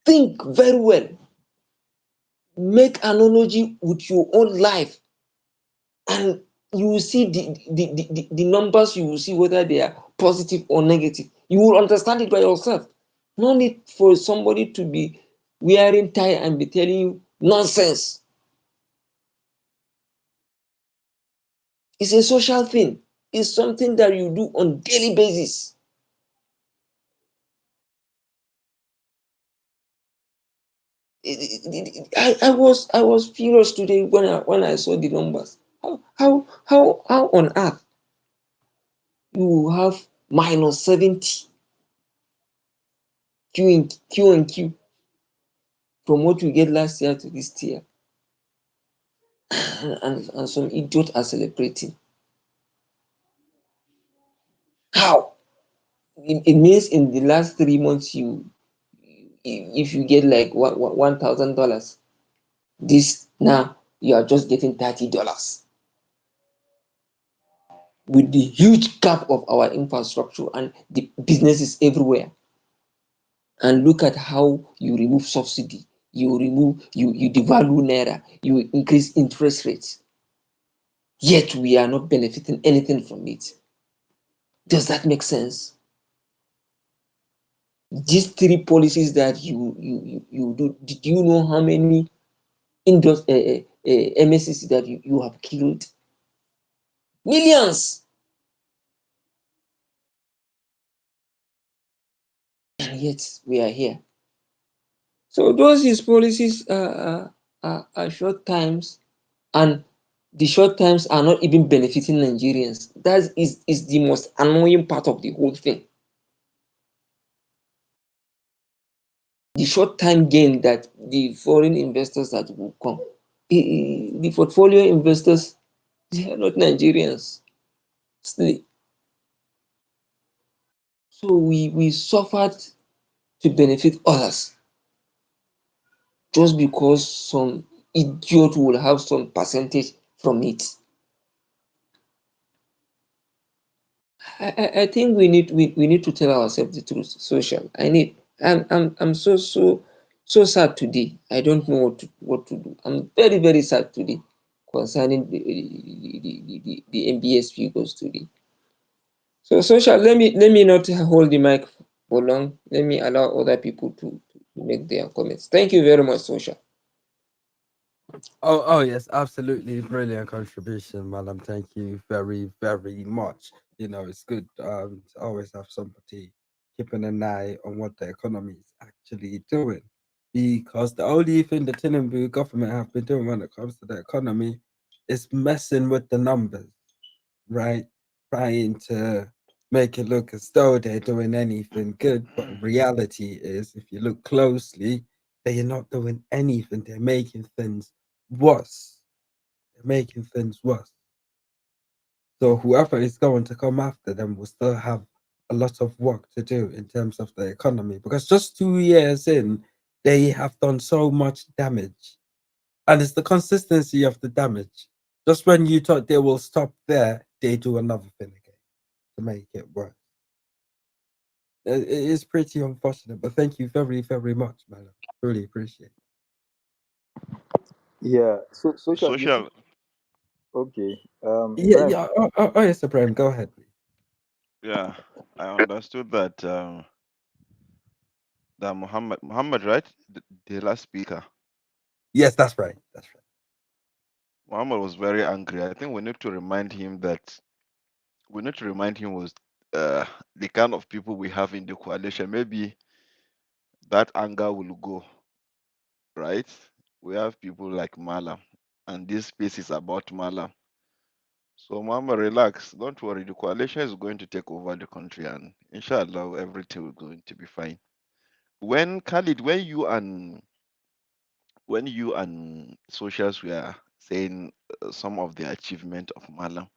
Q: think very well, make analogy with your own life, and you will see the numbers. You will see whether they are positive or negative. You will understand it by yourself. No need for somebody to be wearing tie and be telling you nonsense. It's a social thing. It's something that you do on daily basis. I was furious today when I saw the numbers. How on earth you will have minus 70 Q and Q from what you get last year to this year, and some idiot are celebrating. How? It means in the last 3 months, if you get like $1,000, this now you are just getting $30 with the huge gap of our infrastructure and the businesses everywhere. And look at how you remove subsidy, you devalue naira, you increase interest rates, yet we are not benefiting anything from it. Does that make sense? These three policies that you do, did you know how many MSCs that you have killed? Millions. And yet we are here. So those his policies are short times, and the short times are not even benefiting Nigerians. That is the most annoying part of the whole thing. The short time gain that the foreign investors that will come, the portfolio investors, they are not Nigerians. Still. So we suffered to benefit others just because some idiot will have some percentage from it. I think we need to tell ourselves the truth. Social. I'm so sad today. I don't know what to do. I'm very, very sad today concerning the MBS figures today. So social, let me not hold the mic for long. Let me allow other people to make their comments. Thank you very much, social.
B: Oh, yes, absolutely brilliant contribution, madam. Thank you very, very much. It's good to always have somebody keeping an eye on what the economy is actually doing, because the only thing the Tinubu government have been doing when it comes to the economy is messing with the numbers, right? Trying to make it look as though they're doing anything good, but reality is, if you look closely, they are not doing anything. They're making things worse. They're making things worse. So whoever is going to come after them will still have a lot of work to do in terms of the economy, because just 2 years in, they have done so much damage, and it's the consistency of the damage. Just when you thought they will stop there, they do another thing again to make it worse. It is pretty unfortunate, but thank you very, very much, man. Really appreciate it.
H: Yeah. So social. You see.
I: Social,
H: Okay.
B: Yeah,
H: Ibrahim.
B: yeah. Yes, Ibrahim, go ahead, please.
I: yeah, I understood that Muhammad, right? The last speaker.
B: Yes, that's right. That's right.
I: Muhammad was very angry. I think we need to remind him was the kind of people we have in the coalition. Maybe that anger will go, right? We have people like Malam, and this space is about Malam. So Muhammad, relax. Don't worry. The coalition is going to take over the country, and inshallah, everything is going to be fine. When Khalid, when you and socials were saying some of the achievement of Malam,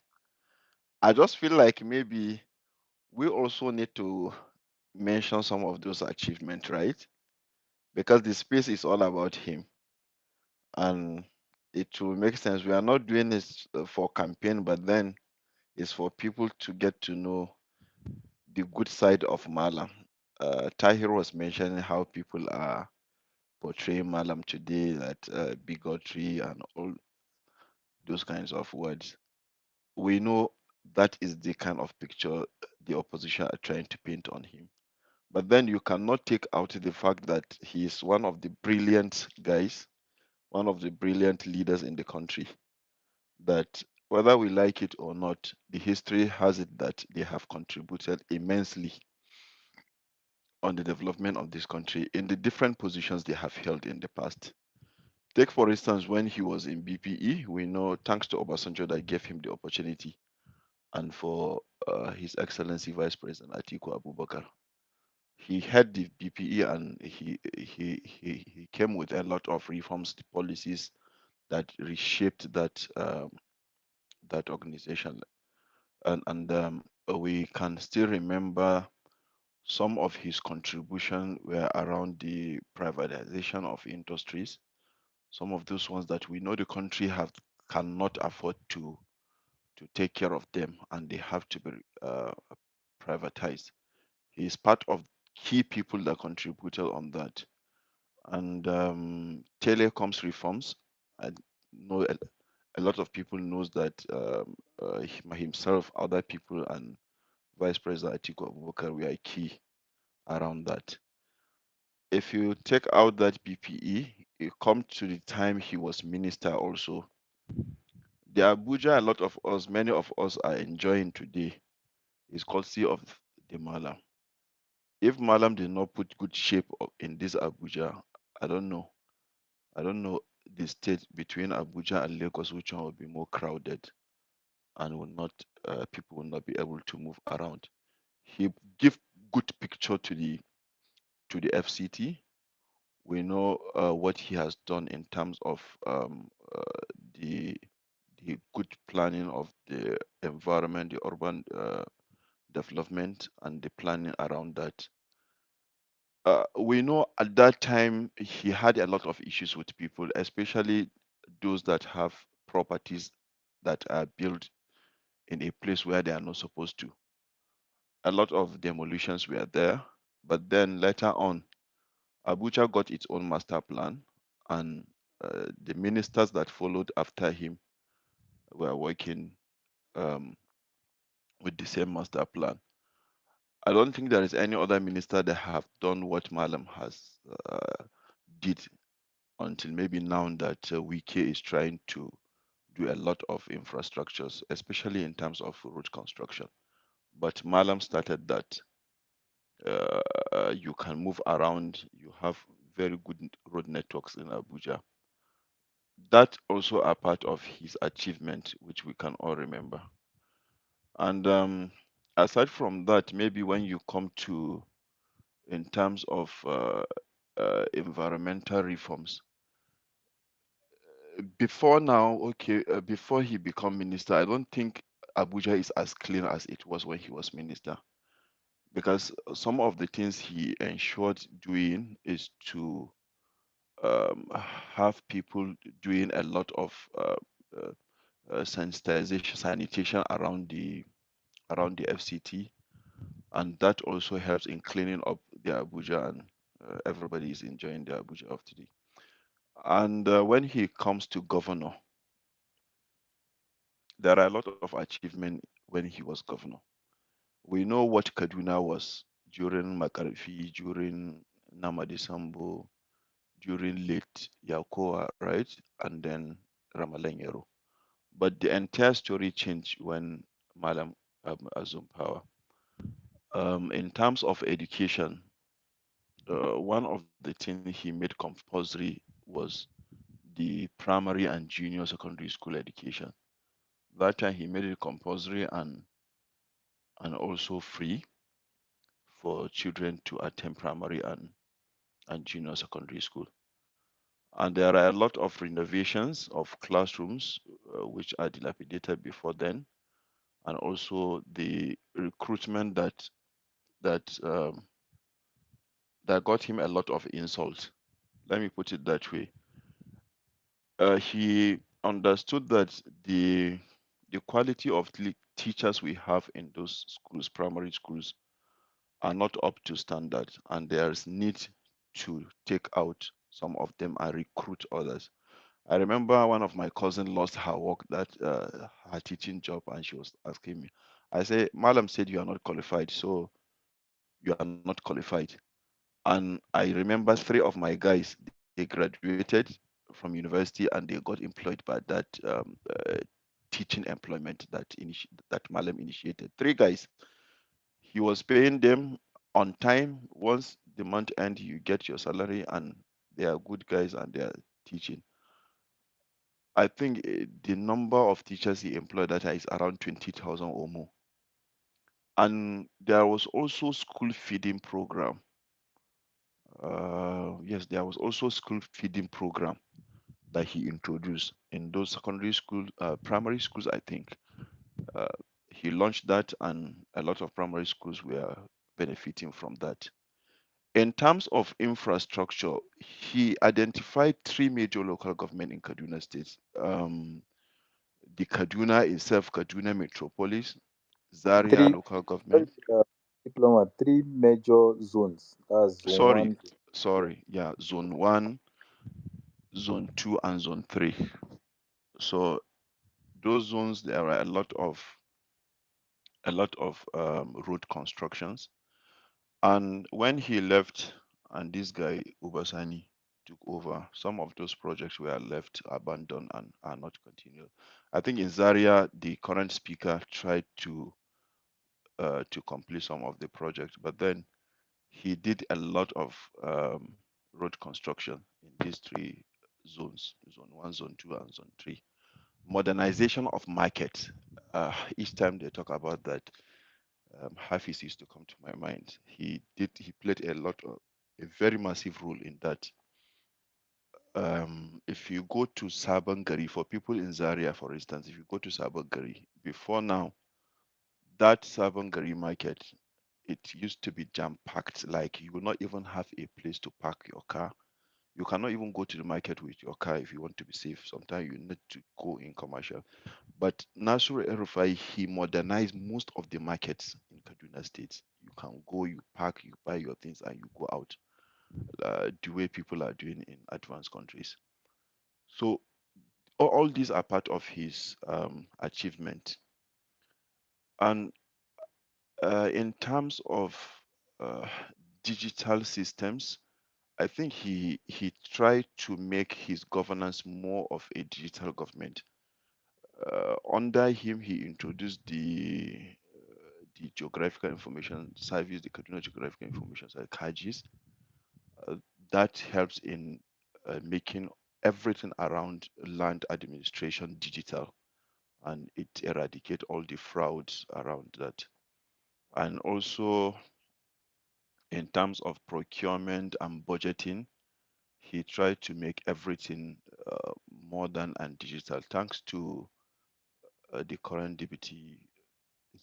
I: I just feel like maybe we also need to mention some of those achievements, right? Because the space is all about him, and it will make sense. We are not doing this for campaign, but then it's for people to get to know the good side of Malam. Tahir was mentioning how people are portraying Malam today, that bigotry and all those kinds of words. We know that is the kind of picture the opposition are trying to paint on him. But then you cannot take out the fact that he is one of the brilliant guys, one of the brilliant leaders in the country. That whether we like it or not, the history has it that they have contributed immensely on the development of this country in the different positions they have held in the past. Take, for instance, when he was in BPE, we know thanks to Obasanjo that gave him the opportunity, and for His Excellency Vice President Atiku Abubakar. He had the BPE, and he came with a lot of reforms, policies that reshaped that organization, and we can still remember some of his contribution were around the privatization of industries. Some of those ones that we know the country have cannot afford to take care of them, and they have to be privatized. He is part of key people that contributed on that. And telecoms reforms. I know a lot of people knows that himself, other people, and Vice President Atiku Abubakar were key around that. If you take out that BPE, you come to the time he was minister also. The Abuja a lot of us, many of us are enjoying today is courtesy of the Malam. If Malam did not put good shape in this Abuja, I don't know. I don't know the state between Abuja and Lagos, which one will be more crowded and will not people will not be able to move around. He give good picture to the FCT. We know what he has done in terms of the good planning of the environment, the urban development, and the planning around that. We know at that time he had a lot of issues with people, especially those that have properties that are built in a place where they are not supposed to. A lot of demolitions were there, but then later on, Abuja got its own master plan, and the ministers that followed after him were working um, with the same master plan. I don't think there is any other minister that have done what Malam has did until maybe now that Wike is trying to do a lot of infrastructures, especially in terms of road construction. But Malam started that. You can move around. You have very good road networks in Abuja. That also a part of his achievement, which we can all remember. And aside from that, maybe when you come to in terms of environmental reforms, before now, okay, before he become minister, I don't think Abuja is as clean as it was when he was minister, because some of the things he ensured doing is to have people doing a lot of uh, sanitation around the FCT, and that also helps in cleaning up the Abuja, and everybody is enjoying the Abuja of today. And when he comes to governor, there are a lot of achievement when he was governor. We know what Kaduna was during Makarfi, during Namadi Sambo, during late Yakoa, right? And then Ramalengero. But the entire story changed when Malam assumed power. In terms of education, one of the things he made compulsory was the primary and junior secondary school education. That time he made it compulsory and also free for children to attend primary and junior secondary school. And there are a lot of renovations of classrooms which are dilapidated before then, and also the recruitment that that got him a lot of insult. Let me put it that way. He understood that the quality of teachers we have in those schools, primary schools, are not up to standard, and there's need to take out some of them and recruit others. I remember one of my cousin lost her work, that her teaching job, and she was asking me. I say, Malam said you are not qualified, so you are not qualified. And I remember three of my guys, they graduated from university and they got employed by that teaching employment that Malam initiated. Three guys. He was paying them on time. Once the month end, you get your salary, and they are good guys and they are teaching. I think the number of teachers he employed that is around 20,000 or more. And there was also school feeding program. Yes, there was also school feeding program that he introduced in those secondary school, primary schools, I think. Uh, he launched that, and a lot of primary schools were benefiting from that. In terms of infrastructure, he identified three major local government in Kaduna State. The Kaduna itself, Kaduna Metropolis, Zaria
H: Three,
I: local
H: sorry,
I: government.
H: Diploma, three major zones. That's zone
I: Sorry,
H: one.
I: yeah, Zone 1, Zone 2, and Zone 3. So those zones, there are a lot of road constructions. And when he left, and this guy Ubasani took over, some of those projects were left abandoned and are not continued. I think in Zaria, the current speaker tried to complete some of the projects, but then he did a lot of road construction in these three zones: Zone 1, Zone 2, and Zone 3. Modernization of markets. Each time they talk about that, Hafiz used to come to my mind. He played a very massive role in that. If you go to Sabangari, for people in Zaria, for instance, if you go to Sabangari, before now, that Sabangari market, it used to be jam packed. Like, you will not even have a place to park your car. You cannot even go to the market with your car if you want to be safe. Sometimes you need to go in commercial. But Nasur El-Rufai, he modernized most of the markets in Kaduna State. You can go, you park, you buy your things, and you go out, the way people are doing in advanced countries. So all these are part of his achievement. And in terms of uh, digital systems, I think he tried to make his governance more of a digital government. Under him, he introduced the Geographical Information Service, the Kaduna Geographical Information Service, KAGIS. Uh, that helps in making everything around land administration digital, and it eradicate all the frauds around that. And also, in terms of procurement and budgeting, he tried to make everything modern and digital, thanks to the current deputy,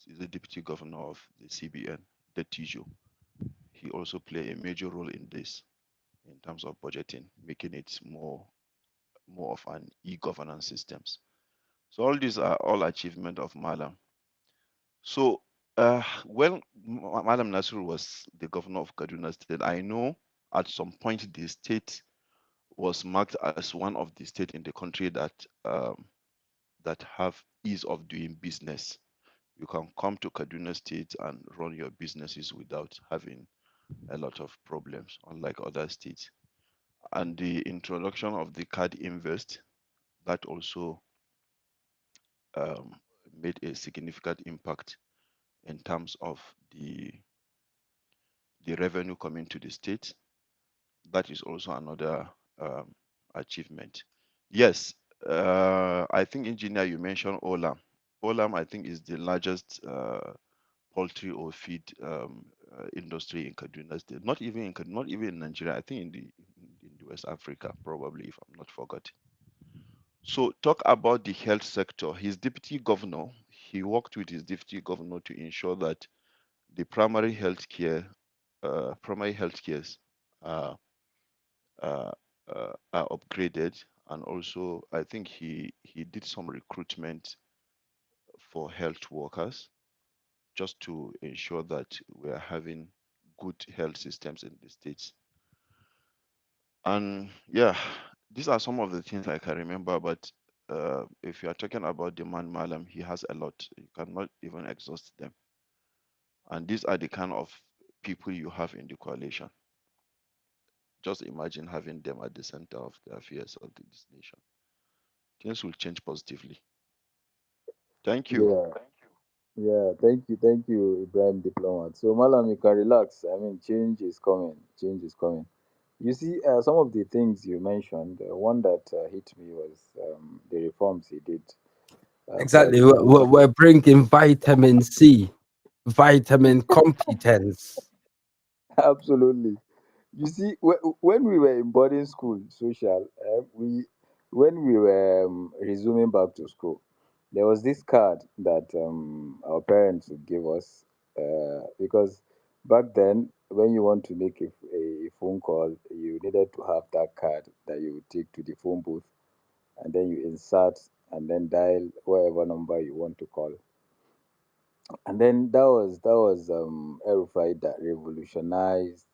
I: is the deputy governor of the CBN, the Tijo. He also played a major role in this, in terms of budgeting, making it more of an e-governance systems. So all these are all achievement of Malam. So when Malam Nasir was the governor of Kaduna State, I know at some point the state was marked as one of the states in the country that have ease of doing business. You can come to Kaduna State and run your businesses without having a lot of problems, unlike other states. And the introduction of the card invest, that also um, made a significant impact in terms of the revenue coming to the state. That is also another um, achievement. Yes, I think, engineer, you mentioned Olam. Olam, I think, is the largest poultry or feed industry in Kaduna State. Not even in not even in Nigeria. I think in the West Africa, probably, if I'm not forgotten. So talk about the health sector. His deputy governor, he worked with his deputy governor to ensure that the primary health cares are, uh, are upgraded, and also I think he did some recruitment for health workers just to ensure that we are having good health systems in the states. And yeah, these are some of the things I can remember. But if you are talking about the man Malam, he has a lot. You cannot even exhaust them. And these are the kind of people you have in the coalition. Just imagine having them at the center of the affairs of this nation. Things will change positively. Thank you.
H: Yeah, yeah. Thank you, Ibrahim Diplomat. So, Malam, you can relax. I mean, change is coming. Change is coming. You see, some of the things you mentioned, one that hit me was the reforms he did. For
B: Exactly.
H: example,
B: We're bringing vitamin C, vitamin competence.
H: absolutely. You see, when we were in boarding school, social, when we were resuming back to school, there was this card that our parents would give us because back then, when you want to make a phone call, you needed to have that card that you would take to the phone booth, and then you insert and then dial whatever number you want to call. And then that was El-Rufai that revolutionized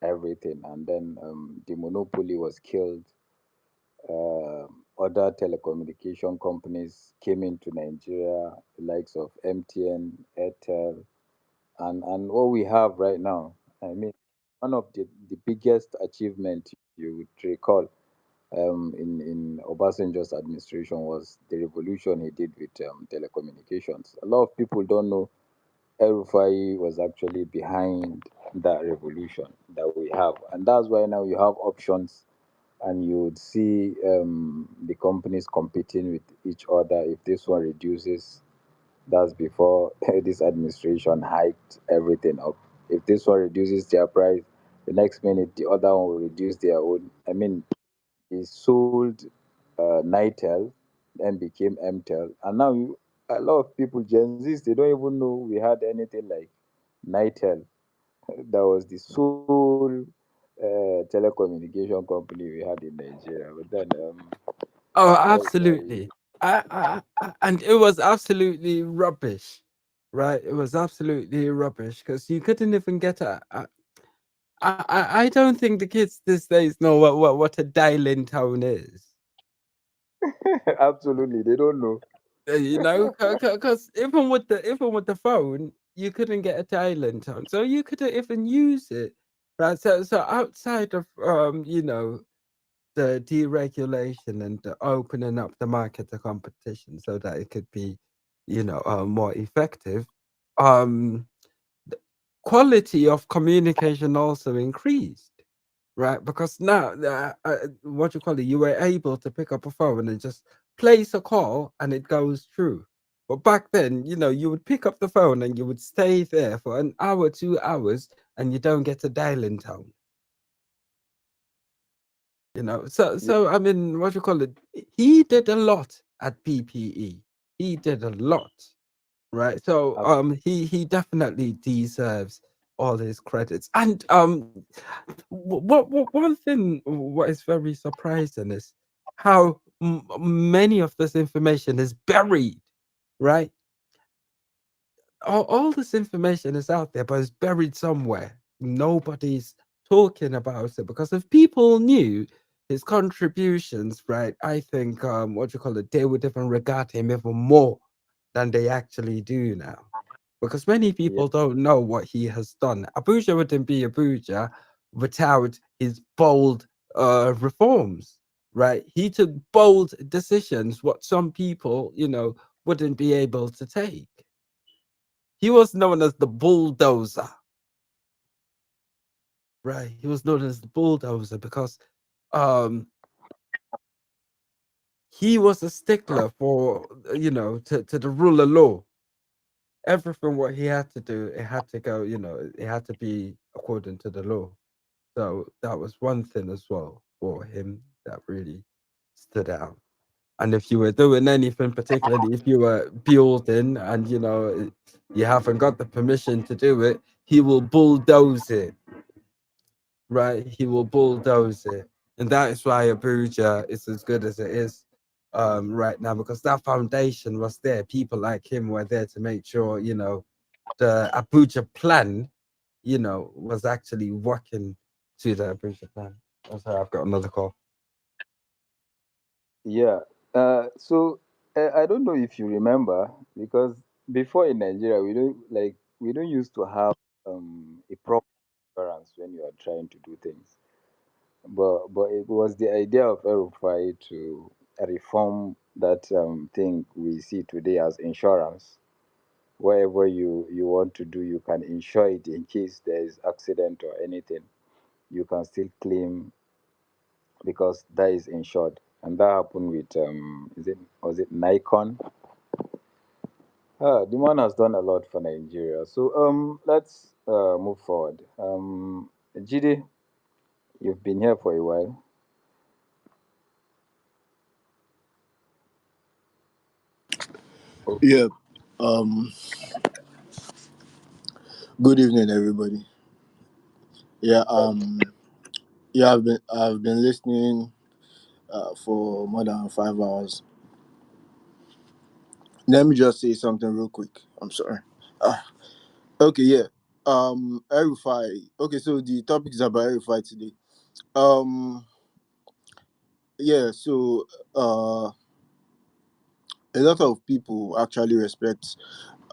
H: everything. And then the monopoly was killed. Other telecommunication companies came into Nigeria, the likes of MTN, Airtel, and what we have right now. I mean, one of the biggest achievement you would recall in Obasanjo's administration was the revolution he did with telecommunications. A lot of people don't know El-Rufai was actually behind that revolution that we have, and that's why now you have options, and you would see the companies competing with each other. If this one reduces, that's before this administration hiked everything up. If this one reduces their price, the next minute the other one will reduce their own. I mean, he sold Nitel, then became Mtel, and now a lot of people, Gen Zs, they don't even know we had anything like Nitel. That was the sole telecommunication company we had in Nigeria. But then,
B: Oh,
H: everybody,
B: absolutely. And it was absolutely rubbish, right? It was absolutely rubbish because you couldn't even get I don't think the kids these days know what a dial-in tone is.
H: absolutely, they don't know.
B: You know, because even with the phone, you couldn't get a dial-in tone, so you couldn't even use it, right? So outside of the deregulation and the opening up the market to competition so that it could be, more effective, um, the quality of communication also increased, right? Because now, what you call it, you were able to pick up a phone and just place a call and it goes through. But back then, you would pick up the phone and you would stay there for an hour, 2 hours, and you don't get a dial-in tone. So I mean, what you call it? He did a lot at PPE. He did a lot, right? So
H: Ab-
B: he definitely deserves all his credits. And one thing what is very surprising is how many of this information is buried, right? All this information is out there, but it's buried somewhere. Nobody's talking about it because if people knew his contributions, right, I think what you call it, they would even regard him even more than they actually do now. Because many
H: yeah,
B: people don't know what he has done. Abuja wouldn't be Abuja without his bold reforms, right? He took bold decisions, what some people, wouldn't be able to take. He was known as the bulldozer, right? He was known as the bulldozer because um, he was a stickler for, to the rule of law. everything what he had to do, it had to go, it had to be according to the law. So that was one thing as well for him that really stood out. And if you were doing anything, particularly if you were building and you haven't got the permission to do it, he will bulldoze it, right? He will bulldoze it. And that is why Abuja is as good as it is right now, because that foundation was there. People like him were there to make sure, the Abuja plan, was actually working to the Abuja plan. I'm sorry, I've got another call.
H: Yeah. So I don't know if you remember, because before in Nigeria we don't used to have a proper insurance when you are trying to do things. But it was the idea of El-Rufai to reform that thing we see today as insurance. Whatever you want to do, you can insure it in case there is accident or anything. You can still claim because that is insured. And that happened with was it Nikon? The man has done a lot for Nigeria. So let's move forward. Jide, you've been here for a while.
R: Yeah. Um. Good evening, everybody. Yeah. Yeah. I've been listening for more than 5 hours. Let me just say something real quick. I'm sorry. Uh, okay. Yeah. El-Rufai. Okay. So the topic is about El-Rufai today. Um. Yeah. So a lot of people actually respect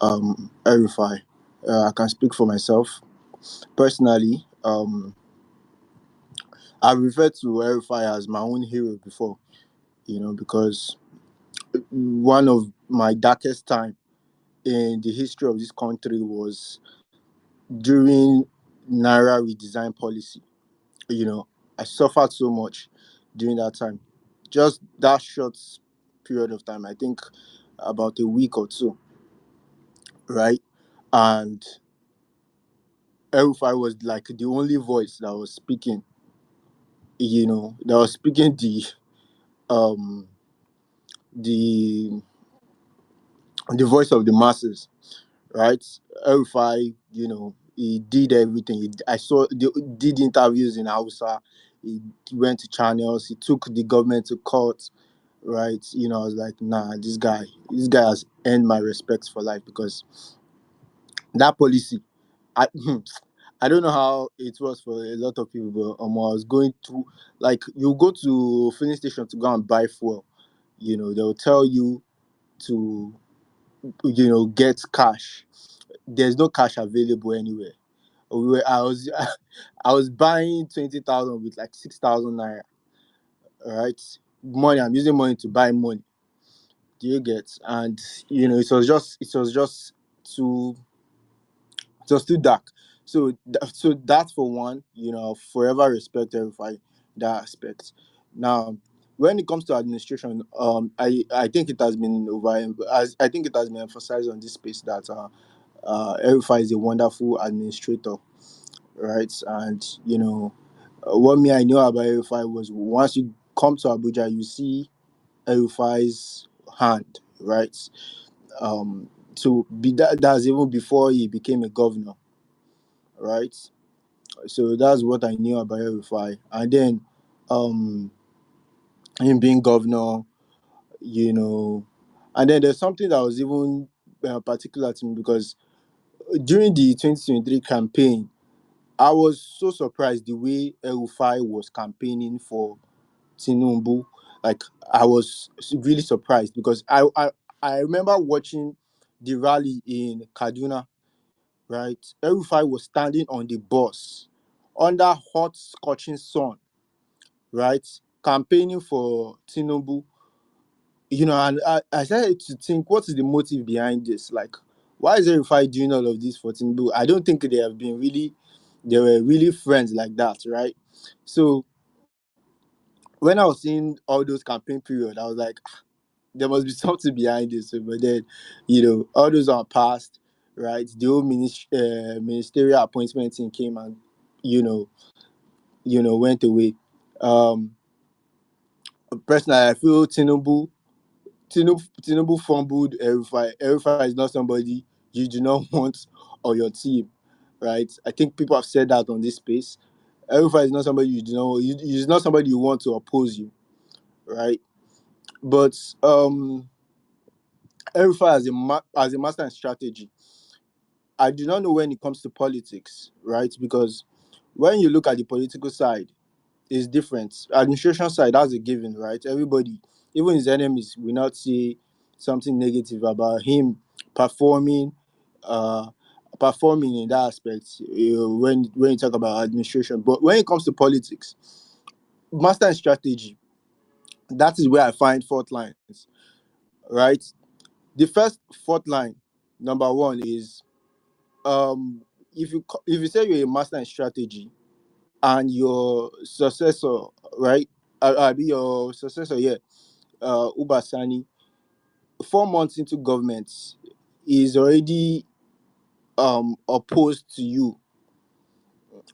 R: El-Rufai. I can speak for myself personally. I've referred to El-Rufai as my own hero before. Because one of my darkest time in the history of this country was during Naira redesign policy. You know, I suffered so much during that time. Just that short period of time, I think about a week or two, right? And El-Rufai was like the only voice that was speaking, that was speaking um the the voice of the masses, right? El-Rufai, he did everything. I saw did interviews in Hausa. He went to channels. He took the government to court, right? I was like, nah, this guy has earned my respect for life because that policy, I, I don't know how it was for a lot of people, but I was going to like you go to filling station to go and buy fuel. They'll tell you to get cash. There's no cash available anywhere. I was I was buying 20,000 with like 6,000 naira. Right, money. I'm using money to buy money. Do you get? And it was just too it was too dark. So that for one, forever respect everybody that aspect. Now, when it comes to administration, I think it has been as I think it has been emphasized on this space that Erifai is a wonderful administrator, right? And what me I know about Erifai was once you come to Abuja, you see Erifai's hand, right? So that's even before he became a governor, right? So that's what I knew about Erifai. And then um him being governor, you know, and then there's something that was even particular to me because during the 2023 campaign, I was so surprised the way El-Rufai was campaigning for Tinubu. Like I was really surprised because I remember watching the rally in Kaduna, right? El-Rufai was standing on the bus under hot scorching sun, right? Campaigning for Tinubu. And I started to think, what is the motive behind this? Like, why is El-Rufai doing all of this for Tinubu? I don't think they were really friends like that, right? So when I was seeing all those campaign period, I was like, there must be something behind this. But then, all those are past. right? The whole ministerial appointment thing came and you know went away. Um, Personally, I feel Tinubu fumbled El-Rufai. El-Rufai is not somebody you do not want on your team, right? I think people have said that on this space. El-Rufai is not somebody you do not. He's not somebody you want to oppose you, right? But El-Rufai as a master in strategy, I do not know when it comes to politics, right? Because when you look at the political side, it's different. Administration side, that's a given, right? Everybody, even his enemies, will not say something negative about him performing, uh, performing in that aspect. When you talk about administration, but when it comes to politics, master and strategy, that is where I find fault lines, right? The first fault line, number one, is if you say you're a master in strategy and your successor, right? I be your successor, yeah. Ubasani, 4 months into government, is already opposed to you.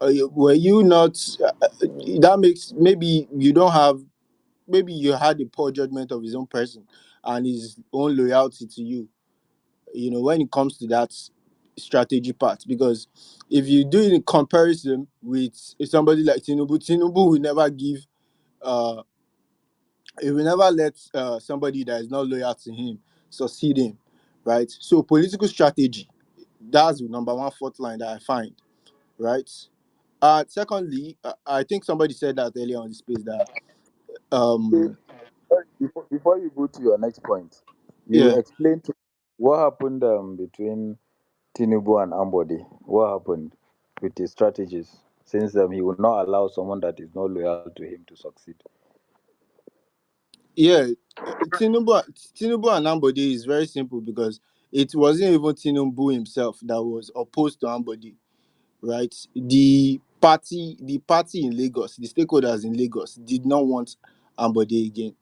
R: Were you not? That makes maybe you don't have. Maybe you had a poor judgment of his own person and his own loyalty to you. When it comes to that strategy part, because if you do it in comparison with somebody like Tinubu will never give uh he will never let somebody that is not loyal to him succeed him, right? So political strategy, that's the number one fault line that I find, right? Secondly, I think somebody said that earlier on the space that
H: Okay,
R: um
H: sorry, before you go to your next point, you
R: yeah.
H: explain to what happened between Tinubu and Ambodi. What happened with his strategies since he would not allow someone that is not loyal to him to succeed.
R: Yeah, Tinubu and Ambode is very simple because it wasn't even Tinubu himself that was opposed to Ambode, right? The party in Lagos, the stakeholders in Lagos did not want Ambode again,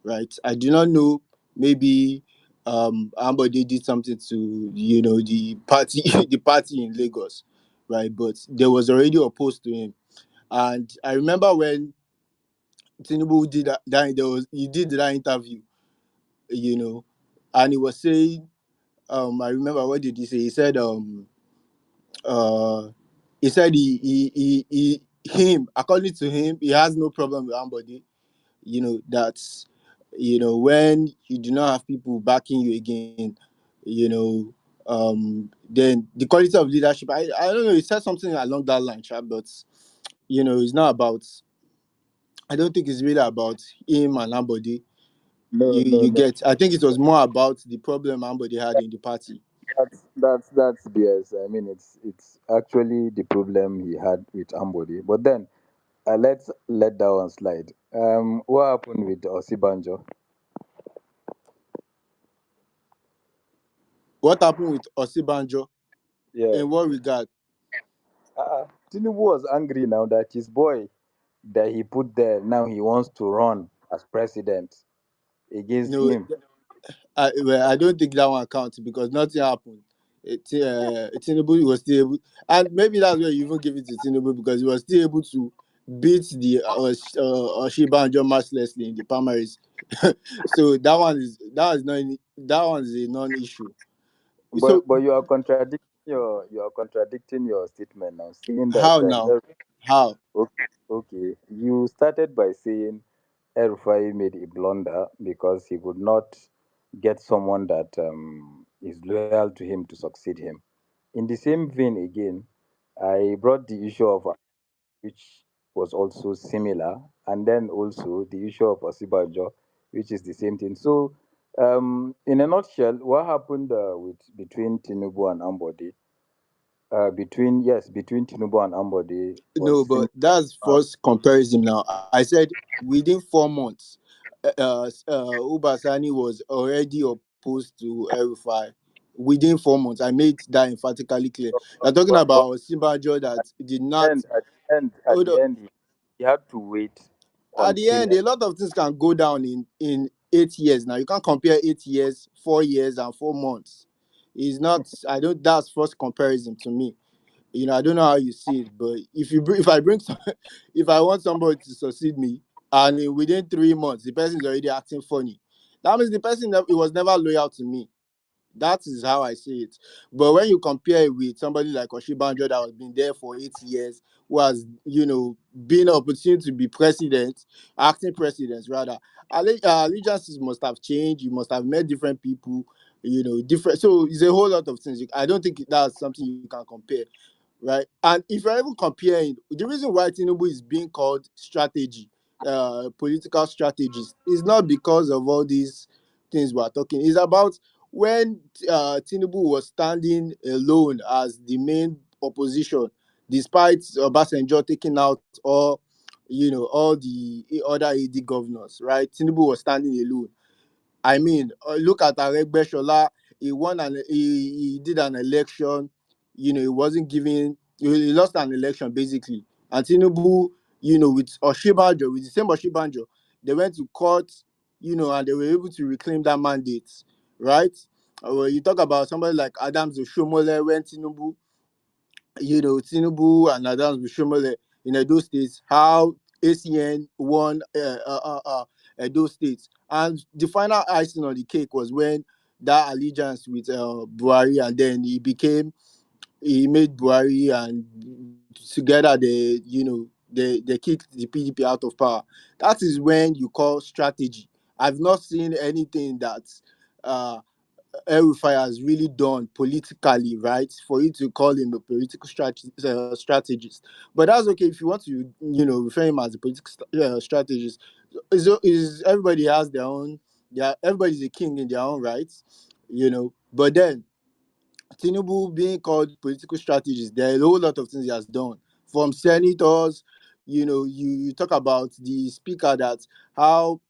R: right? I do not know, maybe Ambode did something to the party the party in Lagos, right? But they was already opposed to him. And I remember when Tinubu did he did that interview, you know, and he was saying, I remember, what did he say? Uh, he said him, according to him, he has no problem with somebody, that's, when you do not have people backing you again, then the quality of leadership, I don't know, he said something along that line, sha, but, it's not about, I don't think it's really about him and somebody.
H: No, no,
R: You
H: no.
R: get, I think it was more about the problem somebody had in the party.
H: That's BS. I mean, it's actually the problem he had with Ambodi. But then let's let that one slide. What happened with Osibanjo?
R: What happened with Osibanjo?
H: Yeah,
R: In what regard?
H: Tinubu was angry now that his boy that he put there now he wants to run as president against
R: No,
H: him.
R: well, I don't think that one counts because nothing happened. Tinubu was still able, and maybe that's why you even give it to Tinubu because he was still able to beat the Oshibanjo mercilessly in the primaries. So that one is a non-issue. So
H: But you are contradicting your statement now, saying that
R: how now? How?
H: okay, okay. You started by saying El-Rufai made a blunder because he could not get someone that is loyal to him to succeed him. In the same vein again, I brought the issue of which was also similar, and then also the issue of Osibajo, which is the same thing. So, in a nutshell, what happened with between Tinubu and Ambodi? Between Tinubu and Ambodi was
R: No,
H: similar.
R: but that's first comparison now. I said within 4 months, Ubasani was already opposed to El-Rufai. Within 4 months, I made that emphatically clear. You're talking
H: But
R: about Simbajo that did not.
H: at
R: Hold
H: the
R: on.
H: end, he had to wait
R: At the
H: until
R: end, a lot of things can go down in 8 years. Now you can't compare 8 years, 4 years, and 4 months. It's not. I don't. That's first comparison to me. I don't know how you see it, but if I bring some, if I want somebody to succeed me, and within 3 months the person is already acting funny, that means the person that it was never loyal to me. That is how I see it. But when you compare it with somebody like Oshibanjo that has been there for 8 years, who has been an opportunity to be president, acting president rather, allegiances must have changed. You must have met different people, different. So it's a whole lot of things. I don't think that's something you can compare, right? And if you're even comparing, the reason why Tinubu is being called strategy, political strategist, is not because of all these things we're talking. It's about when Tinubu was standing alone as the main opposition, despite Obasanjo taking out all the other AD governors, right? Tinubu was standing alone. I mean, look at Aregbesola. He won and he did an election. He wasn't giving. He lost an election basically. And Tinubu, with Oshibanjo, with the same Oshibanjo, they went to court, and they were able to reclaim that mandate, right? Well, you talk about somebody like Adams Oshomole when Tinubu and Adams Bishomole in Edo State, how ACN won Edo State. And the final icing on the cake was when that allegiance with Buhari, and then he made Buhari, and together they kicked the PDP out of power. That is when you call strategy. I've not seen anything that uh, El-Rufai has really done politically, right? For you to call him a political strategist. But that's okay if you want to, refer him as a political strategist. Everybody has their own, everybody's a king in their own rights. But then Tinubu being called political strategist, there are a whole lot of things he has done. From senators, you talk about the speaker, that how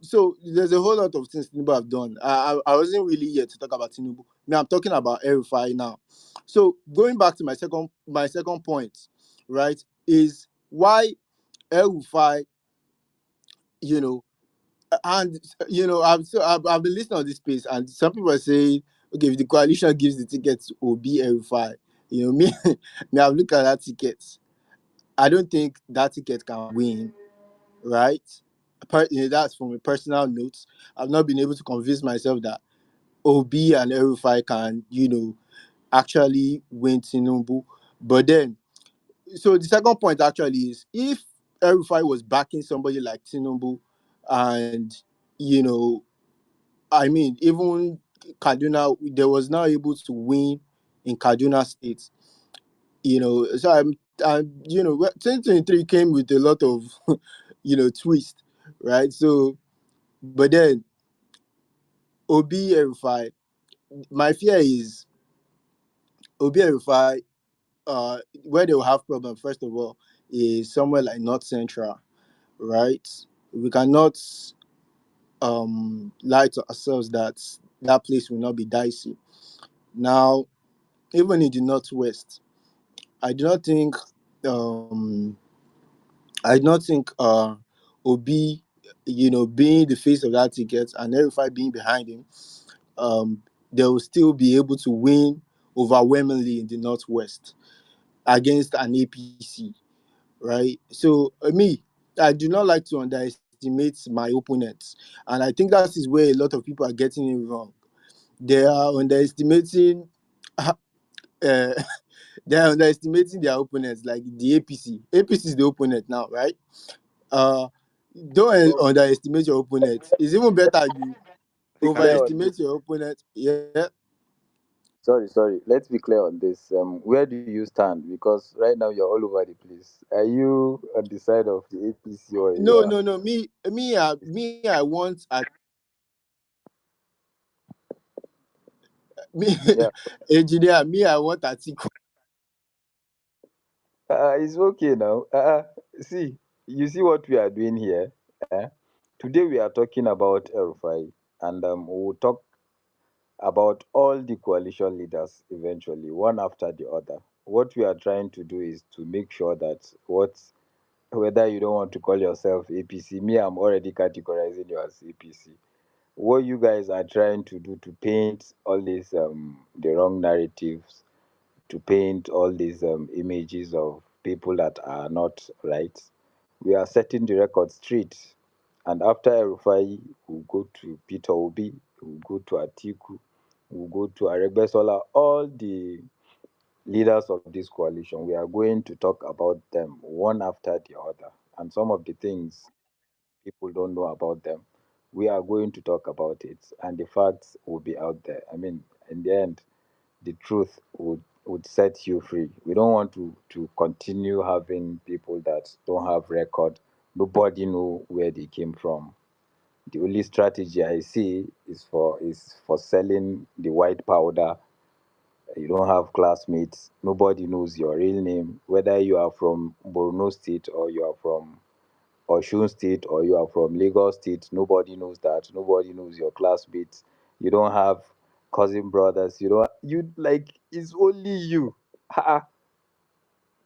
R: so there's a whole lot of things Tinubu have done. I wasn't really here to talk about Tinubu. Now I'm talking about El-Rufai now. So going back to my second point, right, is why El-Rufai, you know, and I've been listening on this space, and some people are saying, okay, if the coalition gives the ticket to Obi El-Rufai, me, me, I've looked at that ticket. I don't think that ticket can win, right? That's from a personal note. I've not been able to convince myself that Obi and El-Rufai can, actually win Tinubu. But then, so the second point actually is, if El-Rufai was backing somebody like Tinubu, and you know, I mean, even Kaduna, they was now able to win in Kaduna State. So 2023 came with a lot of, twist, right? So, but then Obi El-Rufai, my fear is Obi El-Rufai, where they will have problem, first of all, is somewhere like North Central, right? We cannot lie to ourselves that that place will not be dicey. Now, even in the Northwest, I do not think um Obi, being the face of that ticket and El-Rufai being behind him, um, they will still be able to win overwhelmingly in the Northwest against an APC, right? So, me, I do not like to underestimate my opponents. And I think that is where a lot of people are getting it wrong. They are underestimating. Uh, they are underestimating their opponents, like the APC. APC is the opponent now, right? Uh, don't
H: So
R: underestimate your opponent. It's even better you
H: be clear on
R: overestimate
H: this.
R: your opponent. Yeah.
H: Sorry. Let's be clear on this. Where do you stand? Because right now you're all over the place. Are you on the side of the APC or you
R: No,
H: are?
R: no, no. Me, I want me,
H: Yeah.
R: engineer. Me, I want Atiku.
H: It's okay now. See, you see what we are doing here. Today we are talking about El-Rufai, and we'll talk about all the coalition leaders eventually, one after the other. What we are trying to do is to make sure that whether you don't want to call yourself APC, me, I'm already categorizing you as APC. what you guys are trying to do to paint all these the wrong narratives, to paint all these images of people that are not right. We are setting the record straight. And after Rufai, we'll go to Peter Obi, we'll go to Atiku, we'll go to Aregbesola, all the leaders of this coalition. We are going to talk about them one after the other. And some of the things people don't know about them, we are going to talk about it. And the facts will be out there. I mean, in the end, the truth would set you free. We don't want to continue having people that don't have record. Nobody know where they came from. The only strategy I see is for selling the white powder. You don't have classmates. Nobody knows your real name, whether you are from Borno State or you are from Osun State or you are from Lagos State. Nobody knows that. Nobody knows your classmates. You don't have cousin brothers. You don't. You like it's only you.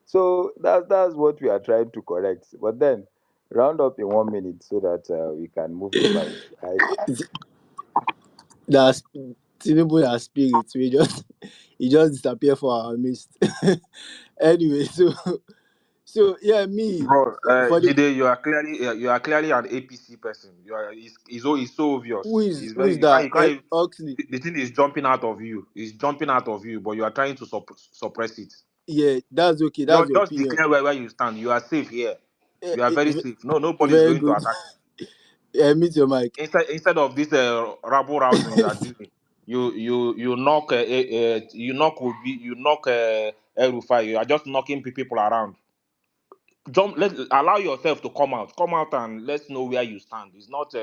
H: So that's what we are trying to correct. But then round up in 1 minute so that we can move the mic.
R: That's Tinubu that spirit. We just he just disappear for our midst. Anyway, so yeah, me
L: Bro,
R: for the
L: Jide, you are clearly an APC person. It's so obvious. It's
R: who
L: very
R: is
L: you can't
R: that?
L: you can't even-
R: Oxley.
L: the thing is jumping out of you. It's jumping out of you, but you are trying to suppress it.
R: Yeah, that's okay. That's
L: Just
R: your
L: just
R: opinion.
L: declare where you stand. You are safe here.
R: Eh,
L: You are very safe. No, nobody is
R: Very
L: going to
R: good.
L: attack
R: Yeah, meet your mic.
L: you. Instead of this rabble rousing you are doing, you knock you knock Obi, you knock El-Rufai. You are just knocking people around. Jump, allow yourself to come out and let's know where you stand. It's not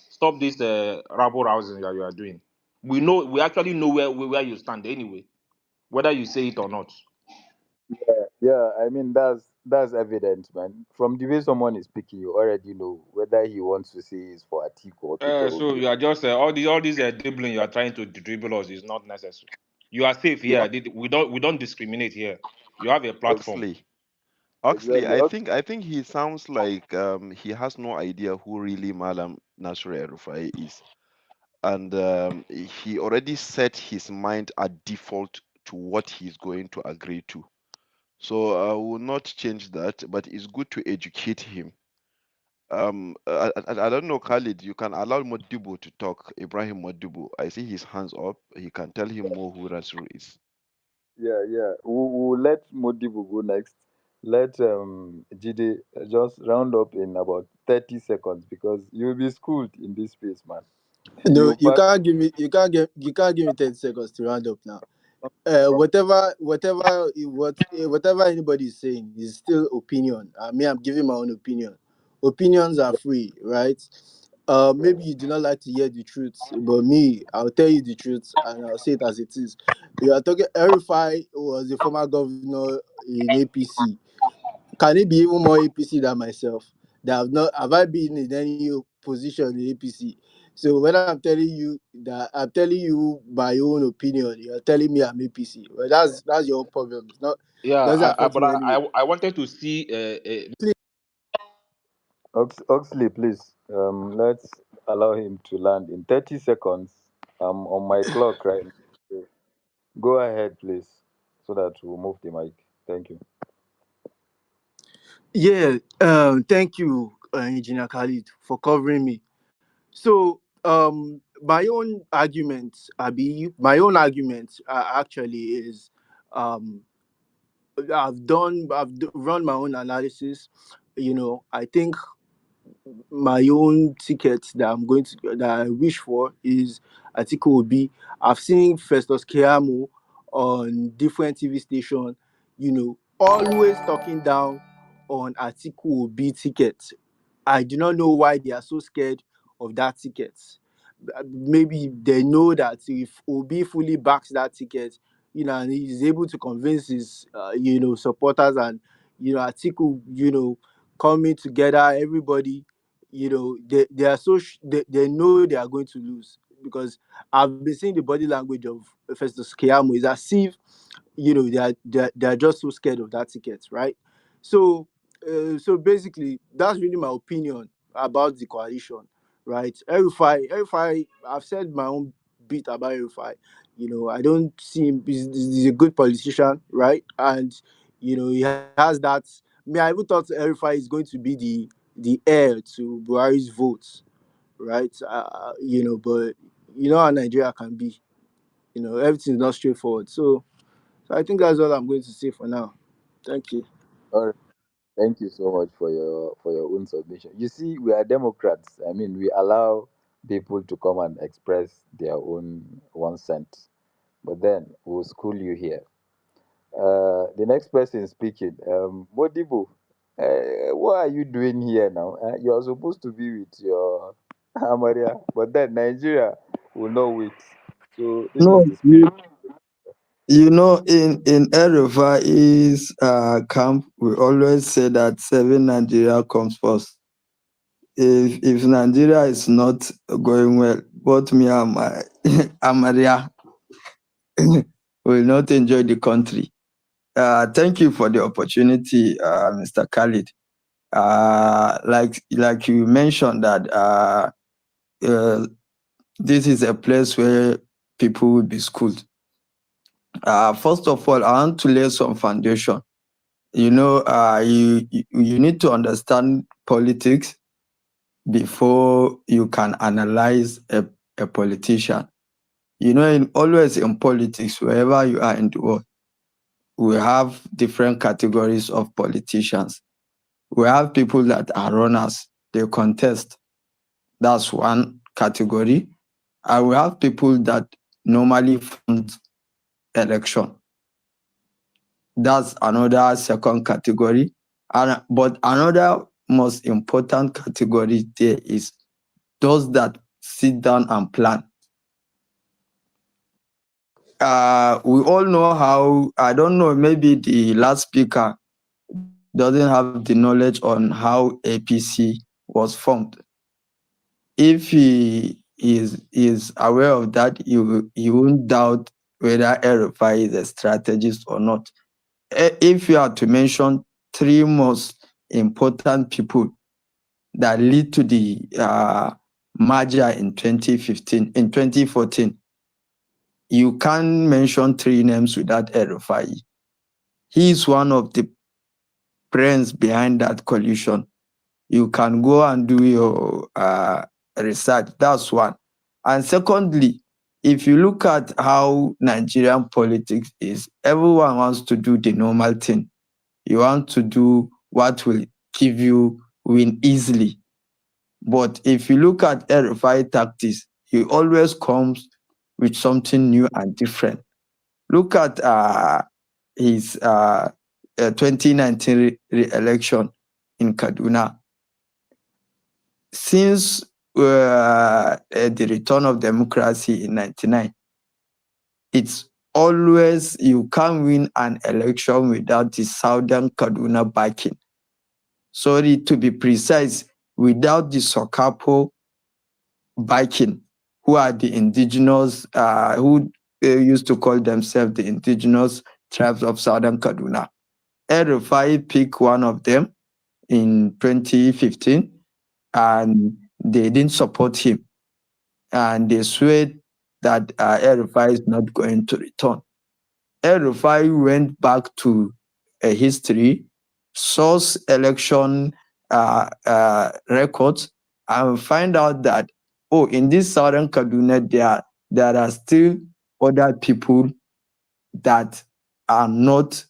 L: stop this rabble rousing that you are doing. We actually know where you stand anyway, whether you say it or not.
H: Yeah, I mean that's evident, man. From the way someone is speaking, you already know whether he wants to say is for Atiku or Peter
L: So
H: Obi.
L: you are just all these dribbling you are trying to dribble us is not necessary. You are safe
H: Yeah,
L: here. We don't discriminate here. You have a platform.
I: Oxley. Oxley,
H: exactly.
I: I think he sounds like he has no idea who really Malam Nasir El-Rufai is. And he already set his mind at default to what he's going to agree to. So I will not change that, but it's good to educate him. I don't know, Khalid. You can allow Modibo to talk. Ibrahim Modibo. I see his hands up. He can tell him more who Nasir is.
H: Yeah. We'll let Modibo go next. Let Jide just round up in about 30 seconds because you'll be schooled in this space, man.
R: No,
H: You pass.
R: you can't give me 30 seconds to round up now. Whatever anybody is saying is still opinion. I mean, I'm giving my own opinion. Opinions are free, right? Maybe you do not like to hear the truth, but me, I'll tell you the truth and I'll say it as it is. We are talking. El-Rufai was a former governor in APC. Can it be even more APC than myself? That have I been in any position in APC? So when I'm telling you that I'm telling you my own opinion, you're telling me I'm APC. Well, that's your own problem. It's not
L: Yeah,
R: doesn't
L: but
R: affect me anyway.
L: I wanted to see
H: Oxley, please. Let's allow him to land in 30 seconds. I'm on my clock right now. So go ahead, please, so that we'll move the mic. Thank you.
R: Yeah. Thank you, Engineer Khalid, for covering me. So my own argument actually is um run my own analysis. I think my own ticket that I wish for is Atiku Obi. I've seen Festus Keyamo on different TV station, always talking down on Atiku Obi ticket. I do not know why they are so scared of that ticket. Maybe they know that if Obi fully backs that ticket, and he's able to convince his, supporters and, Atiku, coming together, everybody, they are they know they are going to lose because I've been seeing the body language of Festus Keyamo is as if they are just so scared of that ticket, right? So so basically that's really my opinion about the coalition. right? El-Rufai, I've said my own bit about El-Rufai. I don't see him. He's a good politician, right? And he has that. I even thought El-Rufai is going to be the heir to Buhari's votes, right? But how Nigeria can be. Everything's not straightforward. So I think that's all I'm going to say for now. Thank you.
H: All right. Thank you so much for your own submission. You see, we are Democrats. I mean, we allow people to come and express their own 1 cent, but then we'll school you here. The next person speaking, Modibo, what are you doing here now? You are supposed to be with your Amaria, but then Nigeria will not wait. So this is
S: No,
H: the spirit.
S: in El-Rufai's camp, we always say that saving Nigeria comes first. If Nigeria is not going well, both me and my Amaria will not enjoy the country. Thank you for the opportunity, Mr. Khalid. Like you mentioned that this is a place where people will be schooled. First of all, I want to lay some foundation. You need to understand politics before you can analyze a politician. Always in politics, wherever you are in the world, we have different categories of politicians. We have people that are runners, they contest. That's one category. And we have people that normally fund election. That's another second category. But another most important category there is those that sit down and plan. We all know how, I don't know, maybe the last speaker doesn't have the knowledge on how APC was formed. If he is aware of that, he won't doubt whether El-Rufai is a strategist or not. If you are to mention three most important people that lead to the merger in 2014, you can't mention three names without El-Rufai. He is one of the brains behind that coalition. You can go and do your research. That's one. And secondly, if you look at how Nigerian politics is, everyone wants to do the normal thing. You want to do what will give you win easily. But if you look at El-Rufai tactics, he always comes with something new and different. Look at his 2019 re-election in Kaduna. Since the return of democracy in 99, it's always you can't win an election without the Southern Kaduna backing. Sorry, to be precise, without the Sokapo backing, who are the indigenous, who used to call themselves the indigenous tribes of Southern Kaduna. El-Rufai picked one of them in 2015, and they didn't support him. And they swear that El-Rufai is not going to return. El-Rufai went back to a history, source election records, and find out that, in this Southern Kaduna, there are still other people that are not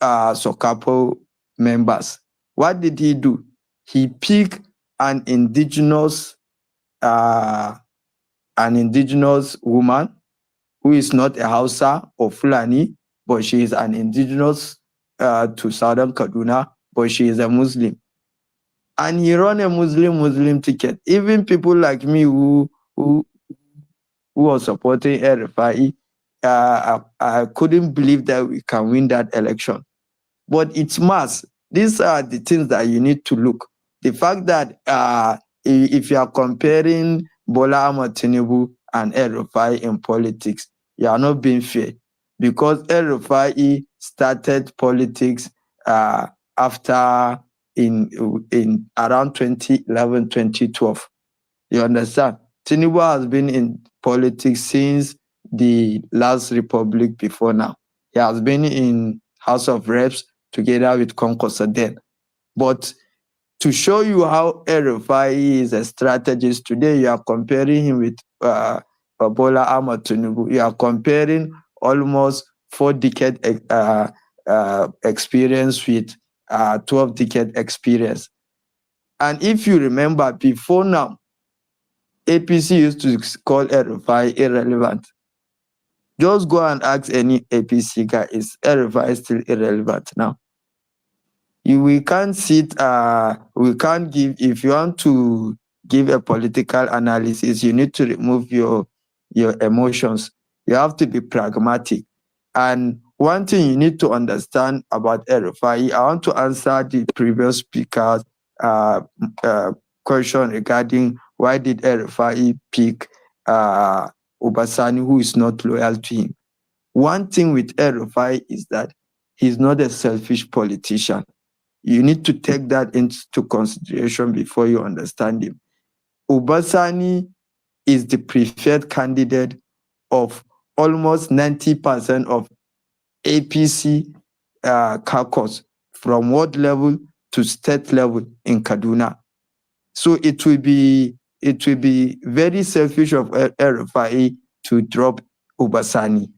S: Sokapo members. What did he do? He picked an indigenous woman who is not a Hausa or Fulani, but she is an indigenous to Southern Kaduna, but she is a Muslim. And he ran a Muslim ticket. Even people like me who was supporting El-Rufai, I couldn't believe that we can win that election. But it's mass. These are the things that you need to look. The fact that if you are comparing Bola Ahmed Tinubu and El-Rufai in politics, you are not being fair, because El-Rufai started politics after in around 2011, 2012. You understand? Tinubu has been in politics since the last republic before now. He has been in House of Reps together with Konkosa then. But to show you how El-Rufai is a strategist, today you are comparing him with Bola Ahmed Tinubu. You are comparing almost 4-decade experience with 12-decade experience. And if you remember, before now, APC used to call El-Rufai irrelevant. Just go and ask any APC guy, is El-Rufai still irrelevant now? We can't we can't give, if you want to give a political analysis, you need to remove your emotions. You have to be pragmatic. And one thing you need to understand about El-Rufai, I want to answer the previous speaker's question regarding why did El-Rufai pick Obasani, who is not loyal to him. One thing with El-Rufai is that he's not a selfish politician. You need to take that into consideration before you understand him. Obasani is the preferred candidate of almost 90% of APC caucus from ward level to state level in Kaduna. So it will be very selfish of El-Rufai to drop Obasani.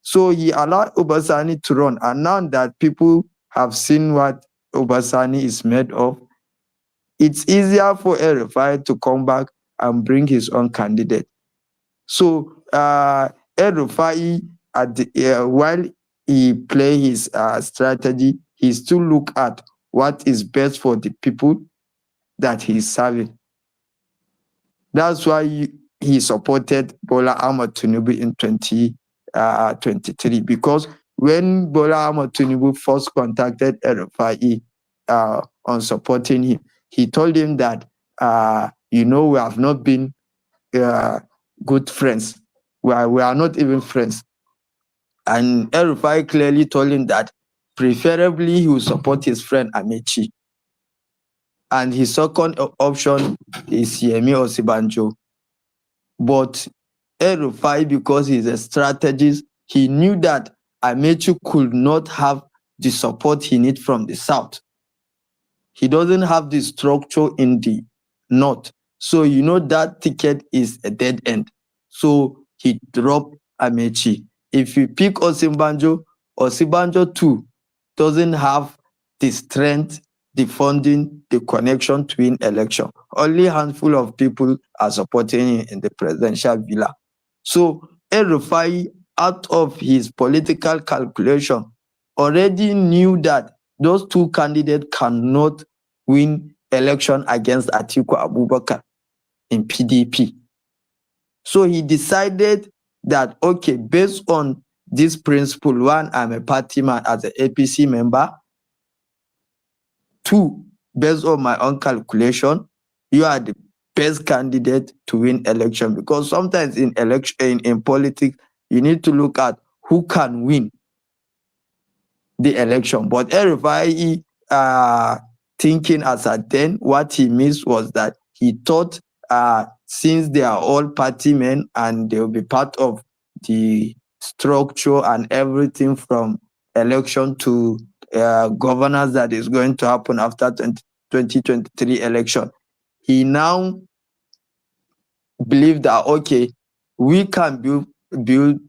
S: So he allowed Obasani to run, and now that people have seen what Obasani is made of, it's easier for El-Rufai to come back and bring his own candidate. So El-Rufai, while he play his strategy, he still look at what is best for the people that he's serving. That's why he supported Bola Ahmed Tinubu in 2023, because when Bola Ahmed Tinubu first contacted El-Rufai on supporting him, he told him that, we have not been good friends. We are not even friends. And El-Rufai clearly told him that preferably he will support his friend Amechi. And his second option is Yemi Osibanjo. But El-Rufai, because he's a strategist, he knew that Amechi could not have the support he needs from the south. He doesn't have the structure in the north. So that ticket is a dead end. So he dropped Amechi. If you pick Osibanjo too doesn't have the strength, the funding, the connection to win election. Only a handful of people are supporting him in the presidential villa. So El-Rufai, out of his political calculation, already knew that those two candidates cannot win election against Atiku Abubakar in PDP. So he decided that, okay, based on this principle, one, I'm a party man as an APC member. Two, based on my own calculation, you are the best candidate to win election, because sometimes in politics, you need to look at who can win the election. But El-Rufai, thinking as at then, what he missed was that he thought since they are all party men and they will be part of the structure and everything from election to governance that is going to happen after 2023 election, he now believed that, okay, we can build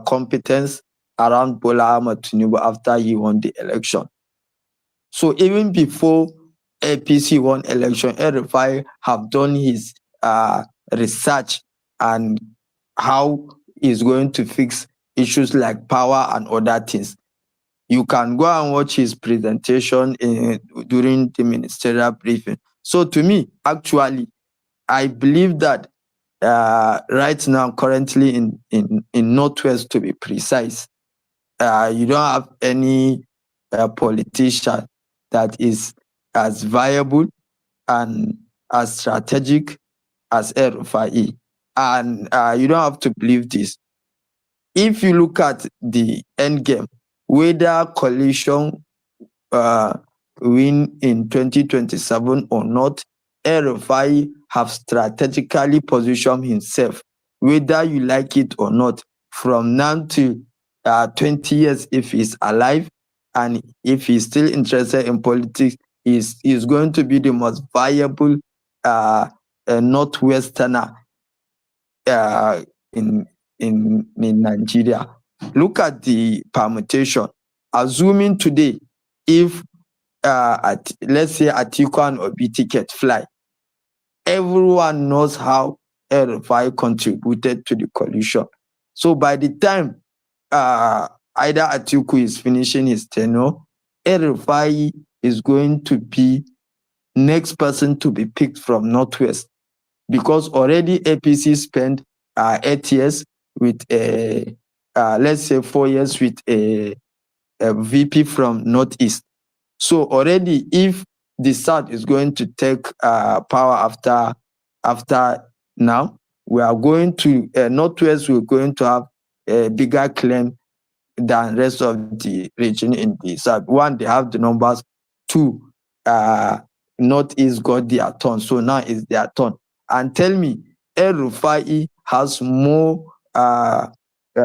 S: competence around Bola Ahmed Tinubu after he won the election. So even before APC won election, El-Rufai have done his research and how he's going to fix issues like power and other things. You can go and watch his presentation during the ministerial briefing. So to me, actually, I believe that right now, currently in Northwest, to be precise, you don't have any politician that is as viable and as strategic as El-Rufai. And you don't have to believe this. If you look at the end game, whether coalition win in 2027 or not, El-Rufai have strategically positioned himself, whether you like it or not, from now to 20 years if he's alive, and if he's still interested in politics, is going to be the most viable Northwesterner uh, in, in Nigeria. Look at the permutation. Assuming today, if let's say Atiku and Obi ticket fly, everyone knows how El-Rufai contributed to the coalition. So by the time either Atiku is finishing his tenure, El-Rufai is going to be next person to be picked from Northwest, because already APC spent 8 years with let's say 4 years with a VP from Northeast. So already, if the South is going to take power after now, we are going to Northwest. We're going to have a bigger claim than rest of the region in the South. One, they have the numbers. Two, Northeast got their turn, so now it's their turn. And tell me, El-Rufai has more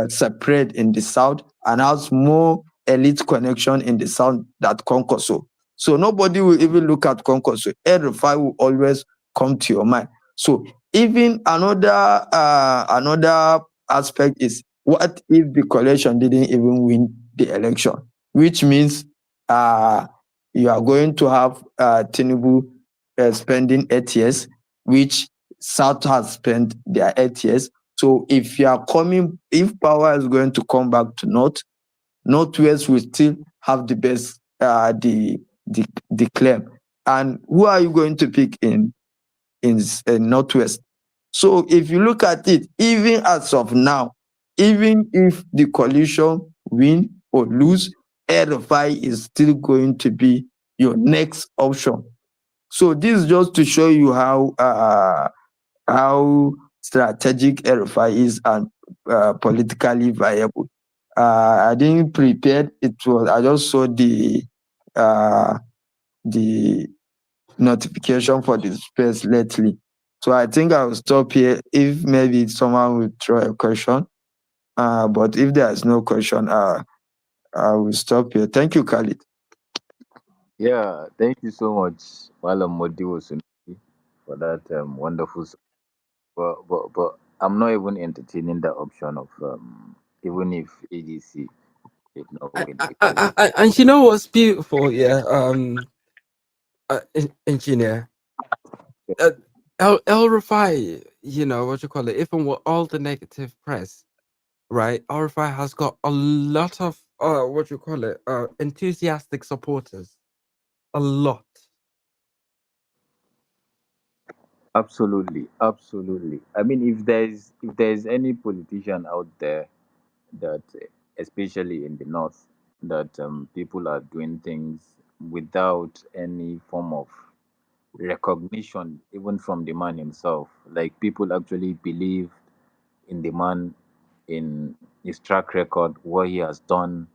S: separate in the South and has more elite connection in the South than Konkoso. So nobody will even look at Konkoso. El-Rufai will always come to your mind. So even another aspect is, what if the coalition didn't even win the election? Which means you are going to have Tinubu spending 8 years, which South has spent their 8 years. So if power is going to come back to Northwest will still have the best the claim. And who are you going to pick in Northwest? So if you look at it, even as of now, even if the coalition win or lose, El-Rufai is still going to be your next option. So this is just to show you how strategic El-Rufai is and politically viable. I didn't prepare it. I just saw the notification for the space lately. So I think I will stop here. If maybe someone will throw a question, but if there is no question, I will stop here. Thank you, Khalid.
H: Yeah, thank you so much, Malam Modiwo Sunusi, for that wonderful. But I'm not even entertaining the option of even if ADC did not win, because
B: And you know what's beautiful? Yeah, engineer. El-Rufai, what you call it, even with all the negative press, right? El-Rufai has got a lot of what you call it, enthusiastic supporters. A lot.
H: absolutely, absolutely. I mean, if there's any politician out there that, especially in the north, that people are doing things without any form of recognition, even from the man himself. Like, people actually believe in the man, in his track record, what he has done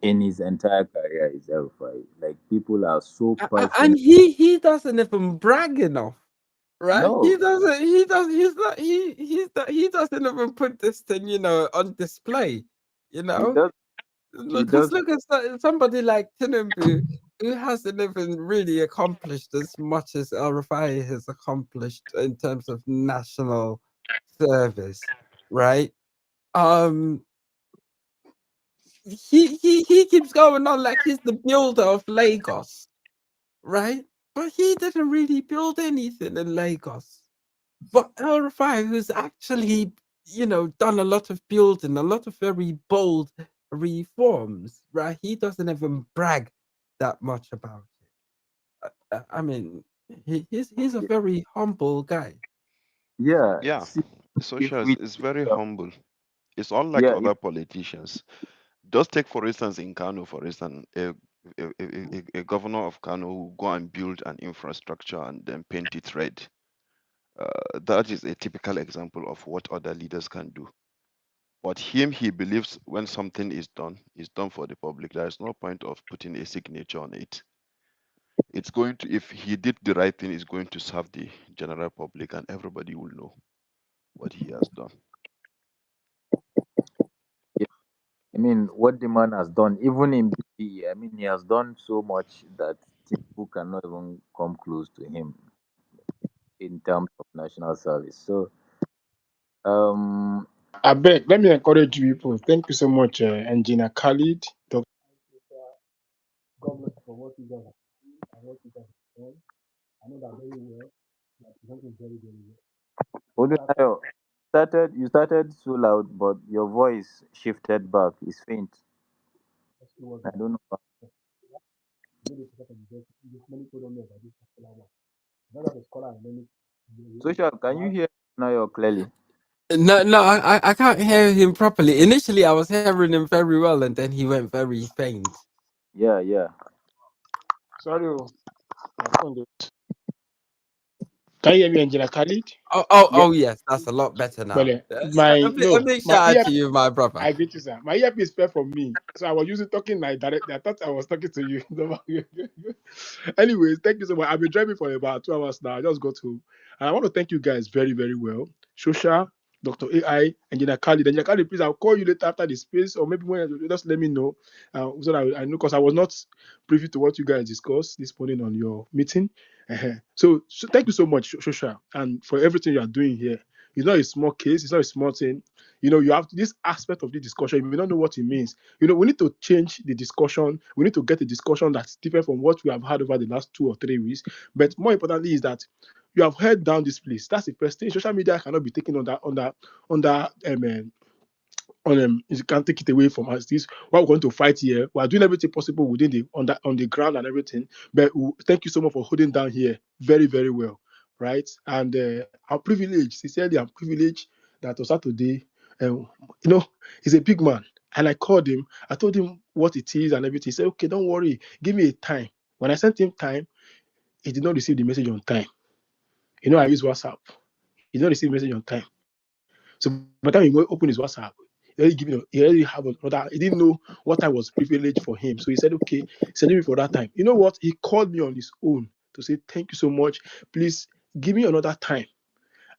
H: in his entire career is verified. Like, people are so
B: And
H: passionate.
B: he doesn't even brag enough, right?
H: No,
B: He doesn't even put this thing, on display, you
H: he
B: know?
H: does. He
B: Because
H: does.
B: look at somebody like Tinubu, who hasn't even really accomplished as much as El-Rufai has accomplished in terms of national service, right? Um, he keeps going on like he's the builder of Lagos, right? But he didn't really build anything in Lagos. But El-Rufai, who's actually, done a lot of building, a lot of very bold reforms, right? He doesn't even brag that much about it. I mean, he's a very humble guy.
H: Yeah.
I: Yeah,
H: See, if
I: Socials
H: we,
I: is very
H: uh,
I: humble. It's unlike
H: yeah,
I: other politicians. Just take, for instance, in Kano, for instance, a governor of Kano who go and build an infrastructure and then paint it red. That is a typical example of what other leaders can do. But him, he believes when something is done for the public. There is no point of putting a signature on it. It's going to, if he did the right thing, it's going to serve the general public, and everybody will know what he has done.
H: Yeah, I mean, what the man has done, even in BP, I mean, he has done so much that people cannot even come close to him in terms of national service. So, um,
K: I beg, let me encourage you people. Thank you so much, Engineer Khalid. Dr. God bless you for what you guys have done and what you guys have done. I know that very well. You are presenting very, very well. That's
H: Odunayo, you started so loud, but your voice shifted back. It's faint.
K: what
H: I don't know.
K: many people many people don't know about this particular one. Not that the scholar and many
H: Social, can you hear Odunayo clearly?
B: No, I can't hear him properly. Initially, I was hearing him very well, and then he went very faint.
H: Yeah, yeah.
K: sorry. My phone Can you hear me, Engineer Khalid?
H: Yeah.
B: Yes, that's a lot better
K: Well,
B: now.
K: no,
B: A big
K: my
B: shout out
K: ear.
B: to you, my brother.
K: I greet you, sir. My earpiece fell from me, so I was using talking like directly. I thought I was talking to you. Anyways, thank you so much. I've been driving for about 2 hours now. I just got home, and I want to thank you guys very, very well. Shosha, Dr. AI, Engineer Khalid. Engineer Khalid, please, I'll call you later after the space, or maybe when you just let me know, so that I know, because I was not privy to what you guys discussed this morning on your meeting. So thank you so much, Shosha, and for everything you are doing here. It's not a small case. It's not a small thing. You have this aspect of the discussion. You may not know what it means. We need to change the discussion. We need to get a discussion that's different from what we have had over the last 2 or 3 weeks. But more importantly, is that you have heard down this place. That's the first thing. Social media cannot be taken you can't take it away from us. This what we're going to fight here. We are doing everything possible within the on the ground and everything. But thank you so much for holding down here very, very well, right? And I'm privileged, sincerely, I'm privileged that on Saturday, um, he's a big man, and I called him. I told him what it is and everything. He said, "Okay, don't worry, give me a time." When I sent him time, he did not receive the message on time. I use WhatsApp. He did not receive the message on time. So by the time he opened his WhatsApp, he already have another. He didn't know what I was privileged for him. So he said, "Okay, send me for that time." You know what? He called me on his own to say, "Thank you so much. Please give me another time,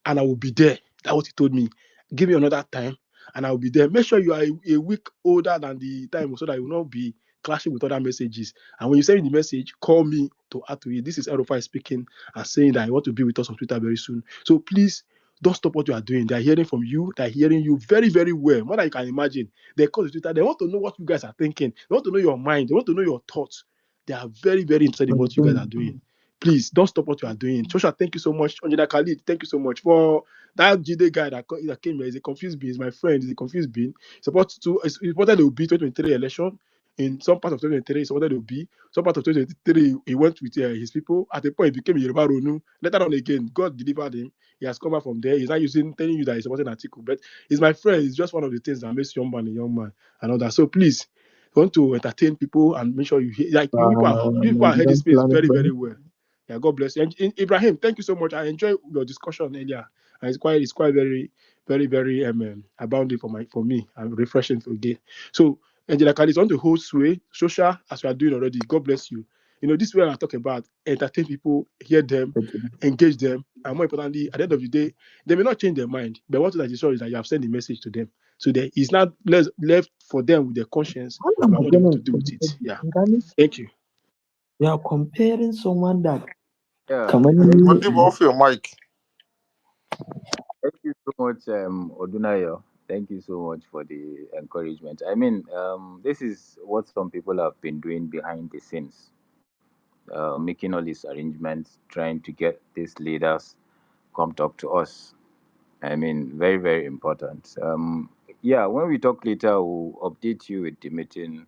K: and I will be there." That's what he told me. "Give me another time, and I will be there. Make sure you are a week older than the time, so that you will not be clashing with other messages. And when you send me the message, call me to add to it." This is El-Rufai speaking and saying that I want to be with us on Twitter very soon. So please don't stop what you are doing. They are hearing from you. They are hearing you very, very well, more than you can imagine. They call the Twitter. They want to know what you guys are thinking. They want to know your mind. They want to know your thoughts. They are very, very interested in what you guys are doing. Please don't stop what you are doing. Joshua, thank you so much. Anjana Khalid, thank you so much for that Jide guy that came here. He's a confused being. He's my friend. He's a confused being. He supported the Obi 2023 election. In some part of 2023, he supported the Obi. Some part of 2023, he went with his people. At a point, he became a Yoruba Ronu. Later on again, God delivered him. He has come back from there. He's not telling you that he's supporting Atiku. But he's my friend. It's just one of the things that makes young man a young man and all that. So please, you want to entertain people and make sure you hear, like you people are heard the
J: Don't
K: space
J: plan it
K: very,
J: for
K: very
J: me.
K: well. Yeah, God bless you. And Ibrahim, thank you so much. I enjoyed your discussion earlier. And it's quite very, very, very abounding for me and refreshing again. So, Angela Kalis, on the whole sway, social, as we are doing already, God bless you. This way I talk about entertain people, hear them,
J: Okay.
K: engage them, and more importantly, at the end of the day, they may not change their mind. But what that is sure is that you have sent the message to them. So it's not left for them with their conscience
J: What am
K: about
J: I
K: what they want
J: gonna
K: to do with it. Yeah.
J: do?
K: Thank you.
J: You are comparing someone that
H: Yeah.
J: come
H: Thank
J: on.
H: you.
N: Madiba, off your mic.
H: Thank you so much, Odunayo. Thank you so much for the encouragement. I mean, this is what some people have been doing behind the scenes, making all these arrangements, trying to get these leaders come talk to us. I mean, very, very important. Yeah, when we talk later, we'll update you with the meeting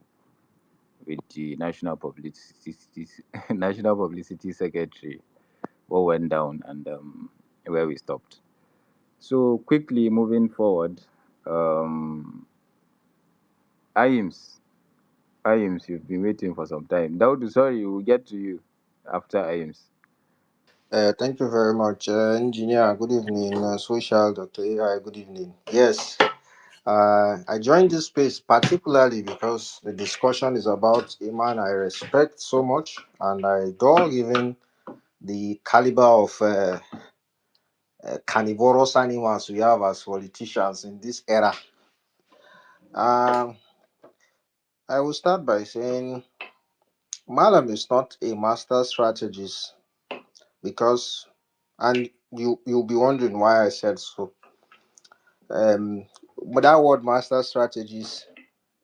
H: with the National Publicity National Publicity Secretary, what went down and where we stopped. So quickly moving forward, um, IIMS, IIMS, you've been waiting for some time. Daudu, sorry, we'll get to you after IIMS.
T: Thank you very much, Engineer. Good evening, Social Dr. AI. Good evening. Yes, I joined this space particularly because the discussion is about a man I respect so much and I adore, given the caliber of carnivorous animals we have as politicians in this era. Um, I will start by saying Malam is not a master strategist because, and you'll be wondering why I said so. But that word master strategist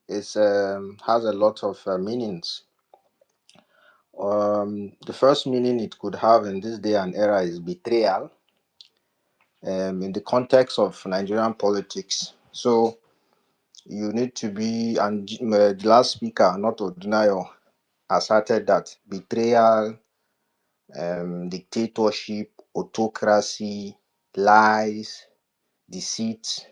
T: is has a lot of meanings. The first meaning it could have in this day and era is betrayal, in the context of Nigerian politics. So you need to be, and the last speaker, not Odunayo, asserted that betrayal, dictatorship, autocracy, lies, deceit,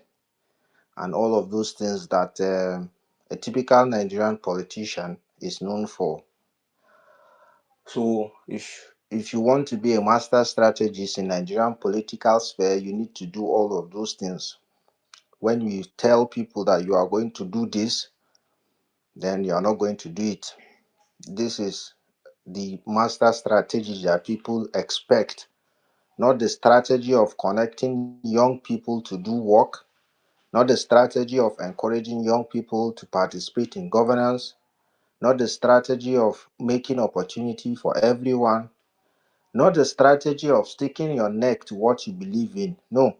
T: and all of those things that a typical Nigerian politician is known for. So if you want to be a master strategist in Nigerian political sphere, you need to do all of those things. When you tell people that you are going to do this, then you are not going to do it. This is the master strategy that people expect, not the strategy of connecting young people to do work, not the strategy of encouraging young people to participate in governance, not the strategy of making opportunity for everyone, not the strategy of sticking your neck to what you believe in. No,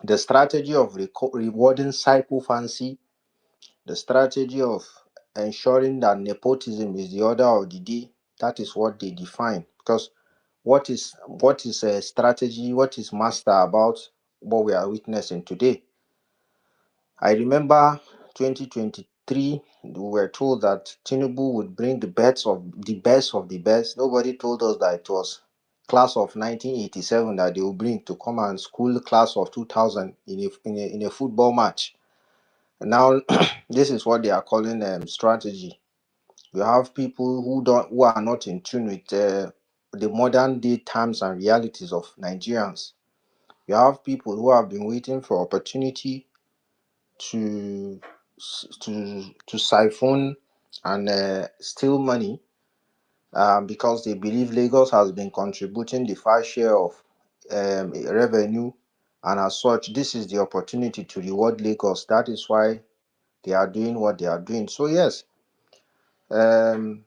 T: the strategy of rewarding sycophancy, the strategy of ensuring that nepotism is the order of the day. That is what they define. Because what is a strategy? What is master about what we are witnessing today? I remember 2023, we were told that Tinubu would bring the best of the best of the best. Nobody told us that it was class of 1987 that they will bring to come and school class of 2000 in a football match. And now, this is what they are calling strategy. You have people who are not in tune with the modern day times and realities of Nigerians. You have people who have been waiting for opportunity to to siphon and steal money, because they believe Lagos has been contributing the fair share of revenue, and as such, this is the opportunity to reward Lagos. That is why they are doing what they are doing. So yes, um,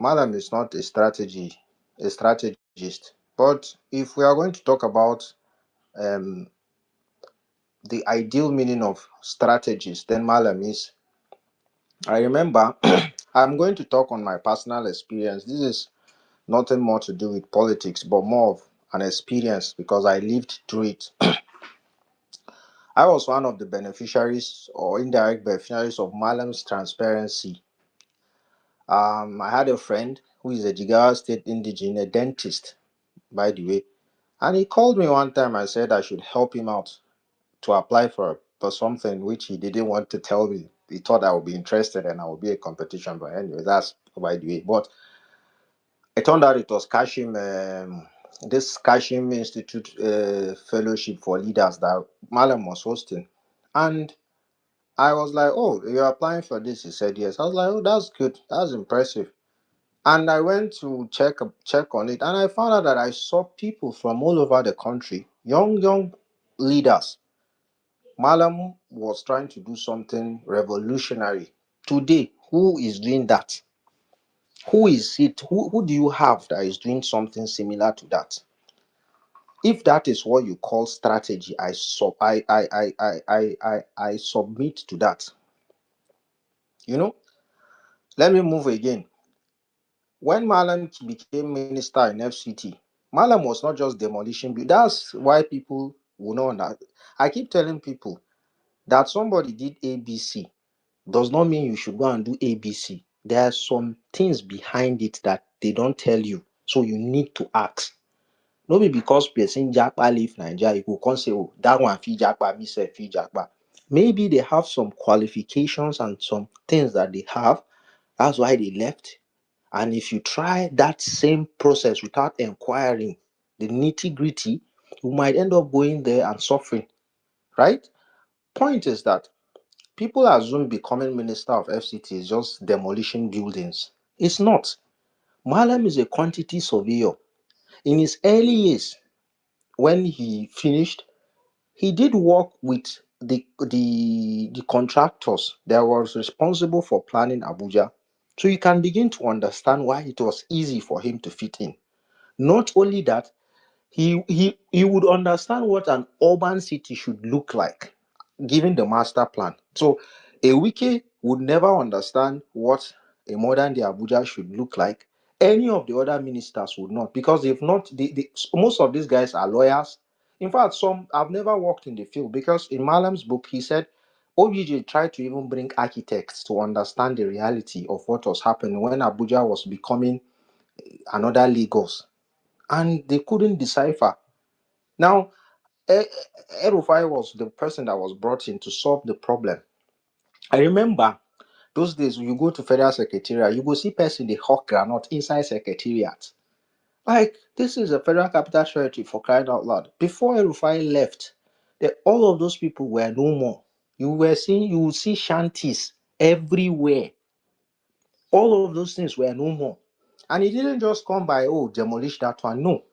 T: Malam is not a strategist. But if we are going to talk about um, the ideal meaning of strategist, then Malam is. I remember I'm going to talk on my personal experience. This is nothing more to do with politics, but more of an experience because I lived through it. I was one of the beneficiaries or indirect beneficiaries of Malam's transparency. I had a friend who is a Jigawa State indigene, a dentist, by the way, and he called me one time and said I should help him out to apply for something which he didn't want to tell me. He thought I would be interested and I would be a competition, but anyway, that's by the way. But it turned out it was Kashim, this Kashim Institute fellowship for leaders that Malam was hosting. And I was like, oh, you're applying for this? He said, yes. I was like, oh, that's good. That's impressive. And I went to check on it, and I found out that I saw people from all over the country, young leaders. Malam was trying to do something revolutionary. Today, who is doing that? Who is it? Who do you have that is doing something similar to that? If that is what you call strategy, I submit to that. You know, let me move again. When Malam became minister in FCT, Malam was not just demolishing. That's why people will know that. I keep telling people that somebody did ABC does not mean you should go and do ABC. There are some things behind it that they don't tell you. So you need to ask. No be because person japa leave Nigeria, you go come say, oh, that one fit japa, me say fit japa. Maybe they have some qualifications and some things that they have. That's why they left. And if you try that same process without inquiring the nitty gritty, you might end up going there and suffering, right? Point is that people assume becoming minister of FCT is just demolishing buildings. It's not. Malam is a quantity surveyor. In his early years, when he finished, he did work with the contractors that was responsible for planning Abuja. So you can begin to understand why it was easy for him to fit in. Not only that, he would understand what an urban city should look like given the master plan. So a wiki would never understand what a modern day Abuja should look like. Any of the other ministers would not, because if not, most of these guys are lawyers. In fact, some I've never worked in the field, because in Malam's book he said OBJ tried to even bring architects to understand the reality of what was happening when Abuja was becoming another Lagos, and they couldn't decipher. Now, El-Rufai was the person that was brought in to solve the problem. I remember those days you go to federal secretariat, you go see person they hawk granite inside secretariat. Like, this is a federal capital territory, for crying out loud. Before El-Rufai left, all of those people were no more. You would see shanties everywhere. All of those things were no more. And he didn't just come by, oh, demolish that one. No.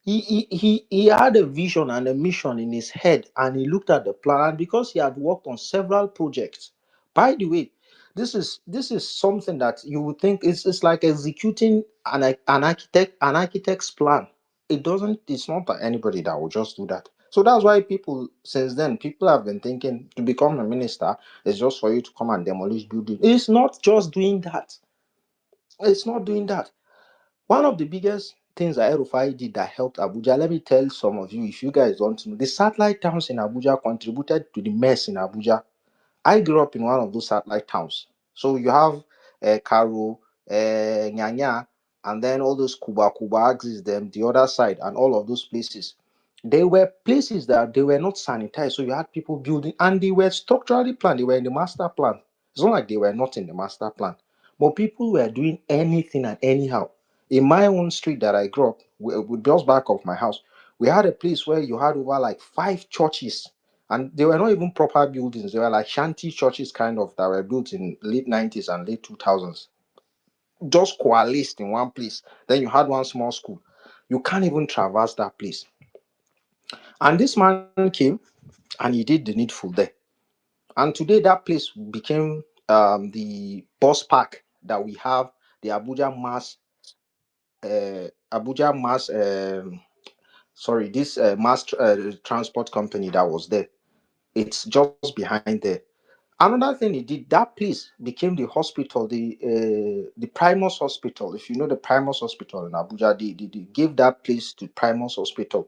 T: He had a vision and a mission in his head, and he looked at the plan. And because he had worked on several projects, by the way, this is something that you would think it's like executing an architect's plan. It's not that anybody that will just do that. So that's why people, since then, people have been thinking to become a minister is just for you to come and demolish buildings. It's not just doing that. It's not doing that. One of the biggest things that El-Rufai did that helped Abuja, let me tell some of you, if you guys don't know, the satellite towns in Abuja contributed to the mess in Abuja. I grew up in one of those satellite towns. So you have Karo, Nyanya, and then all those Kuba axis, them, the other side, and all of those places. They were places that they were not sanitized. So you had people building, and they were structurally planned. They were in the master plan. It's not like they were not in the master plan. But people were doing anything and anyhow. In my own street that I grew up, just back of my house, we had a place where you had over like 5 churches, and they were not even proper buildings. They were like shanty churches, kind of, that were built in late 90s and late 2000s, just coalesced in one place. Then you had one small school. You can't even traverse that place. And this man came and he did the needful there. And today that place became the bus park that we have, the Abuja Mass, sorry, this transport company that was there. It's just behind there. Another thing he did, that place became the hospital, the Primus Hospital. If you know the Primus Hospital in Abuja, they gave that place to Primus Hospital.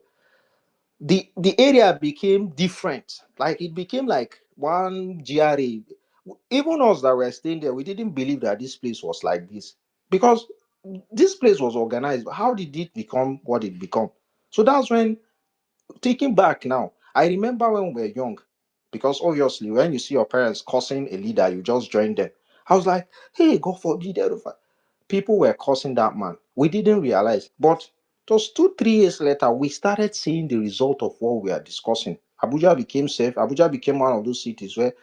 T: The area became different. Like, it became like one GRA. Even us that were staying there, we didn't believe that this place was like this, because this place was organized. How did it become what it become? So that's when, taking back now, I remember when we were young, because obviously when you see your parents cursing a leader, you just join them. I was like, hey, God forbid, people were cursing that man. We didn't realize. But just 2, 3 years later, we started seeing the result of what we are discussing. Abuja became safe. Abuja became one of those cities where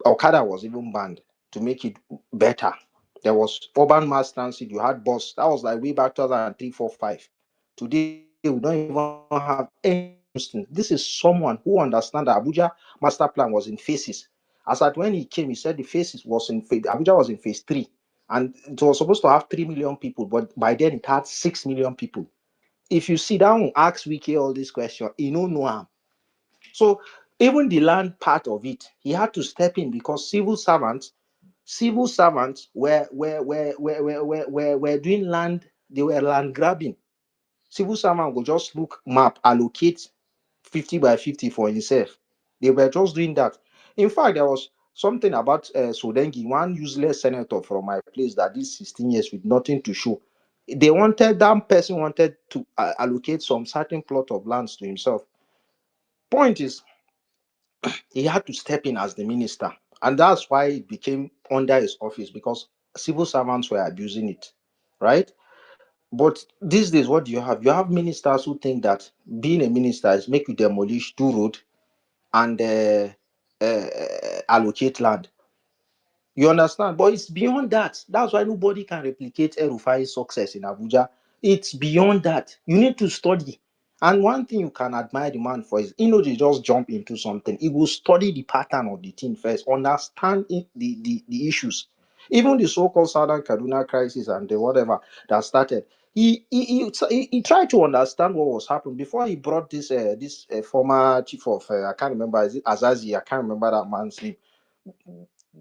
T: Okada was even banned to make it better. There was urban mass transit, you had bus. That was like way back 2003, 4, 5. Today, we don't even have any of those things. This is someone who understands that Abuja master plan was in phases. As at when he came, he said the phases was in phase, Abuja was in phase 3. And it was supposed to have 3 million people, but by then it had 6 million people. If you sit down, ask Wiki all these questions, you know am. So even the land part of it, he had to step in, because civil servants were doing land, they were land grabbing. Civil servant will just look map, allocate 50 by 50 for himself. They were just doing that. In fact, there was something about Sodengi, one useless senator from my place that did 16 years with nothing to show. That person wanted to allocate some certain plot of lands to himself. Point is, he had to step in as the minister. And that's why it became under his office, because civil servants were abusing it, right? But these days, what do you have? You have ministers who think that being a minister is make you demolish, do road, and allocate land. You understand? But it's beyond that. That's why nobody can replicate El-Rufai's success in Abuja. It's beyond that. You need to study. And one thing you can admire the man for is, they just jump into something. He will study the pattern of the thing first, understand the issues. Even the so-called Southern Kaduna crisis and the whatever that started, he tried to understand what was happening before he brought this former chief of I can't remember, is it Azazi? I can't remember that man's name,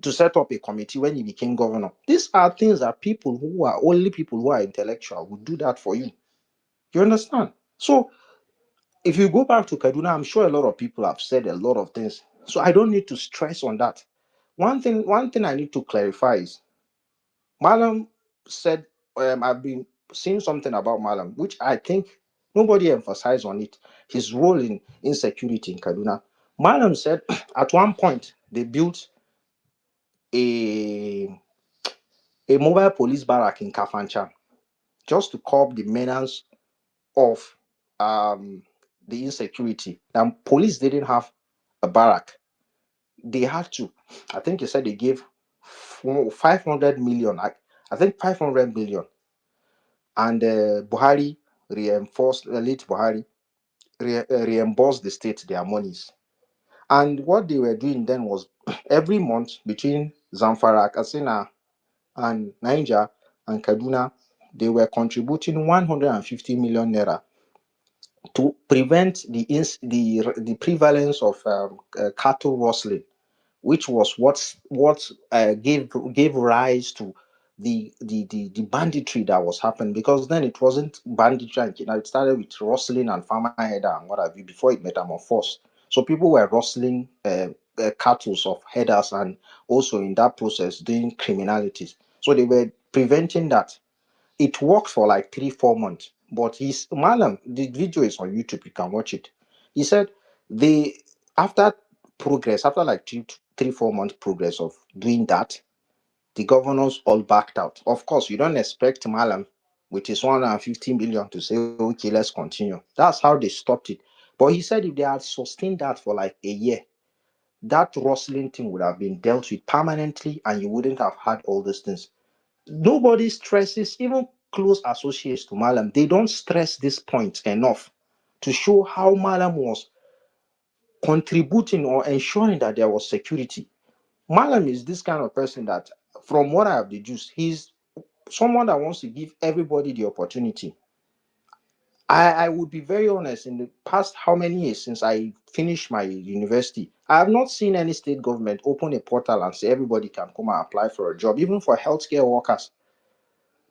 T: to set up a committee when he became governor. These are things that people who are intellectual would do that for you. You understand? So if you go back to Kaduna, I'm sure a lot of people have said a lot of things. So I don't need to stress on that. One thing I need to clarify is Malam said, I've been seeing something about Malam, which I think nobody emphasized on it. His role in insecurity in Kaduna. Malam said at one point they built a mobile police barrack in Kafanchan just to curb the menace of the insecurity. Now, police didn't have a barrack. They had to. I think he said they gave 500 million. I think 500 million. And Buhari reinforced, late Buhari reimbursed the state their monies. And what they were doing then was every month between Zamfara, Katsina, and Niger and Kaduna, they were contributing 150 million naira to prevent the prevalence of cattle rustling, which was what gave rise to the banditry that was happening. Because then it wasn't banditry and it started with rustling and farmer header and what have you before it metamorphosed. So people were rustling cattle of headers and also in that process doing criminalities. So they were preventing that. It worked for like 3-4 months. But his Malam, the video is on YouTube, you can watch it. He said they after progress, after like 3-4 months progress of doing that, the governors all backed out. Of course, you don't expect Malam with his 150 million to say, okay, let's continue. That's how they stopped it. But he said if they had sustained that for like a year, that rustling thing would have been dealt with permanently and you wouldn't have had all these things. Nobody stresses, even close associates to Malam, they don't stress this point enough to show how Malam was contributing or ensuring that there was security. Malam is this kind of person that, from what I have deduced, he's someone that wants to give everybody the opportunity. I would be very honest, in the past how many years since I finished my university, I have not seen any state government open a portal and say everybody can come and apply for a job, even for healthcare workers.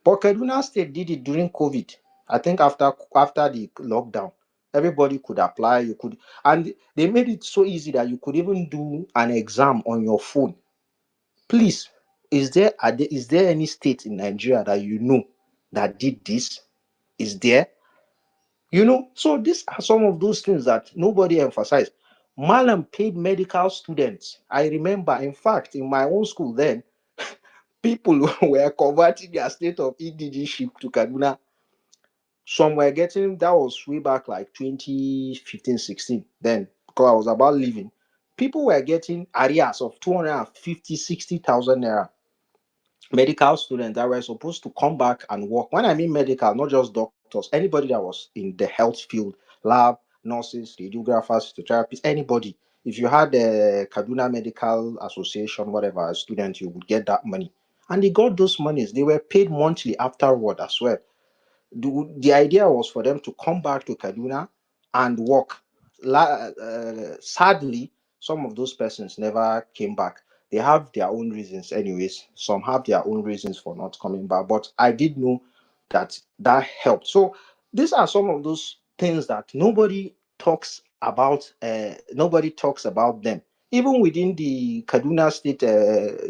T: But Kaduna State did it during COVID. I think after the lockdown, everybody could apply. You could, and they made it so easy that you could even do an exam on your phone. Please, is there any state in Nigeria that you know that did this? Is there? So these are some of those things that nobody emphasized. Malam paid medical students. I remember, in fact, in my own school then, people were converting their state of indigenship to Kaduna. Some were getting, that was way back like 2015, 16. Then, because I was about leaving, people were getting arrears of 250, 60,000 naira. Medical students that were supposed to come back and work. When I mean medical, not just doctors, anybody that was in the health field, lab, nurses, radiographers, physiotherapists, anybody. If you had the Kaduna Medical Association, whatever, a student, you would get that money. And they got those monies. They were paid monthly afterward as well. The idea was for them to come back to Kaduna and work. Sadly, some of those persons never came back. They have their own reasons, anyways. Some have their own reasons for not coming back. But I did know that helped. So these are some of those things that nobody talks about. Nobody talks about them. Even within the Kaduna State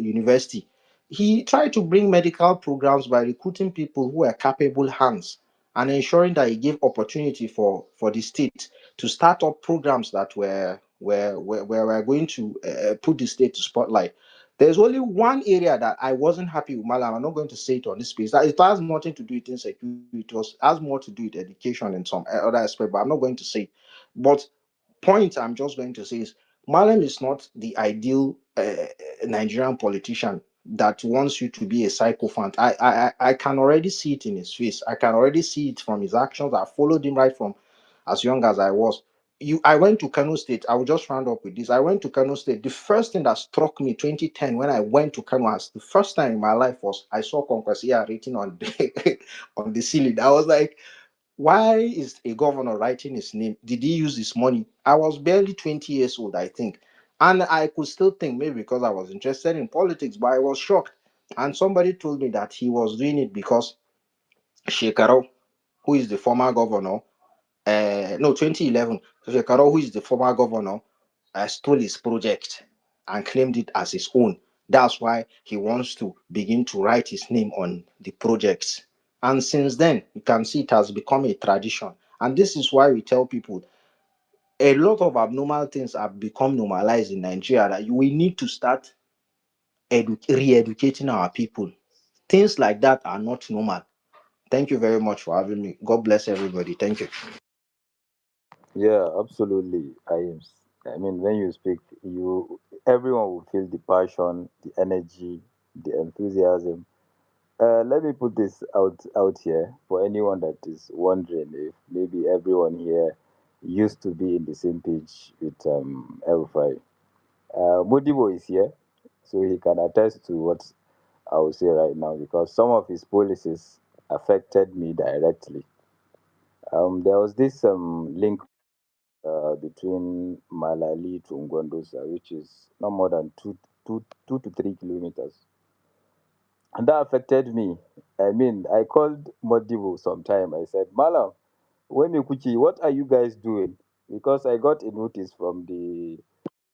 T: University, he tried to bring medical programs by recruiting people who are capable hands and ensuring that he gave opportunity for the state to start up programs that were going to put the state to spotlight. There's only one area that I wasn't happy with Malam. I'm not going to say it on this space. That it has nothing to do with insecurity. Has more to do with education and some other aspect, but I'm not going to say it. But point I'm just going to say is Malam is not the ideal Nigerian politician that wants you to be a sycophant. I can already see it in his face. I can already see it from his actions. I followed him right from as young as I was. I went to Kano State. I will just round up with this. I went to Kano State. The first thing that struck me 2010 when I went to Kano, as the first time in my life, was I saw Konkwasiya written on the on the ceiling. I was like, why is a governor writing his name? Did he use his money? I was barely 20 years old, I think. And I could still think maybe because I was interested in politics, but I was shocked. And somebody told me that he was doing it because Shekaro, who is the former governor, no, 2011, Shekaro, who is the former governor, stole his project and claimed it as his own. That's why he wants to begin to write his name on the projects. And since then, you can see it has become a tradition. And this is why we tell people a lot of abnormal things have become normalized in Nigeria that we need to start re-educating our people. Things like that are not normal. Thank you very much for having me. God bless everybody. Thank you.
H: Yeah, absolutely. I mean, when you speak, you everyone will feel the passion, the energy, the enthusiasm. Let me put this out here for anyone that is wondering if maybe everyone here used to be in the same page with El-Rufai. Modibo is here, so he can attest to what I will say right now because some of his policies affected me directly. There was this link between Malali to Ngwandosa, which is not more than 2 to 3 kilometers. And that affected me. I mean, I called Modibo sometime. I said, Malam, Wemikuchi, what are you guys doing? Because I got a notice from the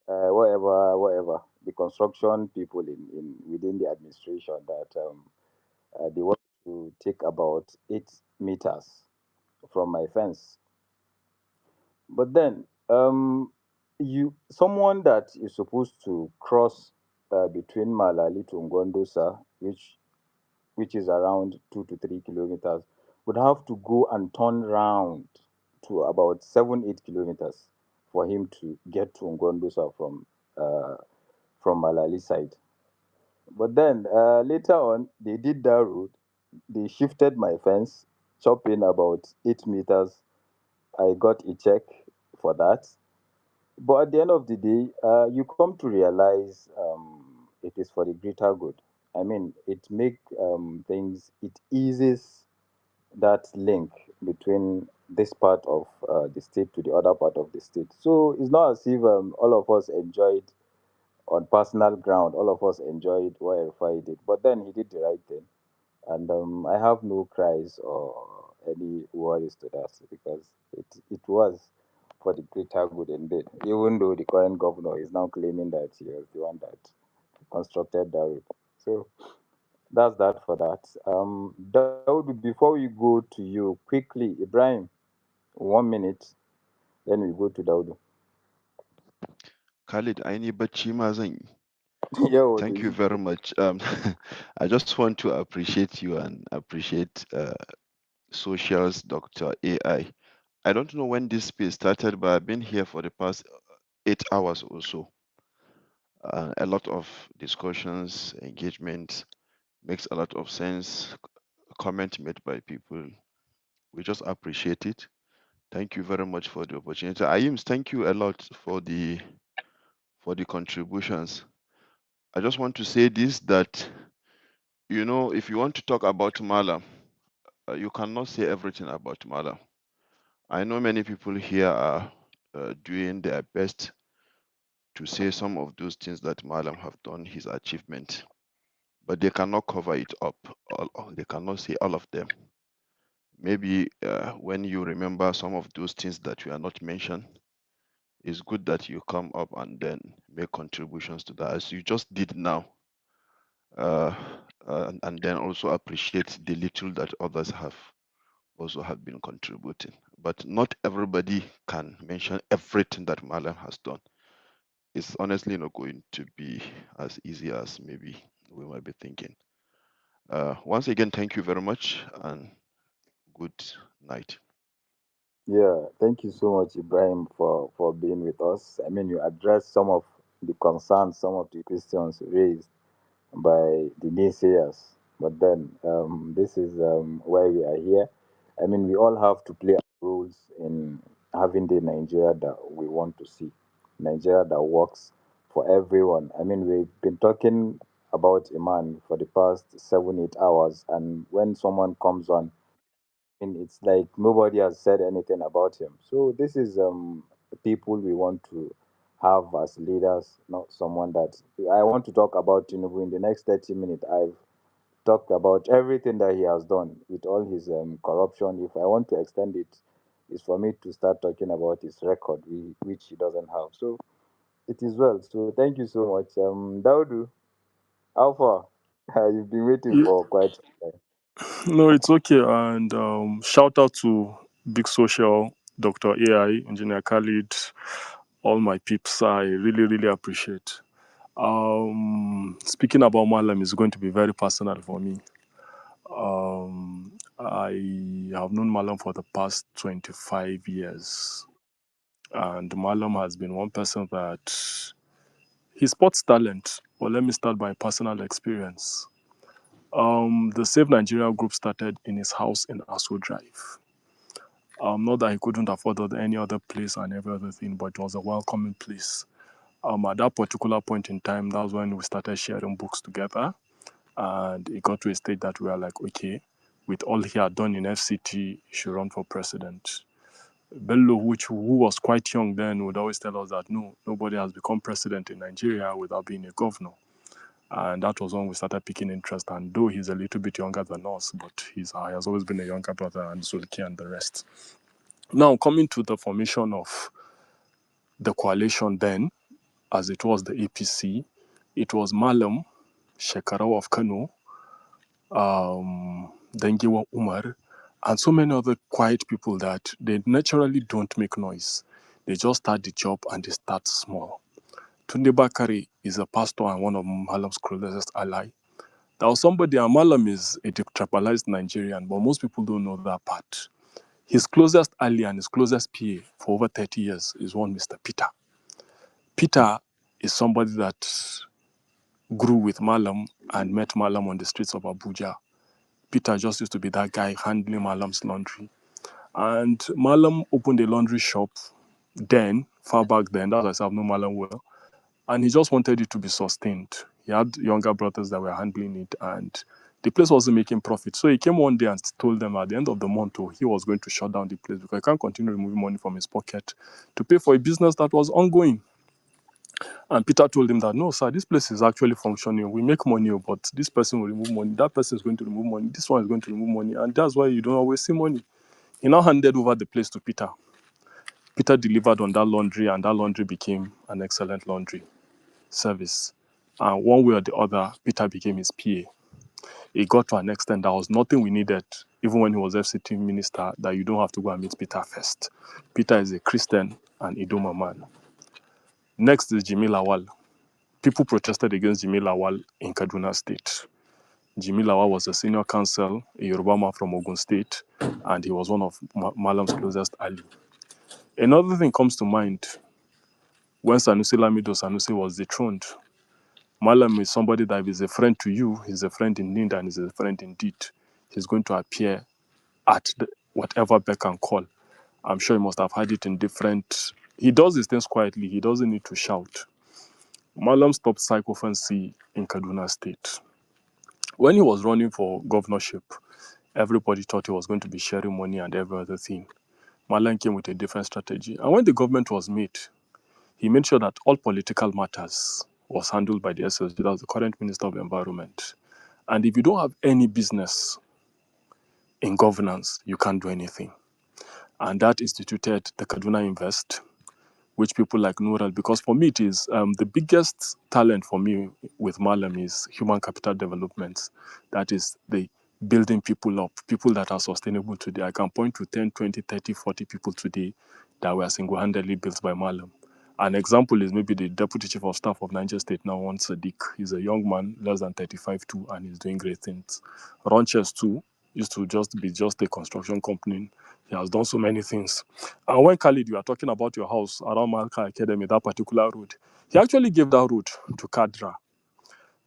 H: whatever, the construction people in within the administration that they want to take about 8 meters from my fence. But then, you someone that is supposed to cross between Malali to Ngwandosa, which is around 2 to 3 kilometers, would have to go and turn round to about 7 8 kilometers for him to get to Ngwandosa uh, from Malali side. But then later on, they did that route. They shifted my fence, chopping about 8 meters. I got a check for that. But at the end of the day, you come to realize it is for the greater good. I mean, it eases that link between this part of the state to the other part of the state. So it's not as if all of us enjoyed on personal ground, all of us enjoyed what Rufai did. But then he did the right thing. And I have no cries or any worries to that because it was for the greater good indeed. Even though the current governor is now claiming that he was the one that constructed that road. So that's that for that. Daud, before we go to you quickly, Ibrahim, 1 minute, then we go to Daud.
I: Khalid, aini bacci ma zan yi.
H: Yo,
I: Thank you very much. I just want to appreciate you and appreciate Socials Dr. AI. I don't know when this space started, but I've been here for the past 8 hours or so. A lot of discussions, engagement, makes a lot of sense. Comment made by people. We just appreciate it. Thank you very much for the opportunity. Ayim, thank you a lot for the contributions. I just want to say this that if you want to talk about Mala, you cannot say everything about Mala. I know many people here are doing their best to say some of those things that Malam have done, his achievement, but they cannot cover it up. They cannot say all of them. Maybe when you remember some of those things that you are not mentioned, it's good that you come up and then make contributions to that, as you just did now, and then also appreciate the little that others have been contributing. But not everybody can mention everything that Malam has done. It's honestly not going to be as easy as maybe we might be thinking. Once again, thank you very much and good night.
H: Yeah, thank you so much, Ibrahim, for being with us. I mean, you addressed some of the concerns, some of the questions raised by the naysayers. But then, this is why we are here. I mean, we all have to play our roles in having the Nigeria that we want to see, Nigeria that works for everyone. I mean, we've been talking about Iman for the past 7, 8 hours, and when someone comes on, and it's like nobody has said anything about him. So this is people we want to have as leaders, not someone that I want to talk about Tinubu in the next 30 minutes. I've talked about everything that he has done with all his corruption. If I want to extend it, it's for me to start talking about his record, which he doesn't have. So it is well. So thank you so much. Daudu, how far? You've been waiting
B: Yeah,
H: for quite some time.
B: no, it's okay. And shout out to Big Social, Dr. AI, Engineer Khalid, all my peeps. I really, really appreciate. Speaking about Malam is going to be very personal for me. I have known Malam for the past 25 years, and Malam has been one person that he spots talent. But let me start by personal experience. The Save Nigeria group started in his house in Aso Drive. Not that he couldn't afford any other place and every other thing, but it was a welcoming place. At that particular point in time, that was when we started sharing books together. And it got to a stage that we were like, okay, with all he had done in FCT, he should run for president. Bello, who was quite young then, would always tell us that no, nobody has become president in Nigeria without being a governor. And that was when we started picking interest. And though he's a little bit younger than us, but he has always been a younger brother, and Zulki and the rest. Now, coming to the formation of the coalition then, as it was the APC, it was Malam, Shekarau of Kano, Dengiwa Umar, and so many other quiet people that they naturally don't make noise. They just start the job and they start small. Tunde Bakari is a pastor and one of Malam's closest ally. There was somebody, and Malam is a detribalized Nigerian, but most people don't know that part. His closest ally and his closest PA for over 30 years is one Mr. Peter. Peter is somebody that grew with Malam and met Malam on the streets of Abuja. Peter just used to be that guy handling Malam's laundry. And Malam opened a laundry shop then, far back then. That's why I said I've known Malam well. And he just wanted it to be sustained. He had younger brothers that were handling it, and the place wasn't making profit. So he came one day and told them at the end of the month, he was going to shut down the place because he can't continue removing money from his pocket to pay for a business that was ongoing. And Peter told him that, no, sir, this place is actually functioning. We make money, but this person will remove money. That person is going to remove money. This one is going to remove money. And that's why you don't always see money. He now handed over the place to Peter. Peter delivered on that laundry, and that laundry became an excellent laundry service. And one way or the other, Peter became his PA. It got to an extent that was nothing we needed, even when he was FCT minister, that you don't have to go and meet Peter first. Peter is a Christian and Idoma man. Next is Jimmy Lawal. People protested against Jimmy Lawal in Kaduna State. Jimmy Lawal was a senior counsel, a Yoruba man from Ogun State, and he was one of Malam's closest ally. Another thing comes to mind when Sanusi Lamido Sanusi was dethroned. Malam is somebody that if he's a friend to you, he's a friend in need and he's a friend indeed. He's going to appear at whatever beck and call. I'm sure he must have had it in different... He does these things quietly. He doesn't need to shout. Malam stopped psychophancy in Kaduna State. When he was running for governorship, everybody thought he was going to be sharing money and every other thing. Malam came with a different strategy. And when the government was made, he made sure that all political matters was handled by the SSG, that was the current Minister of Environment. And if you don't have any business in governance, you can't do anything. And that instituted the Kaduna Invest, which people like Nural, because for me it is the biggest talent for me with Malam is human capital development. That is the building people up, people that are sustainable today. I can point to 10, 20, 30, 40 people today that were single-handedly built by Malam. An example is maybe the Deputy Chief of Staff of Niger State now, Sadiq. He's a young man, less than 35 too, and he's doing great things. Ronches too,
U: used to be just a construction company. He has done so many things. And when Khalid, you are talking about your house around Malka Academy, that particular road, he actually gave that road to Kadra.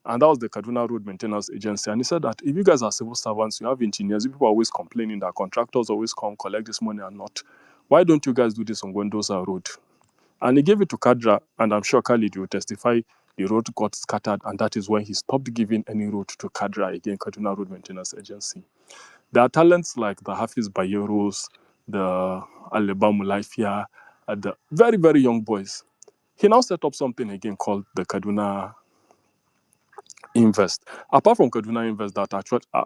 U: And that was the Kaduna Road Maintenance Agency. And he said that if you guys are civil servants, you have engineers, people are always complaining that contractors always come collect this money and not. Why don't you guys do this on Gwendoza Road? And he gave it to Kadra, and I'm sure Khalid will testify the road got scattered, and that is when he stopped giving any road to Kadra again, Kaduna Road Maintenance Agency. There are talents like the Hafiz Bayeros, the Aleba Mulaifia, the very, very young boys. He now set up something again called the Kaduna Invest. Apart from Kaduna Invest that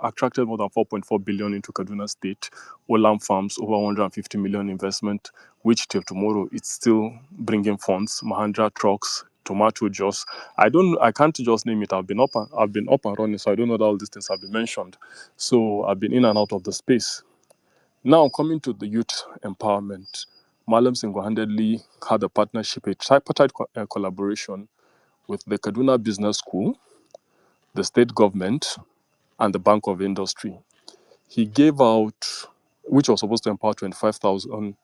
U: attracted more than 4.4 billion into Kaduna State, Olam Farms over 150 million investment, which till tomorrow it's still bringing funds. Mahindra Trucks, Tomato Juice. I can't just name it. I've been up and running, so I don't know that all these things have been mentioned. So I've been in and out of the space. Now coming to the youth empowerment, Malam single-handedly had a partnership, a tripartite collaboration with the Kaduna Business School, the state government, and the Bank of Industry. He gave out, which was supposed to empower 25,000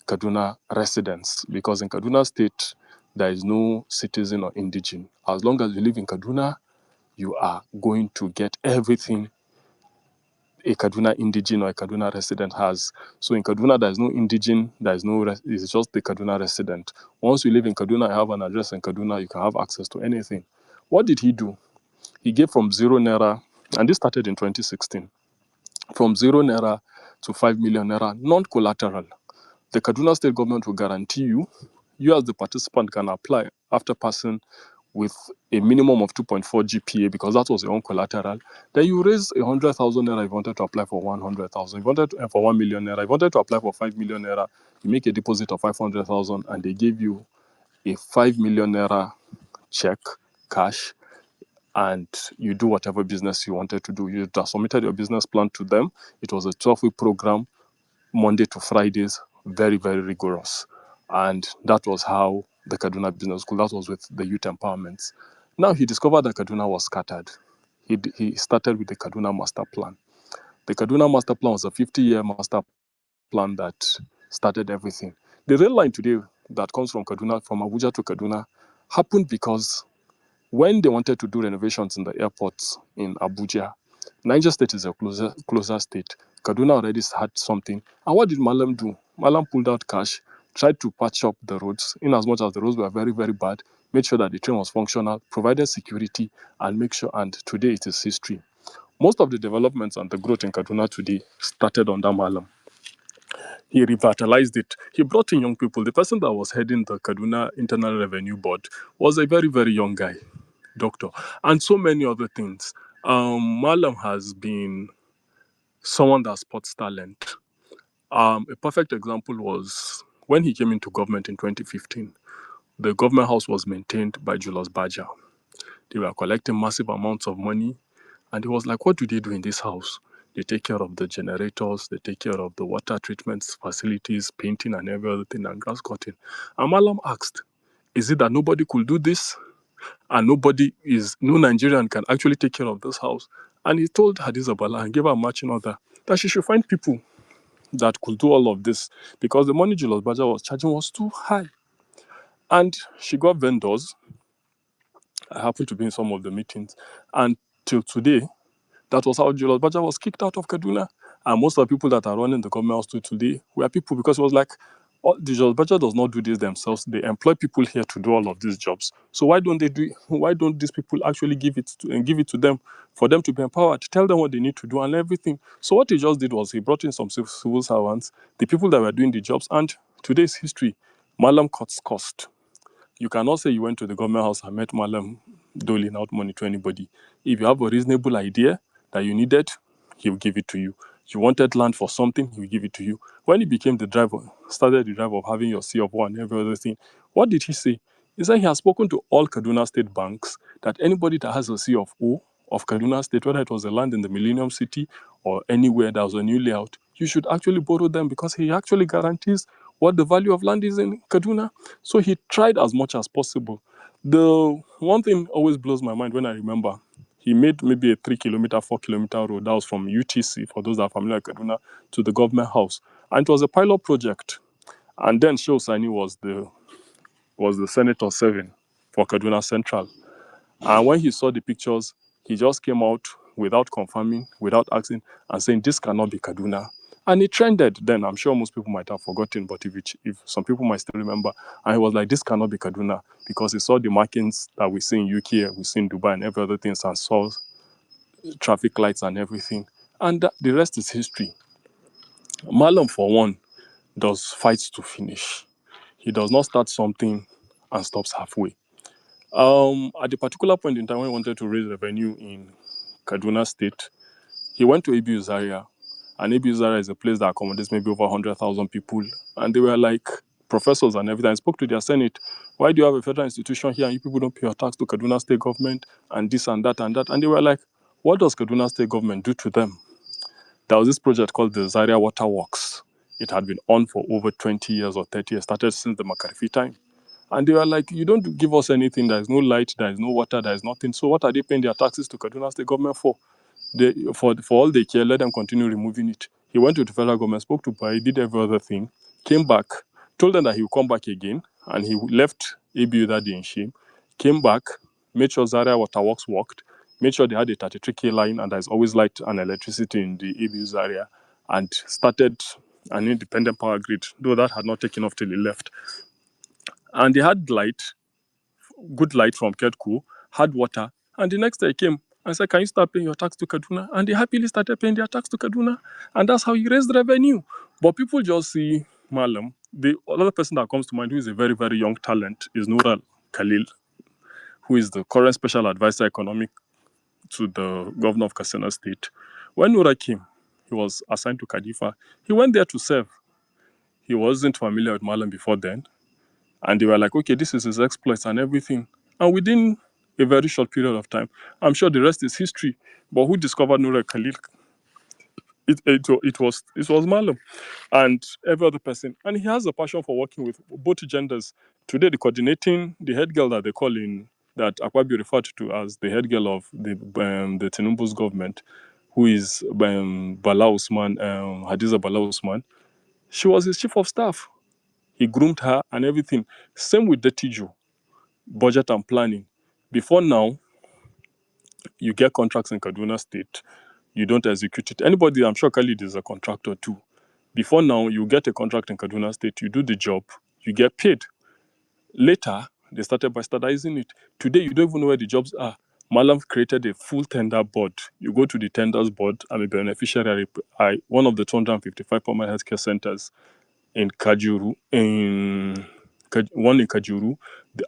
U: Kaduna residents, because in Kaduna State, there is no citizen or indigene. As long as you live in Kaduna, you are going to get everything a Kaduna indigene or a Kaduna resident has. So in Kaduna, there is no indigene, it's just the Kaduna resident. Once you live in Kaduna, you have an address in Kaduna, you can have access to anything. What did he do? He gave from 0 naira, and this started in 2016, from 0 naira to 5 million naira, non-collateral. The Kaduna state government will guarantee you as the participant can apply after passing with a minimum of 2.4 GPA, because that was your own collateral. Then you raise 100,000 naira if you wanted to apply for 100,000. If you wanted for 1 million naira, if you wanted to apply for 5 million naira, you make a deposit of 500,000 and they give you a 5 million naira check, cash, and you do whatever business you wanted to do. You just submitted your business plan to them. It was a 12-week program, Monday to Fridays, very, very rigorous. And that was how the Kaduna Business School, that was with the youth empowerment. Now he discovered that Kaduna was scattered. He started with the Kaduna Master Plan. The Kaduna Master Plan was a 50-year master plan that started everything. The rail line today that comes from Kaduna, from Abuja to Kaduna, happened because when they wanted to do renovations in the airports in Abuja, Niger State is a closer state. Kaduna already had something. And what did Malam do? Malam pulled out cash, tried to patch up the roads, in as much as the roads were very, very bad, made sure that the train was functional, provided security, and today it is history. Most of the developments and the growth in Kaduna today started under Malam. He revitalized it. He brought in young people. The person that was heading the Kaduna Internal Revenue Board was a very, very young guy, doctor, and so many other things. Malam has been someone that spots talent. A perfect example was when he came into government in 2015. The government house was maintained by Julius Baja. They were collecting massive amounts of money, and he was like, what do they do in this house? They take care of the generators, they take care of the water treatment facilities, painting and every other thing, and grass cutting. And Malam asked, is it that nobody could do this? And no Nigerian can actually take care of this house? And he told Hadiza Bala and gave her a matching order that she should find people that could do all of this, because the money Julius Baja was charging was too high. And she got vendors. I happened to be in some of the meetings. And till today, that was how Julius Baja was kicked out of Kaduna. And most of the people that are running the government house today were people, because it was like, Julius Baja does not do this themselves. They employ people here to do all of these jobs. So why don't these people actually give it to them, for them to be empowered, tell them what they need to do and everything. So what he just did was he brought in some civil servants, the people that were doing the jobs, and today's history. Malam cuts cost. You cannot say you went to the government house and met Malam doling out money to anybody. If you have a reasonable idea that you needed, he will give it to you. You wanted land for something, he will give it to you. When he became started the drive of having your C of O and every other thing, what did he say? He said he has spoken to all Kaduna State banks that anybody that has a C of O of Kaduna State, whether it was a land in the Millennium City or anywhere that was a new layout, you should actually borrow them, because he actually guarantees what the value of land is in Kaduna. So he tried as much as possible. The one thing always blows my mind when I remember, He made maybe a 3-kilometer, 4-kilometer road that was from UTC, for those that are familiar with Kaduna, to the government house. And it was a pilot project. And then Shehu Sani was the senator serving for Kaduna Central. And when he saw the pictures, he just came out without confirming, without asking, and saying, this cannot be Kaduna. And it trended then. I'm sure most people might have forgotten, but if some people might still remember. And he was like, this cannot be Kaduna, because he saw the markings that we see in UK, we see in Dubai and every other things, and saw traffic lights and everything. And the rest is history. Malam, for one, does fights to finish. He does not start something and stops halfway. At the particular point in time when he wanted to raise revenue in Kaduna State, he went to Abu Zaria. And Abu Zaria is a place that accommodates maybe over 100,000 people. And they were like professors and everything. I spoke to their Senate. Why do you have a federal institution here and you people don't pay your tax to Kaduna State government and this and that and that? And they were like, what does Kaduna State government do to them? There was this project called the Zaria Water Works. It had been on for over 20 years or 30 years, started since the Makarifi time. And they were like, you don't give us anything. There is no light, there is no water, there is nothing. So what are they paying their taxes to Kaduna State government for? For all they care, let them continue removing it. He went to the federal government, spoke to Pai, did every other thing, came back, told them that he would come back again, and he left ABU that day in shame, came back, made sure Zaria Water Works worked, made sure they had a 33K line, and there's always light and electricity in the ABU's area, and started an independent power grid, though that had not taken off till he left. And they had light, good light from Ketco, had water, and the next day he came and said, can you start paying your tax to Kaduna? And they happily started paying their tax to Kaduna, and that's how he raised revenue. But people just see Malam. The other person that comes to mind who is a very, very young talent is Nural Khalil, who is the current special advisor economic to the governor of Katsina State. When Nura came, he was assigned to Kadifa. He went there to serve. He wasn't familiar with Malam before then. And they were like, okay, this is his exploits and everything. And within a very short period of time, I'm sure the rest is history. But who discovered Nura Khalil? It was Malam and every other person. And he has a passion for working with both genders. Today, the head girl that they call in, that Akwabi referred to as the head girl of the Tinubu's government, who is Bala Usman, Hadiza Bala Usman, she was his chief of staff. He groomed her and everything. Same with the Tijo, budget and planning. Before now, you get contracts in Kaduna State, you don't execute it. Anybody, I'm sure Khalid is a contractor too. Before now, you get a contract in Kaduna State, you do the job, you get paid. Later, they started by standardizing it. Today, you don't even know where the jobs are. Malam created a full tender board. You go to the tenders board. I'm a beneficiary. One of the 255 permanent healthcare centers in Kajuru, one in Kajuru,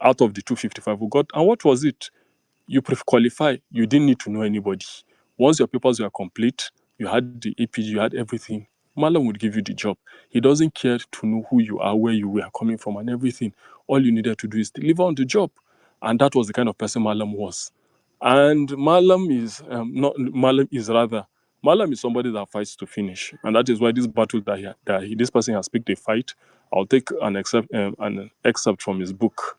U: out of the 255 we got. And what was it? You qualify. You didn't need to know anybody. Once your papers were complete, you had the APG, you had everything. Malam would give you the job. He doesn't care to know who you are, where you were coming from, and everything. All you needed to do is deliver on the job. And that was the kind of person Malam was. And Malam is Malam is somebody that fights to finish. And that is why this battle this person has picked a fight. I'll take an excerpt from his book,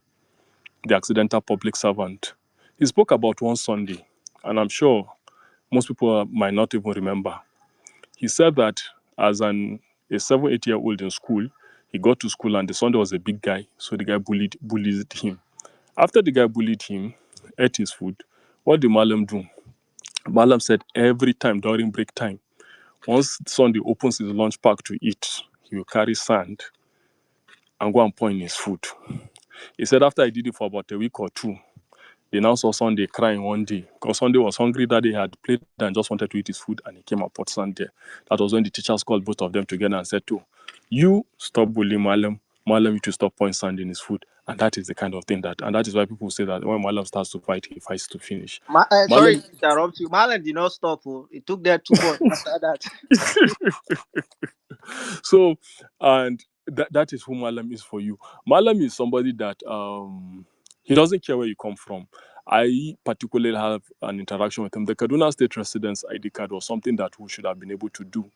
U: The Accidental Public Servant. He spoke about one Sunday, and I'm sure most people might not even remember. He said that as a 7-8-year-old in school, he got to school and the Sunday was a big guy, so the guy bullied him. After the guy bullied him, ate his food, what did Malam do? Malam said every time during break time, once Sunday opens his lunch pack to eat, he will carry sand and go and pour in his food. He said after he did it for about a week or two, they now saw Sunday crying one day because Sunday was hungry that day, had played and just wanted to eat his food, and he came and put Sunday. That was when the teachers called both of them together and said, you stop bullying Malam, you to stop pouring sand in his food. And that is the kind of thing and that is why people say that when Malam starts to fight, he fights to finish.
T: Sorry to interrupt you. Marlon did not stop. It took there 2 months after that.
U: So, and that is who Malam is for you. Malam is somebody that he doesn't care where you come from. I particularly have an interaction with him. The Kaduna State Residence ID card was something that we should have been able to do.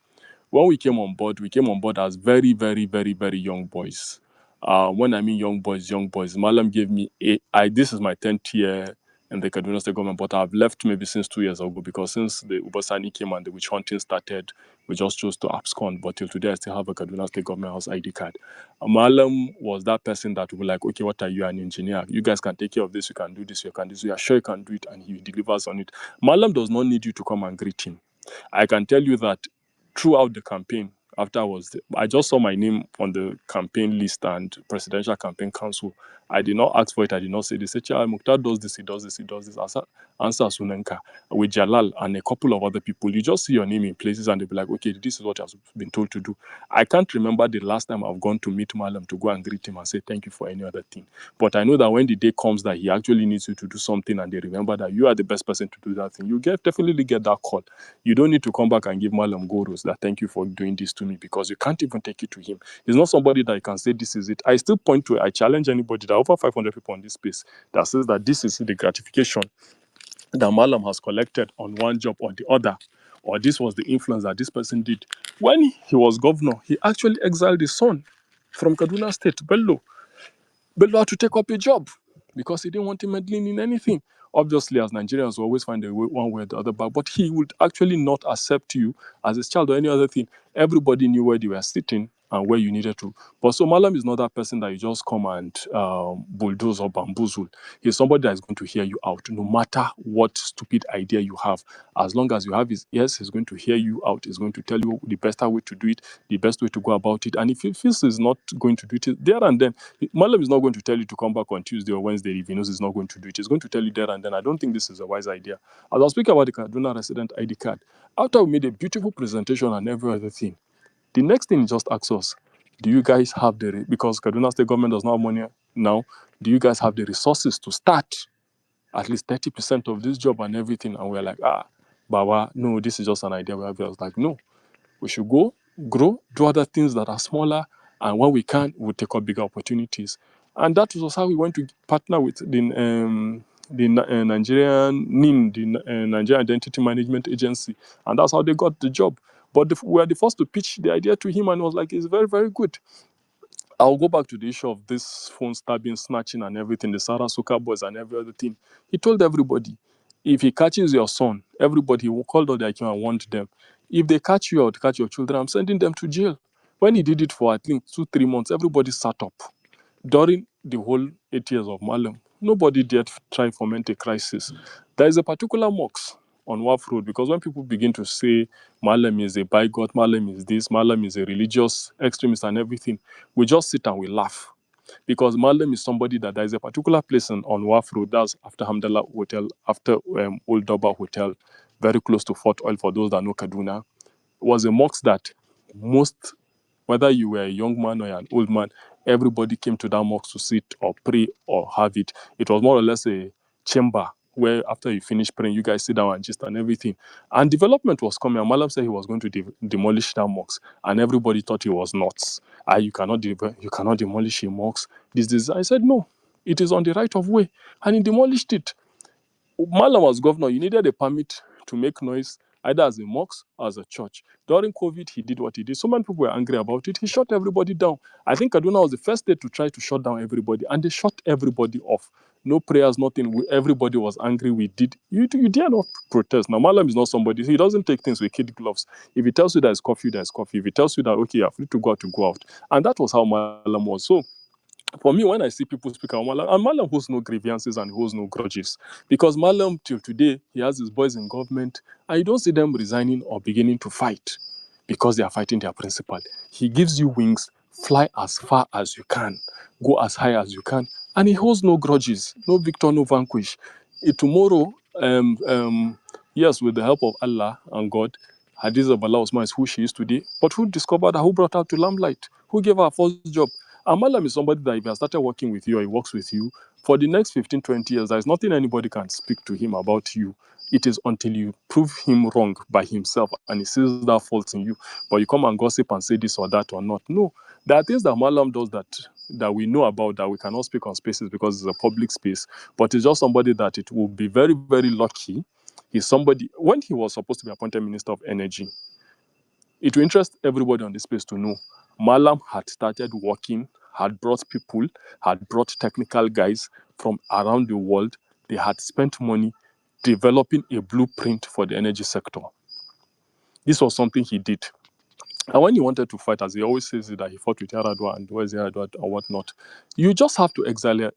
U: When we came on board as very, very, very, very young boys. When I mean young boys, Malam gave me this is my 10th year in the Kaduna State government, but I've left maybe since 2 years ago because since the Ubasani came and the witch hunting started, we just chose to abscond. But till today, I still have a Kaduna State government house ID card. Malam was that person that would be like, okay, what are you, an engineer? You guys can take care of this, you can do this, you can do this. You are sure you can do it, and he delivers on it. Malam does not need you to come and greet him. I can tell you that throughout the campaign, after I just saw my name on the campaign list and presidential campaign council. I did not ask for it. I did not say this. Mukhtar does this, he does this, he does this. Answer Sunenka with Jalal and a couple of other people. You just see your name in places and they'll be like, okay, this is what I've been told to do. I can't remember the last time I've gone to meet Malam to go and greet him and say thank you for any other thing. But I know that when the day comes that he actually needs you to do something and they remember that you are the best person to do that thing, you definitely get that call. You don't need to come back and give Malam Goros that thank you for doing this to me, because you can't even take it to him. He's not somebody that you can say this is it. I still point to it. I challenge anybody. There are over 500 people on this space that says that this is the gratification that Malam has collected on one job or the other, or this was the influence that this person did. When he was governor, he actually exiled his son from Kaduna State, Bello. Bello had to take up a job because he didn't want him meddling in anything. Obviously, as Nigerians, we always find a way, one way or the other back, but he would actually not accept you as his child or any other thing. Everybody knew where they were sitting and where you needed to. But so Malam is not that person that you just come and bulldoze or bamboozle. He's somebody that is going to hear you out, no matter what stupid idea you have. As long as you have his ears, he's going to hear you out. He's going to tell you the best way to do it, the best way to go about it. And if he feels he's not going to do it there and then, Malam is not going to tell you to come back on Tuesday or Wednesday if he knows he's not going to do it. He's going to tell you there and then. I don't think this is a wise idea. As I was speaking about the Kaduna resident ID card, after we made a beautiful presentation and every other thing, the next thing he just asks us, do you guys have because Kaduna State government does not have money now, do you guys have the resources to start at least 30% of this job and everything? And we're like, Baba, no, this is just an idea we have. I was like, no, we should go, grow, do other things that are smaller, and when we can, we'll take up bigger opportunities. And that was how we went to partner with the Nigerian NIN, the Nigerian Identity Management Agency, and that's how they got the job. But we were the first to pitch the idea to him, and was like, it's very, very good. I'll go back to the issue of this phone stabbing, snatching, and everything, the Sarasuka boys and every other thing. He told everybody, if he catches your son, everybody will call out their king and warn them. If they catch you or catch your children, I'm sending them to jail. When he did it for, I think, 2-3 months, everybody sat up. During the whole 8 years of Malam, nobody dared try and foment a crisis. There is a particular mosque on Wharf Road, because when people begin to say Malam is a bigot, Malam is this, Malam is a religious extremist and everything, we just sit and we laugh. Because Malam is somebody that there is a particular place on Wharf Road, that's after Hamdallah Hotel, after Old Doba Hotel, very close to Fort Oil for those that know Kaduna, was a mosque that most, whether you were a young man or an old man, everybody came to that mosque to sit or pray or have it. It was more or less a chamber where after you finish praying, you guys sit down and just and everything. And development was coming. And Malam said he was going to demolish that mosque, and everybody thought he was nuts. You cannot demolish a mosque. This. I said no. It is on the right of way, and he demolished it. Malam was governor, you needed a permit to make noise, either as a mosque or as a church. During COVID, he did what he did. So many people were angry about it. He shut everybody down. I think Kaduna was the first state to try to shut down everybody, and they shut everybody off. No prayers, nothing. Everybody was angry. We did. You dare not protest. Now, Malam is not somebody. He doesn't take things with kid gloves. If he tells you there's curfew, there's curfew. If he tells you that, okay, you're free to go out, to go out. And that was how Malam was. So, for me, when I see people speak about Malam, and Malam holds no grievances and holds no grudges. Because Malam, till today, he has his boys in government, and you don't see them resigning or beginning to fight because they are fighting their principle. He gives you wings, fly as far as you can, go as high as you can, and he holds no grudges, no victor, no vanquish. Tomorrow, yes, with the help of Allah and God, Hadiza Bala Osman is who she is today, but who discovered her, who brought her to limelight, who gave her a first job? Amalam is somebody that if he has started working with you or he works with you, for the next 15-20 years, there is nothing anybody can speak to him about you. It is until you prove him wrong by himself and he sees that fault in you, but you come and gossip and say this or that or not. No, there are things that Malam does that we know about that we cannot speak on spaces because it's a public space, but it's just somebody that it will be very, very lucky. He's somebody, when he was supposed to be appointed Minister of Energy, it will interest everybody on this space to know Malam had started working, had brought people, had brought technical guys from around the world they had spent money developing a blueprint for the energy sector. This was something he did. And when he wanted to fight, as he always says that he fought with Yaradua and where's Yaradua or whatnot, you just have to exile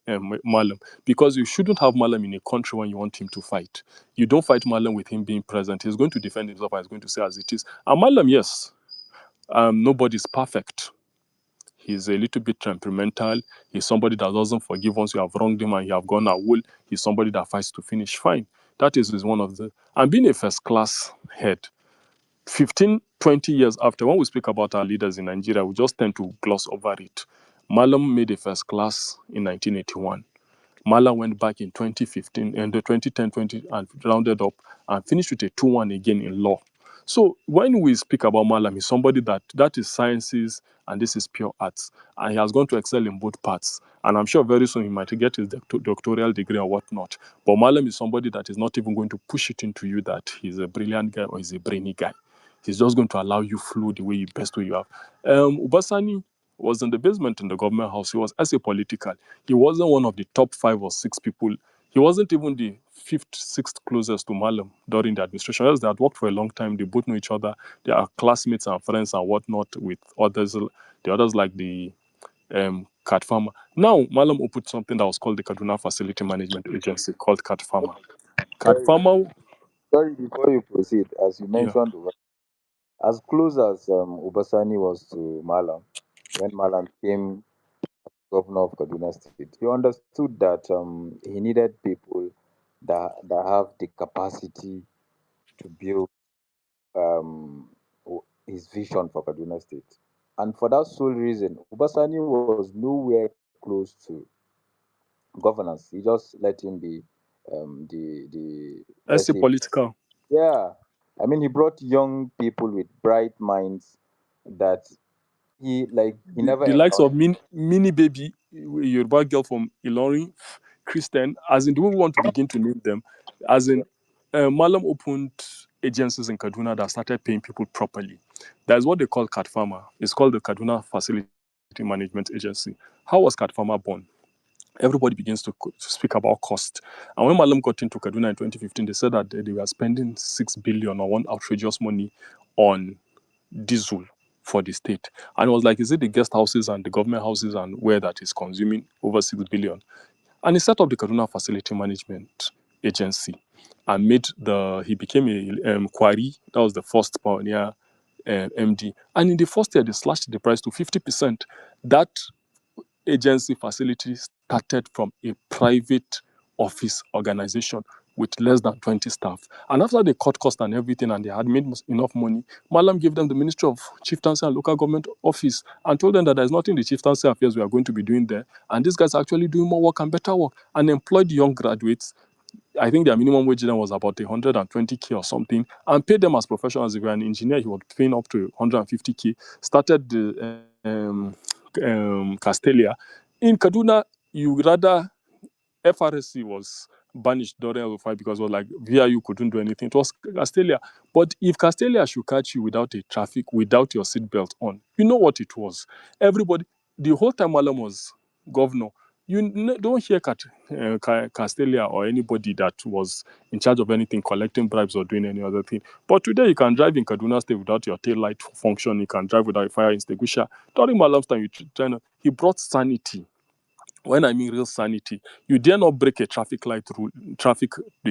U: Malam, because you shouldn't have Malam in a country when you want him to fight. You don't fight Malam with him being present. He's going to defend himself and he's going to say as it is. And Malam, yes, nobody's perfect. He's a little bit temperamental. He's somebody that doesn't forgive once you have wronged him and you have gone a wool. He's somebody that fights to finish. Fine. That is one of the... And being a first-class head, 15, 20 years after, when we speak about our leaders in Nigeria, we just tend to gloss over it. Malam made a first class in 1981. Malam went back in 2015 and the 2010, 20 and rounded up and finished with a 2-1 again in law. So when we speak about Malam, he's somebody that is sciences and this is pure arts. And he has gone to excel in both parts. And I'm sure very soon he might get his doctoral degree or whatnot. But Malam is somebody that is not even going to push it into you that he's a brilliant guy or he's a brainy guy. He's just going to allow you flow the way best way you have. Ubasani was in the basement in the government house. He was political. He wasn't one of the top 5 or 6 people. He wasn't even the 5th, 6th closest to Malam during the administration. Yes, they had worked for a long time. They both know each other. They are classmates and friends and whatnot with others. The others like the Cat Farmer. Now, Malam opened something that was called the Kaduna Facility Management Agency called Cat Farmer. Cat
H: Sorry,
U: Farmer,
H: sorry, before you proceed, as you
U: yeah.
H: mentioned, as close as Ubasani was to Malam, when Malam came governor of Kaduna State, he understood that he needed people that have the capacity to build his vision for Kaduna State. And for that sole reason, Ubasani was nowhere close to governance. He just let him be the let's say,
U: Political.
H: yeah. I mean, he brought young people with bright minds that he never
U: The likes
H: encountered.
U: of Mini Baby, a Yoruba girl from Ilorin, Christian, as in, do we want to begin to name them? As in, Malam opened agencies in Kaduna that started paying people properly. That's what they call Cat Farmer. It's called the Kaduna Facility Management Agency. How was Cat Farmer born? Everybody begins to speak about cost. And when Malam got into Kaduna in 2015, they said that they were spending 6 billion or one outrageous money on diesel for the state. And it was like, is it the guest houses and the government houses and where that is consuming over 6 billion? And he set up the Kaduna Facility Management Agency and he became a quarry. That was the first pioneer MD. And in the first year, they slashed the price to 50%. That agency facility started from a private office organization with less than 20 staff. And after they cut cost and everything and they had made enough money, Malam gave them the Ministry of Chieftaincy and Local Government Office and told them that there's nothing the Chieftaincy Affairs we are going to be doing there. And these guys are actually doing more work and better work and employed young graduates. I think their minimum wage then was about 120K or something, and paid them as professionals. If you're an engineer, he was paying up to 150K. Started the Castelia. In Kaduna, you rather FRSC was banished during El-Rufai because it was like VIU couldn't do anything. It was Castelia. But if Castelia should catch you without without your seatbelt on, you know what it was. Everybody, the whole time Malam was governor, you don't hear Castelia or anybody that was in charge of anything, collecting bribes or doing any other thing. But today you can drive in Kaduna State without your tail light function. You can drive without a fire extinguisher. During Malam's time, he brought sanity. When I mean real sanity, you dare not break a traffic light rule, the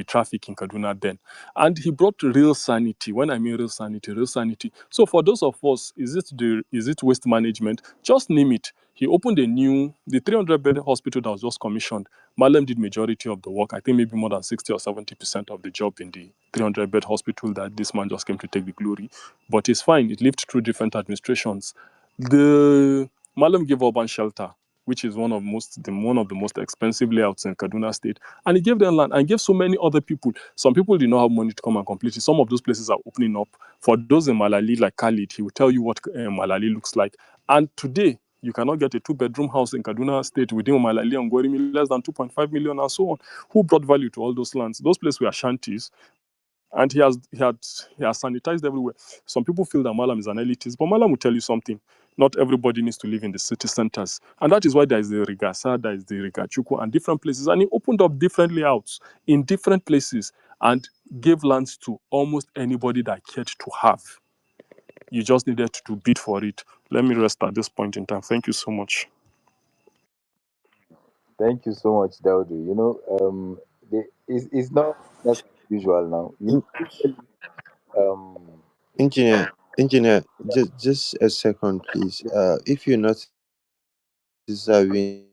U: traffic in Kaduna then. And he brought real sanity. When I mean real sanity, real sanity. So for those of us, is it waste management? Just name it. He opened the 300-bed hospital that was just commissioned. Malam did majority of the work. I think maybe more than 60 or 70% of the job in the 300-bed hospital that this man just came to take the glory. But it's fine. It lived through different administrations. The Malam gave urban shelter, which is one of the most expensive layouts in Kaduna State. And he gave them land and gave so many other people. Some people did not have money to come and complete it. Some of those places are opening up. For those in Malali, like Khalid, he will tell you what Malali looks like. And today, you cannot get a 2-bedroom house in Kaduna State within Malali and Gorimi less than 2.5 million and so on. Who brought value to all those lands? Those places were shanties. and he has sanitized everywhere. Some people feel that Malam is an elitist, but Malam will tell you something. Not everybody needs to live in the city centers, and that is why there is the Rigasa, there is the Rigachuku, and different places. And he opened up different layouts in different places and gave lands to almost anybody that cared to have. You just needed to bid for it. Let me rest at this point in time. Thank you so much.
H: Thank you so much, Daudu. It's not that's usual now.
I: En-
H: Usually, um,
I: engineer, just a second, please. If you notice that we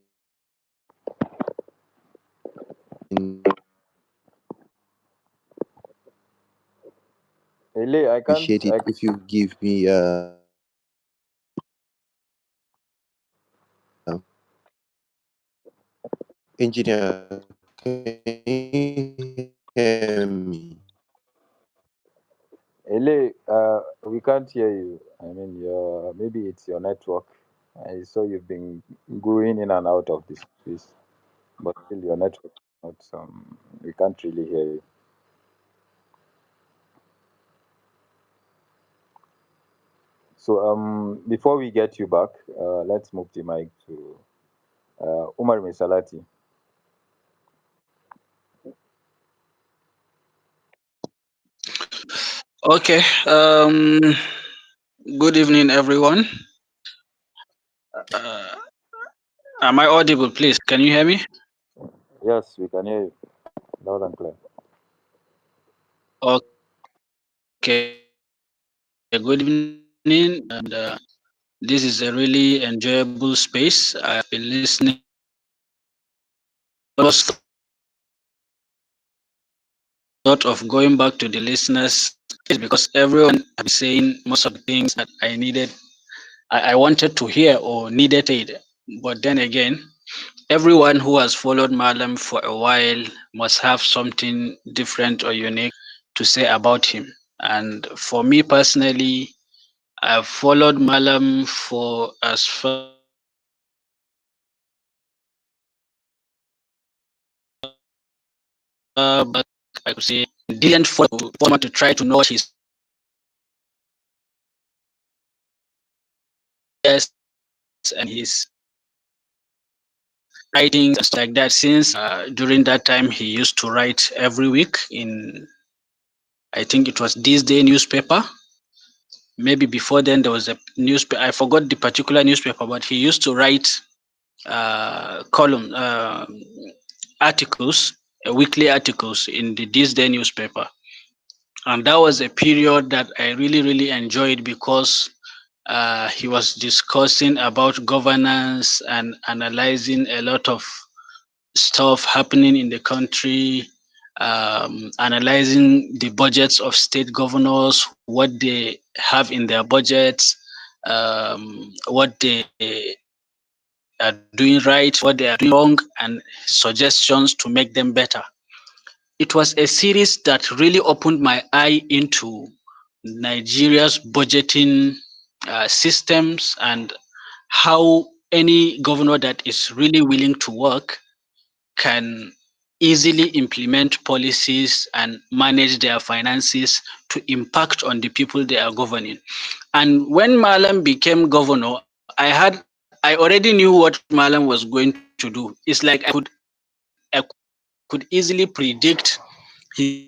H: Ele, I can't.
I: appreciate it if you give me engineer, can you hear me?
H: Ele, we can't hear you. I mean, maybe it's your network. I saw you've been going in and out of this space, but still your network. Not we can't really hear you. So before we get you back, let's move the mic to Umar Misalati.
D: Okay. Good evening, everyone. Uh, am I audible, please? Can you hear me?
H: Yes, we can hear you loud and clear.
D: Okay. Good evening, and this is a really enjoyable space. I've been listening. I was thought of going back to the listeners because everyone has been saying most of the things that I needed, I wanted to hear or needed aid. But then again, everyone who has followed Malam for a while must have something different or unique to say about him. And for me personally, I've followed Malam for as far back I could say. Didn't follow format to try to know what his yes and his writings and stuff like that. Since during that time he used to write every week in, I think it was this day newspaper. Maybe before then there was a newspaper. I forgot the particular newspaper, but he used to write column articles, weekly articles in the this day newspaper. And that was a period that I really enjoyed because he was discussing about governance and analyzing a lot of stuff happening in the country, analyzing the budgets of state governors, what they have in their budgets, what they are doing right, what they are doing wrong, and suggestions to make them better. It was a series that really opened my eye into Nigeria's budgeting systems and how any governor that is really willing to work can easily implement policies and manage their finances to impact on the people they are governing. And when Malam became governor, I already knew what Malam was going to do. It's like I could easily predict his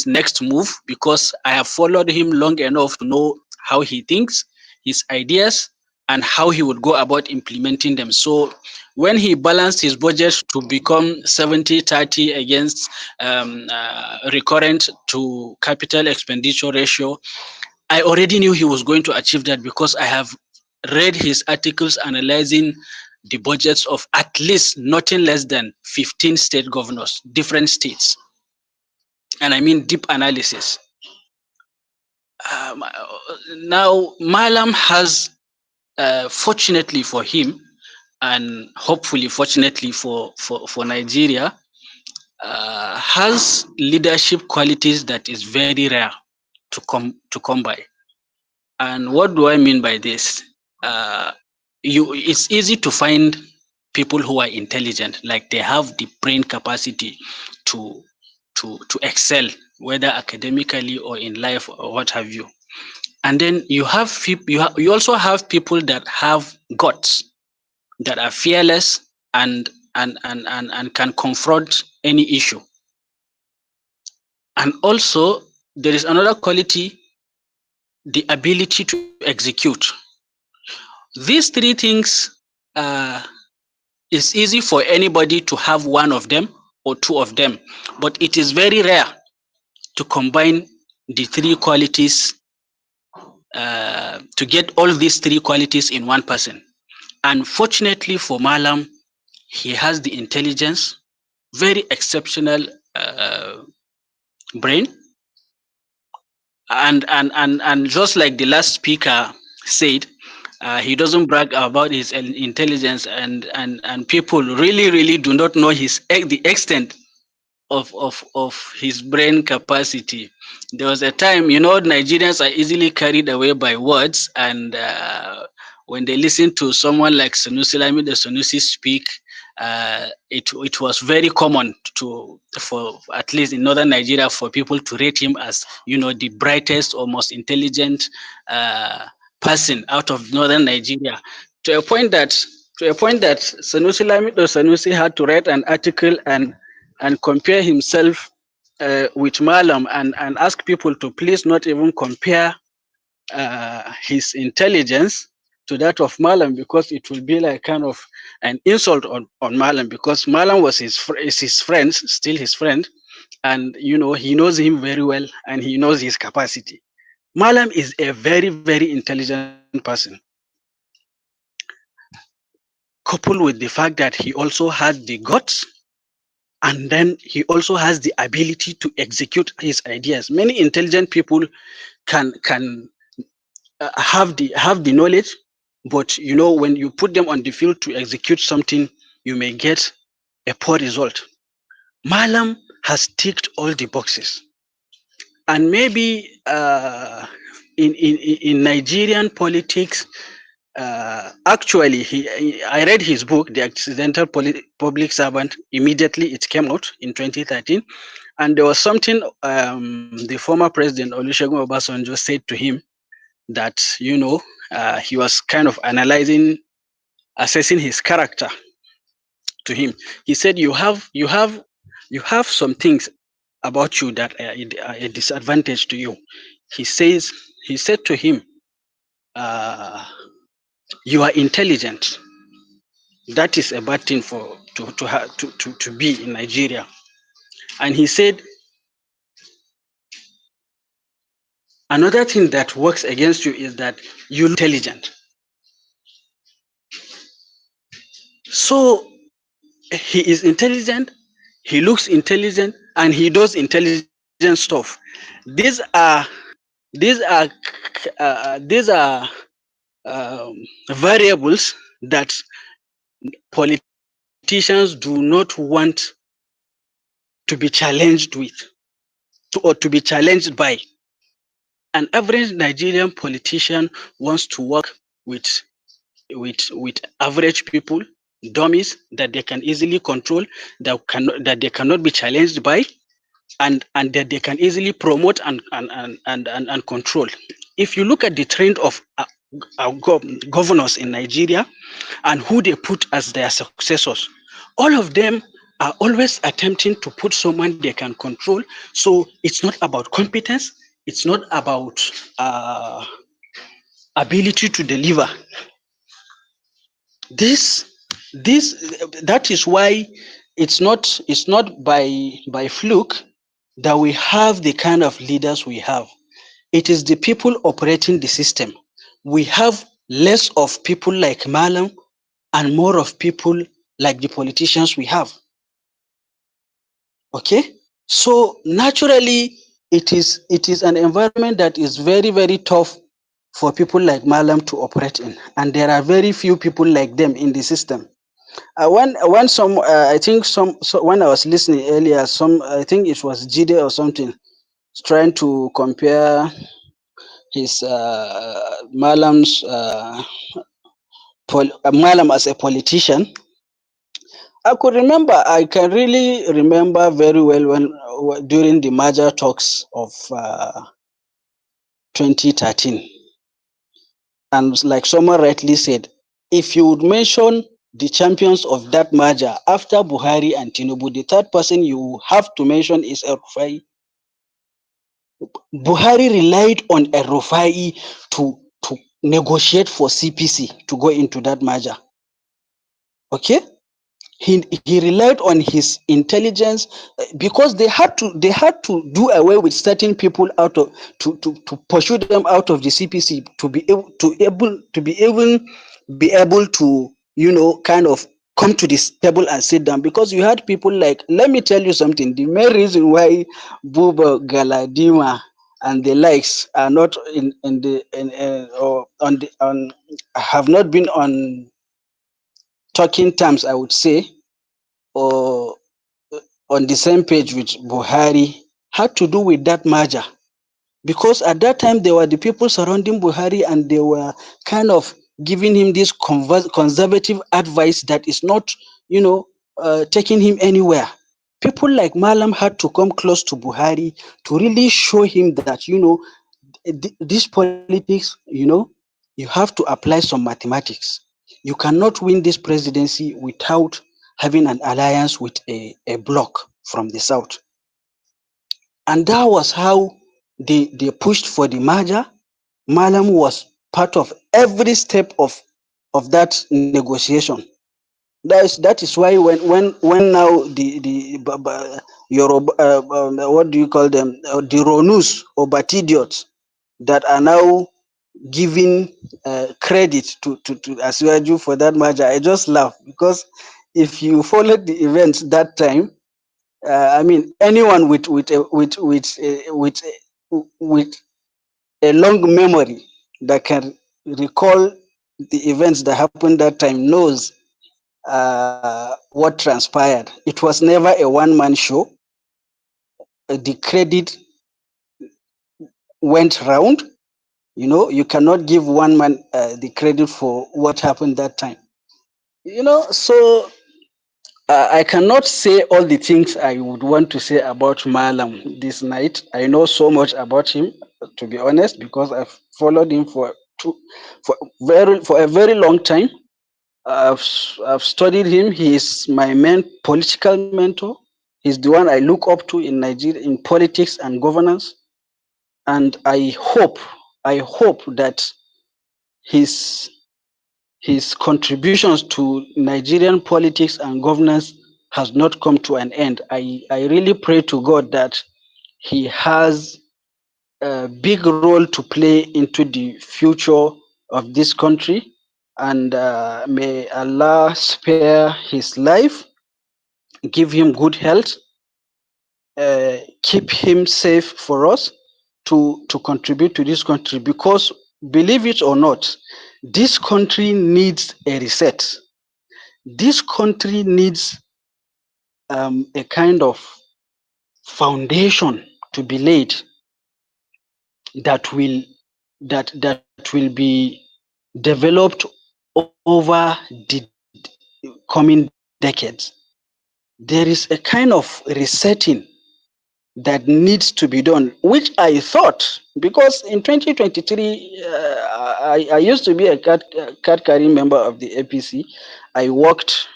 D: next move because I have followed him long enough to know how he thinks, his ideas, and how he would go about implementing them. So when he balanced his budget to become 70-30 against recurrent to capital expenditure ratio, I already knew he was going to achieve that because I have read his articles analyzing the budgets of at least nothing less than 15 state governors, different states. And I mean deep analysis. Um, Now, Malam has, fortunately for him, and hopefully fortunately for Nigeria, has leadership qualities that is very rare to come by. And what do I mean by this? Uh, it's easy to find people who are intelligent, like they have the brain capacity to to excel whether academically or in life or what have you. And then you have you also have people that have guts, that are fearless and can confront any issue. And also there is another quality, the ability to execute. These three things, uh, it's easy for anybody to have one of them or two of them, but it is very rare to combine the three qualities, to get all these three qualities in one person. Unfortunately for Malam, he has the intelligence, very exceptional brain, and just like the last speaker said, he doesn't brag about his intelligence, and people really do not know the extent of his brain capacity. There was a time, Nigerians are easily carried away by words, and when they listen to someone like Sanusi Lamido Sanusi speak, it was very common for at least in northern Nigeria for people to rate him as the brightest or most intelligent person out of northern Nigeria, to a point that Sanusi Lamido Sanusi had to write an article and compare himself with Malam, and ask people to please not even compare his intelligence to that of Malam, because it will be like kind of an insult on Malam, because Malam was is his friend, still his friend, and he knows him very well and he knows his capacity. Malam is a very intelligent person, coupled with the fact that he also has the guts, and then he also has the ability to execute his ideas. Many intelligent people can have the knowledge, but when you put them on the field to execute something, you may get a poor result. Malam has ticked all the boxes, and maybe in Nigerian politics, actually, I read his book, The Accidental Public Servant. Immediately it came out in 2013, and there was something the former president Olusegun Obasanjo said to him, that he was kind of assessing his character to him. He said, you have some things about you that are a disadvantage to you. He said to him, you are intelligent. That is a bad thing to be in Nigeria. And he said, another thing that works against you is that you're intelligent. So he is intelligent, he looks intelligent, and he does intelligent stuff. These are these are variables that politicians do not want to be challenged with, or to be challenged by. An average Nigerian politician wants to work with average people, dummies that they can easily control, that they cannot be challenged by, and that they can easily promote and control. If you look at the trend of our governors in Nigeria and who they put as their successors, all of them are always attempting to put someone they can control. So it's not about competence, it's not about ability to deliver. That is why it's not by fluke that we have the kind of leaders we have. It is the people operating the system. We have less of people like Malam and more of people like the politicians we have. Okay, so naturally it is an environment that is very tough for people like Malam to operate in, and there are very few people like them in the system. I think when I was listening earlier, I think it was Jide or something, trying to compare his Malam's Malam as a politician I could remember. I can really remember very well when during the merger talks of 2013, and like someone rightly said, if you would mention the champions of that merger after Buhari and Tinubu, the third person you have to mention is El-Rufai. Buhari relied on El-Rufai to negotiate for CPC to go into that merger. Okay? He relied on his intelligence because they had to do away with certain people out of to pursue them out of the CPC to be able to kind of come to this table and sit down, because you had people like, let me tell you something, the main reason why Buba Galadima and the likes are not in the or on the on have not been on talking terms, I would say, or on the same page with Buhari, had to do with that merger. Because at that time, there were the people surrounding Buhari and they were kind of giving him this conservative advice that is not, taking him anywhere. People like Malam had to come close to Buhari to really show him that, this politics, you have to apply some mathematics. You cannot win this presidency without having an alliance with a bloc from the south. And that was how they pushed for the merger. Malam was part of every step of that negotiation. That is why when now Yoruba, what do you call them, the Ronus or Batidiots that are now giving credit to Asiwaju for that merger, I just laugh, because if you followed the events that time, I mean, anyone with a long memory that can recall the events that happened that time knows what transpired. It was never a one-man show. The credit went round. You cannot give one man the credit for what happened that time. So I cannot say all the things I would want to say about Malam this night. I know so much about him, to be honest, because I've followed him for a very long time. I've studied him. He is my main political mentor. He's the one I look up to in Nigeria in politics and governance. And I hope that his his contributions to Nigerian politics and governance has not come to an end. I really pray to God that he has a big role to play into the future of this country, and may Allah spare his life, give him good health, keep him safe for us to contribute to this country, because believe it or not, this country needs a reset. This country needs a kind of foundation to be laid that will that will be developed over the coming decades. There is a kind of resetting that needs to be done, which I thought, because in 2023, I used to be a card carrying member of the APC. I worked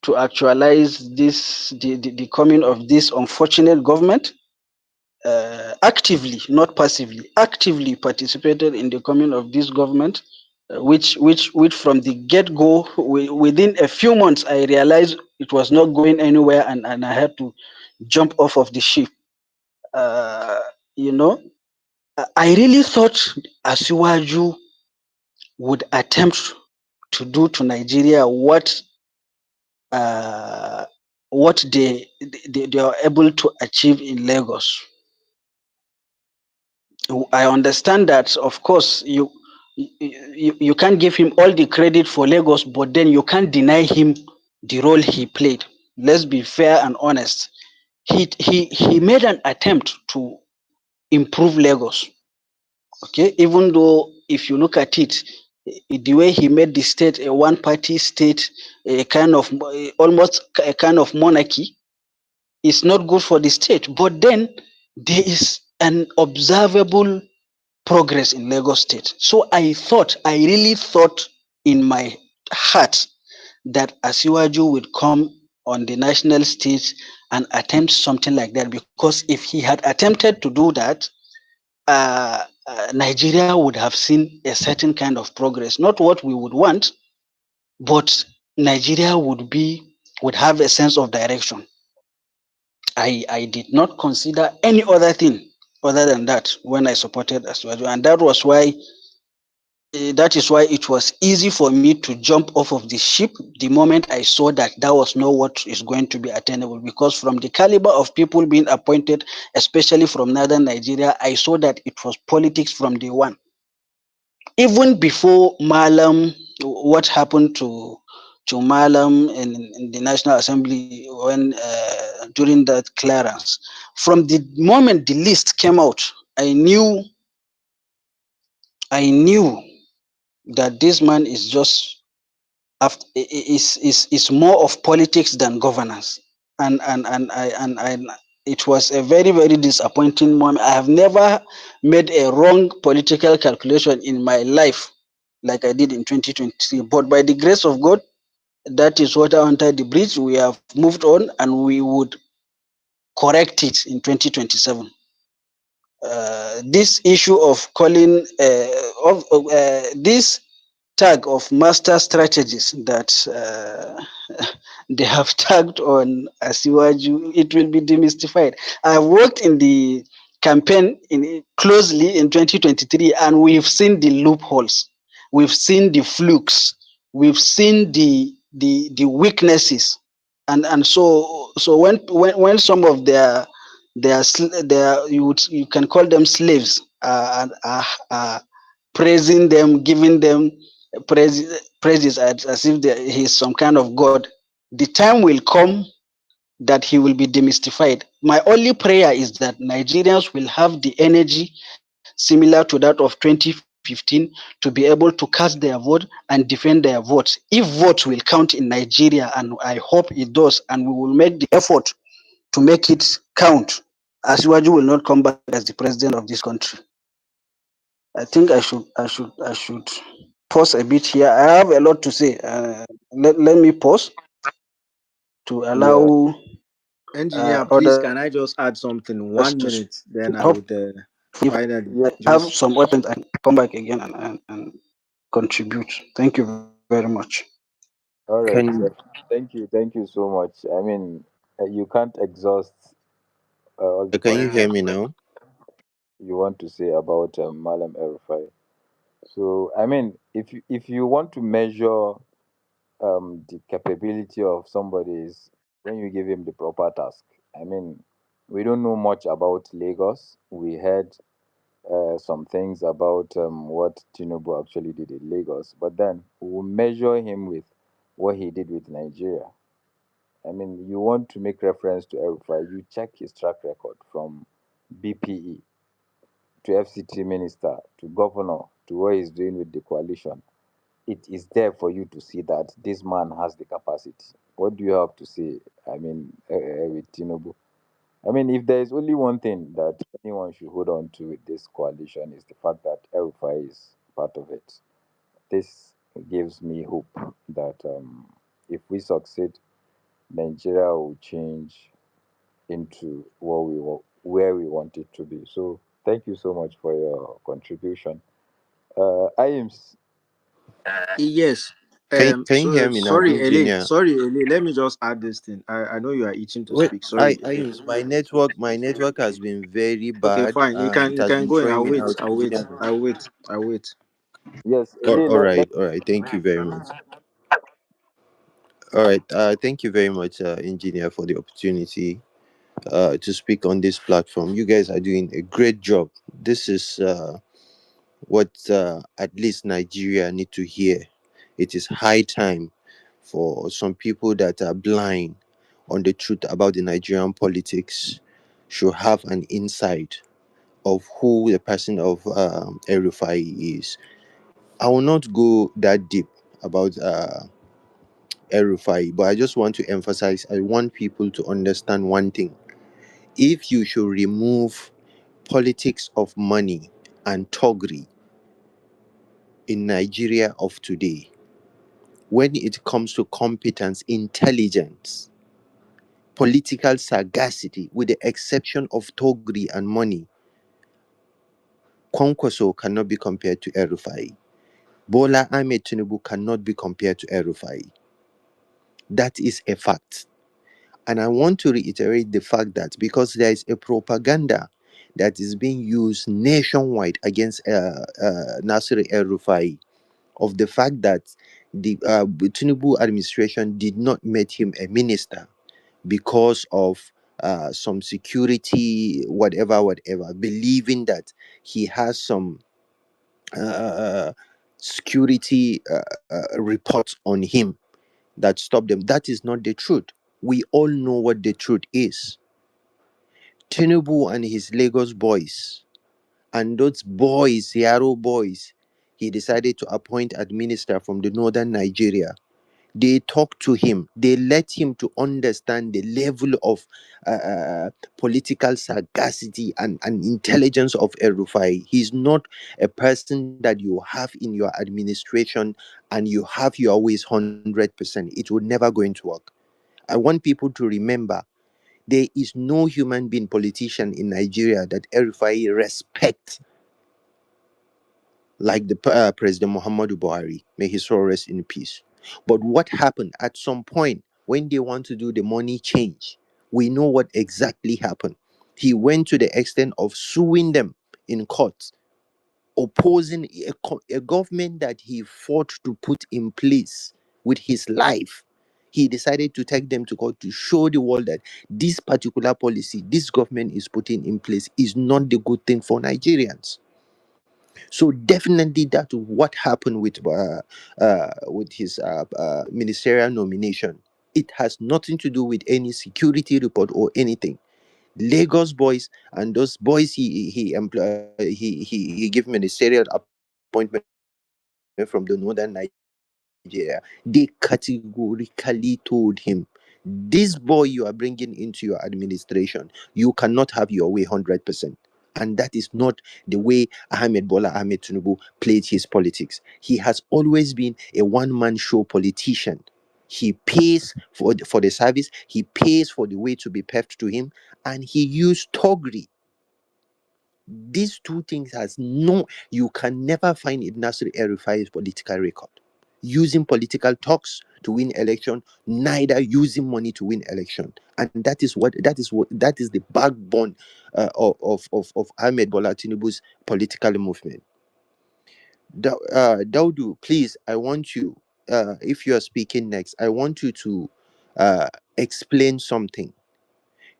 D: to actualize the coming of this unfortunate government, not passively, actively participated in the coming of this government, which from the get-go, within a few months, I realized it was not going anywhere, and I had to jump off of the ship. Uh, you know, I really thought Asiwaju would attempt to do to Nigeria what they are able to achieve in Lagos. I understand that, of course, you can't give him all the credit for Lagos, but then you can't deny him the role he played. Let's be fair and honest. He made an attempt to improve Lagos. Okay, even though if you look at it, the way he made the state a one-party state, a kind of almost a kind of monarchy, is not good for the state. But then there is an observable progress in Lagos State. So I really thought in my heart that Asiwaju would come on the national stage and attempt something like that, because if he had attempted to do that, Nigeria would have seen a certain kind of progress, not what we would want, but Nigeria would have a sense of direction. I did not consider any other thing other than that when I supported Asiwaju, and that is why it was easy for me to jump off of the ship the moment I saw that that was not what is going to be attainable. Because from the caliber of people being appointed, especially from northern Nigeria, I saw that it was politics from day one. Even before Malam, what happened to Malam in the National Assembly when during that clearance, from the moment the list came out, I knew that this man is just is more of politics than governance, and it was a very very disappointing moment. I have never made a wrong political calculation in my life like I did in 2023. But by the grace of God, that is water under the bridge. We have moved on, and we would correct it in 2027. This issue of calling this tag of master strategies that they have tagged on Asiwaju, it will be demystified. I worked in the campaign closely in 2023, and we've seen the loopholes, we've seen the flukes, we've seen the weaknesses, and so when some of their you can call them slaves praising them, giving them praises as if he's some kind of god, the time will come that he will be demystified. My only prayer is that Nigerians will have the energy similar to that of 2015 to be able to cast their vote and defend their votes. If votes will count in Nigeria, and I hope it does, and we will make the effort to make it count, Asiwaju will not come back as the president of this country. I think I should pause a bit here. I have a lot to say. Let me pause to
O: Yeah.
D: allow
T: Engineer, please,
D: others
T: can I just add something?
D: to
T: One
D: speak.
T: minute, then I
D: Hope
T: would
D: if
T: finally
O: Yeah.
D: I have
T: just.
D: some other points, I can come back again and contribute. Thank you very much.
H: All right.
O: Can
H: Thank you so much. I mean, you can't exhaust all the
O: can you
H: points
O: hear
H: that
O: me now?
H: you want to say about Malam El-Rufai. So, I mean, if you want to measure the capability of somebody is when you give him the proper task. I mean, we don't know much about Lagos. We heard some things about what Tinubu actually did in Lagos, but then we'll measure him with what he did with Nigeria. I mean, you want to make reference to El-Rufai, you check his track record from BPE to FCT minister to governor to what he's doing with the coalition. It is there for you to see that this man has the capacity. What do you have to say? I mean, with Tinubu. I mean, if there is only one thing that anyone should hold on to with this coalition is the fact that El-Rufai is part of it. This gives me hope that if we succeed, Nigeria will change into where we want it to be. So, thank you so much for your contribution. Iams,
T: Yes.
O: Can you
T: So
O: hear me now,
T: sorry, Ele.
O: engineer?
T: Sorry, Ele. Let me just add this thing. I know you are itching to
O: Wait,
T: speak. Sorry, Ele.
O: my network has been very
T: Okay,
O: bad.
T: fine. You can
O: It
T: you
O: has
T: can
O: been
T: go in.
O: throwing
T: I'll
O: me
T: wait.
O: out.
T: I'll wait. I'll wait. I'll wait.
H: yes,
O: All,
H: Ele,
O: all right, all right. Thank you very much. All right. Thank you very much, engineer, for the opportunity to speak on this platform. You guys are doing a great job. This is what at least Nigeria need to hear. It is high time for some people that are blind on the truth about the Nigerian politics should have an insight of who the person of El-Rufai is.
E: I will not go that deep about El-Rufai, but I just want to emphasize, I want people to understand one thing. If you should remove politics of money and thuggery in Nigeria of today, when it comes to competence, intelligence, political sagacity, with the exception of thuggery and money, Kwankwaso cannot be compared to El-Rufai. Bola Ahmed Tinubu cannot be compared to El-Rufai. That is a fact. And I want to reiterate the fact that because there is a propaganda that is being used nationwide against Nasir El-Rufai, of the fact that the Tinubu administration did not make him a minister because of some security, whatever, believing that he has some security reports on him that stop them. That is not the truth. We all know what the truth is. Tinubu and his Lagos boys, and those boys, Yaro boys, he decided to appoint as minister from the northern Nigeria. They talked to him. They let him to understand the level of political sagacity and intelligence of El-Rufai. He's not a person that you have in your administration and you have your ways 100%. It would never going to work. I want people to remember there is no human being politician in Nigeria that El-Rufai respect like the President Muhammadu Buhari. May his soul rest in peace. But what happened at some point when they want to do the money change? We know what exactly happened. He went to the extent of suing them in court, opposing a government that he fought to put in place with his life. He decided to take them to court to show the world that this particular policy this government is putting in place is not the good thing for Nigerians. So definitely that what happened with his ministerial nomination. It has nothing to do with any security report or anything. Lagos boys and those boys he gave ministerial appointment from the northern Nigeria. They categorically told him, this boy you are bringing into your administration, you cannot have your way 100%. And that is not the way Ahmed Bola Ahmed Tinubu played his politics. He has always been a one-man show politician. He pays for the service, he pays for the way to be paid to him, and he used toggery. These two things has no, you can never find in Nasir El-Rufai's political record. Using political talks to win election, neither using money to win election. And that is the backbone of Ahmed Bola Tinubu's political movement. Daudu, please, I want you, if you are speaking next, I want you to explain something.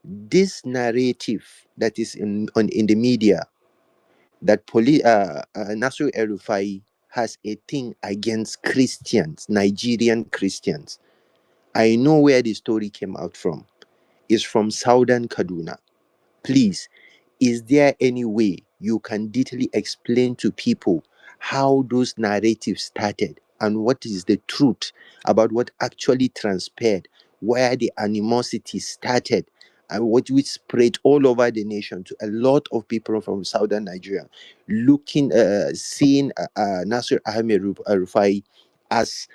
E: This narrative that is in the media that Nasser El-Rufai has a thing against Christians, Nigerian Christians. I know where the story came out from. It's from Southern Kaduna. Please, is there any way you can detailly explain to people how those narratives started and what is the truth about what actually transpired, where the animosity started, and what which spread all over the nation to a lot of people from southern Nigeria, seeing Nasir Ahmed Rufai as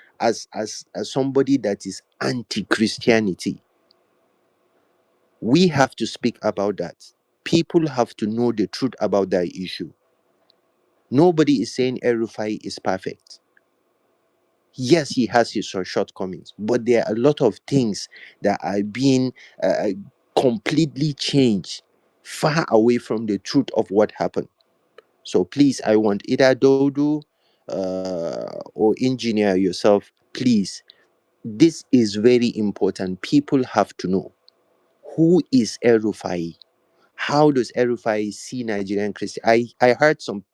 E: somebody that is anti-Christianity. We have to speak about that. People have to know the truth about that issue. Nobody is saying El-Rufai is perfect. Yes, he has his shortcomings, but there are a lot of things that are being completely changed, far away from the truth of what happened. So please, I want either Dodo or engineer yourself, please. This is very important. People have to know who is El-Rufai. How does El-Rufai see Nigerian Christian? I heard some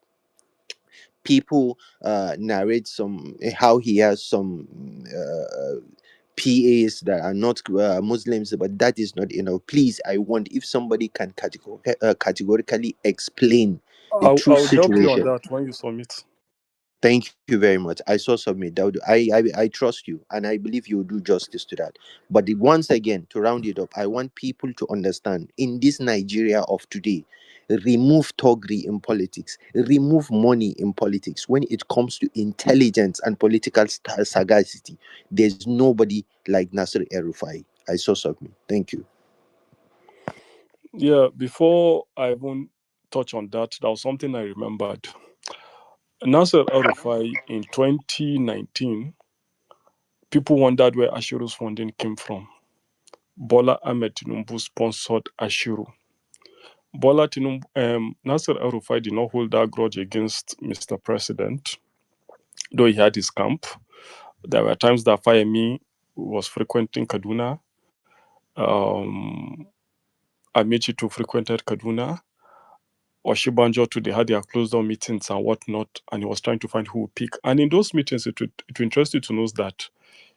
E: people narrate some how he has some PAs that are not Muslims, but that is not enough. Please, I want if somebody can categorically explain the true
U: I'll help you on
E: situation.
U: that when you submit.
E: Thank you very much. I saw submit. Daudu. I trust you and I believe you will do justice to that. But once again, to round it up, I want people to understand in this Nigeria of today, remove toggery in politics, remove money in politics. When it comes to intelligence and political sagacity, there's nobody like Nasir El-Rufai. I saw submit. Thank you.
U: Yeah, before I even touch on that, there was something I remembered. Nasser El-Rufai in 2019, people wondered where Ashiru's funding came from. Bola Ahmed Tinubu sponsored Ashiru. Nasser El-Rufai did not hold that grudge against Mr. President, though he had his camp. There were times that Fayemi was frequenting Kaduna. Amici too frequented Kaduna. Oshibanjo too, they had their closed door meetings and whatnot, and he was trying to find who would pick. And in those meetings, it will interest you to know that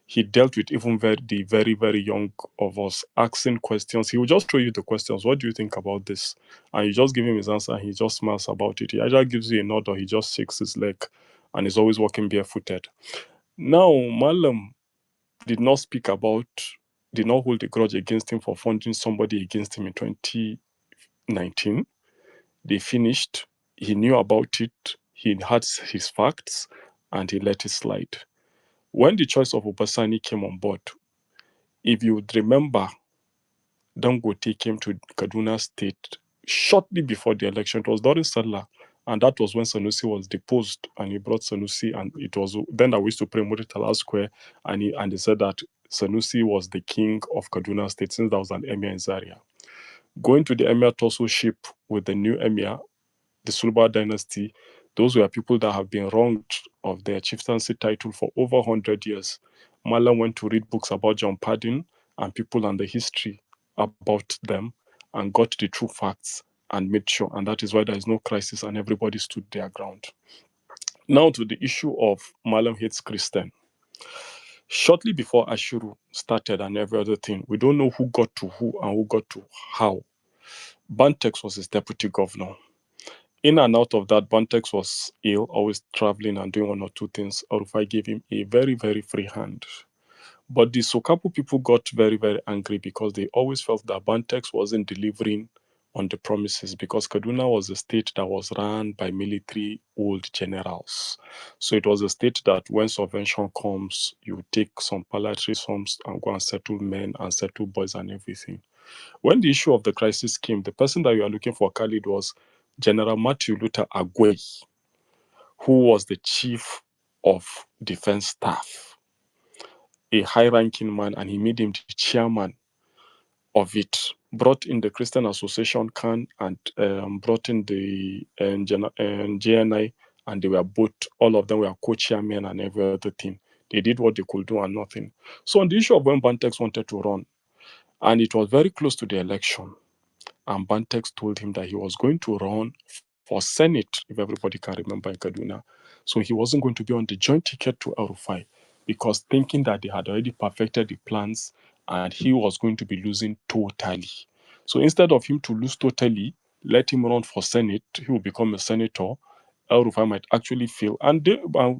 U: he dealt with even the very, very young of us, asking questions. He will just throw you the questions. What do you think about this? And you just give him his answer, and he just smiles about it. He either gives you a nod or he just shakes his leg, and he's always walking barefooted. Now, Malam did not hold a grudge against him for funding somebody against him in 2019. They finished. He knew about it. He had his facts, and he let it slide. When the choice of Obasani came on board, if you would remember, Dangote came to Kaduna State shortly before the election. It was during Salah, and that was when Sanusi was deposed, and he brought Sanusi, and it was then that we used to pray Muritala Square, and they said that Sanusi was the king of Kaduna State since there was an emir in Zaria. Going to the emir ship with the new emir, the Sulba dynasty, those were people that have been wronged of their chieftaincy title for over 100 years. Malam went to read books about John Padden and people and the history about them and got the true facts and made sure. And that is why there is no crisis and everybody stood their ground. Now to the issue of Malam hates Christian. Shortly before Ashuru started and every other thing, we don't know who got to who and who got to how. Bantex was his deputy governor. In and out of that, Bantex was ill, always traveling and doing one or two things. El-Rufai gave him a very, very free hand. But the Sokapu people got very, very angry because they always felt that Bantex wasn't delivering on the promises because Kaduna was a state that was run by military old generals. So it was a state that when subvention comes, you take some palliatory sums and go and settle men and settle boys and everything. When the issue of the crisis came, the person that you are looking for, Khalid, was General Matthew Luther Agway, who was the chief of defense staff, a high-ranking man, and he made him the chairman of it. Brought in the Christian Association CAN and brought in the JNI, and they were both, all of them were co-chairmen and every other thing. They did what they could do and nothing. So on the issue of when Bantex wanted to run, and it was very close to the election, and Bantex told him that he was going to run for Senate, if everybody can remember, in Kaduna. So he wasn't going to be on the joint ticket to El-Rufai because thinking that they had already perfected the plans and he was going to be losing totally. So instead of him to lose totally, let him run for Senate, he will become a senator. El-Rufai might actually fail. And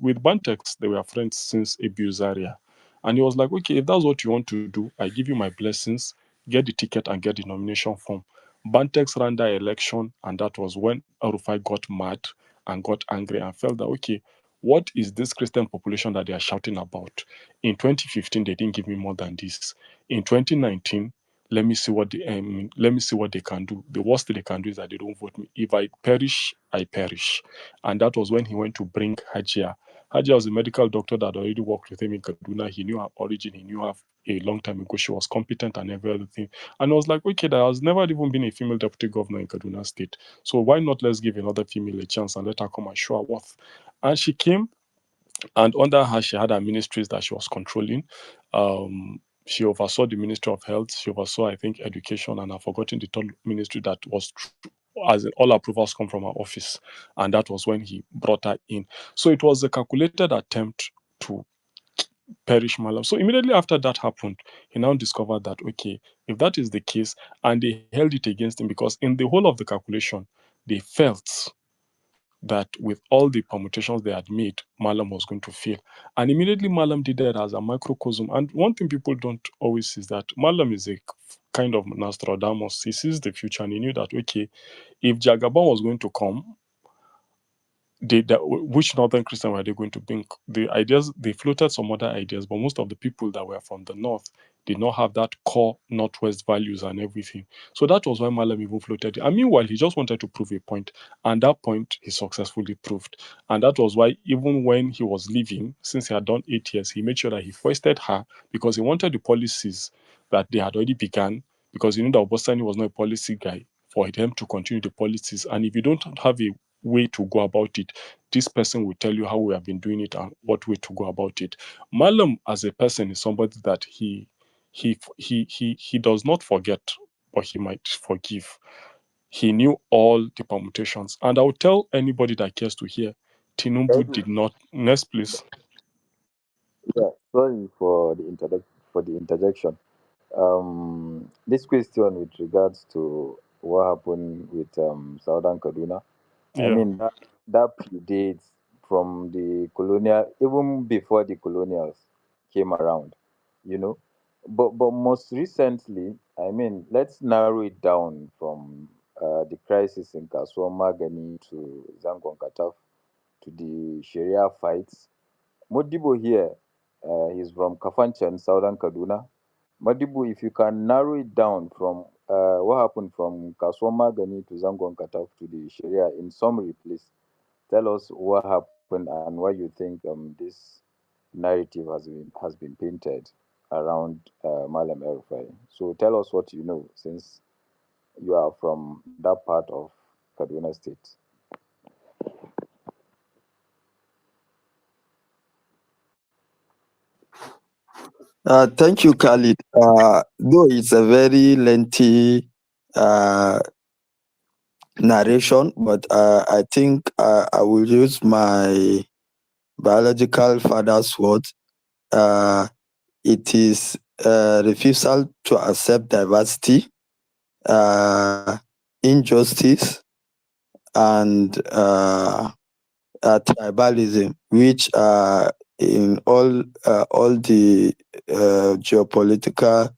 U: with Bantex, they were friends since Abuzaria. And he was like, okay, if that's what you want to do, I give you my blessings, get the ticket and get the nomination form. Bantex ran that election, and that was when El-Rufai got mad and got angry and felt that, okay, what is this Christian population that they are shouting about? In 2015, they didn't give me more than this. In 2019, let me see what they can do. The worst they can do is that they don't vote me. If I perish, I perish. And that was when he went to bring Hajia. Hajia was a medical doctor that already worked with him in Kaduna. He knew her origin. He knew her a long time ago. She was competent and every other thing. And I was like, okay, there has never even been a female deputy governor in Kaduna State. So why not let's give another female a chance and let her come and show her worth? And she came, and under her, she had her ministries that she was controlling. She oversaw the Ministry of Health. She oversaw, I think, education, and I've forgotten the third ministry that was as in all approvals come from her office. And that was when he brought her in. So it was a calculated attempt to perish Malam. So immediately after that happened, he now discovered that, okay, if that is the case, and they held it against him because in the whole of the calculation, they felt that with all the permutations they had made, Malam was going to fail. And immediately Malam did that as a microcosm. And one thing people don't always see is that Malam is a kind of Nostradamus. He sees the future and he knew that, okay, if Jagaban was going to come, which northern Christian were they going to bring? The ideas, they floated some other ideas, but most of the people that were from the north did not have that core northwest values and everything. So that was why Malam even floated it. And meanwhile, he just wanted to prove a point, and that point he successfully proved. And that was why even when he was leaving, since he had done 8 years, he made sure that he foisted her, because he wanted the policies that they had already begun, because he knew that Obosani was not a policy guy, for them to continue the policies. And if you don't have a way to go about it, this person will tell you how we have been doing it and what way to go about it. Malam as a person is somebody that he does not forget, but he might forgive. He knew all the permutations. And I would tell anybody that cares to hear, Tinubu did not. Next, please.
H: Yeah, sorry for the interjection. This question with regards to what happened with Southern Kaduna, I
U: Yeah.
H: mean that predates from the colonial, even before the colonials came around, you know. But most recently, I mean, let's narrow it down from the crisis in Kasuo Magani to Zangon Kataf to the Sharia fights. Modibo here, he's from Kafanchan, Southern Kaduna. Modibo, if you can narrow it down from what happened from Kaswama Gani to Zangon Kataf to the Sharia in summary, please tell us what happened and why you think this narrative has been painted around Malam El-Rufai. So tell us what you know, since you are from that part of Kaduna State.
S: Thank you, Khalid. Though it's a very lengthy uh, narration, but I think I will use my biological father's words. It is refusal to accept diversity, uh, injustice, and tribalism, which in all the geopolitical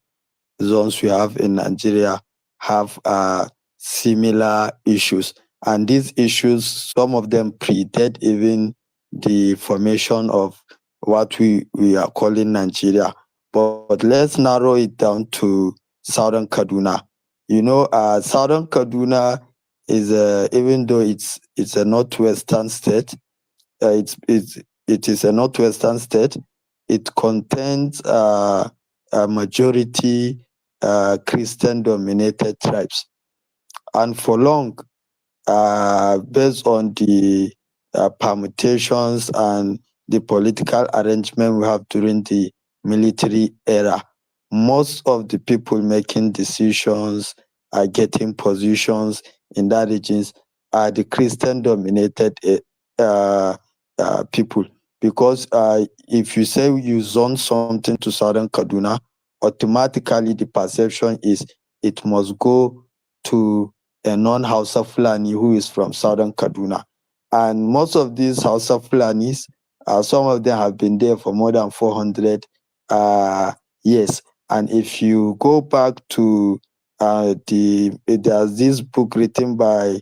S: zones we have in Nigeria have similar issues. And these issues, some of them predate even the formation of what we are calling Nigeria. But let's narrow it down to Southern Kaduna. You know, Southern Kaduna is, even though it's a northwestern state, it is a northwestern state. It contains a majority Christian-dominated tribes, and for long, based on the permutations and the political arrangement we have during the military era, most of the people making decisions are getting positions in that regions are the Christian-dominated people. Because if you say you zone something to Southern Kaduna, automatically the perception is it must go to a non-Hausa Fulani who is from Southern Kaduna. And most of these Hausa Fulanis, some of them have been there for more than 400 years. And if you go back to there's this book written by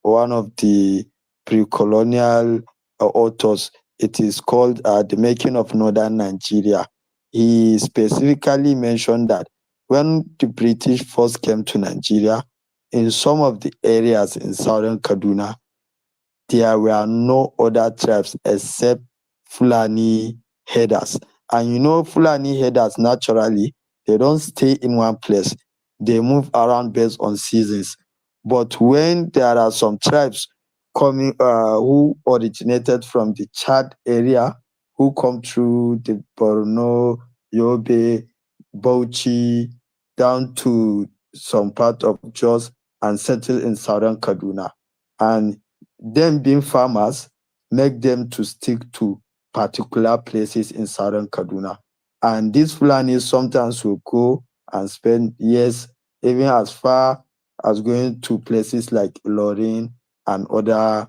S: one of the pre-colonial authors. It is called The Making of Northern Nigeria. He specifically mentioned that when the British first came to Nigeria, in some of the areas in southern Kaduna, there were no other tribes except Fulani herders. And you know, Fulani herders naturally, they don't stay in one place. They move around based on seasons. But when there are some tribes coming who originated from the Chad area, who come through the Borno, Yobe, Bauchi, down to some part of Jos and settle in southern Kaduna. And them being farmers make them to stick to particular places in southern Kaduna. And these Fulanis sometimes will go and spend years, even as far as going to places like Lorin and other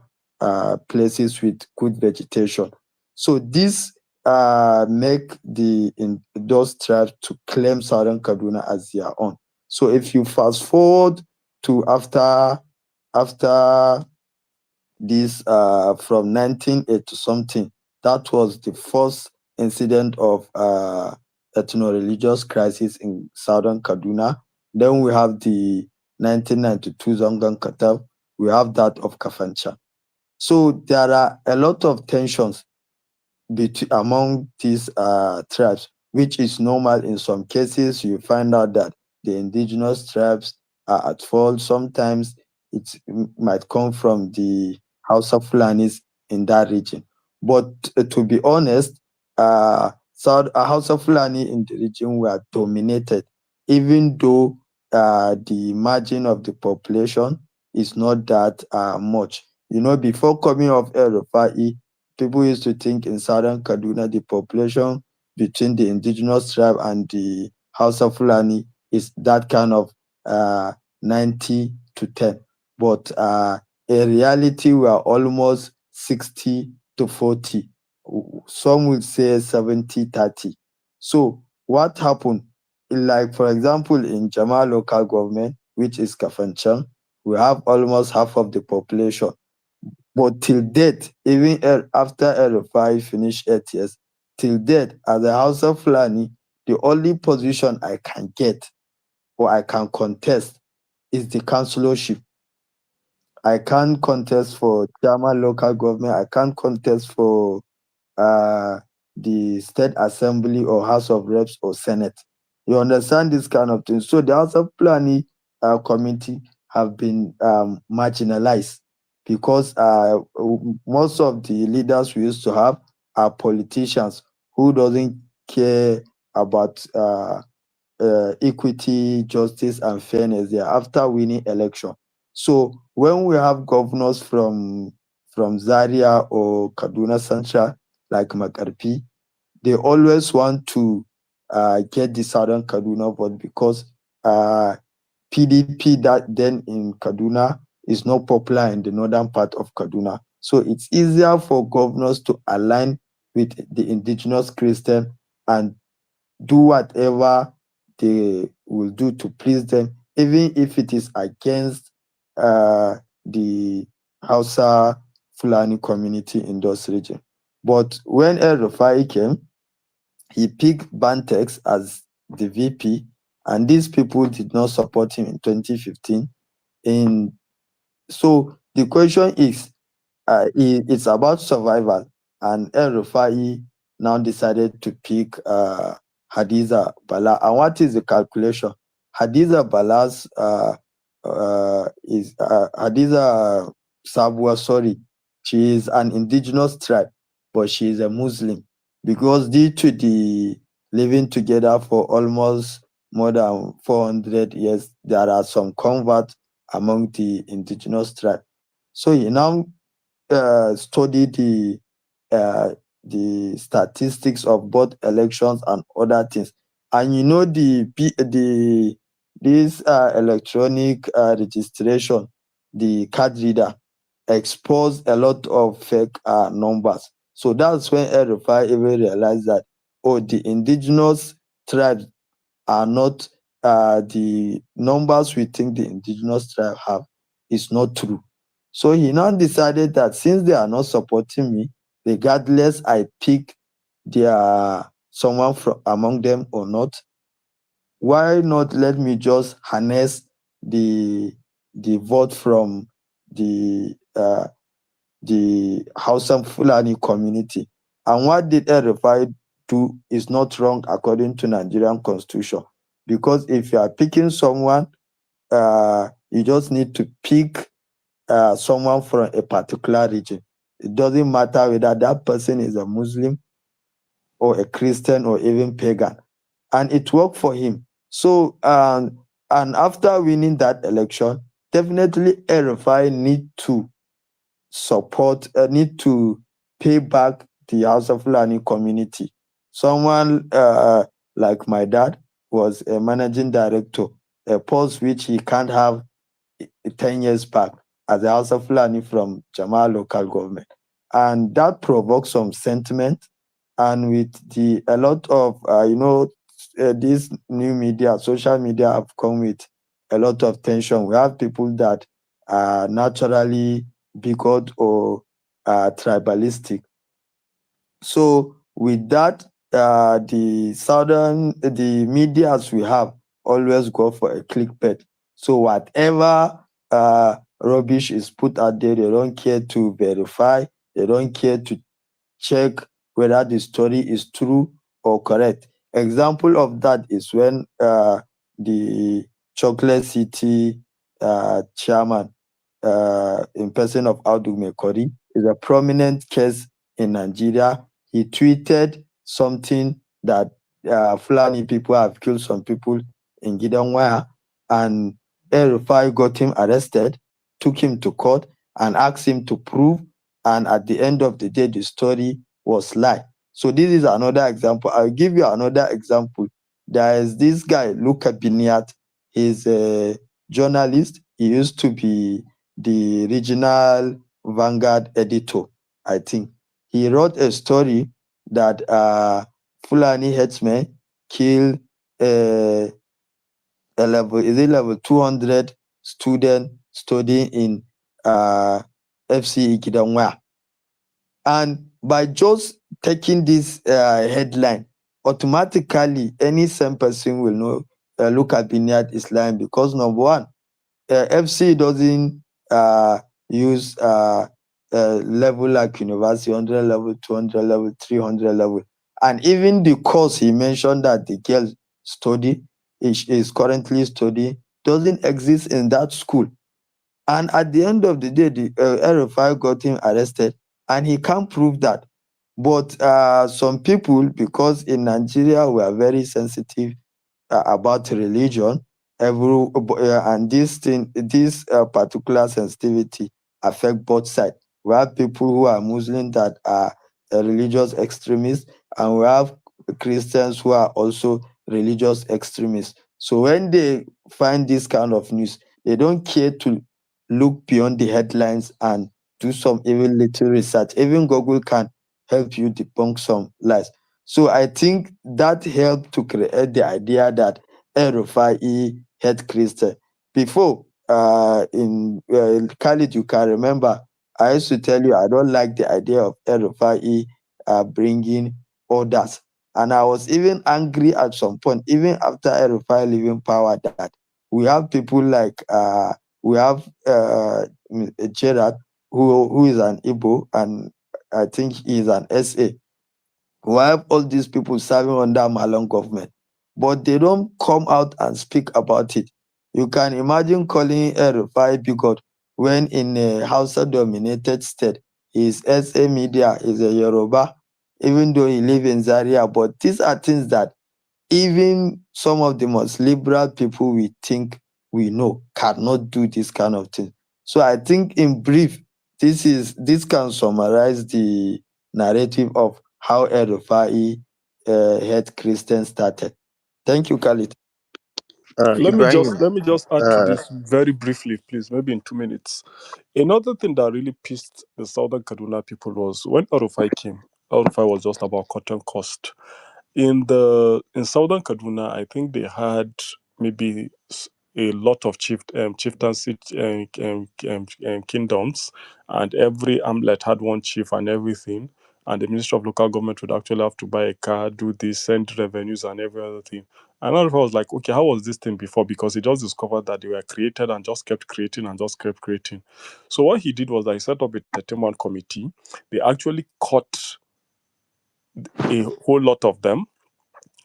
S: places with good vegetation. So this make those tribes to claim Southern Kaduna as their own. So if you fast forward to after this from 1980 something, that was the first incident of ethno-religious crisis in Southern Kaduna. Then we have the 1992 Zongan Katab. We have that of Kafancha. So there are a lot of tensions among these tribes, which is normal. In some cases, you find out that the indigenous tribes are at fault. Sometimes it might come from the House of Fulanis in that region. But to be honest, House of Fulani in the region were dominated, even though the margin of the population is not that much. You know, before coming of El-Rufai, people used to think in Southern Kaduna, the population between the indigenous tribe and the House of Fulani is that kind of 90 to 10. But in reality, we are almost 60 to 40. Some would say 70, 30. So what happened? Like, for example, in Jama local government, which is Kafanchan, we have almost half of the population. But till date, even after El-Rufai finished 8 years, till date, as a House of Fulani, the only position I can get or I can contest is the councillorship. I can't contest for chairman local government. I can't contest for the state assembly or House of Reps or Senate. You understand this kind of thing. So the House of Planning committee have been marginalized because most of the leaders we used to have are politicians who doesn't care about equity, justice, and fairness there after winning election. So when we have governors from Zaria or Kaduna Central, like Makarpi, they always want to get the Southern Kaduna vote because PDP that then in Kaduna is not popular in the northern part of Kaduna. So it's easier for governors to align with the indigenous Christian and do whatever they will do to please them, even if it is against the Hausa Fulani community in those regions. But when El-Rufai came, he picked Bantex as the VP, and these people did not support him in 2015. So the question is, it's about survival, and El-Rufai now decided to pick Hadiza Bala. And what is the calculation? Hadiza Bala's Hadiza Sabwa, sorry, she is an indigenous tribe, but she is a Muslim because due to the living together for almost more than 400 years, there are some converts among the indigenous tribe. So he now study the statistics of both elections and other things. And you know this electronic registration, the card reader, exposed a lot of fake numbers. So that's when El-Rufai even realized that, oh, the indigenous tribes are not the numbers we think the indigenous tribe have is not true. So he now decided that since they are not supporting me, regardless I pick someone from among them or not, why not let me just harness the vote from the Hausa Fulani community. And what did El-Rufai do is not wrong according to Nigerian constitution. Because if you are picking someone, you just need to pick someone from a particular region. It doesn't matter whether that person is a Muslim or a Christian or even pagan. And it worked for him. So, and after winning that election, definitely El-Rufai need to need to pay back the House of Fulani community. Someone like my dad was a managing director, a post which he can't have 10 years back. as a House of Fulani from Jamal local government. And that provoked some sentiment. And with a lot of, these new media, social media have come with a lot of tension. We have people that are naturally bigot or tribalistic. So with that, the medias we have always go for a clickbait. So whatever rubbish is put out there, they don't care to verify, they don't care to check whether the story is true or correct. Example of that is when the Chocolate City chairman, in person of Audu Mekori, is a prominent case in Nigeria. He tweeted something that Fulani people have killed some people in Gidanwaya, and El-Rufai got him arrested, took him to court, and asked him to prove. And at the end of the day, the story was lie. So this is another example. I'll give you another example. There is this guy, Luca Biniat. He's a journalist. He used to be the regional Vanguard editor, I think. He wrote a story that Fulani headsmen killed a level 200 student studying in FCE Kidangwa. And by just taking this headline, automatically any same person will know look at Binyat is lying, because number one, FC doesn't use level like university, 100 level, 200 level, 300 level. And even the course he mentioned that the girl is currently studying doesn't exist in that school. And at the end of the day, the El-Rufai got him arrested, and he can't prove that. But some people, because in Nigeria we are very sensitive about religion, and this particular sensitivity affect both sides. We have people who are Muslim that are religious extremists, and we have Christians who are also religious extremists. So when they find this kind of news, they don't care to look beyond the headlines and do some even little research. Even Google can help you debunk some lies. So I think that helped to create the idea that El-Rufai hate Christian. Before, in Khalid, you can remember, I used to tell you I don't like the idea of El-Rufai bringing others. And I was even angry at some point, even after El-Rufai leaving power, that we have people like, we have Gerard, who is an Igbo, and I think he is an SA. We have all these people serving under Malone government, but they don't come out and speak about it. You can imagine calling El-Rufai bigot when in a Hausa-dominated state, his SA media is a Yoruba, even though he lives in Zaria. But these are things that even some of the most liberal people we think we know cannot do this kind of thing. So I think in brief, this can summarize the narrative of how El-Rufai had Christian started. Thank you, Khalid.
N: Ibrahim,
U: Let me just add to
N: uh,
U: this very briefly, please, maybe in 2 minutes. Another thing that really pissed the Southern Kaduna people was when El-Rufai came. El-Rufai was just about cutting cost. In Southern Kaduna, I think they had maybe a lot of chieftaincy kingdoms, and every hamlet had one chief and everything. And the Ministry of Local Government would actually have to buy a car, do this, send revenues, and every other thing. And I was like, okay, how was this thing before? Because he just discovered that they were created and just kept creating and just kept creating. So what he did was that he set up a 13-man committee. They actually cut a whole lot of them,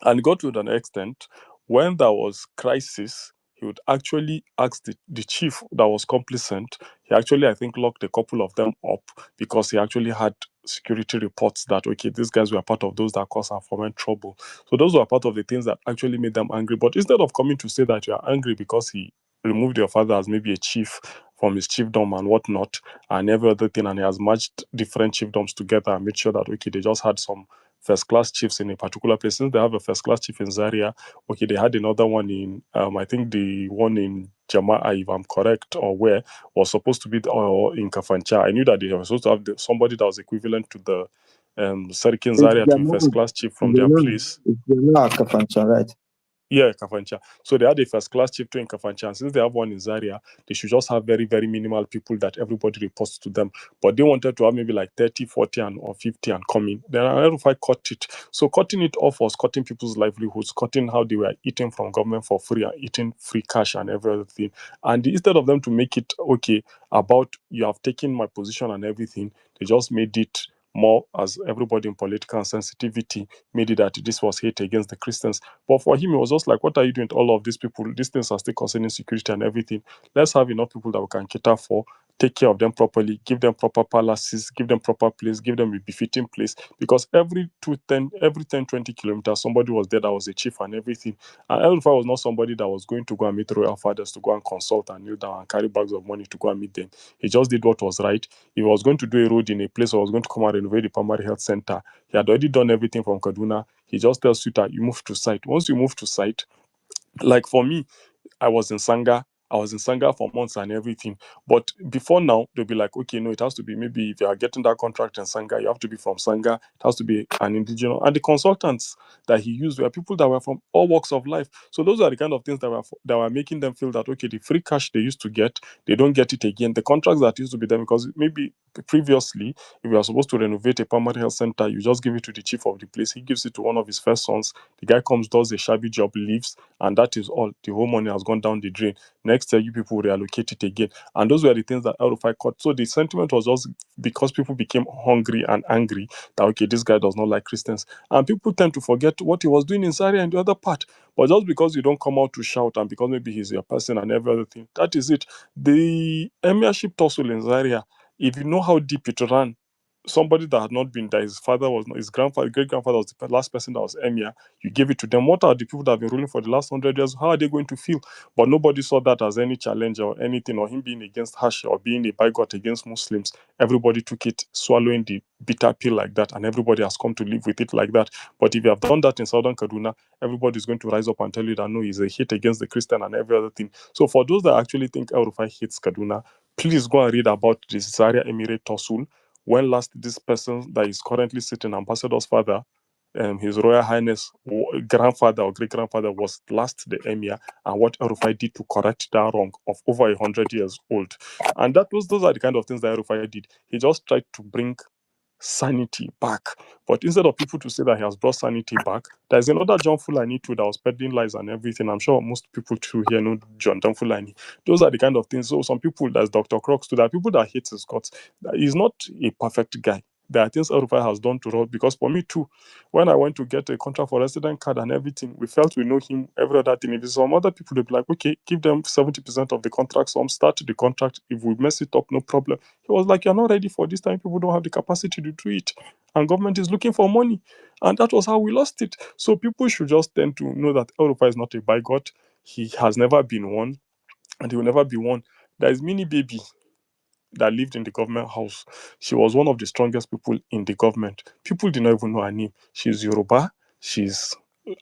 U: and got to an extent when there was crisis, he would actually ask the chief that was complacent. He actually, I think, locked a couple of them up because he actually had security reports that, okay, these guys were part of those that caused and foment trouble. So those were part of the things that actually made them angry. But instead of coming to say that you are angry because he removed your father as maybe a chief from his chiefdom and whatnot, and every other thing, and he has matched different chiefdoms together and made sure that, okay, they just had some first class chiefs in a particular place. Since they have a first class chief in Zaria, okay, they had another one in I think the one in Jama'a, if I'm correct, or where, was supposed to be or in Kafancha. I knew that they were supposed to have somebody that was equivalent to the Serikin
S: It's
U: Zaria, to be first class chief from their place.
S: It's Kafancha, right?
U: Yeah, Kafancha. So they had a first class chief too in Kafancha. And since they have one in Zaria, they should just have very, very minimal people that everybody reports to them. But they wanted to have maybe like 30, 40, or 50 and coming. Then El-Rufai cut it. So cutting it off was cutting people's livelihoods, cutting how they were eating from government for free and eating free cash and everything. And instead of them to make it okay about you have taken my position and everything, they just made it more, as everybody in political sensitivity made it, that this was hate against the Christians. But for him, it was just like, what are you doing to all of these people? These things are still concerning security and everything. Let's have enough people that we can cater for, take care of them properly, give them proper palaces, give them proper place, give them a befitting place. Because every 10, 20 kilometers, somebody was there that was a chief and everything. And El-Rufai was not somebody that was going to go and meet royal fathers, to go and consult and kneel down and carry bags of money to go and meet them. He just did what was right. If he was going to do a road in a place, or was going to come and renovate the primary health center, he had already done everything from Kaduna. He just tells you that you move to site. Once you move to site, like for me, I was in Sanga. I was in Sanga for months and everything. But before now, they'll be like, okay, no, it has to be, maybe if you are getting that contract in Sanga, you have to be from Sanga. It has to be an indigenous. And the consultants that he used were people that were from all walks of life. So those are the kind of things that were making them feel that, okay, the free cash they used to get, they don't get it again. The contracts that used to be there, because maybe previously, if you are supposed to renovate a primary health center, you just give it to the chief of the place. He gives it to one of his first sons. The guy comes, does a shabby job, leaves, and that is all. The whole money has gone down the drain. Next year, you people reallocate it again. And those were the things that El-Rufai caught. So the sentiment was just because people became hungry and angry that, okay, this guy does not like Christians. And people tend to forget what he was doing in Zaria and the other part. But just because you don't come out to shout, and because maybe he's your person and every other thing, that is it. The emirship tussle in Zaria, if you know how deep it ran, somebody that had not been there, his father was not, his grandfather, great grandfather was the last person that was emir. You give it to them. What are the people that have been ruling for the last 100 years? How are they going to feel? But nobody saw that as any challenge or anything, or him being against Hashi or being a bigot against Muslims. Everybody took it, swallowing the bitter pill like that, and everybody has come to live with it like that. But if you have done that in Southern Kaduna, everybody is going to rise up and tell you that no, he's a hate against the Christian and every other thing. So for those that actually think El-Rufai hates Kaduna, please go and read about the Zaria Emirate tussle. When last this person that is currently sitting, ambassador's father, His Royal Highness grandfather or great grandfather, was last the emir, and what El-Rufai did to correct that wrong of over 100 years old. And those are the kind of things that El-Rufai did. He just tried to bring sanity back. But instead of people to say that he has brought sanity back, there's another John Fulani too that was peddling lies and everything. I'm sure most people too here know John Fulani. Those are the kind of things. So some people, that's Dr. Crocs too, there are people that hate his guts. He's not a perfect guy. There are things El-Rufai has done to Rod, because for me too, when I went to get a contract for resident card and everything, we felt we know him, every other thing. If it's some other people, they'll be like, okay, give them 70% of the contract, some start the contract. If we mess it up, no problem. He was like, you're not ready for this time. People don't have the capacity to do it. And government is looking for money. And that was how we lost it. So people should just tend to know that El-Rufai is not a bigot. He has never been one, and he will never be one. There is Mini Baby that lived in the government house. She was one of the strongest people in the government. People did not even know her name. She's Yoruba.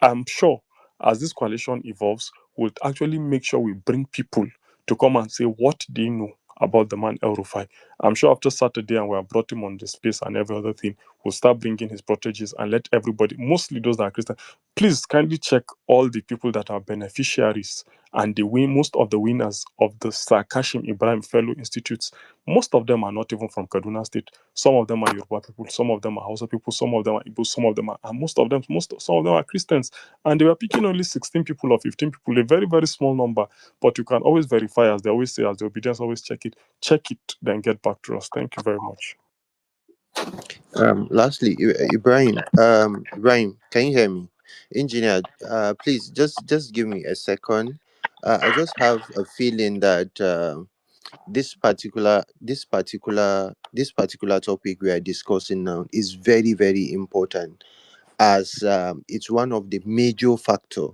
U: I'm sure, as this coalition evolves, we'll actually make sure we bring people to come and say what they know about the man El-Rufai. I'm sure after Saturday, and we have brought him on the space and every other thing, we'll start bringing his proteges and let everybody, mostly those that are Christian, please kindly check all the people that are beneficiaries and most of the winners of the Sir Kashim Ibrahim Fellow Institutes. Most of them are not even from Kaduna State. Some of them are Yoruba people, some of them are Hausa people, some of them are Igbo, some of them are, and some of them are Christians. And they were picking only 16 people or 15 people, a very, very small number. But you can always verify, as they always say, as the obedience, always check it, then get back to us. Thank you very much.
E: Lastly, Ibrahim, Ibrahim, can you hear me? Engineer, please just give me a second. I just have a feeling that this particular topic we are discussing now is very, very important, as it's one of the major factor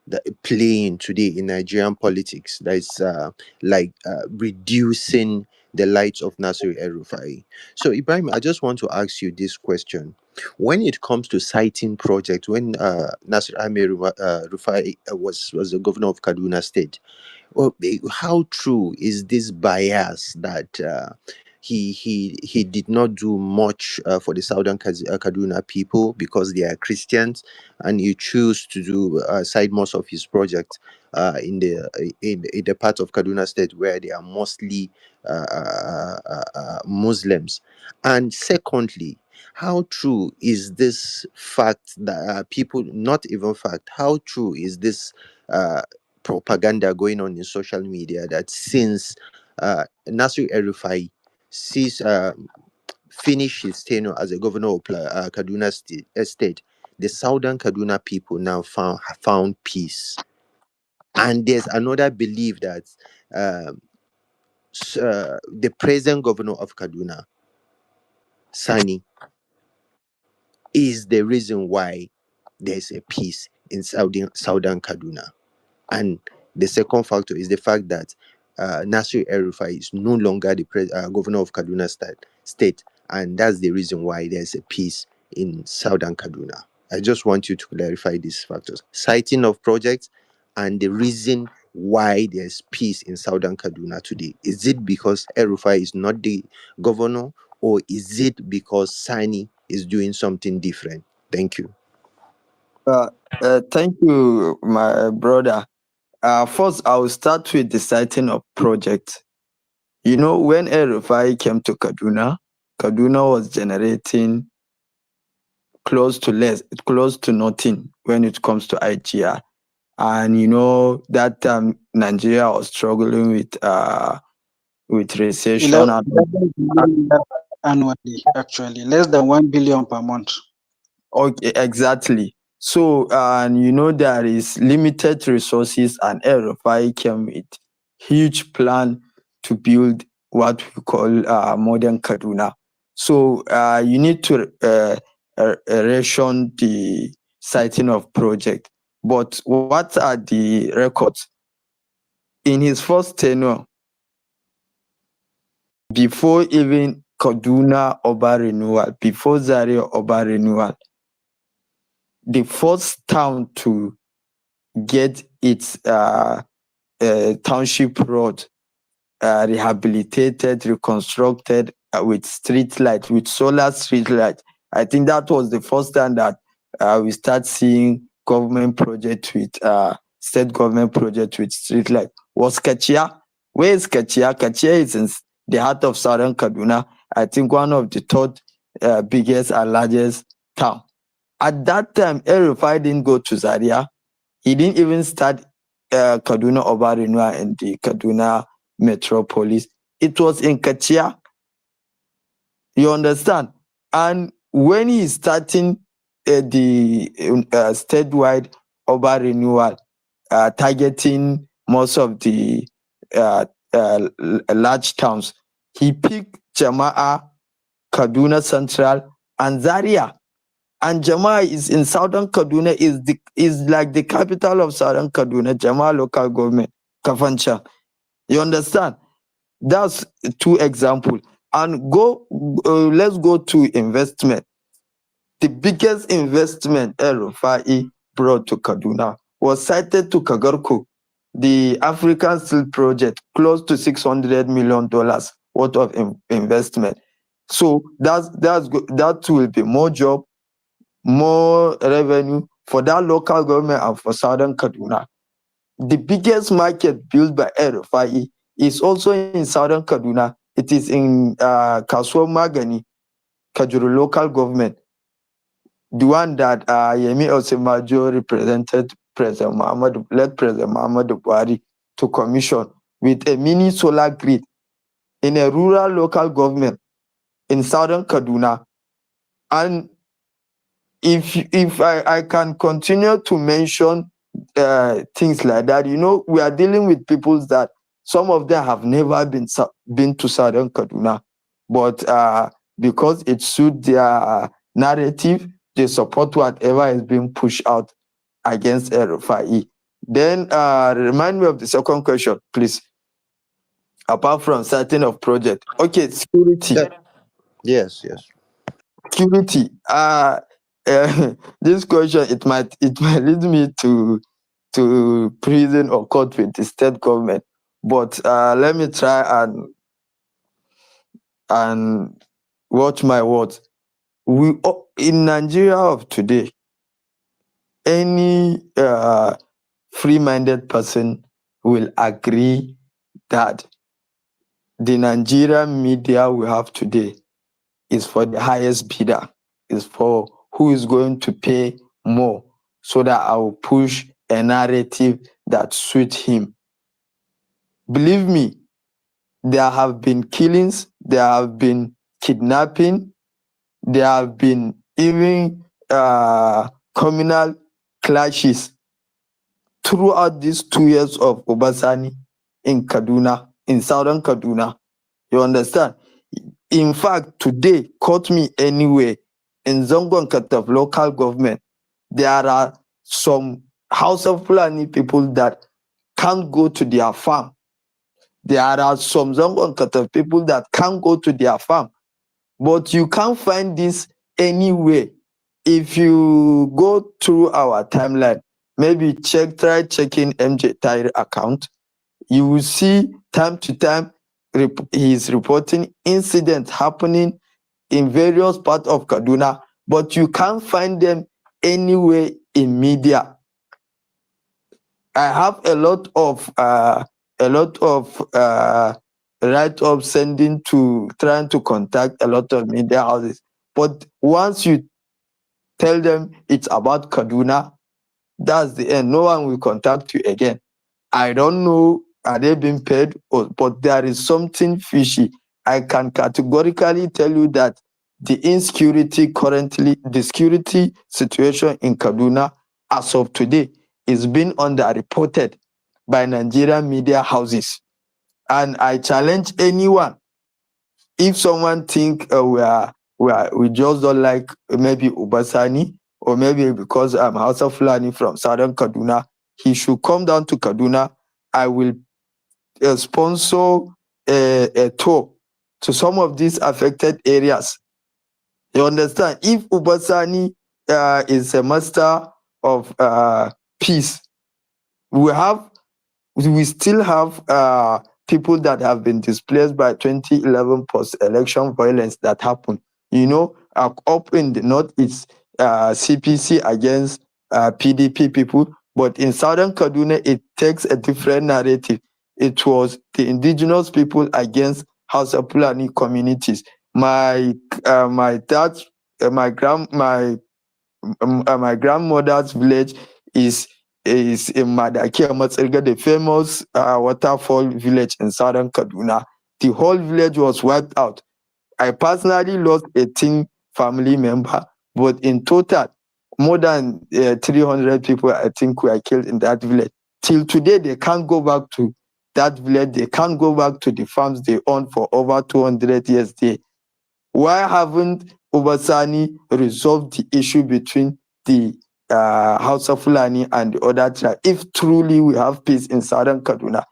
E: that playing today in Nigerian politics, that is reducing the light of Nasir El-Rufai. So Ibrahim, I just want to ask you this question. When it comes to citing project, when Nasir Rufai was the governor of Kaduna State, Well, how true is this bias that he did not do much for the Southern Kaduna people because they are Christians, and he choose to do side most of his project in the part of Kaduna State where they are mostly Muslims. And secondly, how true is this fact that people, not even fact, how true is this propaganda going on in social media that since Nasir El-Rufai sees finish his tenure as a governor of Kaduna State, the Southern Kaduna people now found peace. And there's another belief that the present governor of Kaduna, Sani, is the reason why there's a peace in Southern Kaduna. And the second factor is the fact that Nasir El-Rufai is no longer the governor of Kaduna State, and that's the reason why there's a peace in Southern Kaduna. I just want you to clarify these factors. Citing of projects and the reason why there's peace in Southern Kaduna today. Is it because El-Rufai is not the governor, or is it because Sani is doing something different? Thank you.
S: Thank you, my brother. First, I'll start with the citing of project. You know, when El-Rufai came to Kaduna, Kaduna was generating close to nothing when it comes to IGR. And you know, that time Nigeria was struggling with recession
D: 11
S: and
D: 11 billion annually, actually, less than 1 billion per month.
S: okay, exactly. So, and you know, there is limited resources, and El-Rufai came with huge plan to build what we call modern Kaduna. So, you need to ration the citing of project. But what are the records? In his first tenure, before even Kaduna Oba renewal, before Zaria Oba renewal, the first town to get its township road rehabilitated, reconstructed with street light, with solar street light. I think that was the first time that we start seeing government project with state government project with street light. Was Kachia? Where is Kachia? Kachia is in the heart of Southern Kaduna. I think one of the third biggest and largest town. At that time, El-Rufai didn't go to Zaria. He didn't even start Kaduna Oba renewal in the Kaduna metropolis. It was in Kachia. You understand? And when he's starting the statewide Oba renewal, targeting most of the large towns, he picked Jama'a, Kaduna Central, and Zaria. And Jama'a is in Southern Kaduna, is like the capital of Southern Kaduna, Jama'a local government, Kafancha. You understand? That's two examples. And let's go to investment. The biggest investment El-Rufai brought to Kaduna was cited to Kagarko, the African Steel Project, close to $600 million worth of investment. So that will be more job, more revenue for that local government and for Southern Kaduna. The biggest market built by El-Rufai is also in Southern Kaduna. It is in Kasuwa Magani, Kajuru local government, the one that Yemi Osimajo represented led President Muhammad Buhari to commission with a mini solar grid in a rural local government in Southern Kaduna. And if I can continue to mention things like that, you know, we are dealing with people that some of them have never been to Southern Kaduna, but because it suits their narrative, they support whatever is being pushed out against El-Rufai. Then remind me of the second question, please. Apart from certain of project, okay, security.
E: Yes.
S: Security. This question it might lead me to to prison or court with the state government. But let me try and watch my words. In Nigeria of today, any free-minded person will agree that the Nigerian media we have today is for the highest bidder, is for who is going to pay more, so that I will push a narrative that suits him. Believe me, there have been killings, there have been kidnapping, there have been even communal clashes throughout these 2 years of Obasani in Kaduna, in southern Kaduna. You understand? In fact, today, caught me anywhere in Zongo Kataf local government, there are some House of Fulani people that can't go to their farm. There are some Zongo Kataf people that can't go to their farm. But you can't find this anywhere. If you go through our timeline, maybe try checking MJ Tire account, you will see time to time he is reporting incidents happening in various parts of Kaduna, but you can't find them anywhere in media. I have a lot of write-ups sending to trying to contact a lot of media houses, but once you tell them it's about Kaduna, that's the end. No one will contact you again. I don't know, are they being paid? But there is something fishy. I can categorically tell you that the insecurity currently, the security situation in Kaduna as of today is being underreported by Nigerian media houses. And I challenge anyone, if someone think we just don't like maybe Ubasani, or maybe because I'm Hausa Fulani from southern Kaduna, he should come down to Kaduna. I will sponsor a tour to some of these affected areas. You understand? If Ubasani is a master of peace, we still have people that have been displaced by 2011 post-election violence that happened. You know, up in the north, it's CPC against PDP people, but in southern Kaduna, it takes a different narrative. It was the indigenous people against Hausa Fulani communities. My dad, my grandmother's village is in Madaki Amatsirga, the famous waterfall village in southern Kaduna. The whole village was wiped out. I personally lost 18 family member, but in total, more than 300 people, I think, were killed in that village. Till today, they can't go back to that village. They can't go back to the farms they owned for over 200 years there. Why haven't Obasani resolved the issue between the Hausa Fulani and the other tribe? If truly we have peace in southern Kaduna,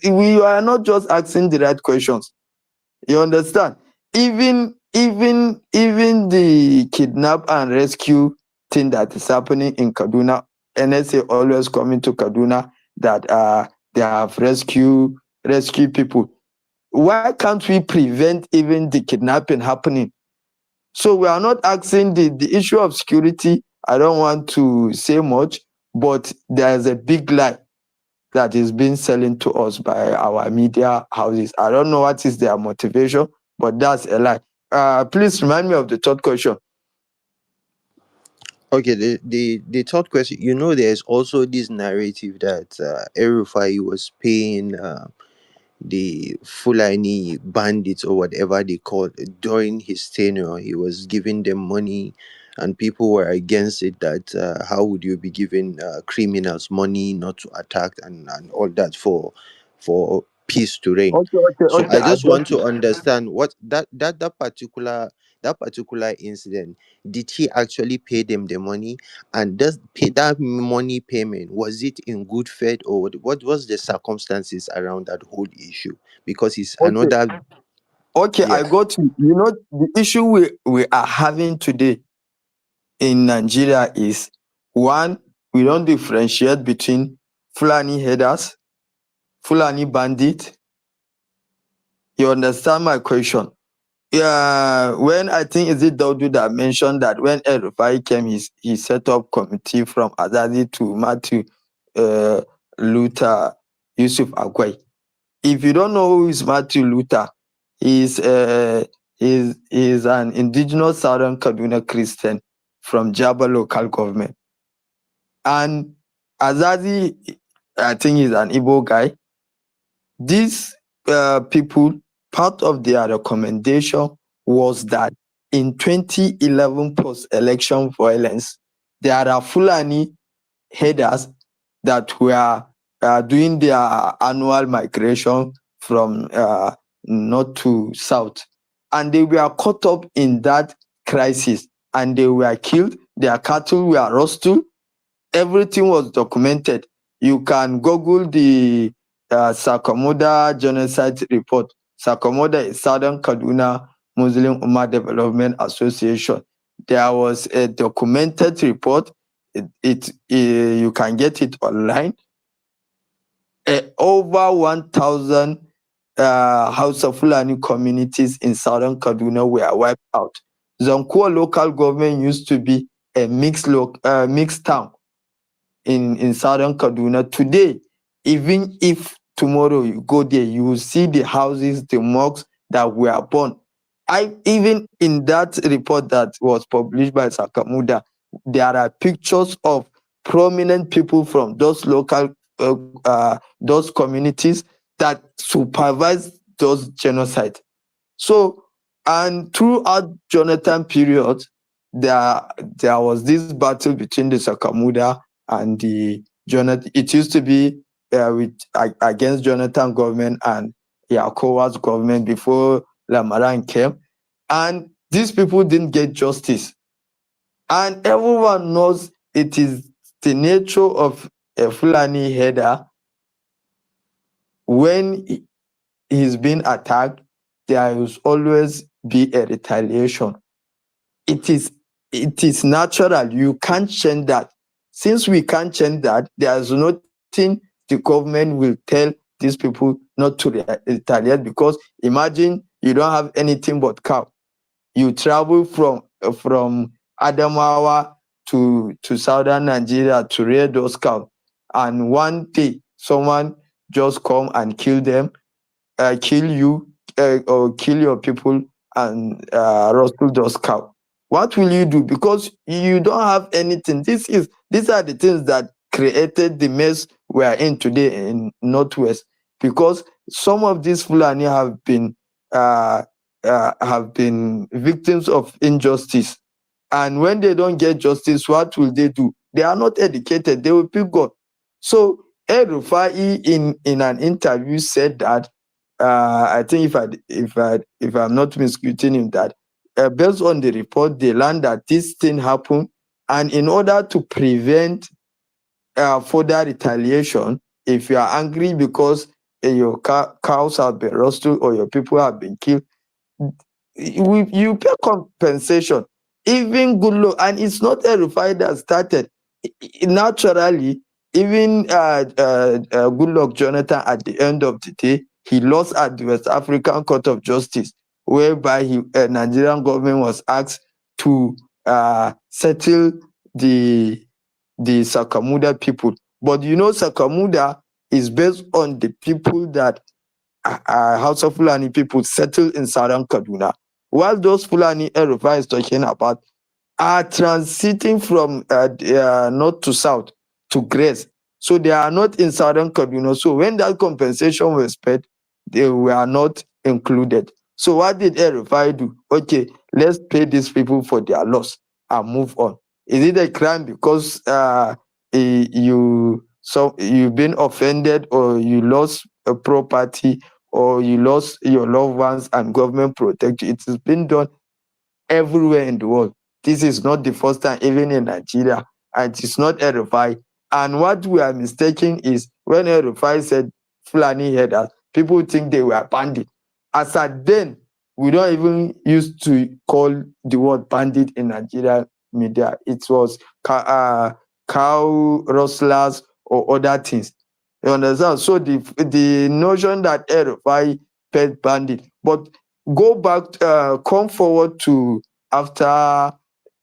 S: we are not just asking the right questions. You understand? Even the kidnap and rescue thing that is happening in Kaduna, NSA always coming to Kaduna that they have rescue people. Why can't we prevent even the kidnapping happening? So we are not asking the issue of security. I don't want to say much, but there's a big lie that is being selling to us by our media houses. I don't know what is their motivation, but that's a lie. Please remind me of the third question.
E: Okay, the third question, you know, there's also this narrative that El-Rufai was paying the Fulani bandits or whatever they call it during his tenure. He was giving them money, and people were against it. That how would you be giving criminals money not to attack and all that for peace to reign? So
S: Okay,
E: I
S: I
E: just
S: got
E: want
S: you.
E: to understand what that particular incident, did he actually pay them the money, and does pay that money payment, was it in good faith, or what was the circumstances around that whole issue? Because it's
S: Okay,
E: another.
S: okay, I
E: Yeah.
S: got you. You know, the issue we are having today in Nigeria is, one, We don't differentiate between Fulani headers, Fulani bandit. You understand my question? Yeah, when I think is it Daudu that mentioned that when El-Rufai came, he set up committee from Azazi to Matthew, Luther, Yusuf Agwai. If you don't know who is Matthew Luther, he's an indigenous Southern Kaduna Christian from Jaba local government. And Azazi, I think he's an Igbo guy. These people, part of their recommendation was that in 2011 post-election violence, there are Fulani headers that were doing their annual migration from north to south. And they were caught up in that crisis and they were killed. Their cattle were rustled. Everything was documented. You can Google the Sakamoda genocide report. Sakamoda is Southern Kaduna Muslim Ummah Development Association. There was a documented report. You can get it online. Over 1,000 House of Fulani communities in Southern Kaduna were wiped out. Zonkuo local government used to be a mixed town in Southern Kaduna. Today, even if tomorrow you go there, you will see the houses, the mosques that were burned. Even in that report that was published by Sakamuda, there are pictures of prominent people from those those communities that supervise those genocides. So, and throughout Jonathan period, there was this battle between the Sakamuda and the Jonathan. It used to be against Jonathan government and Yakowa's government before Lamaran came. And these people didn't get justice. And everyone knows it is the nature of a Fulani header. When he's been attacked, there will always be a retaliation. It is natural. You can't change that. Since we can't change that, there is nothing the government will tell these people not to retaliate, because imagine you don't have anything but cow. You travel from Adamawa to southern Nigeria to rear those cows, and one day someone just come and kill them, kill you, or kill your people and rustle those cows. What will you do? Because you don't have anything. These are the things that created the mess we are in today in Northwest. Because some of these Fulani have been victims of injustice, and when they don't get justice, what will they do? They are not educated. They will pick God. So El-Rufai in an interview said that I think if I'm not misquoting him, that based on the report, they learned that this thing happened, and in order to prevent further retaliation, if you are angry because your cows have been roasted or your people have been killed, you pay compensation. Even good luck, and it's not El-Rufai that started. Naturally, even good luck Jonathan, at the end of the day, he lost at the West African Court of Justice, whereby Nigerian government was asked to settle the Sakamuda people. But you know, Sakamuda is based on the people that House of Fulani people settled in Southern Kaduna. While those Fulani El-Rufai is talking about are transiting from north to south to grace. So they are not in Southern Kaduna. So when that compensation was paid, they were not included. So what did El-Rufai do? Okay, let's pay these people for their loss and move on. Is it a crime because you've been offended, or you lost a property, or you lost your loved ones and government protect you? It has been done everywhere in the world. This is not the first time, even in Nigeria, and it's not El-Rufai. And what we are mistaking is when El-Rufai said Fulani headers, people think they were bandit. As at then, we don't even used to call the word bandit in Nigeria media. It was cow rustlers or other things. You understand? So the notion that El-Rufai pet bandit, but go back, come forward to after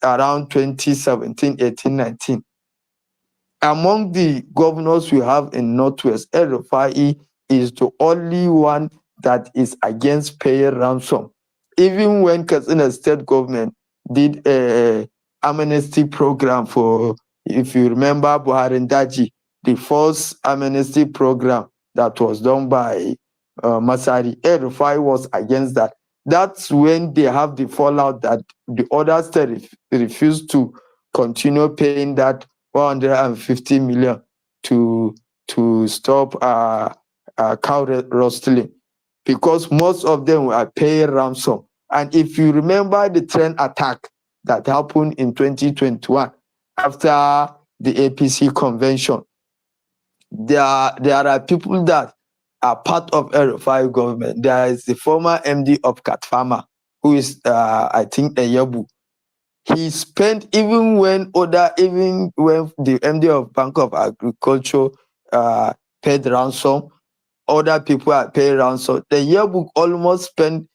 S: around 2017, 18, 19. Among the governors we have in Northwest, El-Rufai is the only one that is against paying ransom. Even when Katsina state government did a amnesty program for, if you remember, Buhari Daji, the first amnesty program that was done by Masari, El-Rufai was against that. That's when they have the fallout that the other state refused to continue paying that 150 million to stop cow rustling, because most of them were paying ransom. And if you remember the train attack that happened in 2021 after the APC convention, there are people that are part of El-Rufai government. There is the former MD of Cat Farmer, who is I think Eyebu. He spent, even when the MD of Bank of Agriculture paid ransom, other people are paying ransom. The yearbook almost spent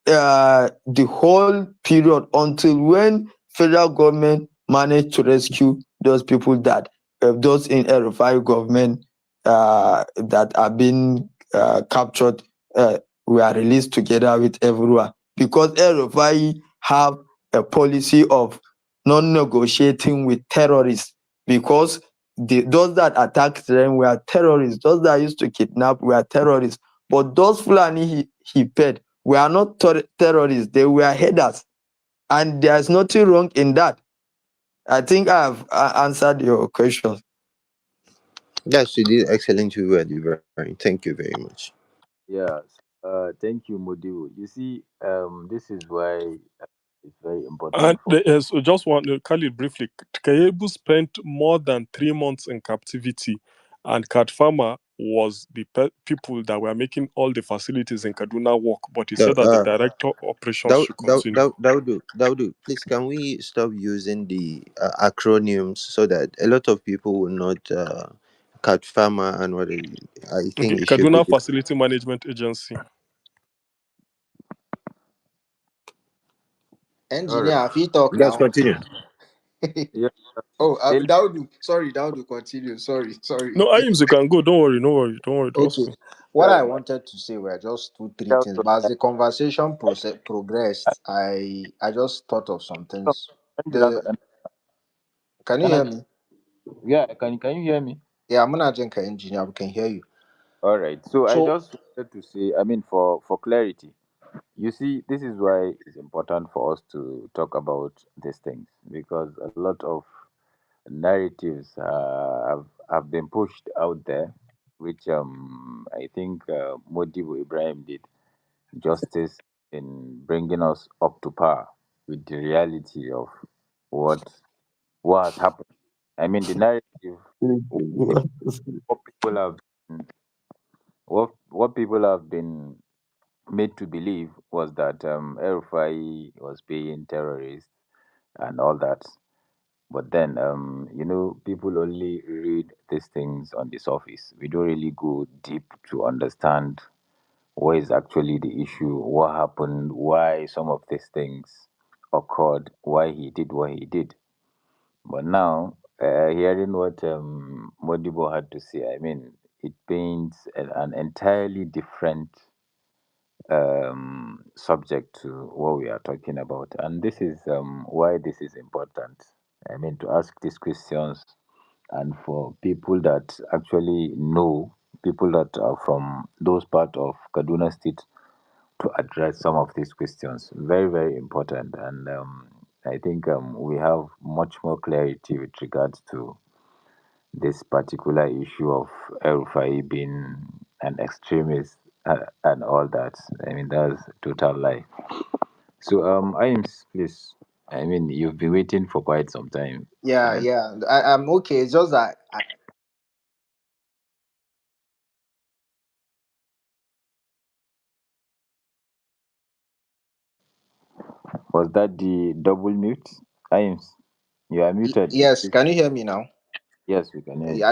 S: the whole period until when federal government managed to rescue those people that those in El-Rufai government that are being captured were released together with everyone, because El-Rufai have a policy of non-negotiating with terrorists, because those that attacked them were terrorists, those that used to kidnap were terrorists, but those Fulani he paid were not terrorists, they were headers, and there's nothing wrong in that. I think I've answered your questions.
E: Yes, you did excellent work, Ibrahim. Thank you very much.
H: Yeah. Thank you, Modibo. You see, this is why it's very
U: And
H: important for.
U: so just want to Khalid briefly. Kayebu spent more than 3 months in captivity, and Cat Farmer was the people that were making all the facilities in Kaduna work. But he
E: No,
U: said that the director operations
E: Daud,
U: should
E: Daud,
U: continue.
E: Daud, Daudu, please, can we stop using the acronyms so that a lot of people will not cut farmer and what I
U: Okay,
E: think it should be.
U: Kaduna Facility Management Agency.
H: All right.
T: Engineer, if you talk
E: Let's
T: now.
E: continue.
H: Yeah.
T: Oh,
H: El-
T: Daudu. Sorry, Daudu, continue. Sorry.
U: No, Iams, you can go. Don't worry, no worry, don't worry, trust
T: Okay.
U: me.
T: What I wanted to say were just two, three things. But as
H: El-
T: the conversation progressed, I just thought of some things.
H: Engineer,
T: The Can you
H: Can I?
T: hear me?
H: Yeah. Can you hear me?
T: Yeah, I'm not Jenka engineer. We can hear you.
H: All right. So I
T: So
H: just wanted to say, I mean, for clarity, you see, this is why it's important for us to talk about these things, because a lot of narratives have been pushed out there, which I think Modibo Ibrahim did justice in bringing us up to par with the reality of what what has happened. I mean, the narrative, what people have what people have been made to believe was that El-Rufai was paying terrorists and all that. But then, people only read these things on the surface. We don't really go deep to understand what is actually the issue, what happened, why some of these things occurred, why he did what he did. But now, hearing what Modibo had to say, I mean, it paints an entirely different subject to what we are talking about. And this is why this is important. I mean, to ask these questions and for people that actually know, people that are from those part of Kaduna State to address some of these questions. Very, very important. And I think we have much more clarity with regards to this particular issue of El-Rufai being an extremist and all that. I mean, that's total lie. So, Iams, please. I mean, you've been waiting for quite some time.
T: yeah,
H: And
T: yeah. I'm okay. It's just that
H: was that the double mute? Iams, you are muted.
T: yes. Can you hear me now?
H: Yes, we can hear you.
T: Yeah,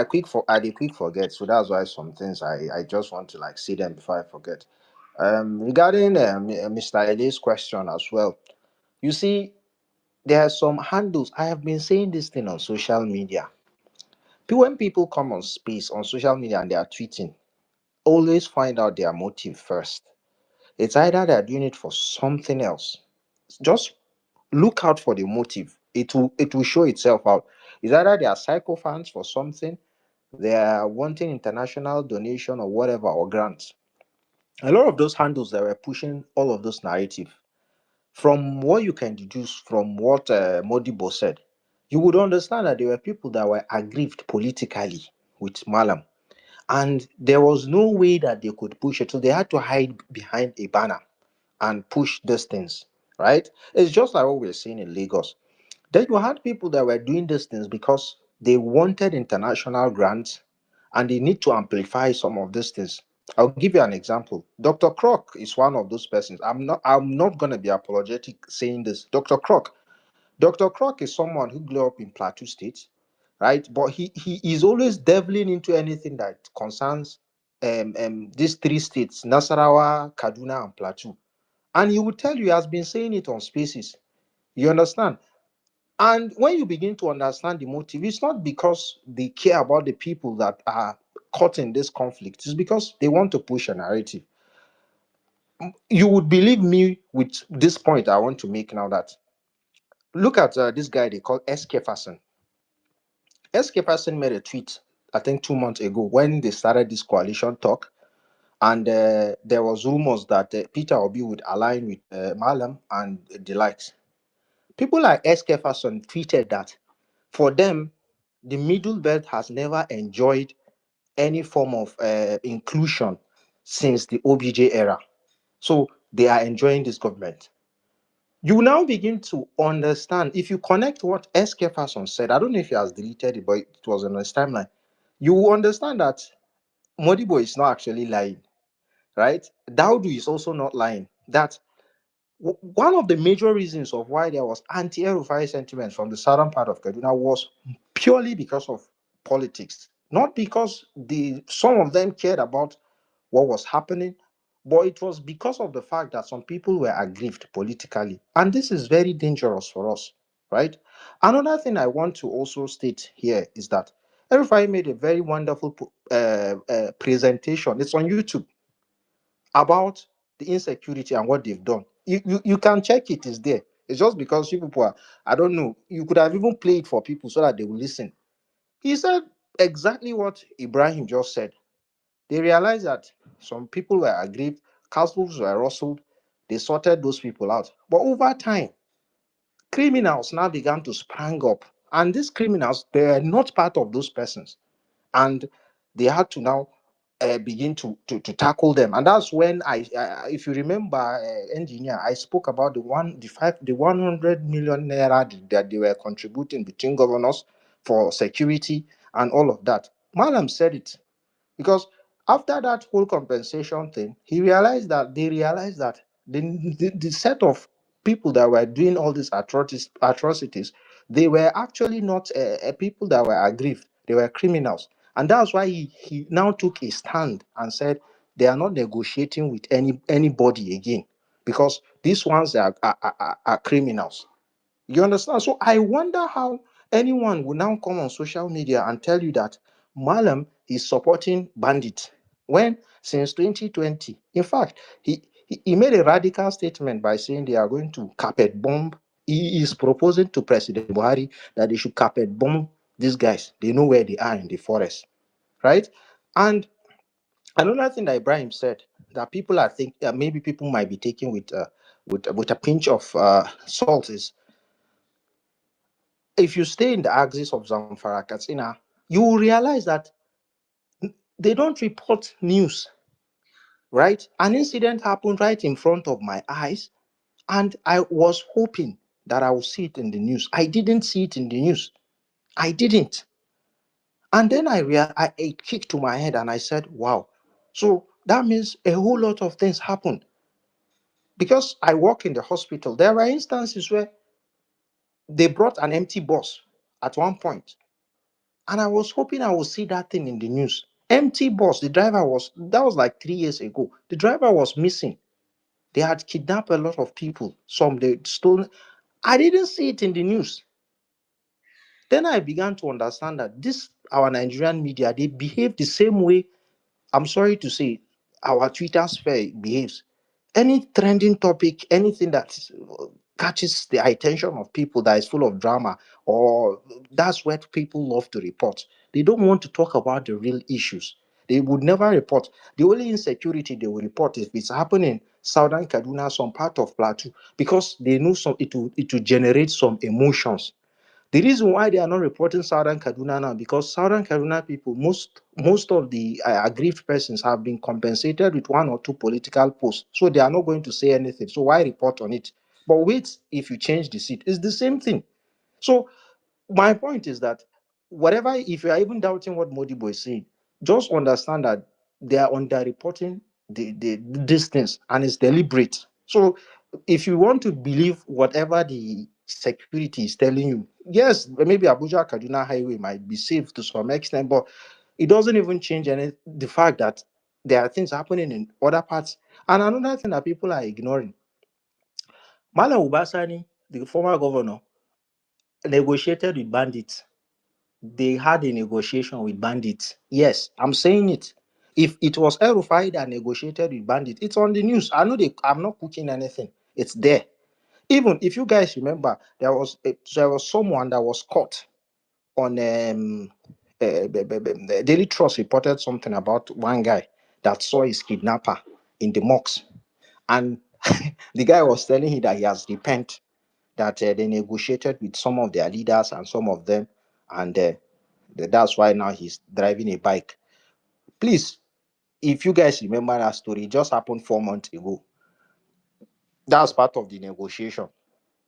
T: I did quick forget, so that's why some things I just want to like see them before I forget. Regarding Mr. Ele's question as well, you see, there are some handles. I have been saying this thing on social media. When people come on space on social media and they are tweeting, always find out their motive first. It's either they're doing it for something else. Just look out for the motive. It will show itself out. It's either they are psychophants for something, they are wanting international donation or whatever or grants. A lot of those handles that were pushing all of those narrative, from what you can deduce from what Modibo said, you would understand that there were people that were aggrieved politically with Malam, and there was no way that they could push it, so they had to hide behind a banner and push these things. Right? It's just like what we're seeing in Lagos. Then you had people that were doing these things because they wanted international grants and they need to amplify some of these things. I'll give you an example. Dr. Croc is one of those persons. I'm not gonna be apologetic saying this. Dr. Croc is someone who grew up in Plateau State, right? But he is always delving into anything that concerns these three states, Nasarawa, Kaduna, and Plateau. And he will tell you he has been saying it on spaces. You understand? And when you begin to understand the motive, it's not because they care about the people that are caught in this conflict, it's because they want to push a narrative. You would believe me with this point I want to make now that look at this guy they call S.K. Fasson. S.K. Fasson made a tweet, I think 2 months ago, when they started this coalition talk. And there was rumors that Peter Obi would align with Malam and the likes. People like S.K. Fasson tweeted that for them, the middle belt has never enjoyed any form of inclusion since the OBJ era. So they are enjoying this government. You now begin to understand if you connect what S.K. Fasson said. I don't know if he has deleted it, but it was on his timeline. You will understand that Modibo is not actually lying, right? Daudu is also not lying. That one of the major reasons of why there was anti-El-Rufai sentiment from the southern part of Kaduna was purely because of politics, not because some of them cared about what was happening, but it was because of the fact that some people were aggrieved politically, and this is very dangerous for us, right? Another thing I want to also state here is that El-Rufai made a very wonderful presentation. It's on YouTube about the insecurity and what they've done. You can check it, it's there. It's just because you people are, I don't know, you could have even played for people so that they will listen. He said exactly what Ibrahim just said. They realized that some people were aggrieved, castles were rustled, they sorted those people out. But over time, criminals now began to sprang up. And these criminals, they are not part of those persons. And they had to now begin to tackle them, and that's when if you remember, engineer, I spoke about the 100 million naira that they were contributing between governors for security and all of that. Malam said it because after that whole compensation thing, they realized that the set of people that were doing all these atrocities, they were actually not people that were aggrieved, they were criminals. And that's why he now took a stand and said they are not negotiating with anybody again because these ones are criminals. You understand? So I wonder how anyone will now come on social media and tell you that Malam is supporting bandits when since 2020, in fact, he made a radical statement by saying they are going to carpet bomb. He is proposing to President Buhari that they should carpet bomb these guys. They know where they are in the forest, right? And another thing that Ibrahim said that people are think maybe people might be taking with a pinch of salt is if you stay in the axis of Zamfara Katsina, you will realize that they don't report news, right? An incident happened right in front of my eyes, and I was hoping that I would see it in the news. I didn't see it in the news. I didn't. And then it kicked to my head and I said, wow. So that means a whole lot of things happened. Because I work in the hospital, there are instances where they brought an empty bus at one point. And I was hoping I would see that thing in the news. Empty bus. That was like 3 years ago. The driver was missing. They had kidnapped a lot of people. Some they stolen. I didn't see it in the news. Then I began to understand that our Nigerian media, they behave the same way. I'm sorry to say, our Twitter sphere behaves. Any trending topic, anything that catches the attention of people that is full of drama, or that's what people love to report. They don't want to talk about the real issues. They would never report. The only insecurity they will report if it's happening in southern Kaduna, some part of Plateau, because they know it will generate some emotions. The reason why they are not reporting Southern Kaduna now, because Southern Kaduna people, most of the aggrieved persons have been compensated with 1 or 2 political posts, so they are not going to say anything. So why report on it? But wait, if you change the seat, it's the same thing. So my point is that whatever, if you are even doubting what Modibo is saying, just understand that they are underreporting the distance, and it's deliberate. So if you want to believe whatever the security is telling you, yes, maybe Abuja Kaduna Highway might be safe to some extent, but it doesn't even change the fact that there are things happening in other parts. And another thing that people are ignoring, Malam Ubasani, the former governor, negotiated with bandits. They had a negotiation with bandits. Yes, I'm saying it. If it was El-Rufai that negotiated with bandits, it's on the news. I'm not cooking anything. It's there. Even if you guys remember, there was someone that was caught on the Daily Trust reported something about one guy that saw his kidnapper in the mosque, and the guy was telling him that he has repented, that they negotiated with some of their leaders and some of them, and that's why now he's driving a bike. Please, if you guys remember that story, it just happened 4 months ago. That's part of the negotiation.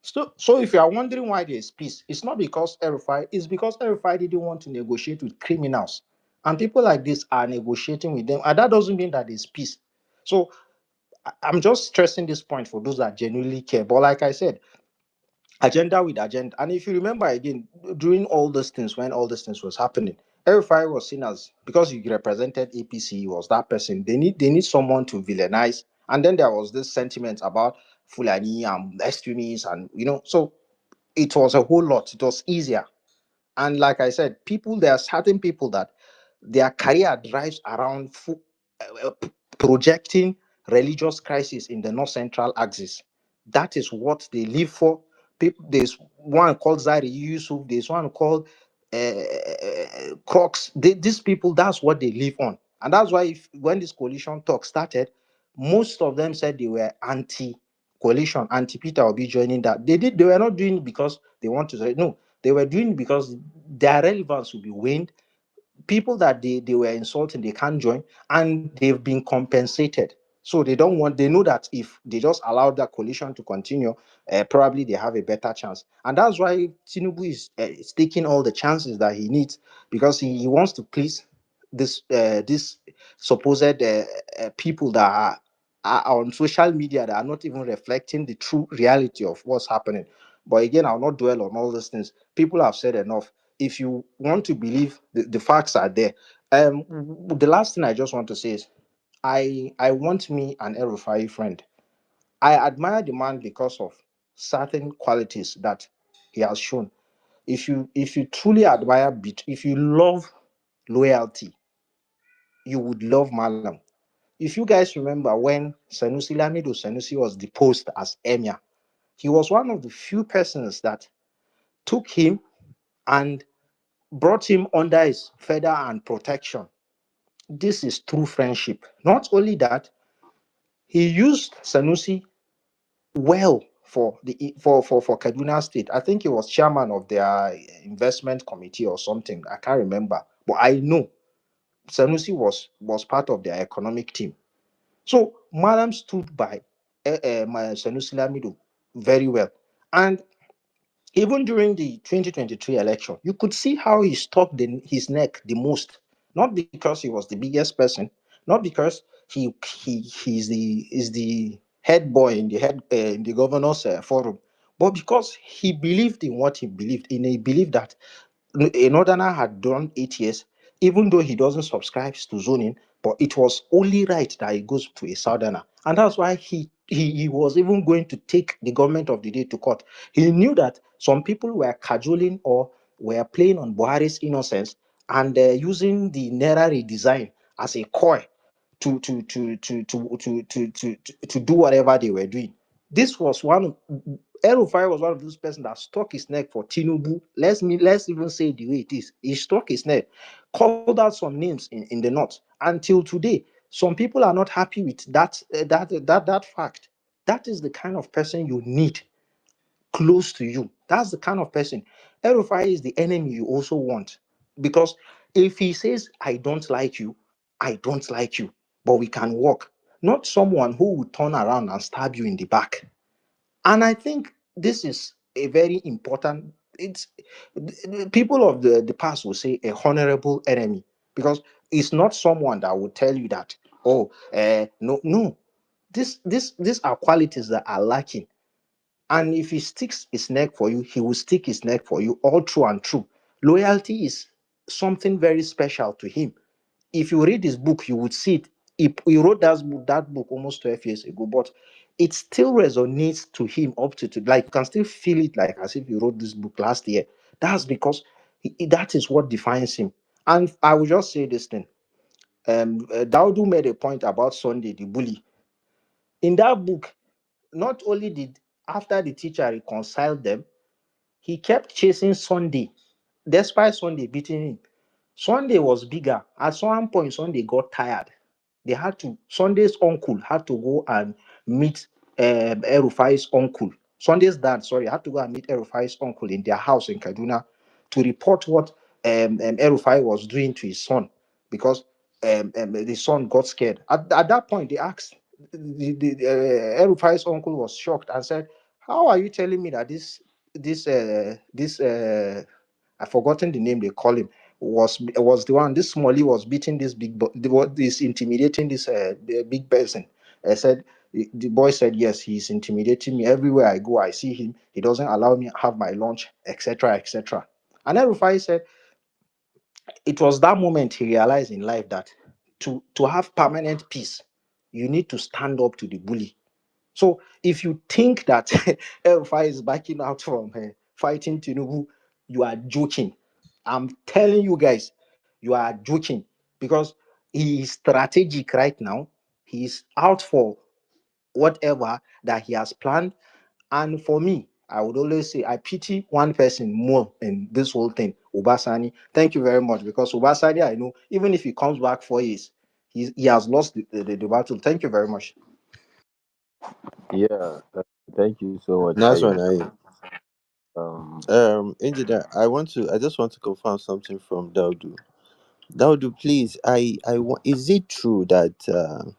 T: So if you are wondering why there's peace, it's not because El-Rufai, it's because El-Rufai didn't want to negotiate with criminals. And people like this are negotiating with them. And that doesn't mean that there's peace. So I'm just stressing this point for those that genuinely care. But like I said, agenda with agenda. And if you remember again, during all these things, when all these things was happening, El-Rufai was seen as, because he represented APC, he was that person. They need someone to villainize. And then there was this sentiment about Fulani and extremists, and so it was a whole lot. It was easier. And like I said, there are certain people that their career drives around projecting religious crisis in the north central axis. That is what they live for. There's one called Zari Yusuf, there's one called Crocs. These people, that's what they live on. And that's why when this coalition talk started, most of them said they were anti-coalition, anti-Peter Obi joining that. They were not doing it because they want to say, no, they were doing it because their relevance will be waned. People that they were insulting, they can't join, and they've been compensated. So they know that if they just allow that coalition to continue, probably they have a better chance. And that's why Tinubu is taking all the chances that he needs, because he wants to please this supposed people that are on social media, that are not even reflecting the true reality of what's happening. But again, I'll not dwell on all those things. People have said enough. If you want to believe, the facts are there. The last thing I just want to say is, I want me an El-Rufai friend. I admire the man because of certain qualities that he has shown. If you truly admire if you love loyalty, you would love Malam. If you guys remember when Sanusi was deposed as emir, he was one of the few persons that took him and brought him under his feather and protection. This is true friendship. Not only that, he used Sanusi well for Kaduna State. I think he was chairman of their investment committee or something. I can't remember, but I know Sanusi was part of their economic team. So Malam stood by my Sanusi Lamido very well, and even during the 2023 election, you could see how he stuck his neck the most. Not because he was the biggest person, not because he's the head boy in the governor's forum, but because he believed in what he believed in. He believed that a northerner had done 8 years, even though he doesn't subscribe to zoning, but it was only right that he goes to a southerner. And that's why he was even going to take the government of the day to court. He knew that some people were cajoling or were playing on Buhari's innocence and using the Naira redesign as a coy to do whatever they were doing. This was one of El-Rufai was one of those persons that stuck his neck for Tinubu. Let's even say the way it is. He struck his neck, called out some names in the north. Until today, some people are not happy with that fact. That is the kind of person you need close to you. That's the kind of person. El-Rufai is the enemy you also want. Because if he says, I don't like you, I don't like you, but we can work. Not someone who will turn around and stab you in the back. And I think this is a very important, it's people of the past will say a honorable enemy, because it's not someone that will tell you that, oh, no. These are qualities that are lacking. And if he sticks his neck for you, he will stick his neck for you all through and through. Loyalty is something very special to him. If you read his book, you would see it. He wrote that book almost 12 years ago, but it still resonates to him up to today. Like you can still feel it like as if he wrote this book last year. That's because that is what defines him. And I will just say this thing. Daudu made a point about Sunday, the bully. In that book, not only did after the teacher reconciled them, he kept chasing Sunday, despite Sunday beating him. Sunday was bigger. At some point, Sunday got tired. Sunday's uncle had to go and meet El-Rufai's uncle. Sunday's dad, sorry, had to go and meet El-Rufai's uncle in their house in Kaduna to report what El-Rufai was doing to his son, because the son got scared. At that point, they asked, El-Rufai's uncle was shocked and said, how are you telling me that this I've forgotten the name they call him, was the one, this Smalley was beating this this intimidating this the big person. I said, the boy said, yes, he's intimidating me everywhere I go. I see him, he doesn't allow me have my lunch, etc., etc. And then Rufai said it was that moment he realized in life that to have permanent peace, you need to stand up to the bully. So if you think that El-Rufai is backing out from fighting Tinubu, you are joking. I'm telling you guys, you are joking, because he is strategic right now. He's out for whatever that he has planned. And for me, I would always say I pity one person more in this whole thing, Obasani. Thank you very much, because Obasani, I know, even if he comes back 4 years, he has lost the battle. Thank you very much.
H: Yeah, thank you so much,
E: Nice one,
H: Ayo.
E: I.
H: Um,
E: Engineer, I just want to confirm something from Daudu. Daudu, please, is it true that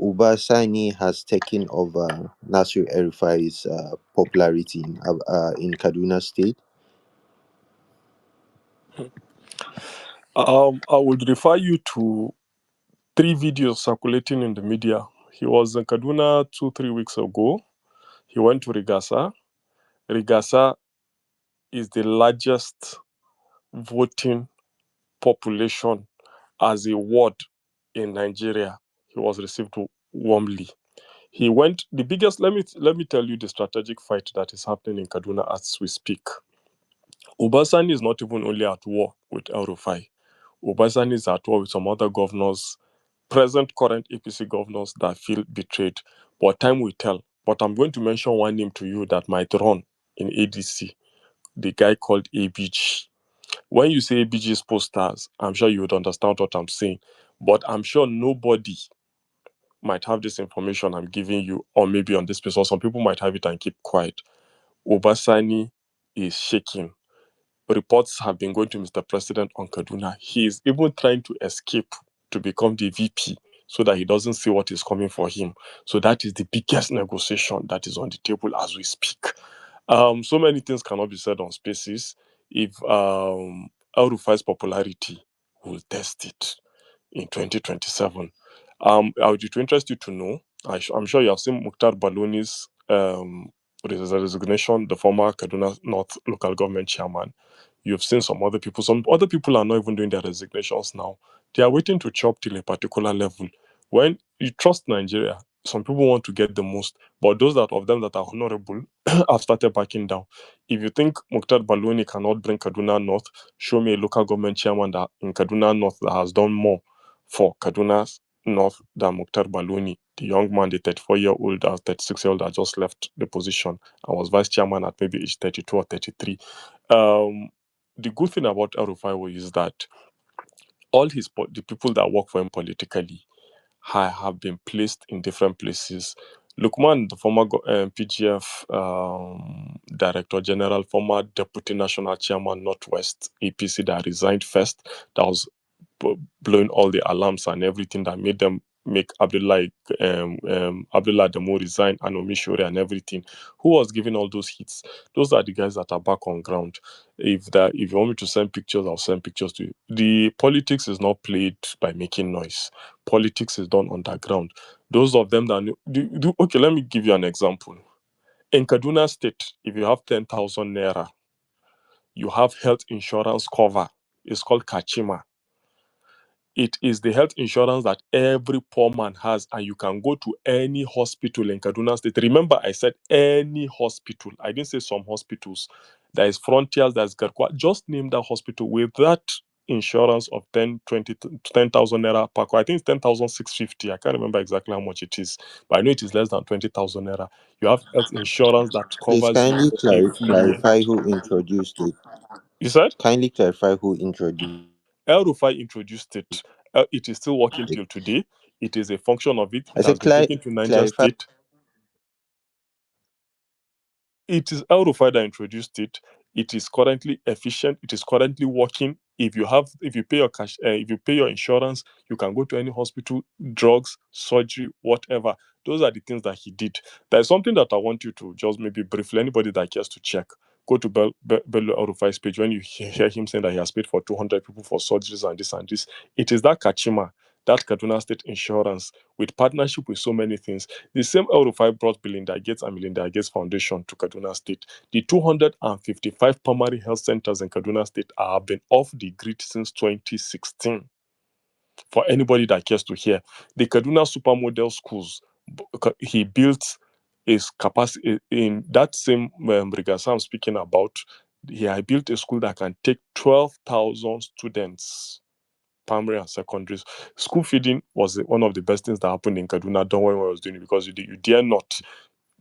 E: Ubasani has taken over Nasir El-Rufai's popularity in Kaduna State?
U: I would refer you to 3 videos circulating in the media. He was in Kaduna 2-3 weeks ago. He went to Rigasa. Rigasa is the largest voting population as a ward in Nigeria. He was received warmly. He went the biggest. Let me tell you the strategic fight that is happening in Kaduna as we speak. Obasani is not even only at war with El-Rufai. Obasani is at war with some other governors, current APC governors that feel betrayed. But time will tell. But I'm going to mention one name to you that might run in ADC, the guy called ABG. When you say ABG's posters, I'm sure you would understand what I'm saying. But I'm sure nobody might have this information I'm giving you, or maybe on this place, or some people might have it and keep quiet. Obasani is shaking. Reports have been going to Mr. President on Kaduna. He is even trying to escape to become the VP so that he doesn't see what is coming for him. So that is the biggest negotiation that is on the table as we speak. So many things cannot be said on spaces. If El-Rufai's popularity will test it in 2027. I would interest you to know, I'm sure you have seen Mukhtar Baloni's resignation, the former Kaduna North local government chairman. You've seen some other people. Some other people are not even doing their resignations now. They are waiting to chop till a particular level. When you trust Nigeria, some people want to get the most, but those that of them that are honorable have started backing down. If you think Mukhtar Baloni cannot bring Kaduna North, show me a local government chairman that in Kaduna North that has done more for Kaduna North than Mukhtar Baloni, the young man, the 34-year-old, 36-year-old that just left the position and was vice chairman at maybe age 32 or 33. The good thing about El-Rufai is that all the people that work for him politically have been placed in different places. Lukman, the former PGF Director General, former Deputy National Chairman, Northwest APC, that resigned first, that was blowing all the alarms and everything, that made them make Abdullah Demo resign and Omishore and everything. Who was giving all those hits? Those are the guys that are back on ground. If you want me to send pictures, I'll send pictures to you. The politics is not played by making noise. Politics is done underground. Those of them that okay, let me give you an example. In Kaduna State, if you have 10,000 naira, you have health insurance cover. It's called Kachima. It is the health insurance that every poor man has, and you can go to any hospital in Kaduna State. Remember, I said any hospital. I didn't say some hospitals. There is Frontiers, there's Garkwa. Just name that hospital with that insurance of 10,000 naira per. I think it's 10,650. I can't remember exactly how much it is, but I know it is less than 20,000 naira. You have health insurance that
E: Please
U: covers you
E: kindly
U: for a full year.
E: clarify who introduced it.
U: You said?
E: Kindly clarify who introduced
U: El-Rufai introduced it. It is still working
E: it.
U: till today. It is a function of it.
E: I
U: It
E: said
U: has been taken to Niger
E: clarify.
U: State. It is El-Rufai that introduced it. It is currently efficient. It is currently working. If you pay your cash, if you pay your insurance, you can go to any hospital, drugs, surgery, whatever. Those are the things that he did. There is something that I want you to just maybe briefly, anybody that cares to check, go to Bello El-Rufai's page. When you hear him saying that he has paid for 200 people for surgeries and this and this, it is that Kachima, that Kaduna State Insurance, with partnership with so many things. The same El-Rufai brought Belinda Gates and Melinda Gates Foundation to Kaduna State. The 255 primary health centers in Kaduna State have been off the grid since 2016. For anybody that cares to hear, the Kaduna Supermodel Schools, he built his capacity in that same Rigasa I'm speaking about. He had built a school that can take 12,000 students, primary and secondary. School feeding was one of the best things that happened in Kaduna. Don't worry what I was doing, because you dare not.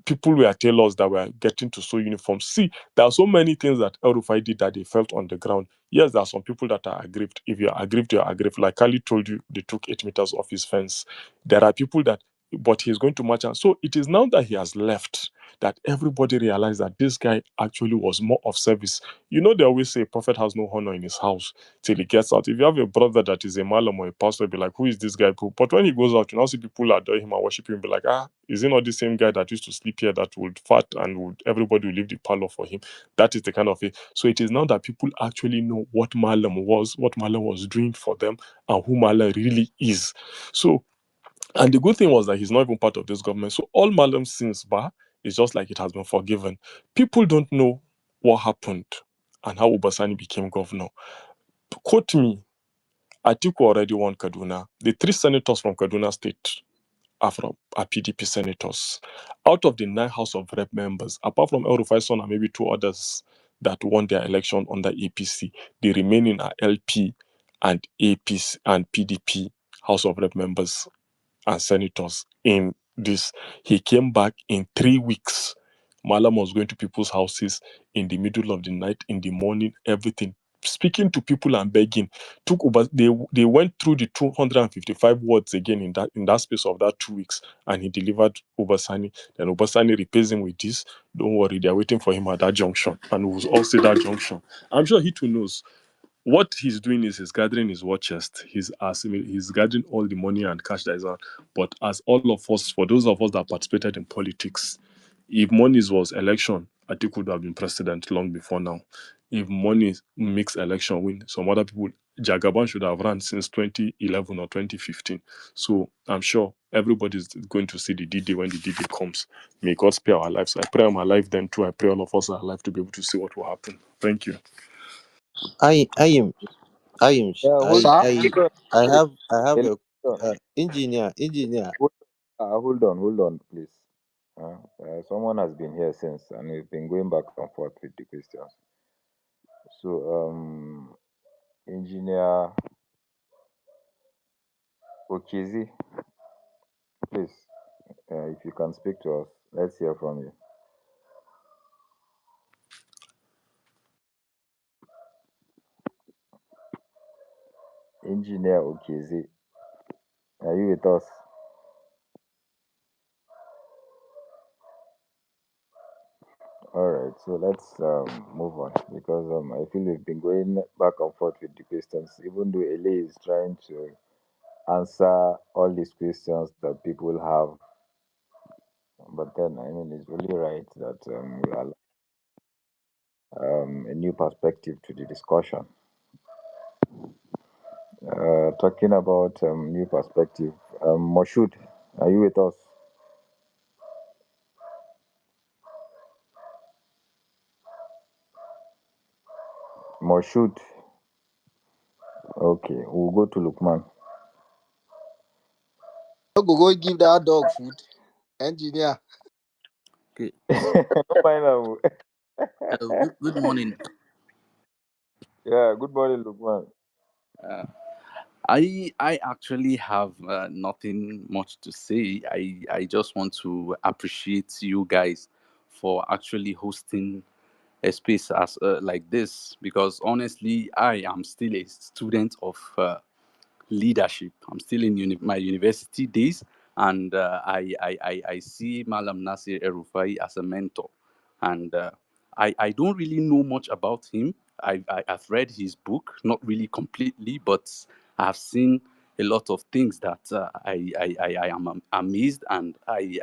U: People were tailors that were getting to sew uniforms. See, there are so many things that El-Rufai did that they felt on the ground. Yes, there are some people that are aggrieved. If you're aggrieved, you're aggrieved. Like Kali told you, they took 8 meters off his fence. There are people that, but he's going to march. And so it is now that he has left that everybody realized that this guy actually was more of service. You know, they always say a prophet has no honor in his house till he gets out. If you have a brother that is a malam or a pastor, be like, who is this guy? But when he goes out, you now see people adore him and worship him, be like, is he not the same guy that used to sleep here, that would fart and everybody would leave the parlor for him? That is the kind of it. So it is now that people actually know what malam was doing for them, and who malam really is. So, and the good thing was that he's not even part of this government. So all malam sins is just like it has been forgiven. People don't know what happened and how Ubasani became governor. Quote me, Atiku already won Kaduna. The 3 senators from Kaduna State are PDP senators. Out of the 9 House of Rep members, apart from El-Rufai son and maybe 2 others that won their election under APC, the remaining are LP and APC and PDP House of Rep members and senators in this. He came back in 3 weeks. Malam was going to people's houses in the middle of the night, in the morning, everything, speaking to people and begging. They went through the 255 words again in that space of that 2 weeks, and he delivered Obasani. Then Obasani repays him with this. Don't worry, they're waiting for him at that junction, and we'll all see that junction. I'm sure he too knows. What he's doing is he's gathering his war chest. He's gathering all the money and cash that is out. But as all of us, for those of us that participated in politics, if Monies was election, I think would have been president long before now. If Money makes election win, some other people, Jagaban should have run since 2011 or 2015. So I'm sure everybody's going to see the D-Day when the D-Day comes. May God spare our lives. I pray I'm alive then too. I pray all of us are alive to be able to see what will happen. Thank you.
E: I
H: Yeah,
M: Sir,
E: I have a
H: hold on.
E: engineer.
H: Hold hold on, please. Someone has been here since, and we've been going back and forth with the questions. So, Engineer Okizi, please, if you can speak to us, let's hear from you. Engineer Okizi, are you with us? All right, so let's move on because I feel we've been going back and forth with the questions, even though Ele is trying to answer all these questions that people have. But then, I mean, it's really right that we allow a new perspective to the discussion. Talking about new perspective, Moshood, are you with us? Moshood, okay, we'll go to Lukman.
T: Go give that dog food. Engineer.
G: Okay.
H: Final.
G: Good morning.
H: Yeah, good morning, Lukman.
G: Uh, I actually have nothing much to say. I just want to appreciate you guys for actually hosting a space as like this, because honestly I am still a student of leadership. I'm still in my university days, and I see Malam Nasir El-Rufai as a mentor. And I don't really know much about him. I've read his book, not really completely, but I've seen a lot of things that I am amazed, and I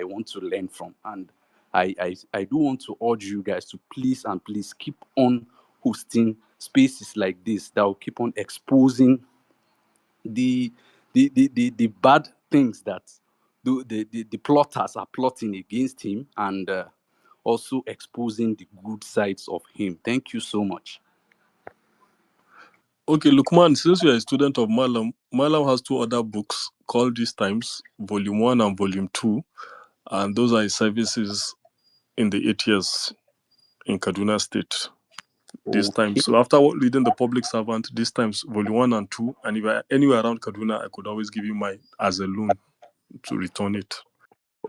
G: want to learn from. And I do want to urge you guys to please and please keep on hosting spaces like this that will keep on exposing the the bad things that the plotters are plotting against him, and also exposing the good sides of him. Thank you so much.
U: Okay, Lukman, since you're a student of Malam, Malam has two other books called These Times, Volume 1 and Volume 2. And those are his services in the 8 years in Kaduna State. This time.
G: Okay.
U: So after reading The Public Servant, this times Volume 1 and 2, and if I anywhere around Kaduna, I could always give you my as a loan to return it.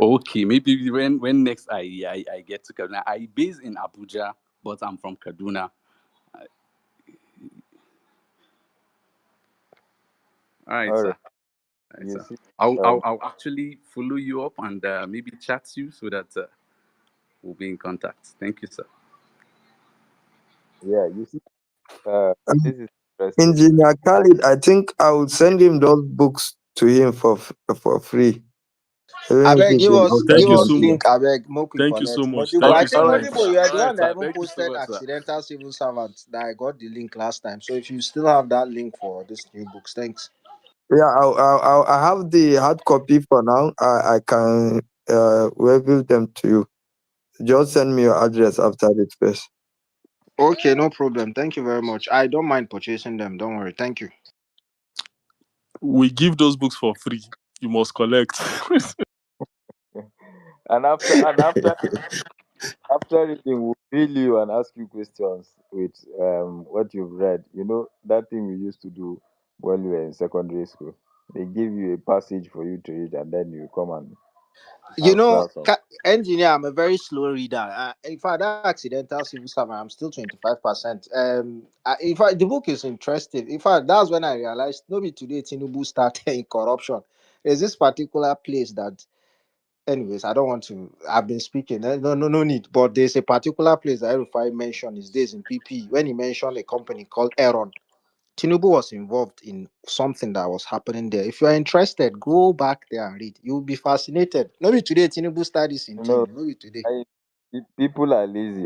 G: Okay, maybe when next I get to Kaduna. I base in Abuja, but I'm from Kaduna. All right,
H: All
G: sir.
H: right,
G: All right,
H: you
G: sir.
H: see,
G: I'll actually follow you up and maybe chat you so that we'll be in contact. Thank you, sir.
H: yeah, you see, this is interesting.
S: Engineer Khalid, I think I would send him those books to him for free. Even
T: I
S: if
T: beg
S: it's
T: give
S: in
T: us
S: Hausa
U: Thank
T: give
U: you
T: us
U: so
S: language.
T: link.
U: much.
T: I beg more quick
U: Thank you so
T: connect.
U: much.
T: Modibo,
U: Thank
T: I
U: you
T: think
U: so
G: All
U: much.
G: right,
T: Modibo,
G: sir.
T: you are
G: All
T: the
G: right,
T: one that
G: sir.
T: even
G: Thank you so
T: posted
G: much, sir.
T: accidental civil servant that I got the link last time. So if you still have that link for these new books, thanks.
S: Yeah, I have the hard copy for now. I can reveal them to you. Just send me your address after the space.
T: Okay, no problem. Thank you very much. I don't mind purchasing them. Don't worry. Thank you.
U: We give those books for free. You must collect.
H: And after reading, we'll grill you and ask you questions with what you've read. You know that thing we used to do when we were in secondary school. They give you a passage for you to read, and then you come and
T: You know,
H: answer some.
T: engineer, I'm a very slow reader. In fact, that accidental civil servant, I'm still 25%. In fact, the book is interesting. In fact, that's when I realized maybe today Tinubu started in corruption. There's this particular place that, anyways, I don't want to. I've been speaking. No need. But there's a particular place that El-Rufai mentioned his days in PP when he mentioned a company called Aaron. Tinubu was involved in something that was happening there. If you are interested, go back there and read. You'll be fascinated. Maybe today Tinubu studies in
H: You know,
T: Maybe today.
H: people are lazy.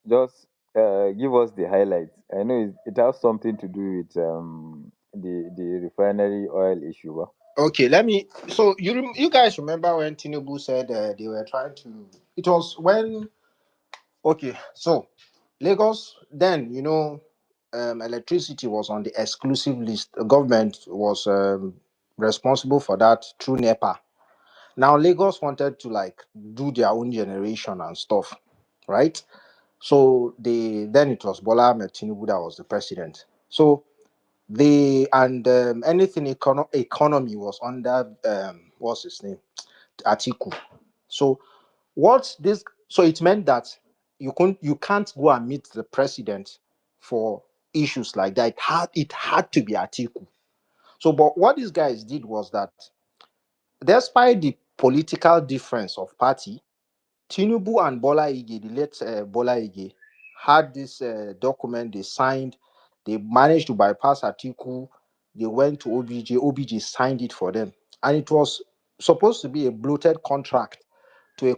H: Just give us the highlights. I know it has something to do with the refinery oil issue.
T: Okay, let me. So you guys remember when Tinubu said they were trying to? It was when. Okay, so Lagos then electricity was on the exclusive list. The government was responsible for that through NEPA. Now Lagos wanted to like do their own generation and stuff, right? So then it was Bola Ahmed Tinubu that was the president. So anything economy was under what's his name, Atiku. So it meant that you can't go and meet the president for issues like that. It had to be Atiku. So but what these guys did was that despite the political difference of party, Tinubu and Bola Ige, the late Bola Ige, had this document they signed. They managed to bypass Atiku. They went to OBJ. OBJ signed it for them, and it was supposed to be a bloated contract to a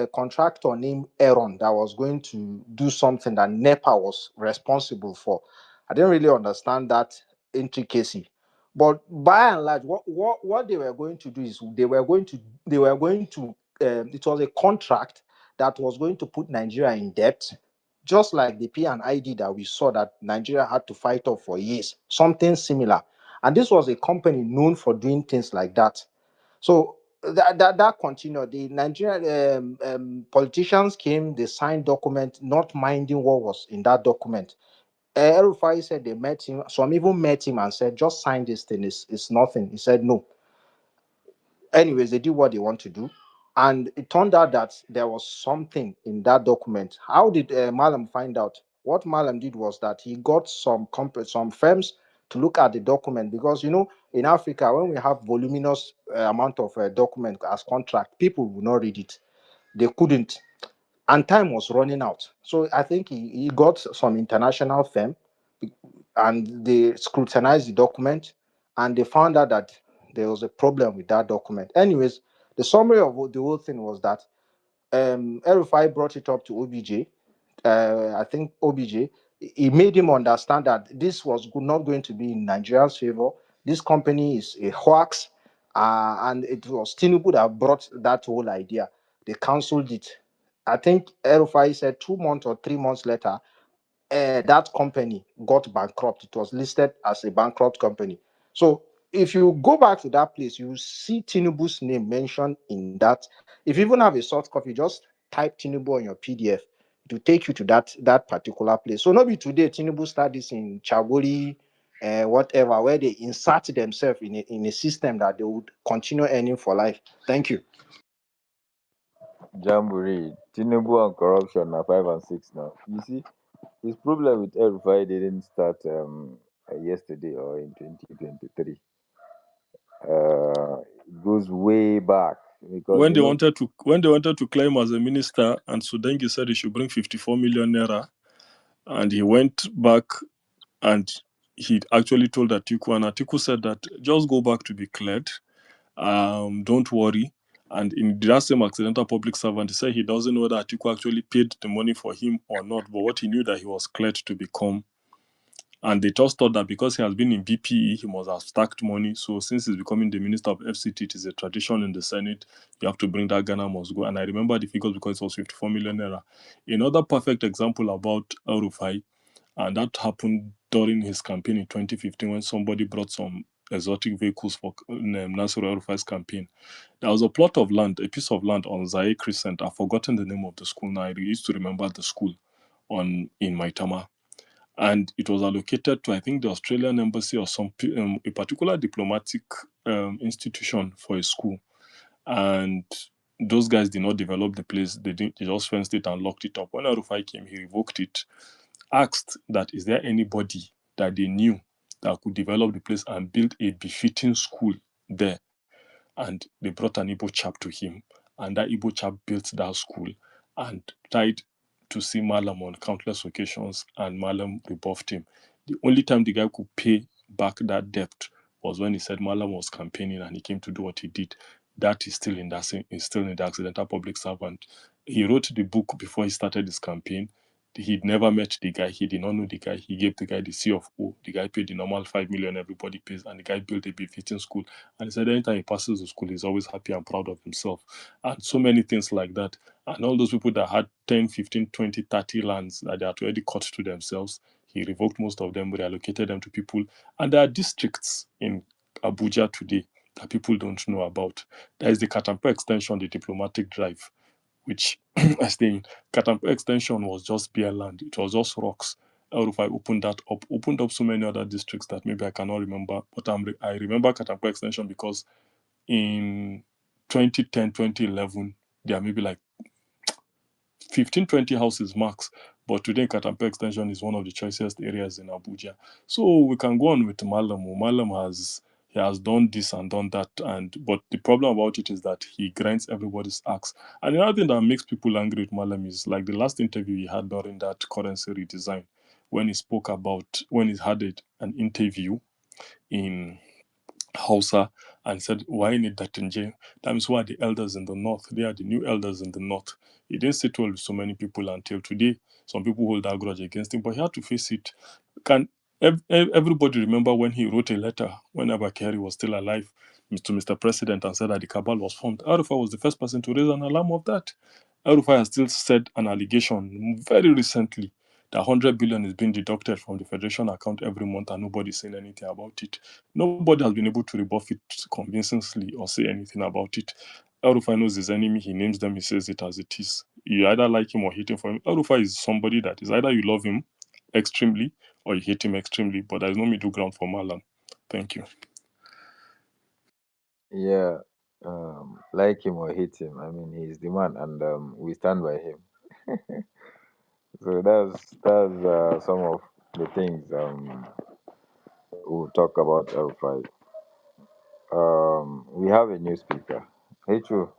T: contractor named Aaron that was going to do something that NEPA was responsible for. I didn't really understand that intricacy, but by and large, what they were going to do is they were going to it was a contract that was going to put Nigeria in debt, just like the P&ID that we saw that Nigeria had to fight off for years, something similar. And this was a company known for doing things like that. So that continued. The Nigerian politicians came, they signed document, not minding what was in that document. El-Rufai said they met him. Some even met him and said, "Just sign this thing. It's nothing." He said, "No." Anyways, they did what they want to do, and it turned out that there was something in that document. How did Malam find out? What Malam did was that he got some firms to look at the document, because in Africa, when we have voluminous amount of document as contract, people will not read it. They couldn't, and time was running out. So I think he got some international firm, and they scrutinized the document, and they found out that there was a problem with that document. Anyways, the summary of the whole thing was that El-Rufai brought it up to OBJ. I think OBJ, he made him understand that this was not going to be in Nigeria's favor. This company is a hoax, and it was Tinubu that brought that whole idea. They cancelled it. I think El-Rufai said 2 months or 3 months later, that company got bankrupt. It was listed as a bankrupt company. So if you go back to that place, you see Tinubu's name mentioned in that. If you even have a soft copy, just type Tinubu on your PDF. It will take you to that particular place. So maybe today Tinubu start this in Chagori, whatever, where they insert themselves in a system that they would continue earning for life. Thank you.
H: Jamboree, Tinubu and corruption are 5 and 6 now. You see, his problem with El-Rufai didn't start yesterday or in 2023. It goes way back, because
U: When they wanted to claim as a minister, and Sudengi said he should bring 54 million naira, and he went back and he actually told Atiku, and Atiku said that just go back to be cleared. Don't worry. And in that same accidental public servant, he said he doesn't know whether Atiku actually paid the money for him or not, but what he knew that he was cleared to become. And they just thought that because he has been in BPE, he must have stacked money. So since he's becoming the minister of FCT, it is a tradition in the Senate. You have to bring that Ghana must go. And I remember the figures because it was 54 million naira. Another perfect example about El-Rufai, and that happened during his campaign in 2015 when somebody brought some exotic vehicles for Nasir El-Rufai's campaign. There was a plot of land, a piece of land on Zaire Crescent. I've forgotten the name of the school now. I used to remember the school in Maitama. And it was allocated to, I think, the Australian embassy or a particular diplomatic institution for a school. And those guys did not develop the place. They just fenced it and locked it up. When El-Rufai came, he revoked it, asked that is there anybody that they knew that could develop the place and build a befitting school there. And they brought an Igbo chap to him, and that Igbo chap built that school and tried to see Malam on countless occasions, and Malam rebuffed him. The only time the guy could pay back that debt was when he said Malam was campaigning and he came to do what he did. That is still in the accidental public servant. He wrote the book before he started his campaign. He'd never met the guy. He did not know the guy. He gave the guy the C of O. The guy paid the normal 5 million everybody pays, and the guy built a befitting school. And he said anytime he passes the school, he's always happy and proud of himself. And so many things like that. And all those people that had 10, 15, 20, 30 lands that they had already cut to themselves, He revoked most of them, reallocated them to people. And there are districts in Abuja today that people don't know about. There is the Katampe extension, the diplomatic drive, which I stay in. Katampe extension was just bare land. It was just rocks. El-Rufai opened up so many other districts that maybe I cannot remember. But I remember Katampe extension because in 2010, 2011, there are maybe like 15, 20 houses max. But today, Katampe Extension is one of the choicest areas in Abuja. So we can go on with Malam. Malam has done this and done that, but the problem about it is that he grinds everybody's axe. And another thing that makes people angry with Malam is like the last interview he had during that currency redesign, when he spoke about when he had an interview in Hausa and said, why need that in jail? That means who are the elders in the north? They are the new elders in the north. He didn't sit well with so many people until today. Some people hold that grudge against him, but he had to face it. Can everybody remember when he wrote a letter when Abakari was still alive to Mr. President and said that the cabal was formed? El-Rufai was the first person to raise an alarm of that. El-Rufai has still said an allegation very recently that 100 billion is being deducted from the federation account every month and nobody's saying anything about it. Nobody has been able to rebuff it convincingly or say anything about it. El-Rufai knows his enemy, he names them, he says it as it is. You either like him or hate him for him. El-Rufai is somebody that is either you love him extremely or you hate him extremely, but there's no middle ground for Malam. Thank you.
H: Yeah, like him or hate him, I mean, he's the man, and we stand by him. So that's some of the things we'll talk about El-Rufai. We have a new speaker. Hey, Chu,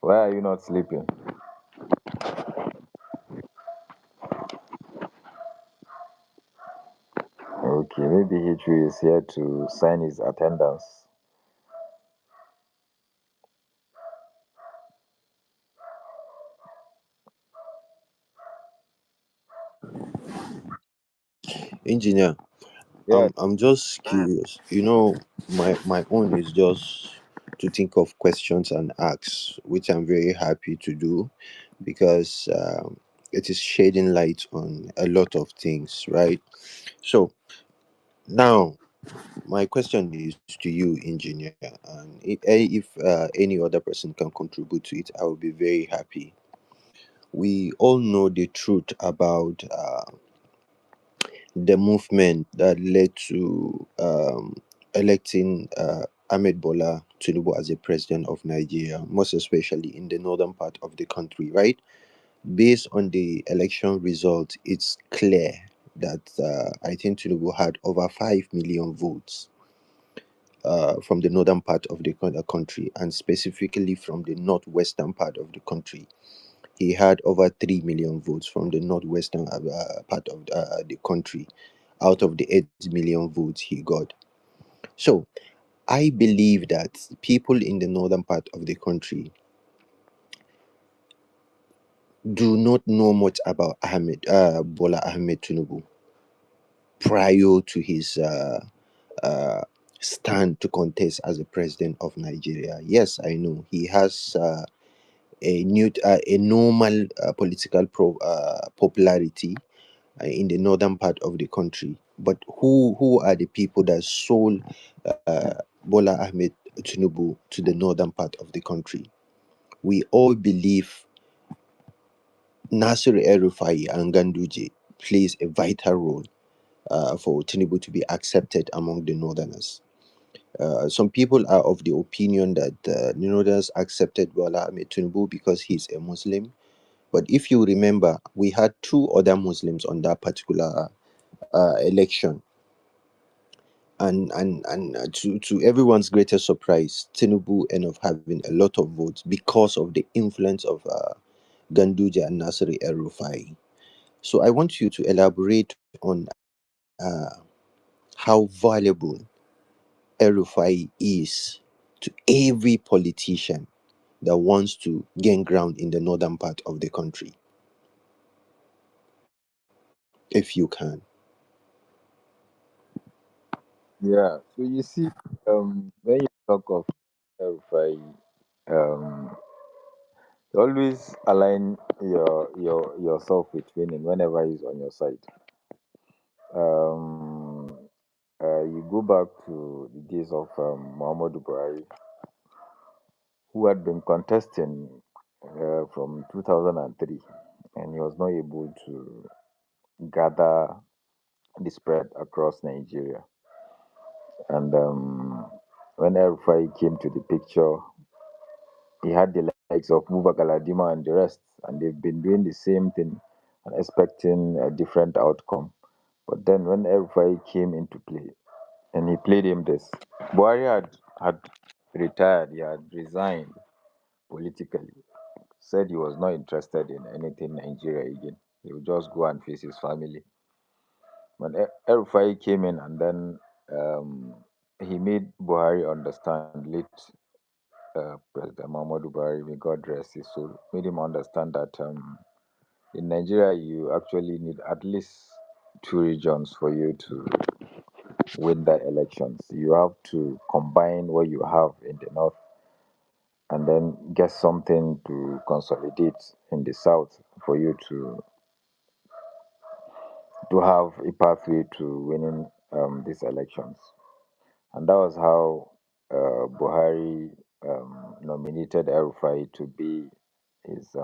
H: why are you not sleeping? Okay, maybe Hichu is here to sign his attendance.
E: Engineer,
H: Yeah,
E: I'm just curious. You know, my own is just to think of questions and asks, which I'm very happy to do because it is shedding light on a lot of things, right? So now my question is to you, engineer, and if any other person can contribute to it, I will be very happy. We all know the truth about the movement that led to electing Ahmed Bola Tinubu as a president of Nigeria, most especially in the northern part of the country, right? Based on the election result, it's clear that I think Tinubu had over 5 million votes from the northern part of the country, and specifically from the northwestern part of the country. He had over 3 million votes from the northwestern part of the country out of the 8 million votes he got. So I believe that people in the northern part of the country do not know much about Bola Ahmed Tinubu prior to his uh, stand to contest as the president of Nigeria. Yes, I know he has a normal political popularity in the northern part of the country. But who are the people that sold Bola Ahmed Tinubu to the northern part of the country? We all believe Nasir El-Rufai and Ganduje plays a vital role for Tinubu to be accepted among the northerners. Some people are of the opinion that the northerners accepted Bola Ahmed Tinubu because he's a Muslim. But if you remember, we had two other Muslims on that particular election, and to everyone's greatest surprise, Tinubu ended up having a lot of votes because of the influence of Ganduja and Nasri El-Rufai. So I want you to elaborate on how valuable El-Rufai is to every politician that wants to gain ground in the northern part of the country, if you can.
H: yeah. So you see, when you talk of El-Rufai, um, always align yourself with winning whenever he's on your side. You go back to the days of Muhammadu Buhari, who had been contesting from 2003, and he was not able to gather the spread across Nigeria. And when El-Rufai came to the picture, he had the likes of Muba Galadima and the rest, and they've been doing the same thing and expecting a different outcome. But then when El-Rufai came into play, and he played him this, Buhari had retired, he had resigned politically, said he was not interested in anything Nigeria again. He would just go and face his family. When El-Rufai came in, and then he made Buhari understand, late President Muhammadu Buhari, may God rest his soul, made him understand that in Nigeria you actually need at least two regions for you to win the elections. You have to combine what you have in the north and then get something to consolidate in the south for you to have a pathway to winning these elections. And that was how Buhari nominated El-Rufai to be his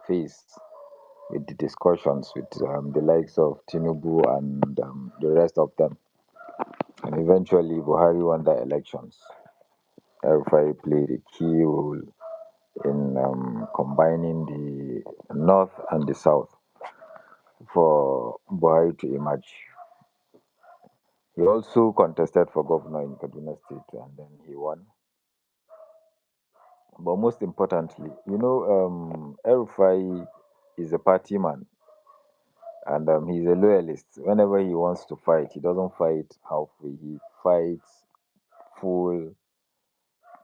H: face with the discussions with the likes of Tinubu and the rest of them. And eventually, Buhari won the elections. El-Rufai played a key role in combining the north and the south for Buhari to emerge. He also contested for governor in Kaduna State, and then he won. But most importantly, El-Rufai is a party man, and he's a loyalist. Whenever he wants to fight, he doesn't fight halfway. He fights full.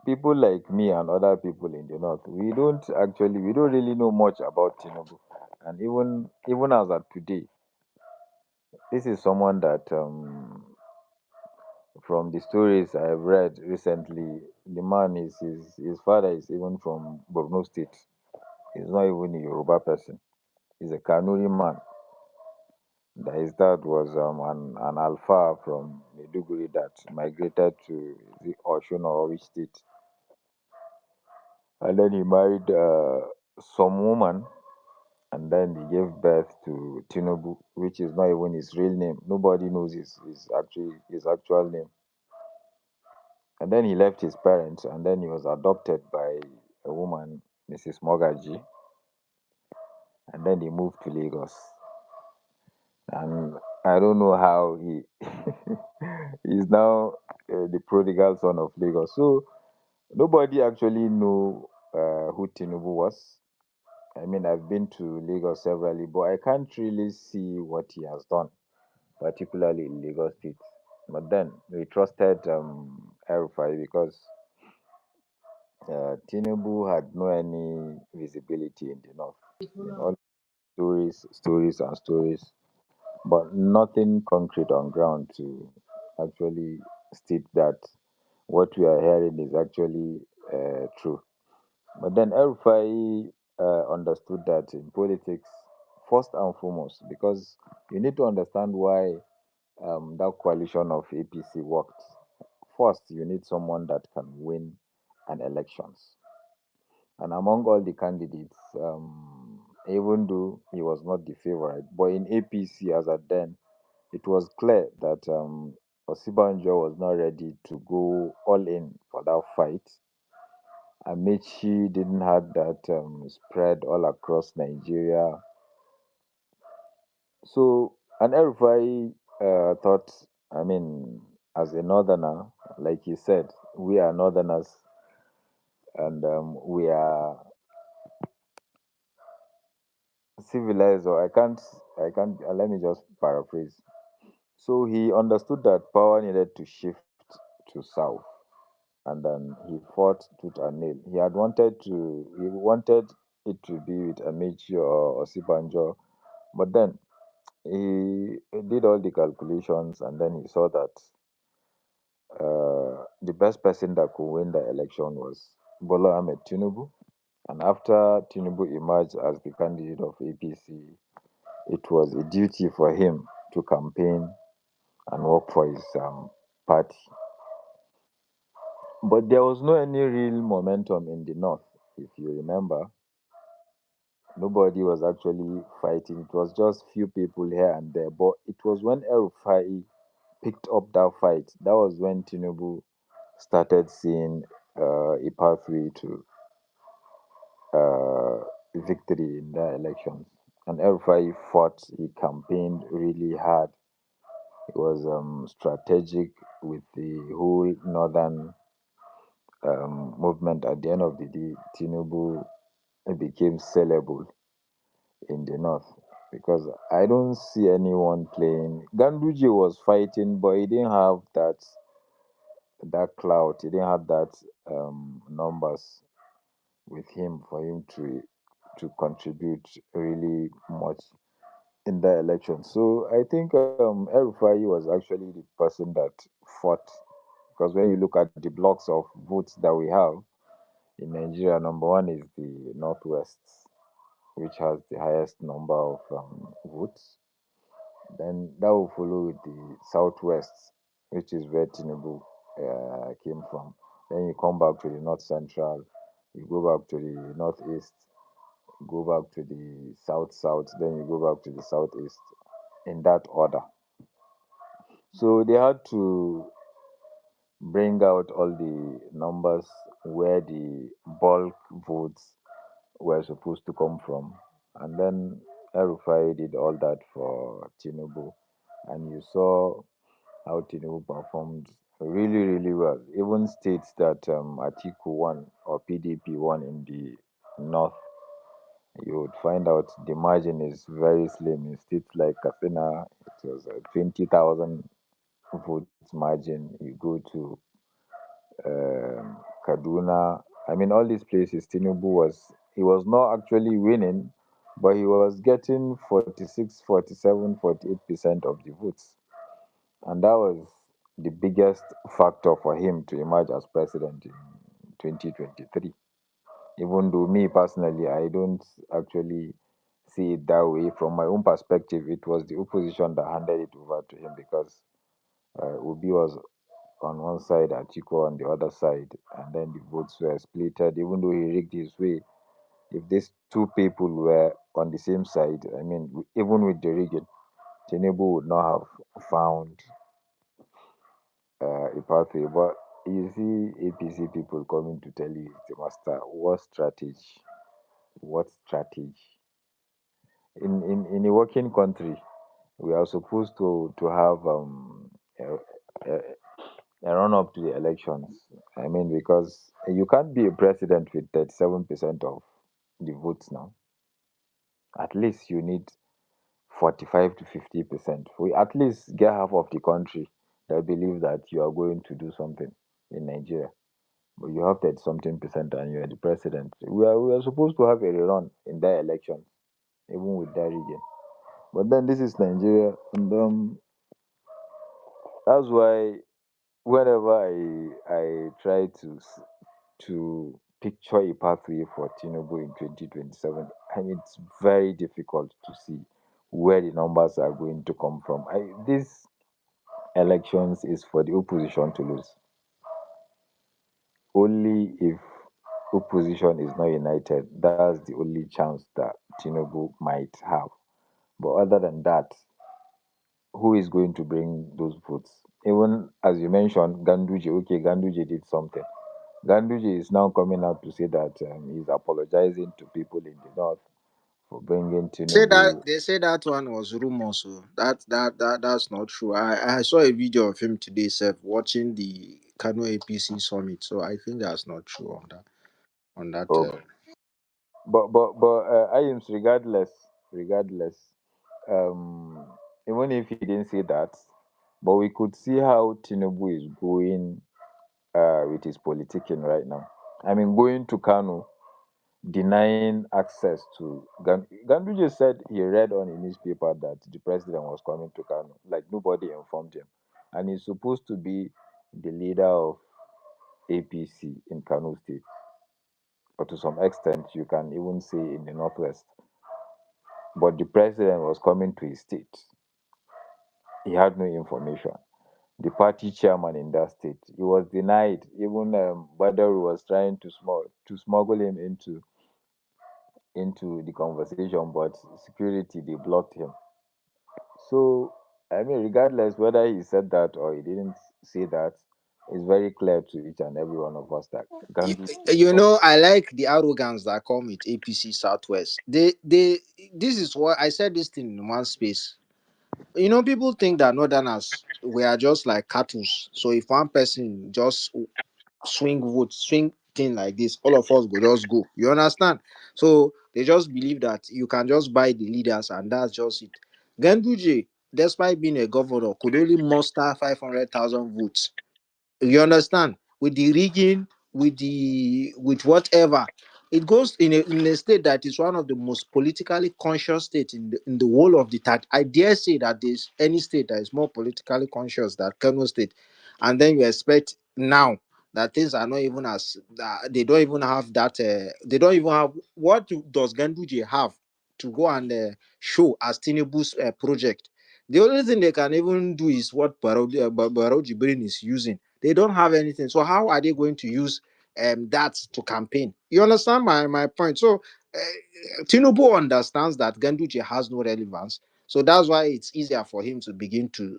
H: People like me and other people in the north, we don't really know much about Tinubu, and even as of today, this is someone that from the stories I've read recently, the man is his father is even from Borno State. He's not even a Yoruba person. He's a Kanuri man. That his dad was an Alpha from Maiduguri that migrated to the Oshun or which state. And then he married some woman, and then he gave birth to Tinubu, which is not even his real name. Nobody knows his actual name. And then he left his parents, and then he was adopted by a woman, Mrs. Mogaji, and then he moved to Lagos. And I don't know how he he's now the prodigal son of Lagos. So nobody actually know who Tinubu was. I mean, I've been to Lagos severally, but I can't really see what he has done, particularly in Lagos State. But then we trusted El-Rufai because Tinubu had no any visibility in the north. All stories and stories, but nothing concrete on ground to actually state that what we are hearing is actually true. But then El-Rufai understood that in politics, first and foremost, because you need to understand why that coalition of APC worked. First, you need someone that can win an elections. And among all the candidates, even though he was not the favorite, but in APC as at then, it was clear that Osibanjo was not ready to go all in for that fight. Amici didn't have that spread all across Nigeria. So, and El-Rufai thought, I mean, as a northerner, like he said, we are northerners, and we are civilized, or let me just paraphrase. So he understood that power needed to shift to south, and then he fought tooth and nail. He wanted it to be with Amici or Osibanjo, but then he did all the calculations, and then he saw that the best person that could win the election was Bola Ahmed Tinubu. And after Tinubu emerged as the candidate of APC, it was a duty for him to campaign and work for his party. But there was no any real momentum in the north, if you remember. Nobody was actually fighting. It was just few people here and there. But it was when El-Rufai picked up that fight, that was when Tinubu started seeing a pathway to victory in the elections. And El-Rufai fought, he campaigned really hard. It was strategic with the whole northern movement. At the end of the day, Tinubu became sellable in the north because I don't see anyone playing. Ganduje was fighting, but he didn't have that clout. He didn't have that numbers with him for him to contribute really much in the election. So I think El-Rufai was actually the person that fought because when you look at the blocks of votes that we have in Nigeria, number one is the Northwest, which has the highest number of votes. Then that will follow with the Southwest, which is where Tinubu came from. Then you come back to the North Central, you go back to the Northeast, go back to the South South, then you go back to the Southeast in that order. So they had to bring out all the numbers where the bulk votes were supposed to come from. And then El-Rufai did all that for Tinubu. And you saw how Tinubu performed really, really well. Even states that Atiku won or PDP won in the north, you would find out the margin is very slim. In states like Katsina, it was a 20,000 votes margin. You go to Kaduna. I mean, all these places, Tinubu he was not actually winning, but he was getting 46, 47, 48% of the votes. And that was the biggest factor for him to emerge as president in 2023. Even though me personally, I don't actually see it that way. From my own perspective, it was the opposition that handed it over to him because Obi was on one side, Atiku on the other side, and then the votes were splitted. Even though he rigged his way, if these two people were on the same side, I mean, even with the rigging, Tinubu would not have found a pathway. But you see APC people coming to tell you, the master, what strategy? What strategy? In a working country, we are supposed to have a, a run up to the elections. I mean, because you can't be a president with 37% of the votes now. At least you need 45 to 50%. We at least get half of the country that believe that you are going to do something in Nigeria. But you have 30 something percent and you are the president. We are supposed to have a rerun in that election, even with that region. But then this is Nigeria, and that's why whenever I try to picture a pathway for Tinubu in 2027, and it's very difficult to see where the numbers are going to come from. This elections is for the opposition to lose. Only if opposition is not united, that's the only chance that Tinubu might have. But other than that, who is going to bring those votes? Even as you mentioned, Ganduje, okay, Ganduje did something. Ganduje is now coming out to say that he's apologizing to people in the north for bringing
T: Say that
H: Tinubu.
T: they say that one was rumor, so that's not true. I saw a video of him today, Seth, watching the Kano APC summit. So I think that's not true on that. On that,
H: Oh, but Iams, regardless, um, even if he didn't say that, but we could see how Tinubu is going with his politicking right now. I mean, going to Kano, denying access to Ganduje said he read on a newspaper that the president was coming to Kano. Like nobody informed him, and he's supposed to be the leader of APC in Kano State, or to some extent, you can even say in the Northwest. But the president was coming to his state. he had no information. The party chairman in that state, he was denied. Even Badr was trying to smuggle him into the conversation, but security they blocked him. So I mean, regardless whether he said that or he didn't say that, it's very clear to each and every one of us that
T: You,
H: Gandhi.
T: you know, I like the arrogance that come with APC Southwest. They, this is what I said this thing in one space. You know, people think that Northerners we are just like cattle. So if one person just swing thing like this, all of us go just go. You understand? So they just believe that you can just buy the leaders and that's just it. Ganduje, despite being a governor, could only muster 500,000 votes. You understand? With the rigging, with whatever, it goes in a state that is one of the most politically conscious states in the whole of the third. I dare say that there's any state that is more politically conscious than Kano State, and then you expect now that things are not even as they don't even have that. They don't even have does Ganduje have to go and show as Tinubu's project. The only thing they can even do is what Barrow Jibrin is using. They don't have anything. So how are they going to use that to campaign? You understand my point? So Tinubu understands that Ganduje has no relevance. So that's why it's easier for him to begin to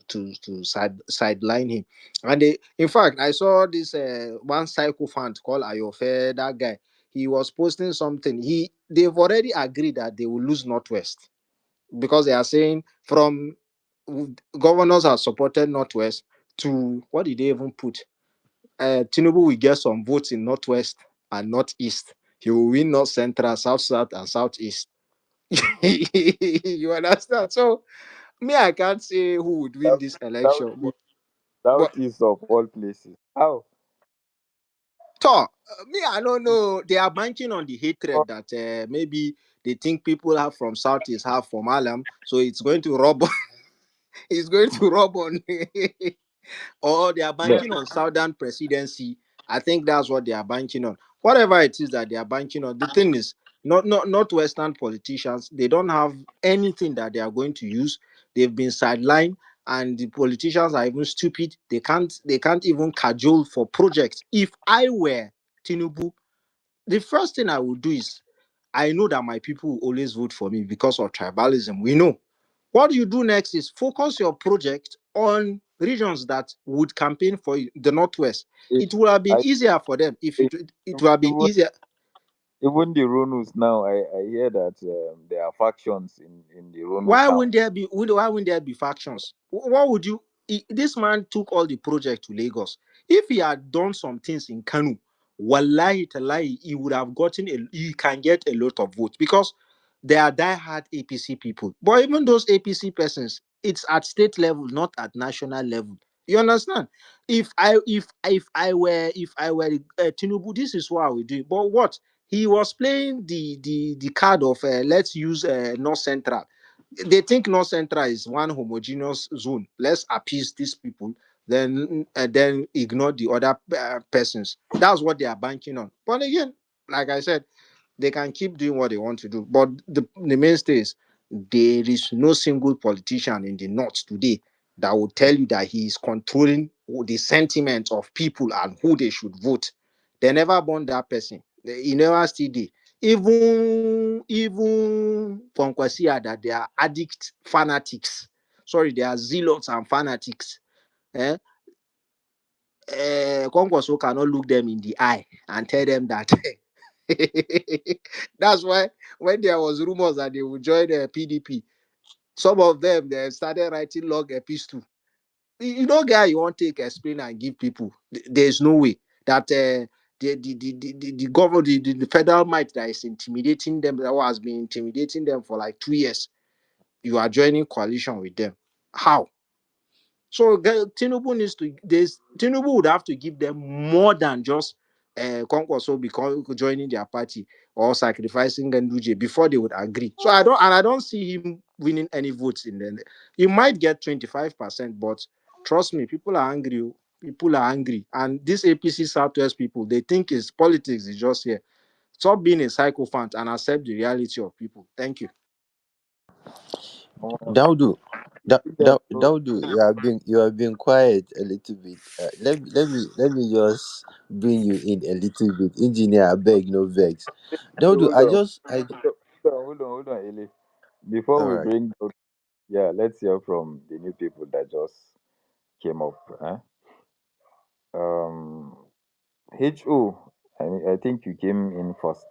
T: sideline him. And in fact, I saw this one sycophant called Ayofe, that guy. He was posting something. They've already agreed that they will lose Northwest because they are saying from governors have supported Northwest to what did they even put? Tinubu will get some votes in Northwest and Northeast. He will win North Central, South South, and Southeast. You understand? So me, I can't say who would win
H: South,
T: this
H: South,
T: election,
H: East,
T: but
H: Southeast of all places. How?
T: me, I don't know. They are banking on the hatred that maybe they think people have from Southeast have from Alam, so it's going to rub. It's going to rub on. Or they are
H: Yeah.
T: banking on Southern presidency. I think that's what they are banking on. Whatever it is that they are banking on, the thing is, not Western politicians. They don't have anything that they are going to use. They've been sidelined, and the politicians are even stupid. They can't even cajole for projects. If I were Tinubu, the first thing I would do is I know that my people will always vote for me because of tribalism. We know. What you do next is focus your project on regions that would campaign for you, the Northwest.
H: It,
T: It would have been
H: I,
T: easier for them if
H: it,
T: it would have been
H: even,
T: easier.
H: even the Ronus now, I hear that there are factions in the Ronu
T: Why
H: camp.
T: wouldn't there be? Why wouldn't there be factions? What would you? This man took all the project to Lagos. If he had done some things in Kanu, wallahi talahi, he would have gotten he can get a lot of votes because they are diehard APC people. But even those APC persons, it's at state level, not at national level. You understand? If I were Tinubu, this is what I would do. But what he was playing the card of let's use North Central. They think North Central is one homogeneous zone. Let's appease these people, then ignore the other persons. That's what they are banking on. But again, like I said, they can keep doing what they want to do. But the mainstay is there is no single politician in the north today that will tell you that he is controlling the sentiment of people and who they should vote. They never born that person. He never still did. Even Kwankwasia that they are addict fanatics. Sorry, they are zealots and fanatics. Eh? Kwankwaso cannot look them in the eye and tell them that. That's why when there was rumors that they would join the PDP, some of them they started writing long epistle. You know, guy, you want to take explain and give people. There's no way that the government, the federal might that is intimidating them, that has been intimidating them for like 2 years, you are joining coalition with them. How? So Tinubu needs to. Tinubu would have to give them more than just concourse so because joining their party or sacrificing Ganduje before they would agree. So I don't see him winning any votes in the. He might get 25%, but trust me, people are angry. People are angry, and this APC Southwest people, they think it's politics is just here. Stop being a sycophant and accept the reality of people. Thank you.
H: Um,
E: Daudu, Daudu, you have been quiet a little bit. Let me just bring you in a little bit. Engineer, I beg, no vex. Daudu,
H: Hold
E: I
H: on,
E: just I
H: hold on, Eli. Before
E: all
H: we
E: right.
H: bring, yeah, let's hear from the new people that just came up. Um, HO, I think you came in first.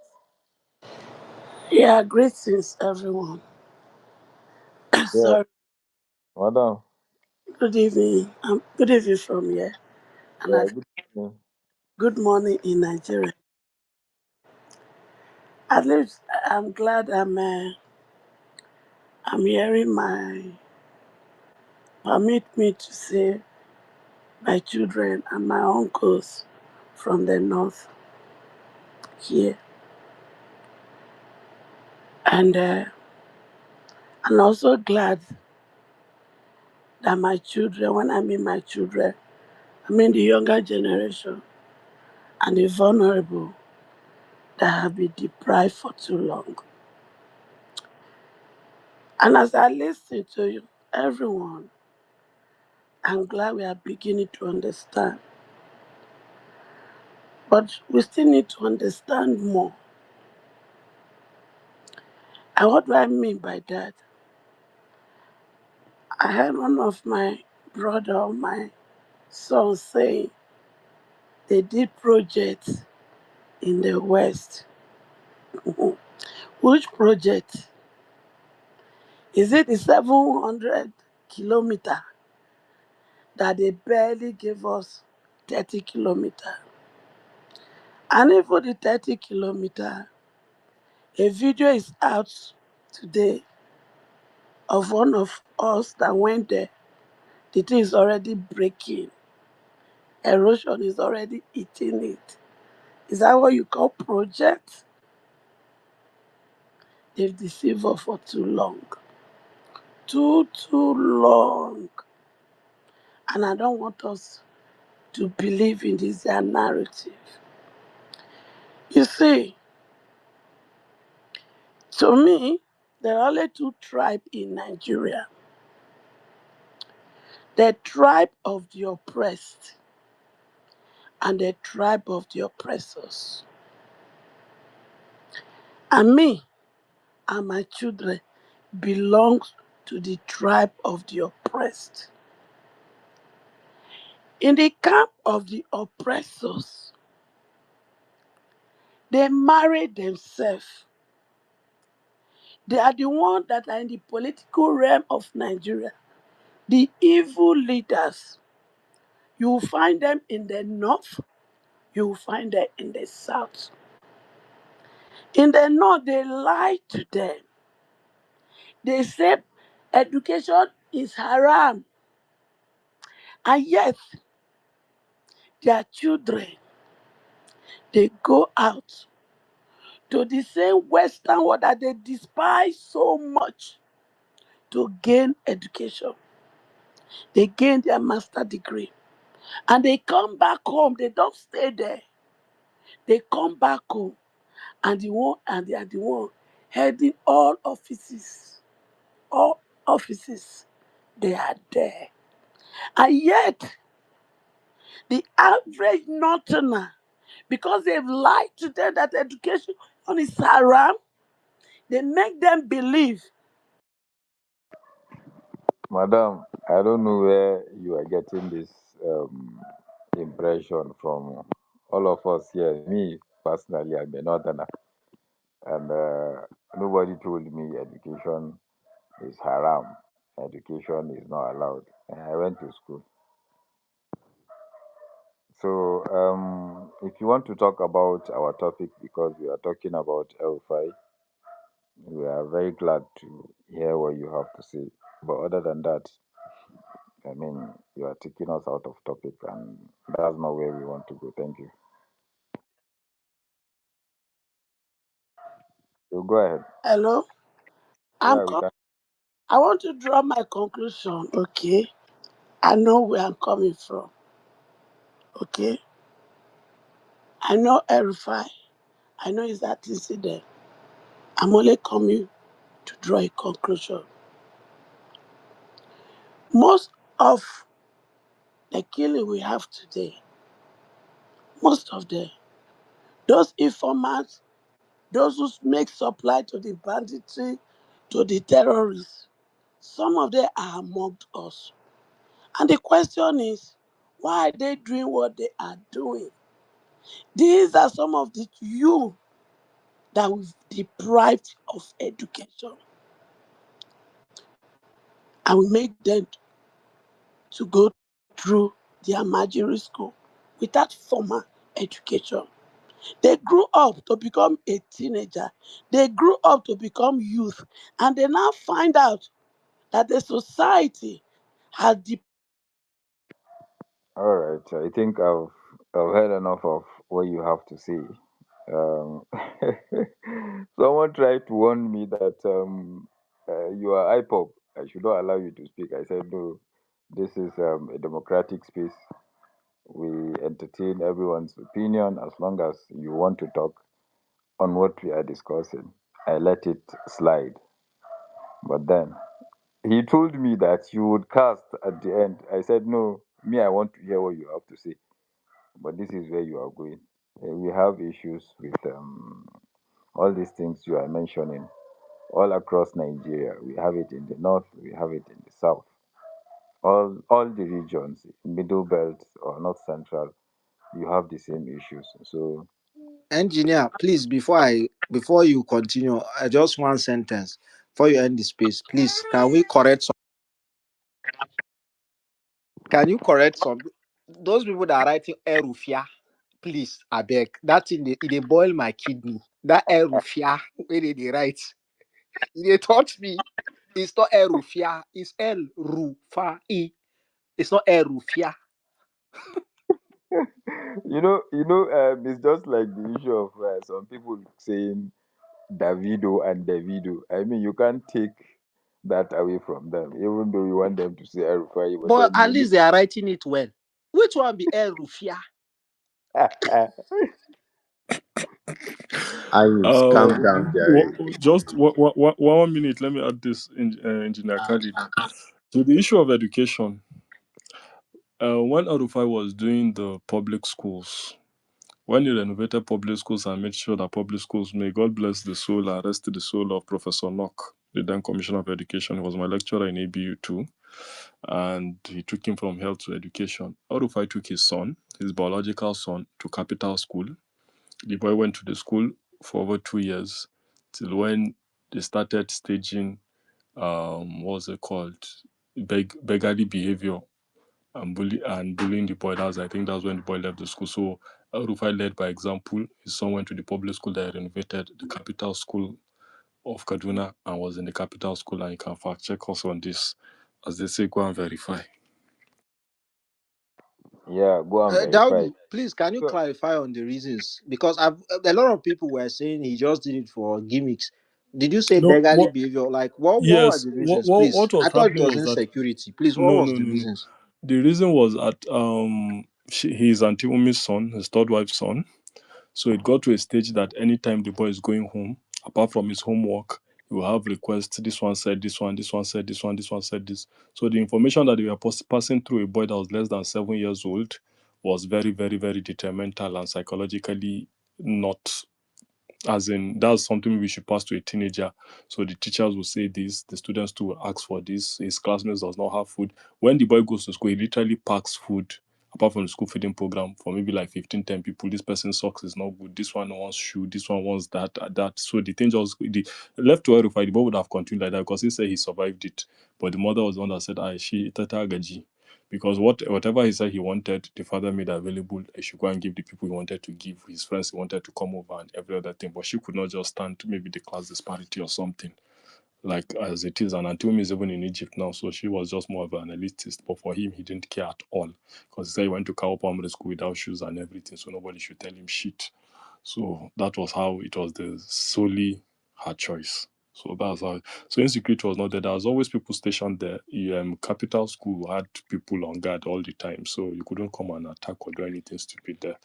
F: Yeah, greetings, everyone.
H: Yeah,
F: Sorry,
H: madam.
F: good evening. Good evening from here, and
H: Yeah, good evening.
F: good morning in Nigeria. At least I'm glad I'm hearing my permit me to say my children and my uncles from the north here, and I'm also glad that my children, when I mean my children, I mean the younger generation and the vulnerable that have been deprived for too long. And as I listen to you, everyone, I'm glad we are beginning to understand. But we still need to understand more. And what do I mean by that? I heard one of my brother or my son saying they did projects in the West. Which project? Is it the 700 kilometer that they barely gave us 30 kilometer? And even the 30 kilometer, a video is out today of one of us that went there. The thing is already breaking. Erosion is already eating it. Is that what you call project? They've deceived us for too long. Too long. And I don't want us to believe in this their narrative. You see, to me, there are only two tribes in Nigeria. The tribe of the oppressed and the tribe of the oppressors. And me and my children belong to the tribe of the oppressed. In the camp of the oppressors, they marry themselves. They are the ones that are in the political realm of Nigeria. The evil leaders, you will find them in the north, you will find them in the south. In the north, they lie to them. They say education is haram, and yet their children, they go out to the same Western world that they despise so much to gain education. They gain their master degree and they come back home. They don't stay there. They come back home and they are the one heading all offices. All offices. They are there. And yet the average northerner, because they've lied to them that education is haram, they make them believe.
H: Madam, I don't know where you are getting this impression from. All of us here, me personally, I'm a northerner, and nobody told me education is haram. Education is not allowed. And I went to school. So, if you want to talk about our topic, because we are talking about El-Rufai, we are very glad to hear what you have to say. But other than that, I mean, you are taking us out of topic, and that's not where we want to go. Thank you. So go ahead.
F: Hello?
H: Yeah, we can.
F: I want to draw my conclusion, okay? I know where I'm coming from, okay? I know El-Rufai. I know it's that incident. I'm only coming to draw a conclusion. Most of the killing we have today, most of them, those informants, those who make supply to the banditry, to the terrorists, some of them are amongst us. And the question is, why are they doing what they are doing? These are some of the youth that we've deprived of education, and we make them to go through their marjorie school without formal education. They grew up to become a teenager. They grew up to become youth. And they now find out that the society has
H: All right, I think I've heard enough of what you have to say. Um, someone tried to warn me that you are IPOP. I should not allow you to speak. I said no. This is a democratic space. We entertain everyone's opinion as long as you want to talk on what we are discussing. I let it slide. But then he told me that you would cast at the end. I said, no, me, I want to hear what you have to say. But this is where you are going. We have issues with all these things you are mentioning all across Nigeria. We have it in the north, we have it in the south. All the regions, middle belt or north central, you have the same issues. So
T: Engineer, please, before you continue, I just one sentence before you end the space. Please, can you correct some those people that are writing Erufia? Please, I beg. That in they boil my kidney. That Erufia where they write, they touch me. It's not Erufia, it's El-Rufai. It's not Erufia.
H: it's just like the issue of some people saying Davido and Davido. I mean, you can't take that away from them, even though you want them to say Erufai, but
T: But
H: then
T: at least they are writing it well. Which one be El-Rufia?
E: Ayus, calm down, Jerry.
U: Just 1 minute. Let me add this, Engineer Khalid. To the issue of education, when El-Rufai was doing the public schools, when he renovated public schools and made sure that public schools, may God bless the soul and rest the soul of Professor Nock, the then Commissioner of Education. He was my lecturer in ABU too, and he took him from health to education. El-Rufai took his son, his biological son, to Capital School. The boy went to the school for over 2 years, till when they started staging, what's it called, beggarly behavior and bullying the boy. I think that's when the boy left the school. So Rufai led by example. His son went to the public school that renovated, the capital school of Kaduna, and was in the capital school. And you can fact check us on this, as they say, go and verify.
H: Yeah, go and verify.
T: Daudu, please, can you
H: So,
T: clarify on the reasons? Because a lot of people were saying he just did it for gimmicks. Did you say
U: No,
T: beggarly
U: what?
T: behavior? Like, what were
U: Yes.
T: the
U: What?
T: reasons,
U: What?
T: please?
U: What was
T: I thought it
U: happening
T: was
U: was that
T: insecurity. Please, what
U: no,
T: was
U: no,
T: the
U: no, no.
T: reasons?
U: The reason was that his Auntie Umi's son, his third wife's son. So it got to a stage that anytime the boy is going home, apart from his homework, he will have requests. This one said this one, this one said this one, this one said this. So the information that they were passing through a boy that was less than 7 years old was very, very, very detrimental and psychologically not, as in that's something we should pass to a teenager. So the teachers will say this, the students too will ask for this, his classmates does not have food. When the boy goes to school, he literally packs food apart from the school feeding program for maybe like 15, 10 people. This person's socks is not good, this one wants shoe, this one wants that. So the thing just the left to verify, the boy would have continued like that because he said he survived it. But the mother was the one that said, she tata gaji. Because whatever he said he wanted, the father made available. He should go and give the people he wanted to give, his friends he wanted to come over, and every other thing. But she could not just stand to maybe the class disparity or something, like as it is. And Antiomi is even in Egypt now, so she was just more of an elitist. But for him, he didn't care at all because he said he went to Kawo Primary School without shoes and everything, so nobody should tell him shit. So that was how it was the solely her choice. So that's how. So insecurity was not there. There was always people stationed there. Capital School had people on guard all the time, so you couldn't come and attack or do anything stupid there.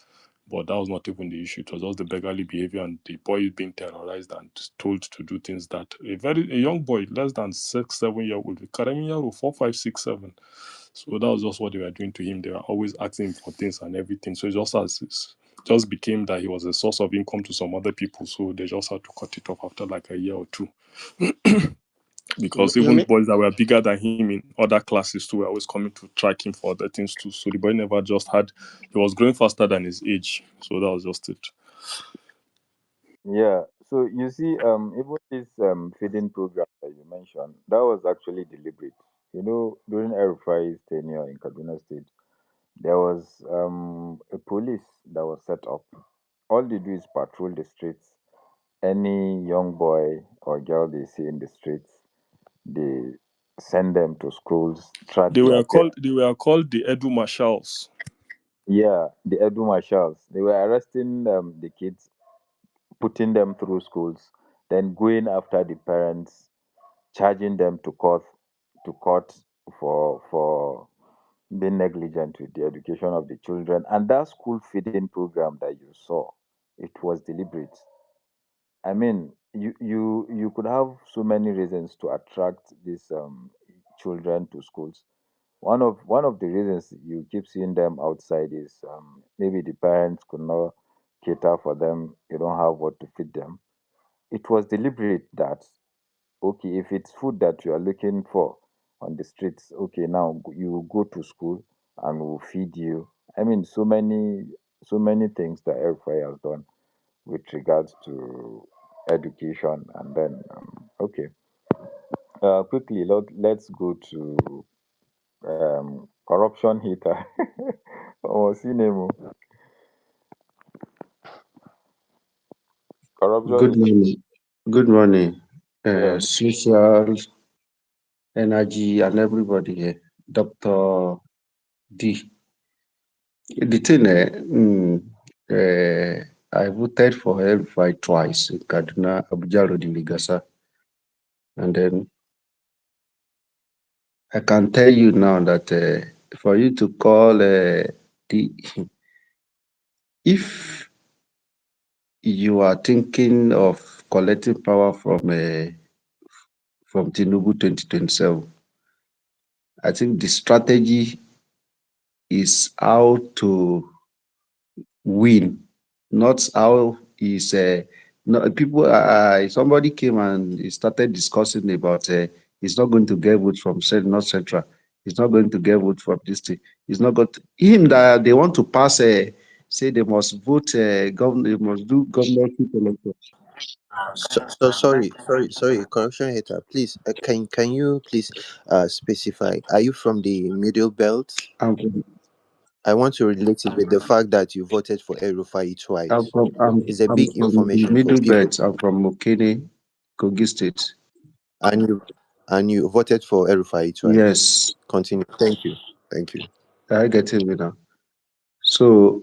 U: But that was not even the issue. It was just the beggarly behavior and the boy being terrorized and told to do things that a young boy, less than 6, 7 year old, carrying year 4, 5, 6, 7. So that was just what they were doing to him. They were always asking him for things and everything. So it just became that he was a source of income to some other people. So they just had to cut it off after like a year or two. Because
E: You
U: even
E: mean
U: boys that were bigger than him in other classes too were always coming to track him for other things too. So the boy never just had, he was growing faster than his age. So that was just it.
H: Yeah. So you see, even this feeding program that you mentioned, that was actually deliberate. You know, during El-Rufai's tenure in Kaduna State, there was a police that was set up. All they do is patrol the streets. Any young boy or girl they see in the streets, they send them to schools, track their parents.
U: They were called the Edu Marshals.
H: Yeah, the Edu Marshals. They were arresting the kids, putting them through schools, then going after the parents, charging them to court for being negligent with the education of the children. And that school feeding program that you saw, it was deliberate. I mean, you could have so many reasons to attract these children to schools. One of the reasons you keep seeing them outside is maybe the parents could not cater for them. You don't have what to feed them. It was deliberate that, okay, if it's food that you are looking for on the streets, okay, now you go to school and we'll feed you. I mean, so many things that Airfry has done with regards to education. And then, okay, quickly, let's go to corruption hater. Oh, Sinemo. Corruption
A: Good
H: hater.
A: morning. Good morning.
H: Yeah.
A: Social energy and everybody here. Dr. D. The thing, I voted for El-Rufai twice in Kaduna, Abuja Road in Ligasa. And then I can tell you now that for you to call the, if you are thinking of collecting power from Tinubu 2027, I think the strategy is how to win, not how is no, people. Somebody came and he started discussing about he's not going to get vote from North Central. He's not going to get vote from this thing. He's not got him that they want to pass. Say they must vote. Governor, they must do governorship election.
E: sorry, corruption hater. Please, can you please specify? Are you from the middle belt?
A: I'm from,
E: I want to relate it with the fact that you voted for El Rufai
A: I'm
E: twice.
A: from, I'm,
E: It's a
A: I'm
E: big
A: from the
E: information for
A: Middle
E: people.
A: Belt. I'm from Mokene, Kogi State.
E: And you voted for El Rufai twice.
A: Yes,
E: Continue. Thank you. Thank you.
A: I get it now. So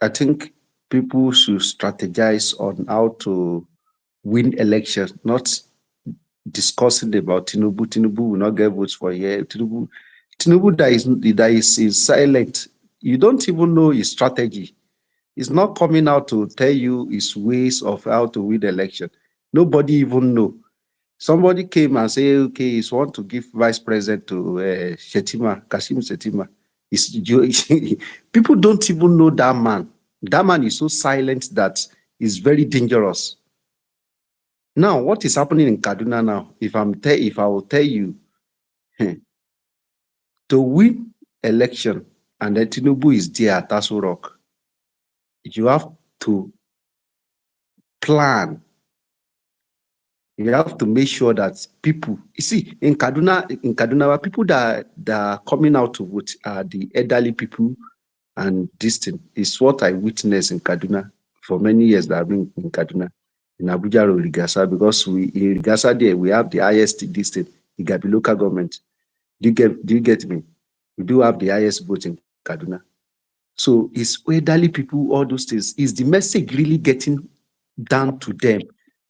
A: I think people should strategize on how to win elections, not discussing about Tinubu. Tinubu will not get votes for here. Tinubu that is silent. You don't even know his strategy. He's not coming out to tell you his ways of how to win the election. Nobody even know. Somebody came and say, okay, he's want to give vice president to Kashim Shetima. People don't even know that man. That man is so silent that is very dangerous. Now, what is happening in Kaduna now? If I will tell you, to win election and then Tinubu is there at Aso Rock, you have to plan. You have to make sure that people, you see, in Kaduna, people that are coming out to vote are the elderly people, and this thing is what I witnessed in Kaduna for many years that I've been in Kaduna, in Abuja or Rigasa, because in Rigasa there we have the highest this thing, Igabi local government. Do you get me? We do have the highest vote in Kaduna. So it's elderly people, all those things. Is the message really getting down to them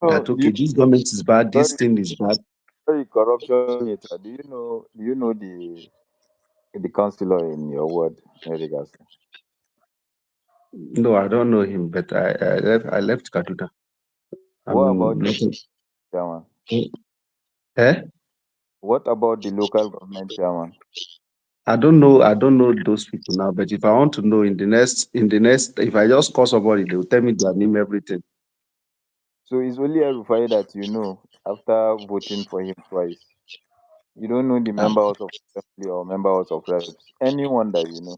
H: So
A: that okay, this government is bad, this
H: sorry,
A: thing is bad?
H: sorry, corruption hater. Do you know the councillor in your ward, Erigas?
A: No, I don't know him, but I left Kaduna.
H: What
A: I'm
H: about the
A: not.
H: chairman?
A: Eh?
H: What about the local government chairman?
A: I don't know. I don't know those people now. But if I want to know in the next, if I just call somebody, they will tell me their name, everything.
H: So it's only El-Rufai that you know after voting for him twice. You don't know the
A: Um,
H: members of assembly or members of reps. Anyone that you know.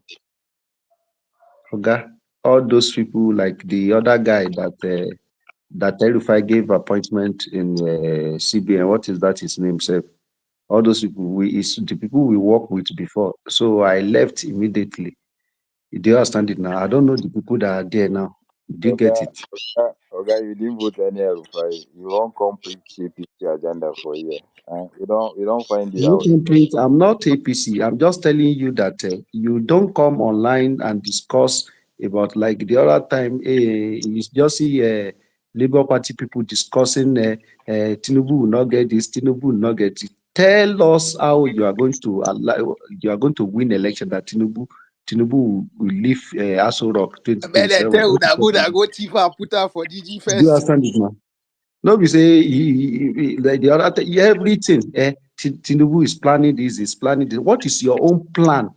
A: Oga, all those people like the other guy that El-Rufai gave appointment in CBN. What is that? His name, sir? All those people, is the people we work with before. So I left immediately. Do you understand it now? I don't know the people that are there now. Do you get it?
H: You didn't vote any El-Rufai. You won't come preach APC agenda for a year. You don't find it
A: You
H: out.
A: can print. I'm not APC. I'm just telling you that you don't come online and discuss about like the other time. You just see Labour Party people discussing Tinubu will not get this, Tinubu will not get it. Tell us how you are going to allow, you are going to win election that Tinubu will leave Aso Rock
E: Man, I
A: 2027.
E: tell you
A: What is
E: that
A: your
E: good, I
A: plan?
E: go Tifa put her for DG
A: Do you
E: first.
A: understand it now? No, be say like the other everything. Tinubu is planning this, is planning this. What is your own plan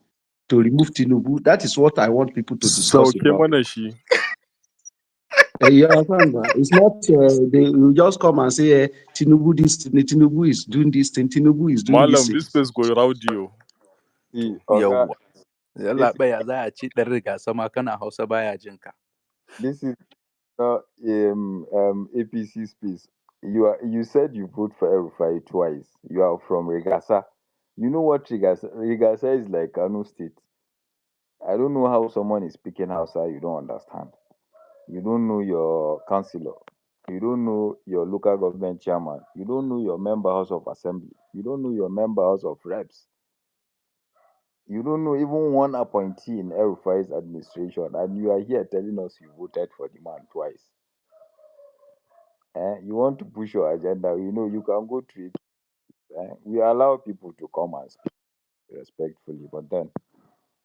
A: to remove Tinubu? That is what I want people to discuss
U: Sauke
A: about.
U: mana shi.
A: You understand? It's not they will just come and say Tinubu this, Tinubu is doing this thing, Tinubu is doing this
U: Malam,
A: thing.
U: this place go rowdy.
H: See, Oga,
G: Yawwa.
H: this
G: Yalla ya za a ci ɗan riga sama kana Hausa baya jinka.
H: this is not APC space. You said you vote for El-Rufai twice. You are from Regasa. You know what Regasa? Regasa is like Kano State. I don't know how someone is speaking Hausa you don't understand. You don't know your councillor. You don't know your local government chairman. You don't know your member house of assembly. You don't know your member house of reps. You don't know even one appointee in El-Rufai's administration, and you are here telling us you voted for the man twice. You want to push your agenda, you can go to it. We allow people to come and speak respectfully, but then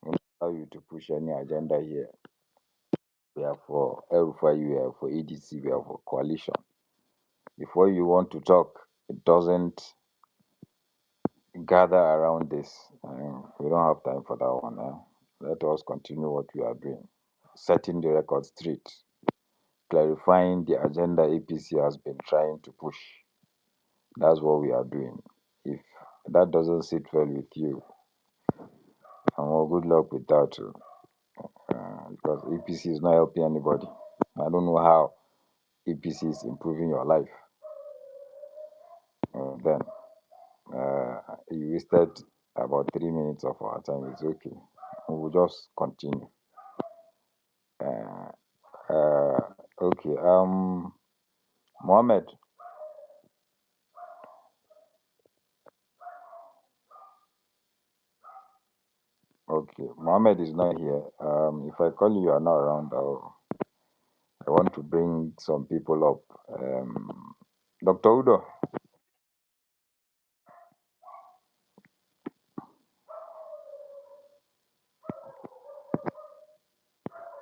H: we don't allow you to push any agenda here. We are for El-Rufai, we are for ADC, we are for coalition. Before you want to talk, it doesn't gather around this. We don't have time for that one. Let us continue what we are doing, setting the record straight, clarifying the agenda APC has been trying to push. That's what we are doing. If that doesn't sit well with you, well, good luck with that too. Because APC is not helping anybody. I don't know how APC is improving your life. Then you wasted about 3 minutes of our time. It's okay. We will just continue. Uh, okay. Mohammed. Okay, Mohammed is not here. If I call you, you are not around. I want to bring some people up. Dr. Udo.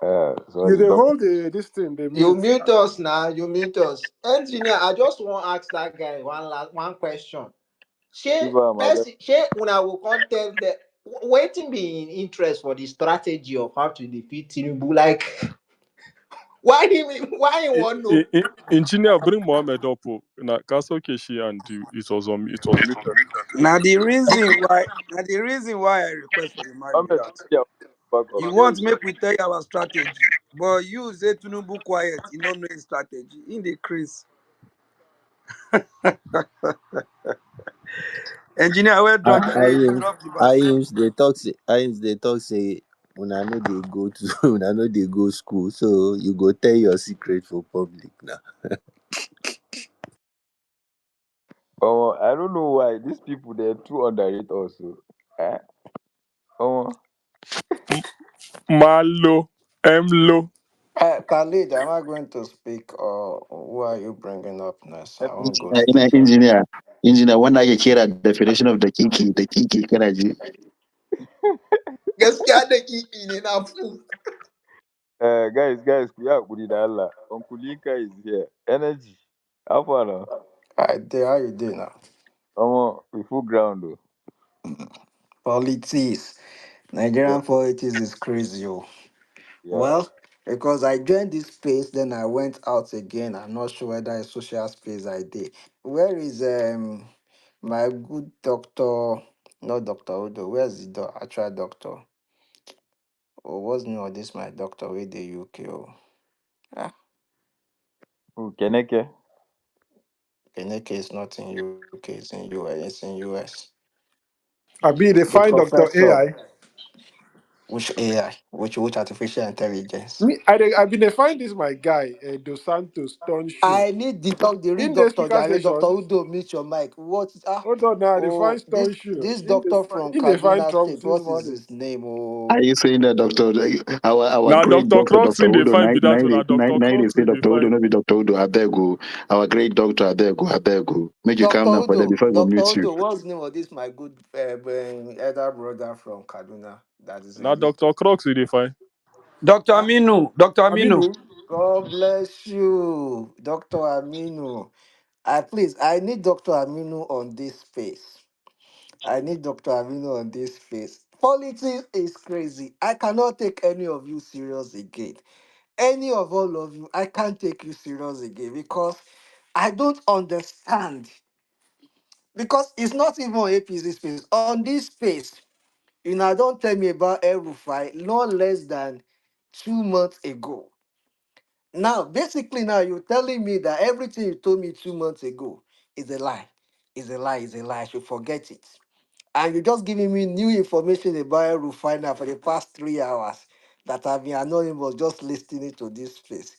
P: You
H: Sorry,
P: dey
H: Doc.
P: hold this thing, the
T: You
P: mute.
T: mute us now. You mute us. Engineer, I just want to ask that guy one question. Shey person, shey una go come tell the wetin be in interest for the strategy of how to defeat Tinubu? Like why he want know?
U: Engineer, bring Mohammed up. Na Kasoke shi and it was muted.
V: Now the reason why I request for the mic be
H: Mohammed,
V: that
H: yeah, back up
V: you
H: there.
V: want make we tell you our strategy, but you say Tinubu quiet, you don't know his strategy. In the crease. Engineer, well done, Jerry. You drop the ball.
E: They talk say una no dey go to una no dey go school, so you go tell your secret for public now.
H: Oh, I don't know why these people they're too underrated also. Eh? Oh,
U: Malo, Emlo.
W: Khalid, am I going to speak or who are you bringing up next? I won't go
C: Ina
W: speak.
C: engineer wannan ake kira definition of the kiki kana ji.
T: Gaskiya da kiki ne na fu.
H: Guys, kuya kudidala. Uncle Yinka is here. Energy. How far now?
W: How you doing now?
H: We full ground though.
W: Politics.
H: Yeah,
W: Nigerian politics is crazy, oh.
H: yeah.
W: Well, because I joined this space, then I went out again. I'm not sure whether it's social space I did. Where is my good doctor? Not Doctor Odo. Where's the actual doctor? Oh, what's the name of this my doctor with the UK? Oh, ah,
H: Keneke.
W: Keneke is not in UK. It's in US. It's in US.
O: I be they
W: The
O: find Dr.
W: professor.
O: AI.
W: Which AI? Which artificial intelligence?
O: Me, I been they find this my guy, Dos Santos Stone Show.
W: I need the real
O: In the
W: doctor.
O: speaker
W: The Doctor
O: station.
W: Udo, meet your mic. What is
O: Hold on now, they find
W: oh
O: Stone
W: this
O: Show.
W: this doctor from
O: In the find
W: Kaduna
O: Trump
W: State?
O: this
W: What is
O: morning.
W: his name? Oh
C: Are you saying that Doctor, our
U: Now,
C: great
U: Dr.
C: doctor,
U: Crocs
C: Doctor
U: in the
C: Udo,
U: fight be that one. Now, Dr.
C: they
U: Crocs
C: say
U: in the
C: Doctor Udo,
U: fight.
C: no be Doctor Udo, Abego, our great doctor, Abego. Make you
W: Doctor
C: calm down for them
W: Udo,
C: before I go
W: Doctor
C: mute you.
W: Udo. What's the name of this my good elder brother from Kaduna that is
U: Now,
W: in this?
U: Dr. Crocs in the fight.
V: Dr.
W: Ah,
V: Aminu, Dr. Aminu.
O: Aminu,
W: God bless you, Doctor Aminu. I need Doctor Aminu on this space. I need Dr. Amino on this space. Politics is crazy. I cannot take any of you serious again. Any of all of you, I can't take you serious again because I don't understand. Because it's not even on APC space. On this space, don't tell me about El-Rufai no less than 2 months ago. Now, basically, now you're telling me that everything you told me 2 months ago is a lie. Is a lie, is a lie. I should forget it. And you're just giving me new information about Rufina for the past 3 hours that I've been anonymous just listening to this place.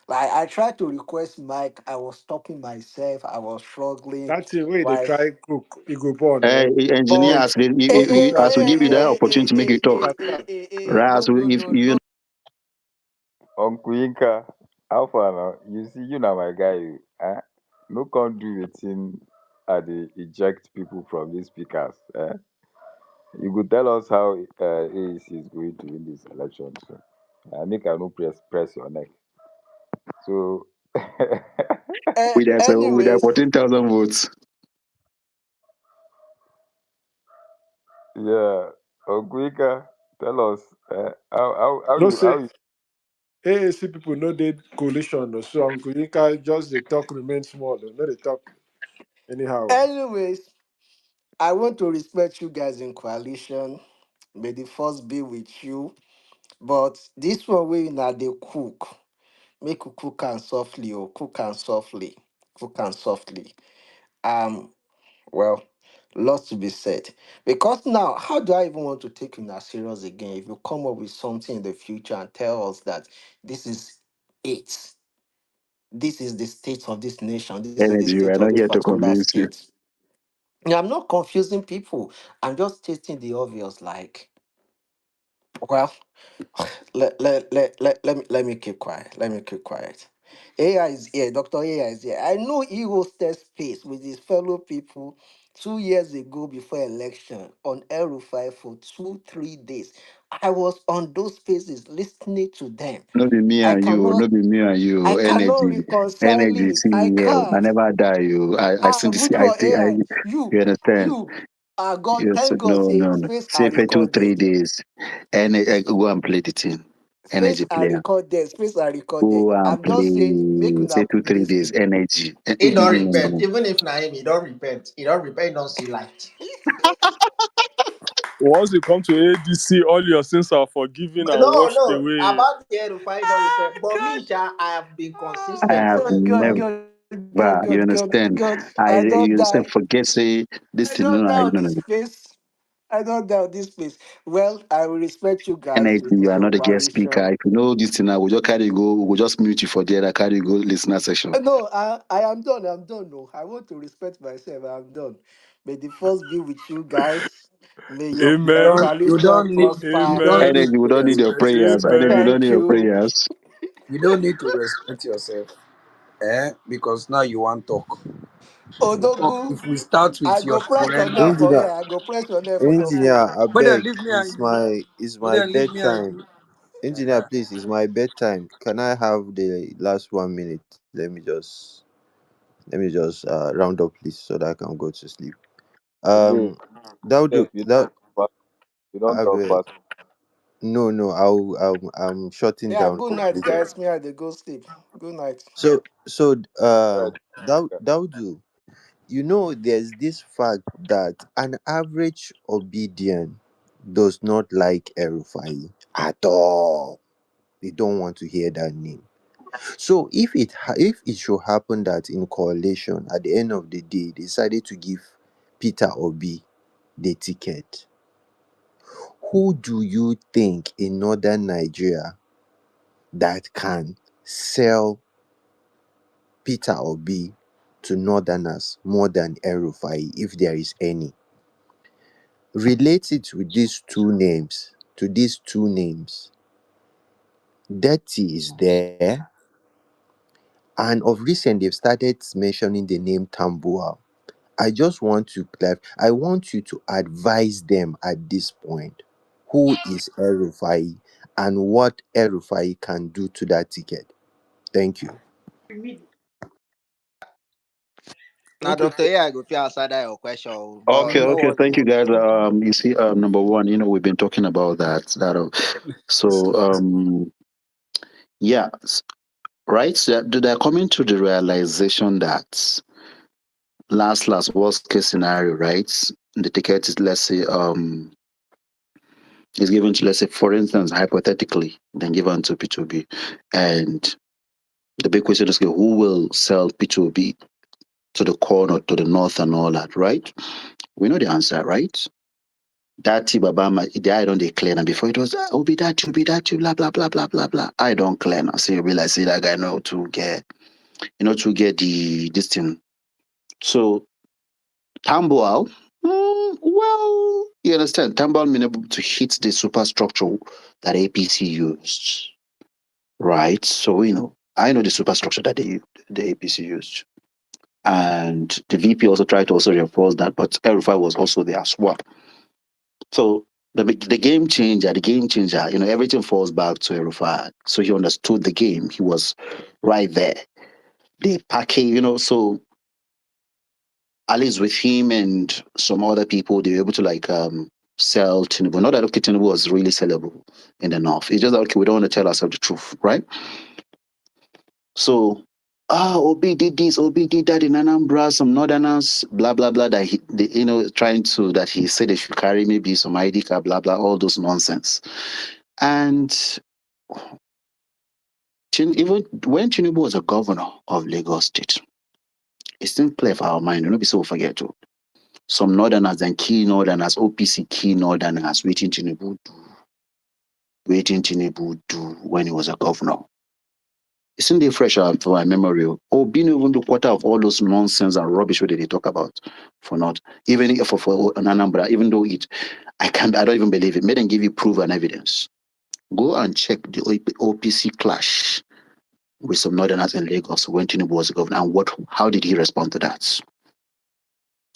W: Like I tried to request Mike, I was stopping myself, I was struggling.
O: that's it. Wait, they
W: Why?
O: try cook. You go born.
C: Engineer,
W: But
O: They try
C: as we give you that opportunity to make you talk, right?
W: no,
C: As we,
W: no,
C: if
W: no,
C: you
W: no.
H: Uncle Yinka. How far now? You see, you know my guy. No can do wetin they eject people from these speakers. You could tell us how AEC is going to win this election. So, make I no press your neck. So,
C: with that
W: Anyways,
C: 14,000 votes,
H: yeah, Uncle tell us how
O: no
H: you
O: say
H: how you.
O: AAC people know they coalition. No, so Uncle Yinka just the talk remain small. No, they talk anyhow.
W: anyways, I want to respect you guys in coalition. May the force be with you. But this one way now they cook. Make you cook and softly, or cook and softly. Cook and softly. Um, well, lots to be said. Because now, how do I even want to take you as serious again if you come up with something in the future and tell us that this is it? This is the state of this nation. This is the
C: energy,
W: state
C: we are
W: of
C: not
W: this
C: here to
W: particular
C: convince you.
W: state. Yeah, I'm not confusing people. I'm just stating the obvious. Like, well, let me keep quiet. Let me keep quiet. AI is here. Dr. AI is here. I know he hosted space with his fellow people 2 years ago before election on El-Rufai for 2, 3 days. I was on those spaces listening to them.
C: No be me
W: I
C: and you,
W: cannot
C: no be me and
W: I
C: you.
W: cannot reconcile
C: Energy,
W: it.
C: see
W: I
C: me here. I
W: can't.
C: never die, you. I
W: Ah,
C: see this,
W: which one AI?
C: you understand?
W: You are God.
C: Yes,
W: Thank God,
C: no,
W: say
C: no, no.
W: space
C: Say
W: are
C: for 2, 3
W: recorded.
C: days, and go and play the thing.
W: Space
C: Energy
W: are
C: player.
W: recorded. Space are recorded.
C: Go and
W: I'm just saying, make
C: play. Say
W: una
C: 2, 3 days,
W: listen.
C: energy.
T: He don't repent. Even if Naim, he don't repent. He don't repent, he don't see light.
U: Once you come to ADC, all your sins are forgiven and
T: No,
U: washed
T: no.
U: away.
T: About the Rufai don't repent.
W: Ah,
T: But me,
W: God.
T: Sha, I have been
C: I
T: consistent
W: Ah,
C: have
T: since
W: God,
C: never,
T: morning.
W: God, God, God, God,
C: you
W: God,
C: understand?
W: God. I
C: You
W: don't
C: understand?
W: die.
C: Forget say this
W: I
C: thing. No,
W: don't
C: no,
W: die on
C: no,
W: this
C: no.
W: space. I don't die on this space. Well, I will respect you guys
C: Energy,
W: with
C: you
W: this
C: are
W: your
C: not a guest speaker.
W: coalition.
C: If you know this thing, I will just carry you go. We'll just mute you for there. I carry you go listener section.
W: No, I am done. I'm done. No, I want to respect myself. I'm done. May the force be with you guys. May your
U: Amen.
W: coalition
V: You
W: prosper.
V: don't
U: Amen.
V: need
C: Energy, we
V: to
C: don't need your
V: respect
C: prayers.
V: yourself.
C: Energy, we
U: Amen.
C: don't
W: Thank
C: need your
W: you.
C: prayers.
V: You don't need to respect yourself. Because now you want talk. If we talk,
W: Odogu,
V: if we start
W: I
V: with your
W: go press your
V: surrender,
W: neck for
R: Engineer,
W: here. I go press your neck for your
R: engineer,
W: sake.
R: I
V: but then
R: beg.
V: leave me and you.
R: It's
V: But
R: my
V: then leave me and
R: bedtime.
V: you.
E: Engineer, please, it's my bedtime. Can I have the last 1 minute? Let me just round up, please, so that I can go to sleep.
H: Again,
E: Um,
H: Steph,
E: Daudu,
H: you
E: that
H: don't
E: I've,
H: talk fast.
E: no, no, I'm shutting
W: Yeah,
E: down
W: good night,
E: completely.
W: guys. Me, I dey go sleep. Good night.
E: So,
H: Right.
E: Daudu, there's this fact that an average Obedian does not like El-Rufai at all. They don't want to hear that name. So if it should happen that in coalition at the end of the day they decided to give Peter Obi the ticket, who do you think in northern Nigeria that can sell Peter Obi to northerners more than El-Rufai, if there is any? Relate it with these two names. To these two names, Dirty is there, and of recent they've started mentioning the name Tambuwal. I just want to I want you to advise them at this point who is El-Rufai and what El-Rufai can do to that ticket. Thank you.
T: Now,
W: Okay.
T: Dr. A, I go fit answer that your question, but
C: Okay,
T: you know
C: okay.
T: what?
C: Thank you, guys. You see, number one, we've been talking about that. So, yeah, right. So they're coming to the realization that last worst case scenario, right? The ticket is, let's say, is given to, let's say, for instance, hypothetically, then given to P2B, and the big question is, okay, who will sell P2B to the corner, to the north, and all that, right? We know the answer, right? That Baba, I don't declare now. Before it was, be that you, blah, blah, blah, blah, blah, blah. I don't clear now. So you realize, see, that guy know to get this thing. So, Tamboal, well, you understand, Tamboal being able to hit the superstructure that APC used, right? So, I know the superstructure that the APC used. And the VP also tried to also reinforce that, but El-Rufai was also there as well. So the game changer, everything falls back to El-Rufai. So he understood the game. He was right there. The package, so at least with him and some other people, they were able to sell Tinubu. Not that okay, Tinubu was really sellable in the north. It's just that okay, we don't want to tell ourselves the truth, right? So Obi did this, Obi did that in Anambra, some northerners, blah blah blah. That trying to that he said they should carry maybe some ID card, blah blah, all those nonsense. And even when Tinubu was a governor of Lagos State, it's still clear for our mind. Don't be so forget to some northerners and key northerners, OPC key northerners, waiting Tinubu do when he was a governor. It's in the fresh out for my memory. Oh, being even the quarter of all those nonsense and rubbish that they talk about for not even if for an Anambra, even though I don't even believe it. May them give you proof and evidence. Go and check the OPC clash with some northerners in Lagos when Tinubu was governor, and how did he respond to that?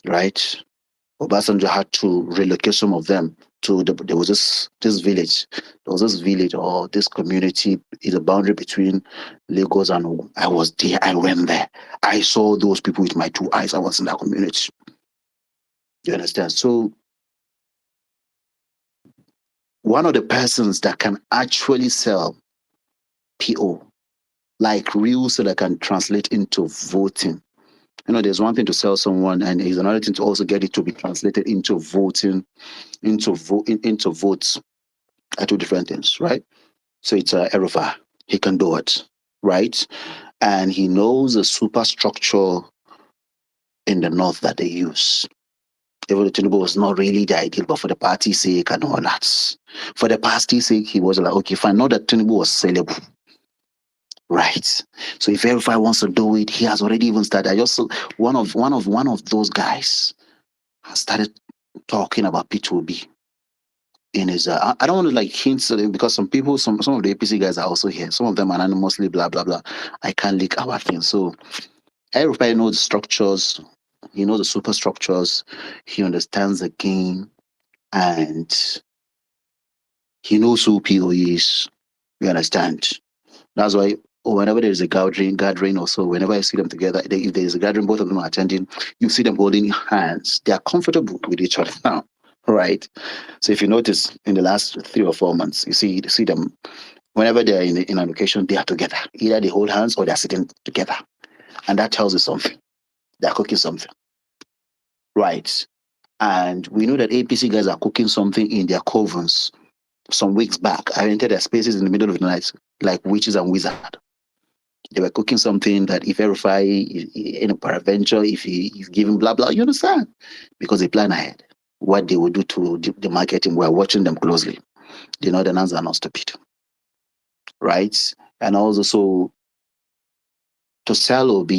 C: Right? Obasanjo had to relocate some of them to there was this village. There was this village or this community is a boundary between Lagos and Ogun. I was there. I went there. I saw those people with my two eyes. I was in that community. You understand? So one of the persons that can actually sell PO, like real so that can translate into voting. There's one thing to sell someone, and it's another thing to also get it to be translated into voting, into votes. Are two different things, right? So it's El-Rufai. He can do it, right? And he knows the superstructure in the north that they use. Even the Tinubu was not really the ideal, but for the party's sake and all that. For the party's sake, he was like, okay, if I know that Tinubu was sellable, right? So if El-Rufai wants to do it, he has already even started. I just saw one of those guys has started talking about P2B in his I don't want to hint at it because some of the APC guys are also here. Some of them are anonymously blah blah blah. I can't leak our things. So everybody knows the structures, he knows the superstructures, he understands the game, and he knows who PO is. You understand? That's why whenever there is a gathering or so, whenever I see them together, if there is a gathering, both of them are attending, you see them holding hands. They are comfortable with each other now, right? So if you notice in the last 3 or 4 months, you see them whenever they are in an occasion, they are together. Either they hold hands or they are sitting together, and that tells you something. They are cooking something, right? And we know that APC guys are cooking something in their covens. Some weeks back, I entered their spaces in the middle of the night, like witches and wizards. They were cooking something that if verify in a peradventure, if he is giving blah blah, you understand? Because they plan ahead. What they will do to the marketing, we're watching them closely. The Northerners are not stupid, right? And also, so to sell OB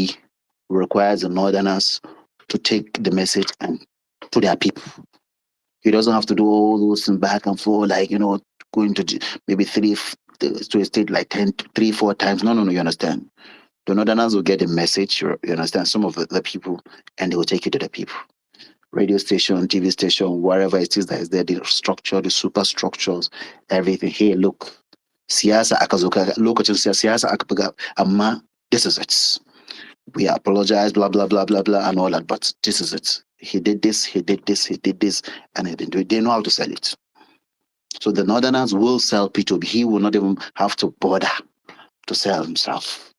C: requires the Northerners to take the message and to their people. He doesn't have to do all those things back and forth, like, going to maybe to a state like 10, 3, 4 times. No, no, no, you understand? The Northerners will get the message, you understand, some of the people, and they will take it to the people. Radio station, TV station, wherever it is that is there, the structure, the superstructures, everything. Hey, look, siyasa akazuka, lokacin siyasa akabuga, amma this is it. We apologize, blah, blah, blah, blah, blah, and all that, but this is it. He did this, he did this, he did this, and he didn't do it. They know how to sell it. So the Northerners will sell P2B. He will not even have to bother to sell himself.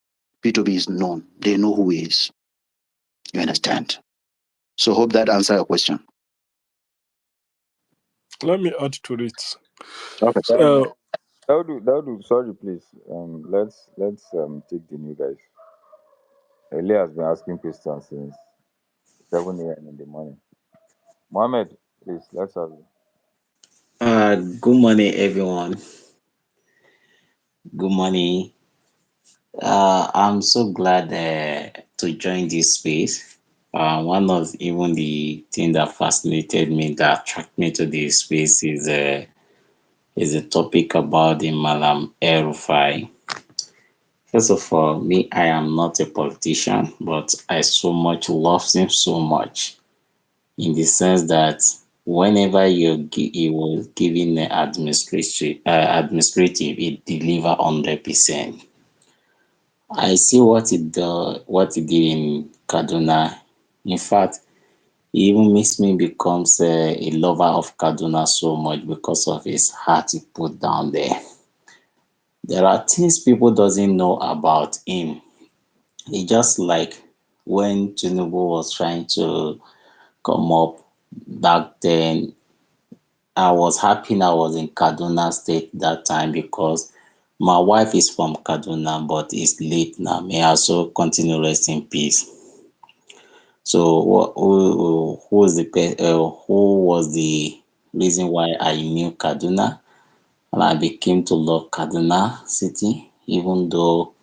C: P2B is known. They know who he is. You understand? So hope that answer your question.
U: Let me add to it.
C: Okay.
U: Uh,
H: Daudu, sorry, please. Let's take the new guys. Eli has been asking questions since 7 a.m. in the morning. Mohammed, please, let's have you.
L: Good morning, everyone. Good morning. I'm so glad to join this space. One of even the thing that fascinated me, that attracted me to this space is a topic about the Malam El-Rufai. First of all, me, I am not a politician, but I so much love him so much in the sense that whenever he was giving the administrative, it deliver 100%. I see what he did in Kaduna. In fact, it even makes me becomes a lover of Kaduna so much because of his heart he put down there. There are things people doesn't know about him. He just like when Tinubu was trying to come up back then, I was happy I was in Kaduna State that time because my wife is from Kaduna, but is late now. May I also continue rest in peace. So, who was the reason why I knew Kaduna and I became to love Kaduna City, even though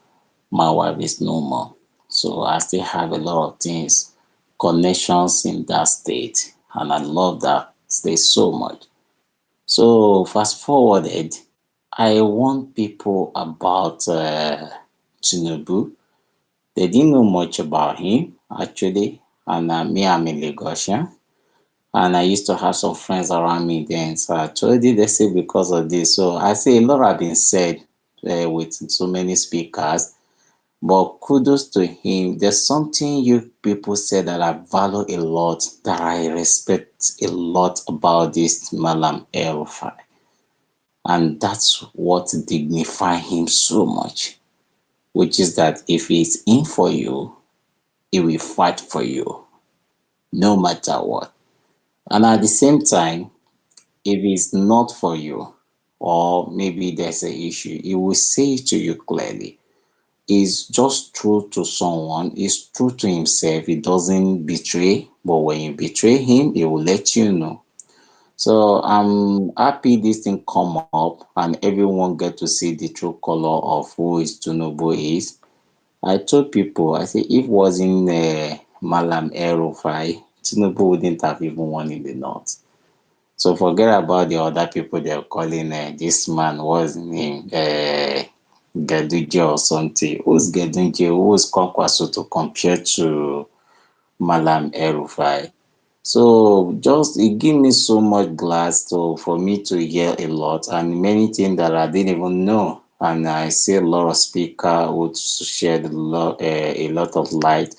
L: my wife is no more. So I still have a lot of things, connections in that state, and I love that state so much. So fast forwarded, I warned people about Tinubu. They didn't know much about him actually, and me, I'm a Lagosian, and I used to have some friends around me then. So I told you they say because of this. So I say a lot have been said with so many speakers, but kudos to him. There's something you people say that I value a lot, that I respect a lot about this Malam El-Rufai. And that's what dignifies him so much, which is that if he's in for you, he will fight for you, no matter what. And at the same time, if it's not for you, or maybe there's an issue, he will say it to you clearly. He's just true to someone, he's true to himself, he doesn't betray, but when you betray him, he will let you know. So I'm happy this thing come up and everyone get to see the true color of who is Tinubu is. I told people, I said, if wasn't Malam El-Rufai, Tinubu wouldn't have even won in the north. So forget about the other people they're calling this man, what's his name? Gaduje or something. Who's Gaduje? Who's Kwankwaso to compare to Malam El-Rufai? So just it gave me so much glass to for me to hear a lot and many things that I didn't even know and I see a lot of speaker who shed a lot of light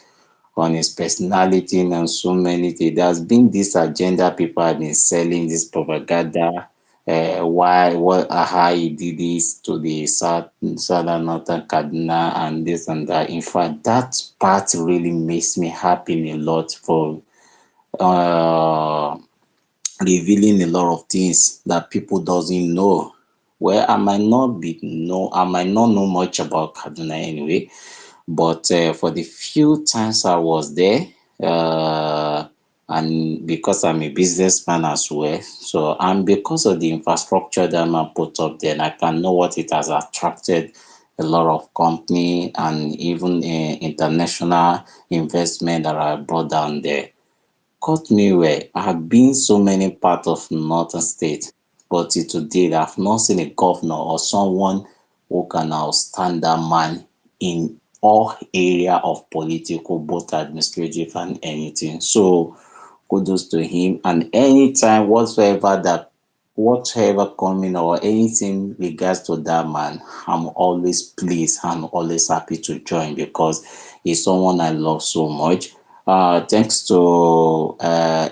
L: on his personality and so many things. There's been this agenda people have been selling, this propaganda, why, what, how he did this to the southern northern Kaduna and this and that. In fact, that part really makes me happy a lot for uh revealing a lot of things that people doesn't know. Well, I might not know much about Kaduna anyway, but for the few times I was there, uh, and because I'm a businessman as well, so and because of the infrastructure that man put up there, and I can know what it has attracted a lot of company and even international investment that are brought down there. Cut me well, I have been so many parts of northern state, but till today I've not seen a governor or someone who can outstand that man in all area of political, both administrative and anything. So kudos to him. And anytime whatsoever coming or anything regards to that man, I'm always pleased. I'm always happy to join because he's someone I love so much. Thanks to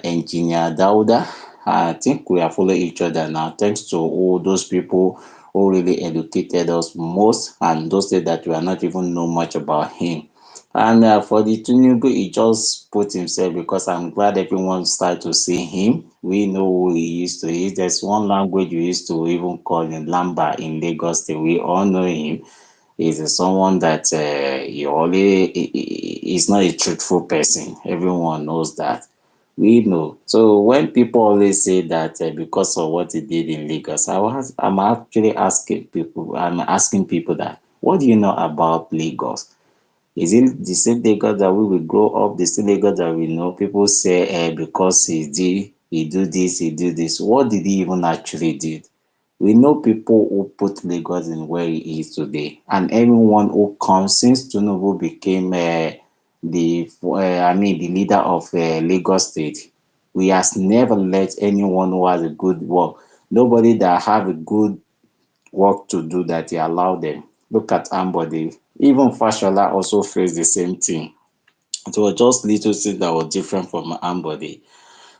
L: Engineer Dauda. I think we are following each other now. Thanks to all those people who really educated us most and those that we are not even know much about him. And for the Tinubu, he just put himself because I'm glad everyone started to see him. We know who he used to is. There's one language we used to even call him Lamba in Lagos State. We all know him. He's someone that he's not a truthful person. Everyone knows that. We know. So when people always say that because of what he did in Lagos, I'm actually asking people that, what do you know about Lagos? Is it the same Lagos that we will grow up, the same Lagos that we know? People say because he do this, he do this. What did he even actually did? We know people who put Lagos in where it is today, and everyone who comes since Tinubu became the leader of Lagos State. We has never let anyone who has a good work, nobody that have a good work to do that he allowed them. Look at Ambode. Even Fashola also faced the same thing. It was just little things that were different from Ambode.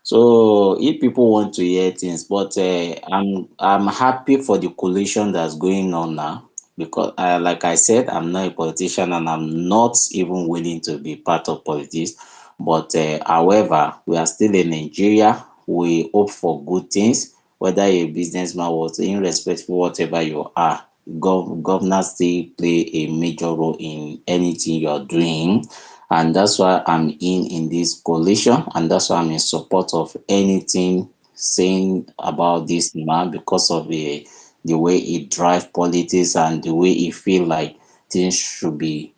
L: So if people want to hear things, but I'm happy for the coalition that's going on now because, like I said, I'm not a politician and I'm not even willing to be part of politics. But however, we are still in Nigeria. We hope for good things, whether you're a businessman or irrespective whatever you are. Governors still play a major role in anything you're doing, and that's why I'm in this coalition, and that's why I'm in support of anything saying about this man because of the way he drive politics and the way he feel like things should be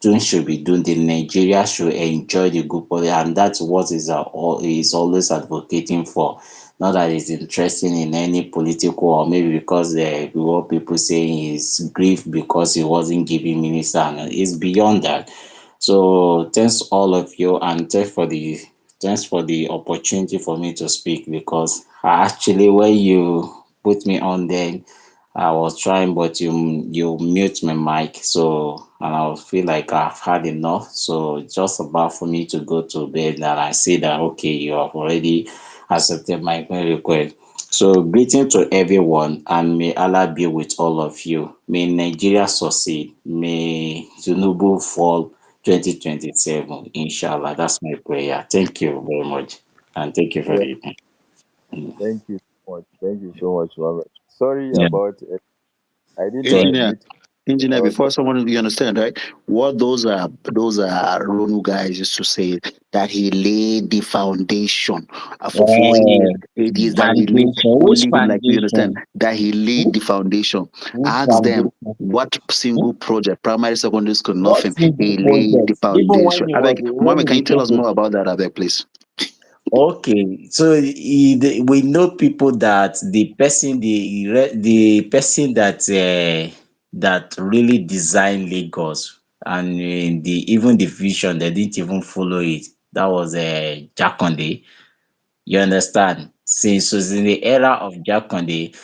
L: things should be done. The Nigeria should enjoy the good politics, and that's what is always advocating for. Not that he's interested in any political or maybe because what people saying is grief because he wasn't giving minister, and it's beyond that. So thanks all of you, and thanks for the opportunity for me to speak because I actually when you put me on there, I was trying but you mute my mic, so and I feel like I've had enough. So it's just about for me to go to bed, and I see that okay, you have already accepted my request. So greeting to everyone, and may Allah be with all of you. May Nigeria succeed. May Tinubu fall 2027. Inshallah. That's my prayer. Thank you very much. And thank you for
H: Yeah,
L: the time. Mm.
H: thank you so much. Thank you so much, Mohammed. Sorry
L: Yeah.
H: about I did not
L: Thank
C: Engineer,
H: admit I
C: engineer,
H: was
C: before someone you understand, right? What those are Ronu guys used to say that he laid the foundation for 4 years.
L: uh,
C: It is that he laid
L: foundation. Which
C: only him, like you understand,
L: foundation?
C: that he laid
L: Which,
C: the foundation.
L: which
C: Ask them
L: foundation?
C: what
L: Hmm?
C: single project, primary, secondary school,
L: What
C: nothing.
L: single
C: He laid the
L: project? Even when
C: foundation.
L: he
C: I
L: was
C: beg,
L: when
C: Mohammed,
L: he
C: can you tell
L: became
C: us more about that, I beg, please?
L: okay, so we know people that the person that really designed Lagos and even the vision they didn't even follow it. That was Jakonde. You understand? Since it was in the era of Jakonde,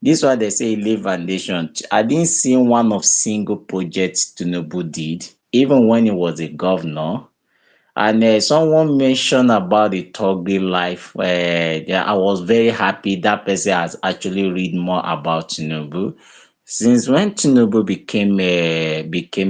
L: This one they say he lay foundation. I didn't see one of single project Tinubu did, even when he was a governor. And someone mentioned about the Togri life. Yeah, I was very happy that person has actually read more about Tinubu. Since when Tinubu became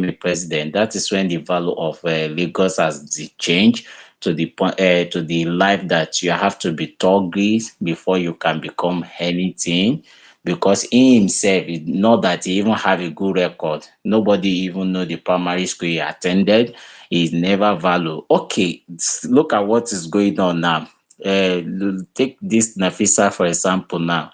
L: a president, that is when the value of Lagos has changed to the point to the life that you have to be Togri before you can become anything. Because he himself, not that he even have a good record. Nobody even know the primary school he attended is never value. Okay, look at what is going on now. Take this Nafisa for example now.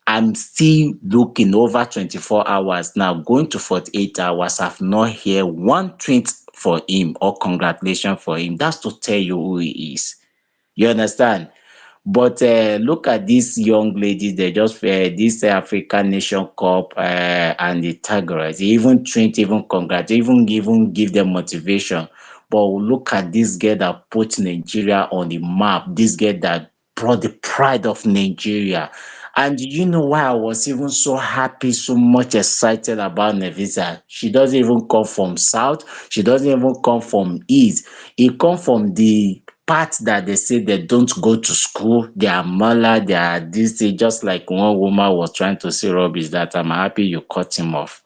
L: I'm still looking over 24 hours now, going to 48 hours. I've not heard one tweet for him or congratulation for him. That's to tell you who he is. You understand? But look at these young ladies, they just this African Nation Cup and the Tigers. They even train, even congratulate, even give them motivation. But look at this girl that put Nigeria on the map. This girl that brought the pride of Nigeria. And you know why I was even so happy, so much excited about Nevisa? She doesn't even come from South. She doesn't even come from East. It come from the part that they say they don't go to school, they are mala, they are this, just like one woman was trying to say rubbish that I'm happy you cut him off.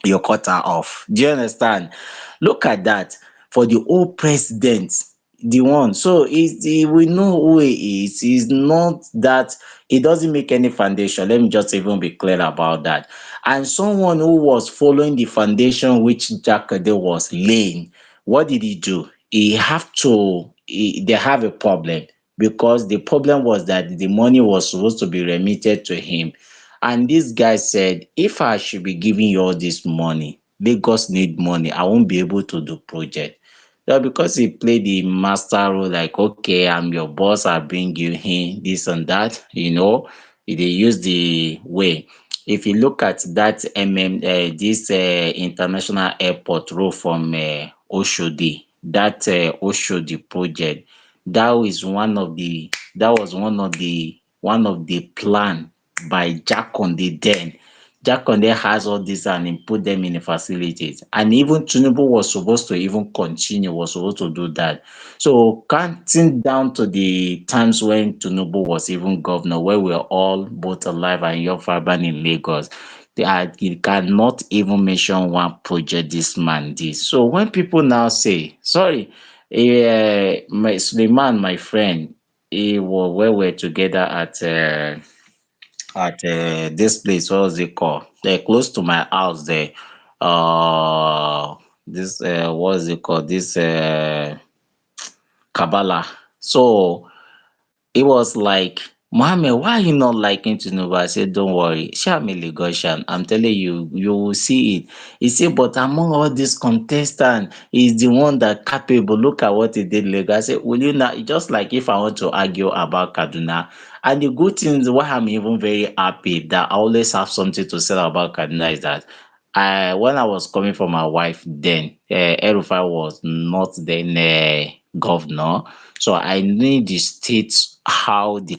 L: You cut her off. Do you understand? Look at that. For the old president, the one. So we know who he is. He's not that it doesn't make any foundation. Let me just even be clear about that. And someone who was following the foundation which Jakade was laying, what did he do? They have a problem because the problem was that the money was supposed to be remitted to him. And this guy said, if I should be giving you all this money, Lagos need money. I won't be able to do project. So because he played the master role, like, okay, I'm your boss, I bring you in, this and that, they use the way. If you look at that this international airport road from Oshodi, that Oshodi project, that was one of the plan by Jakonde then. Jakonde has all this and he put them in the facilities. And even Tinubu was supposed to even continue, was supposed to do that. So counting down to the times when Tinubu was even governor, where we are all both alive and young fiber in Lagos, you cannot even mention one project this man did. So when people now say, sorry, my Suleiman, my friend, we were together at this place. What was it called? They're close to my house there. This what is it called? This Kabbalah. So it was like, Mohammed, why are you not liking Tinubu? I said, don't worry. Shout me Lagosian. I'm telling you, you will see it. He said, but among all these contestants, he's the one that capable. Look at what he did in Lagos. I said, will you not? Just like if I want to argue about Kaduna. And the good thing is why I'm even very happy that I always have something to say about Kaduna is that when I was coming from my wife then, El-Rufai was not then governor. So I knew the state, how the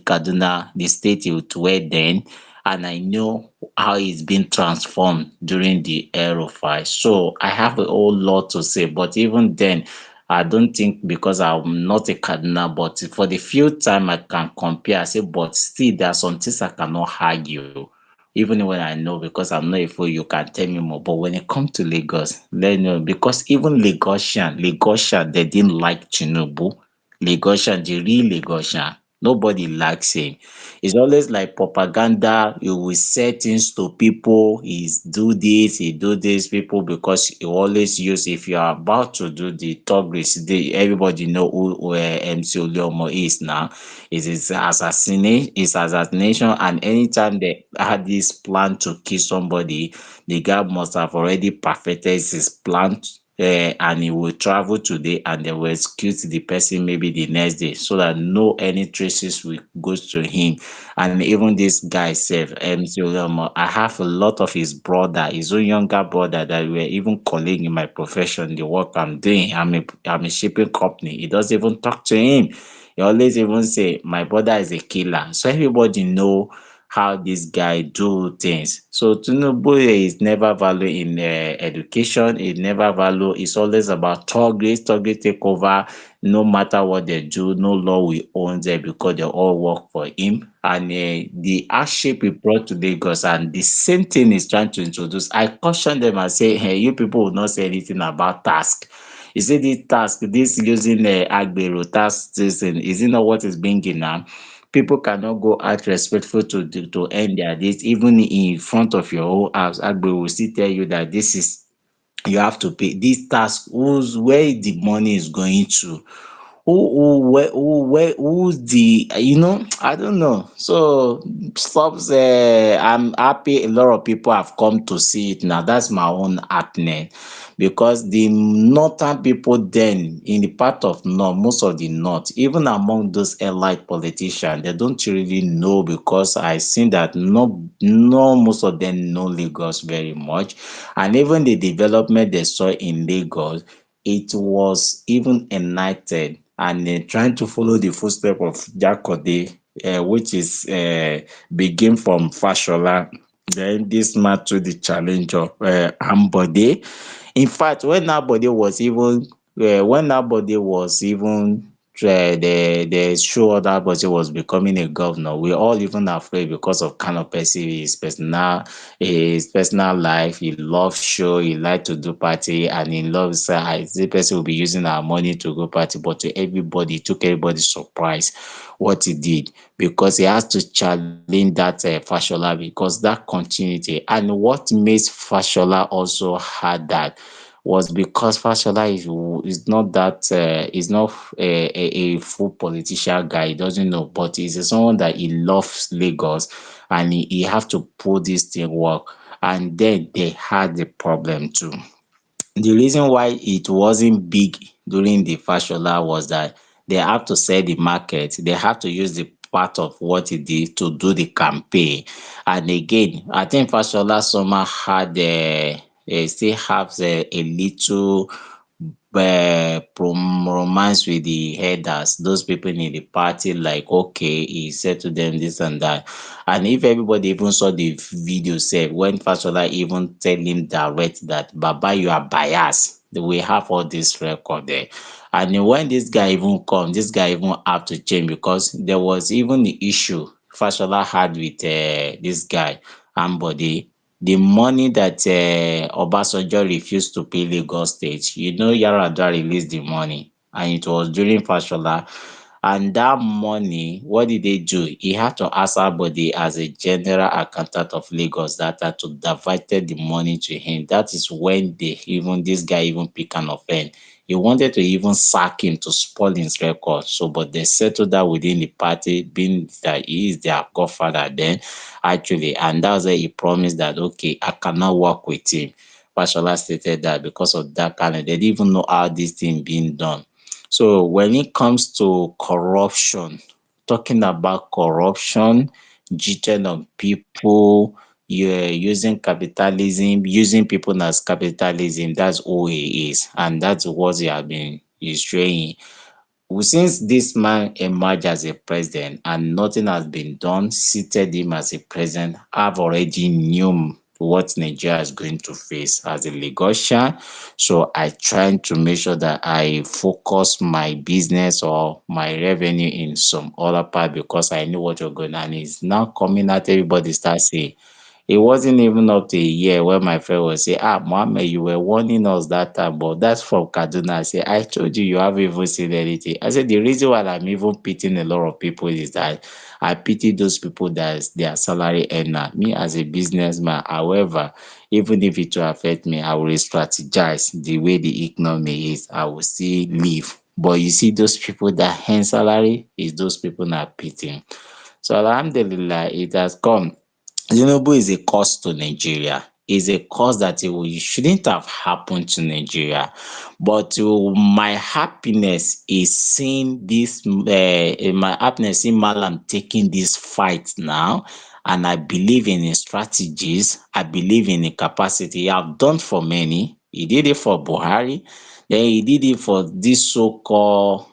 L: state it were then, and I know how it's been transformed during the El-Rufai. So I have a whole lot to say, but even then, I don't think because I'm not a Kaduna, but for the few time I can compare, I say, but still there are some things I cannot argue. Even when I know because I'm not a fool, you can tell me more. But when it comes to Lagos, let me know because even Lagosian, they didn't like Tinubu. Lagosian, the real Lagosian. Nobody likes him. It's always like propaganda. You will say things to people. He's do this, he do this, people because you always use if you are about to do the talk everybody know who MC Oliomo is now. It is assassination, and anytime they had this plan to kill somebody, the guy must have already perfected his plan, and he will travel today and they will execute the person maybe the next day so that no any traces will go to him. And even this guy self, MC Oluomo, I have a lot of his brother, his own younger brother that were even colleague in my profession, the work I'm doing. I'm a shipping company. He doesn't even talk to him. He always even say, my brother is a killer. So everybody know how this guy do things. So Tinubu is never value in education. He never value. It's always about target, target take over. No matter what they do, no law will own them because they all work for him. And the hardship he brought to Lagos, and the same thing he's trying to introduce. I caution them and say, hey, you people will not say anything about task. You see this task, this using Agbero task, this, is it not what is bringing now? People cannot go out respectful to end their days, even in front of your own house. Agbero will still tell you that this is, you have to pay this task, where the money is going to, who's the, I don't know. So stop. I'm happy a lot of people have come to see it now. That's my own happiness, because the northern people, then in the part of north, most of the north, even among those elite politicians, they don't really know, because I seen that no most of them know Lagos very much. And even the development they saw in Lagos, it was even enacted, and trying to follow the footsteps of Jakode, which is begin from Fashola, then this man to the challenge of Ambode. In fact, when nobody was even they sure that Bose was becoming a governor, we all even afraid because of kind of person, his personal life. He loves show, he like to do party, and he loves the person will be using our money to go party. But to everybody, it took everybody surprise what he did, because he has to challenge that Fashola, because that continuity. And what makes Fashola also had that was because Fashola is not that is not a full politician guy. He doesn't know, but he's someone that he loves Lagos, and he have to pull this thing work. And then they had the problem too. The reason why it wasn't big during the Fashola was that they have to sell the market. They have to use the part of what he did to do the campaign. And again, I think Fashola somehow had still have a little romance with the headers, those people in the party, like, okay, he said to them this and that. And if everybody even saw the video, say, when Fasola even tell him direct that, Baba, you are biased. We have all this record there. And then when this guy even come, this guy even have to change, because there was even the issue Fashola had with this guy, Ambody, the money that Obasanjo refused to pay Lagos State. Yaradua released the money, and it was during Fashola. And that money, what did they do? He had to ask somebody as a general accountant of Lagos that had to diverted the money to him. That is when this guy even pick an offense. He wanted to even sack him to spoil his record. So, but they settled that within the party, being that he is their godfather then, actually. And that's why he promised that, okay, I cannot work with him. Fashola stated that because of that kind of, they didn't even know how this thing being done. So when it comes to corruption, talking about corruption, cheating on people, you're using capitalism, using people as capitalism, that's who he is. And that's what he has been is showing. Well, since this man emerged as a president and nothing has been done, seated him as a president, I've already knew what Nigeria is going to face as a Lagosian. So I try to make sure that I focus my business or my revenue in some other part, because I know what you're going on. It's now coming out, everybody starts saying, it wasn't even up to a year when my friend was saying, Mohammed, you were warning us that time, but that's from Kaduna. I said, I told you, you haven't even seen anything. I said, the reason why I'm even pitying a lot of people is that I pity those people that their salary earner. Me as a businessman, however, even if it will affect me, I will strategize the way the economy is. I will still live. But you see, those people that earn salary is those people not pitying. So Alhamdulillah, it has come. Tinubu is a cost to Nigeria. Is a cost that it shouldn't have happened to Nigeria. But my happiness is seeing this, my happiness in Malam taking this fight now. And I believe in his strategies. I believe in the capacity. He have done for many. He did it for Buhari. Then he did it for this so-called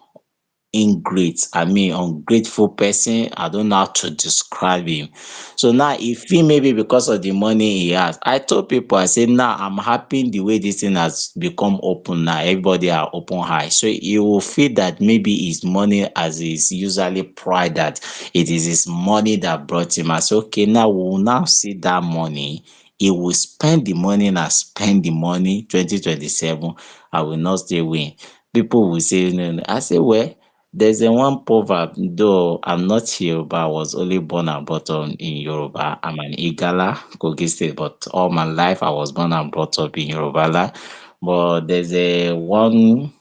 L: ingrate, I mean ungrateful person. I don't know how to describe him. So now he feel maybe because of the money he has. I told people, I said, now I'm happy the way this thing has become open now. Everybody are open high. So he will feel that maybe his money, as is usually pride, that it is his money that brought him. I said, okay, now we will now see that money. He will spend the money and spend the money 2027. I will not stay win. People will say, no, no. I say, well, there's a one proverb, though I'm not Yoruba, I was only born and brought up in Yoruba. I'm an Igala, Kogi State, but all my life I was born and brought up in Yoruba land. But there's a one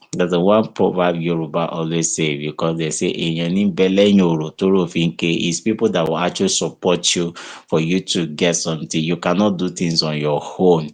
L: proverb Yoruba always say, because they say èèyàn ní bẹ lẹ́yìn òrò tórò fi ń ké, is people that will actually support you for you to get something. You cannot do things on your own.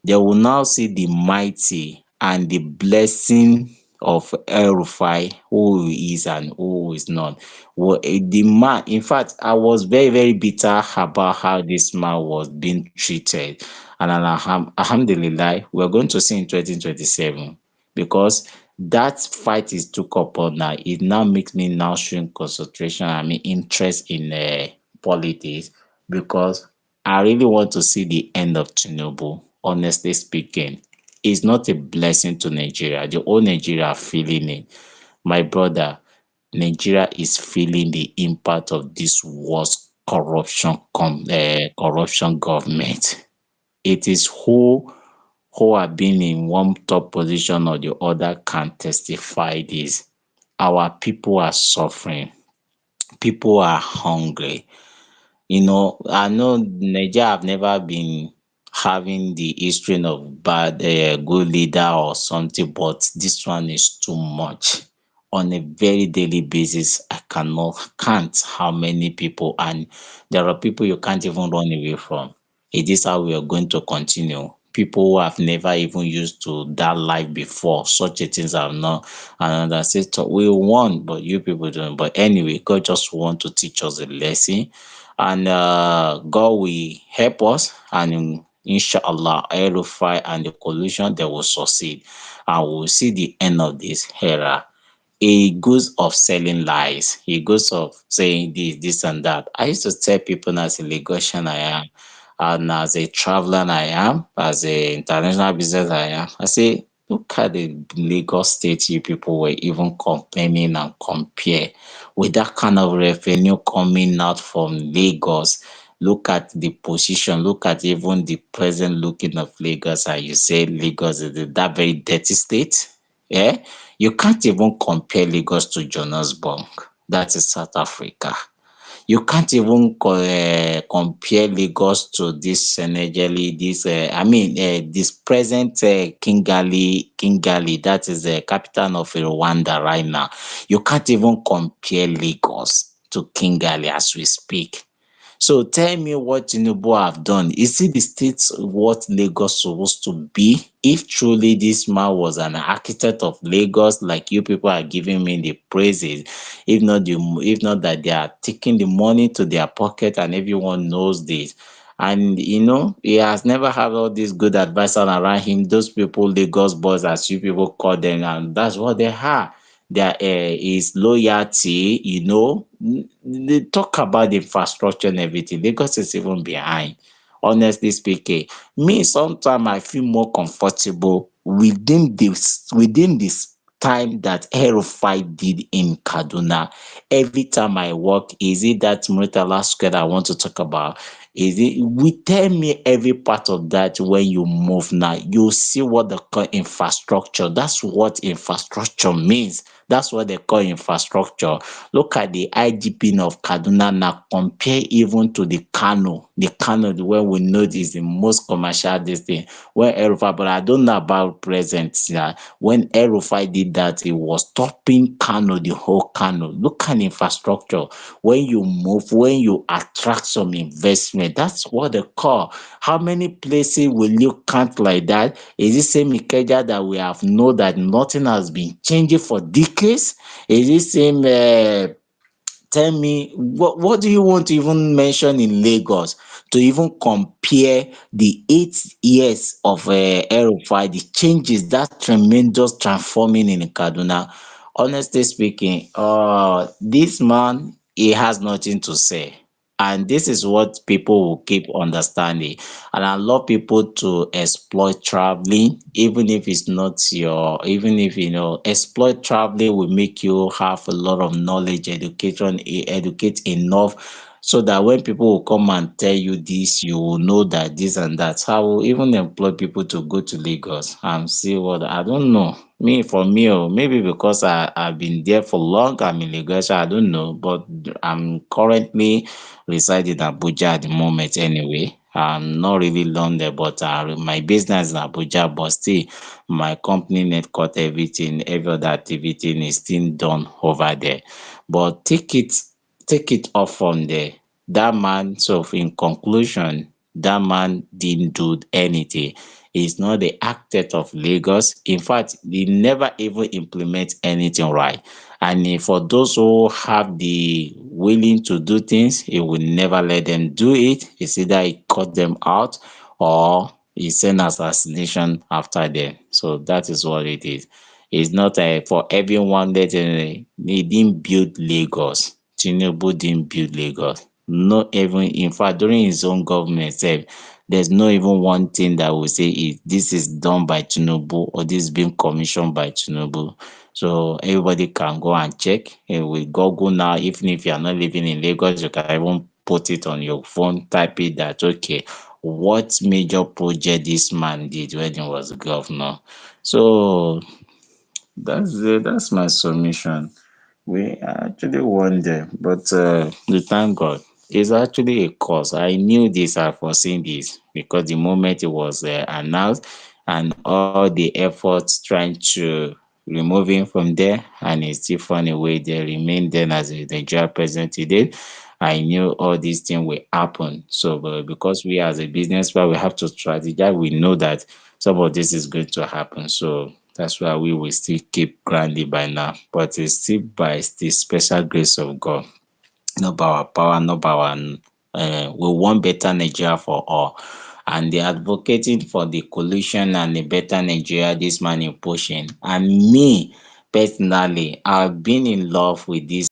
L: They will now see the mighty and the blessing of El-Rufai, who he is and who is not. The man, in fact, I was very, very bitter about how this man was being treated. And alhamdulillah, we're going to see in 2027, because that fight is took upon now. It now makes me now showing concentration, I mean, interest in politics, because I really want to see the end of Tinubu, honestly speaking. It's not a blessing to Nigeria. The whole Nigeria are feeling it. My brother, Nigeria is feeling the impact of this worst corruption government. It is who have been in one top position or the other can testify this. Our people are suffering. People are hungry. I know Nigeria have never been having the history of bad, good leader or something, but this one is too much. On a very daily basis, I can't how many people, and there are people you can't even run away from. It is how we are going to continue. People who have never even used to that life before, such a things have not. And I say, we want, but you people don't. But anyway, God just want to teach us a lesson, and God will help us, and inshallah El-Rufai and the coalition, they will succeed, and we will see the end of this era. He goes of selling lies. He goes of saying this and that. I used to tell people, as a Lagosian I am, and as a traveler I am, as a international business I am, I say, look at the Lagos state you people were even complaining and compare with that kind of revenue coming out from Lagos. Look at the position, look at even the present looking of Lagos, and you say Lagos is that very dirty state. Yeah, you can't even compare Lagos to Johannesburg. That is South Africa. You can't even compare Lagos to this Senegeli, this present Kigali, that is the capital of Rwanda right now. You can't even compare Lagos to Kigali as we speak. So tell me what Tinubu have done. Is it the states what Lagos supposed to be? If truly this man was an architect of Lagos, like you people are giving me the praises, if not that they are taking the money to their pocket, and everyone knows this. And he has never had all these good advisors around him. Those people, Lagos boys, as you people call them, and that's what they are. There is loyalty, they talk about the infrastructure and everything. Lagos is even behind. Honestly speaking, me sometimes I feel more comfortable within this time that El-Rufai did in Kaduna. Every time I walk, is it that Muritala Square I want to talk about? Is it? We tell me every part of that. When you move now, you see what they call infrastructure. That's what infrastructure means. That's what they call infrastructure. Look at the IGP of Kaduna now. Compare even to the Kano. The Kano, where we know is the most commercial this thing. Where El-Rufai, but I don't know about present. When El-Rufai did that, it was topping Kano, the whole Kano. Look at infrastructure. When you move, when you attract some investment, that's what they call. How many places will you count like that? Is it same Ikeja that we have know that nothing has been changing for decades? Is it same? Tell me, what do you want to even mention in Lagos to even compare the 8 years of El-Rufai, the changes that tremendous transforming in Kaduna? Honestly speaking, this man, he has nothing to say. And this is what people will keep understanding. And I love people to exploit traveling, even if it's not your, even if exploit traveling will make you have a lot of knowledge, education, educate enough so that when people will come and tell you this, you will know that this and that. I will even employ people to go to Lagos and see what I don't know. Me for me, maybe because I've been there for long, I'm in Lagos, I don't know. But I'm currently residing in Abuja at the moment anyway. I'm not really long there, but my business in Abuja, but still my company headquarters, everything, every other activity is still done over there. But take it off from there. That man, so in conclusion, that man didn't do anything. He's not the architect of Lagos. In fact, he never even implement anything right. And for those who have the willing to do things, he will never let them do it. It's either he cut them out or he send assassination after them. So that is what it is. It's not for everyone that he didn't build Lagos. Tinubu didn't build Lagos. Not even, in fact, during his own government sef, there's not even one thing that will say this is done by Tinubu or this is being commissioned by Tinubu. So everybody can go and check with Google now. Even if you are not living in Lagos, you can even put it on your phone, type it that okay, what major project this man did when he was governor. So that's my submission. We actually won there, but we thank God. It's actually a cause. I knew this, I foreseen this because the moment it was announced and all the efforts trying to remove him from there, and he still found a way they remain then as a Nigeria president today. I knew all these things will happen. So, because we as a businessman, we have to strategize. We know that some of this is going to happen. So that's why we will still keep grinding by now. But it's still by the special grace of God, not by our power, not by our. We want better Nigeria for all. And they advocating for the coalition and a better Nigeria this man is pushing. And me, personally, I've been in love with this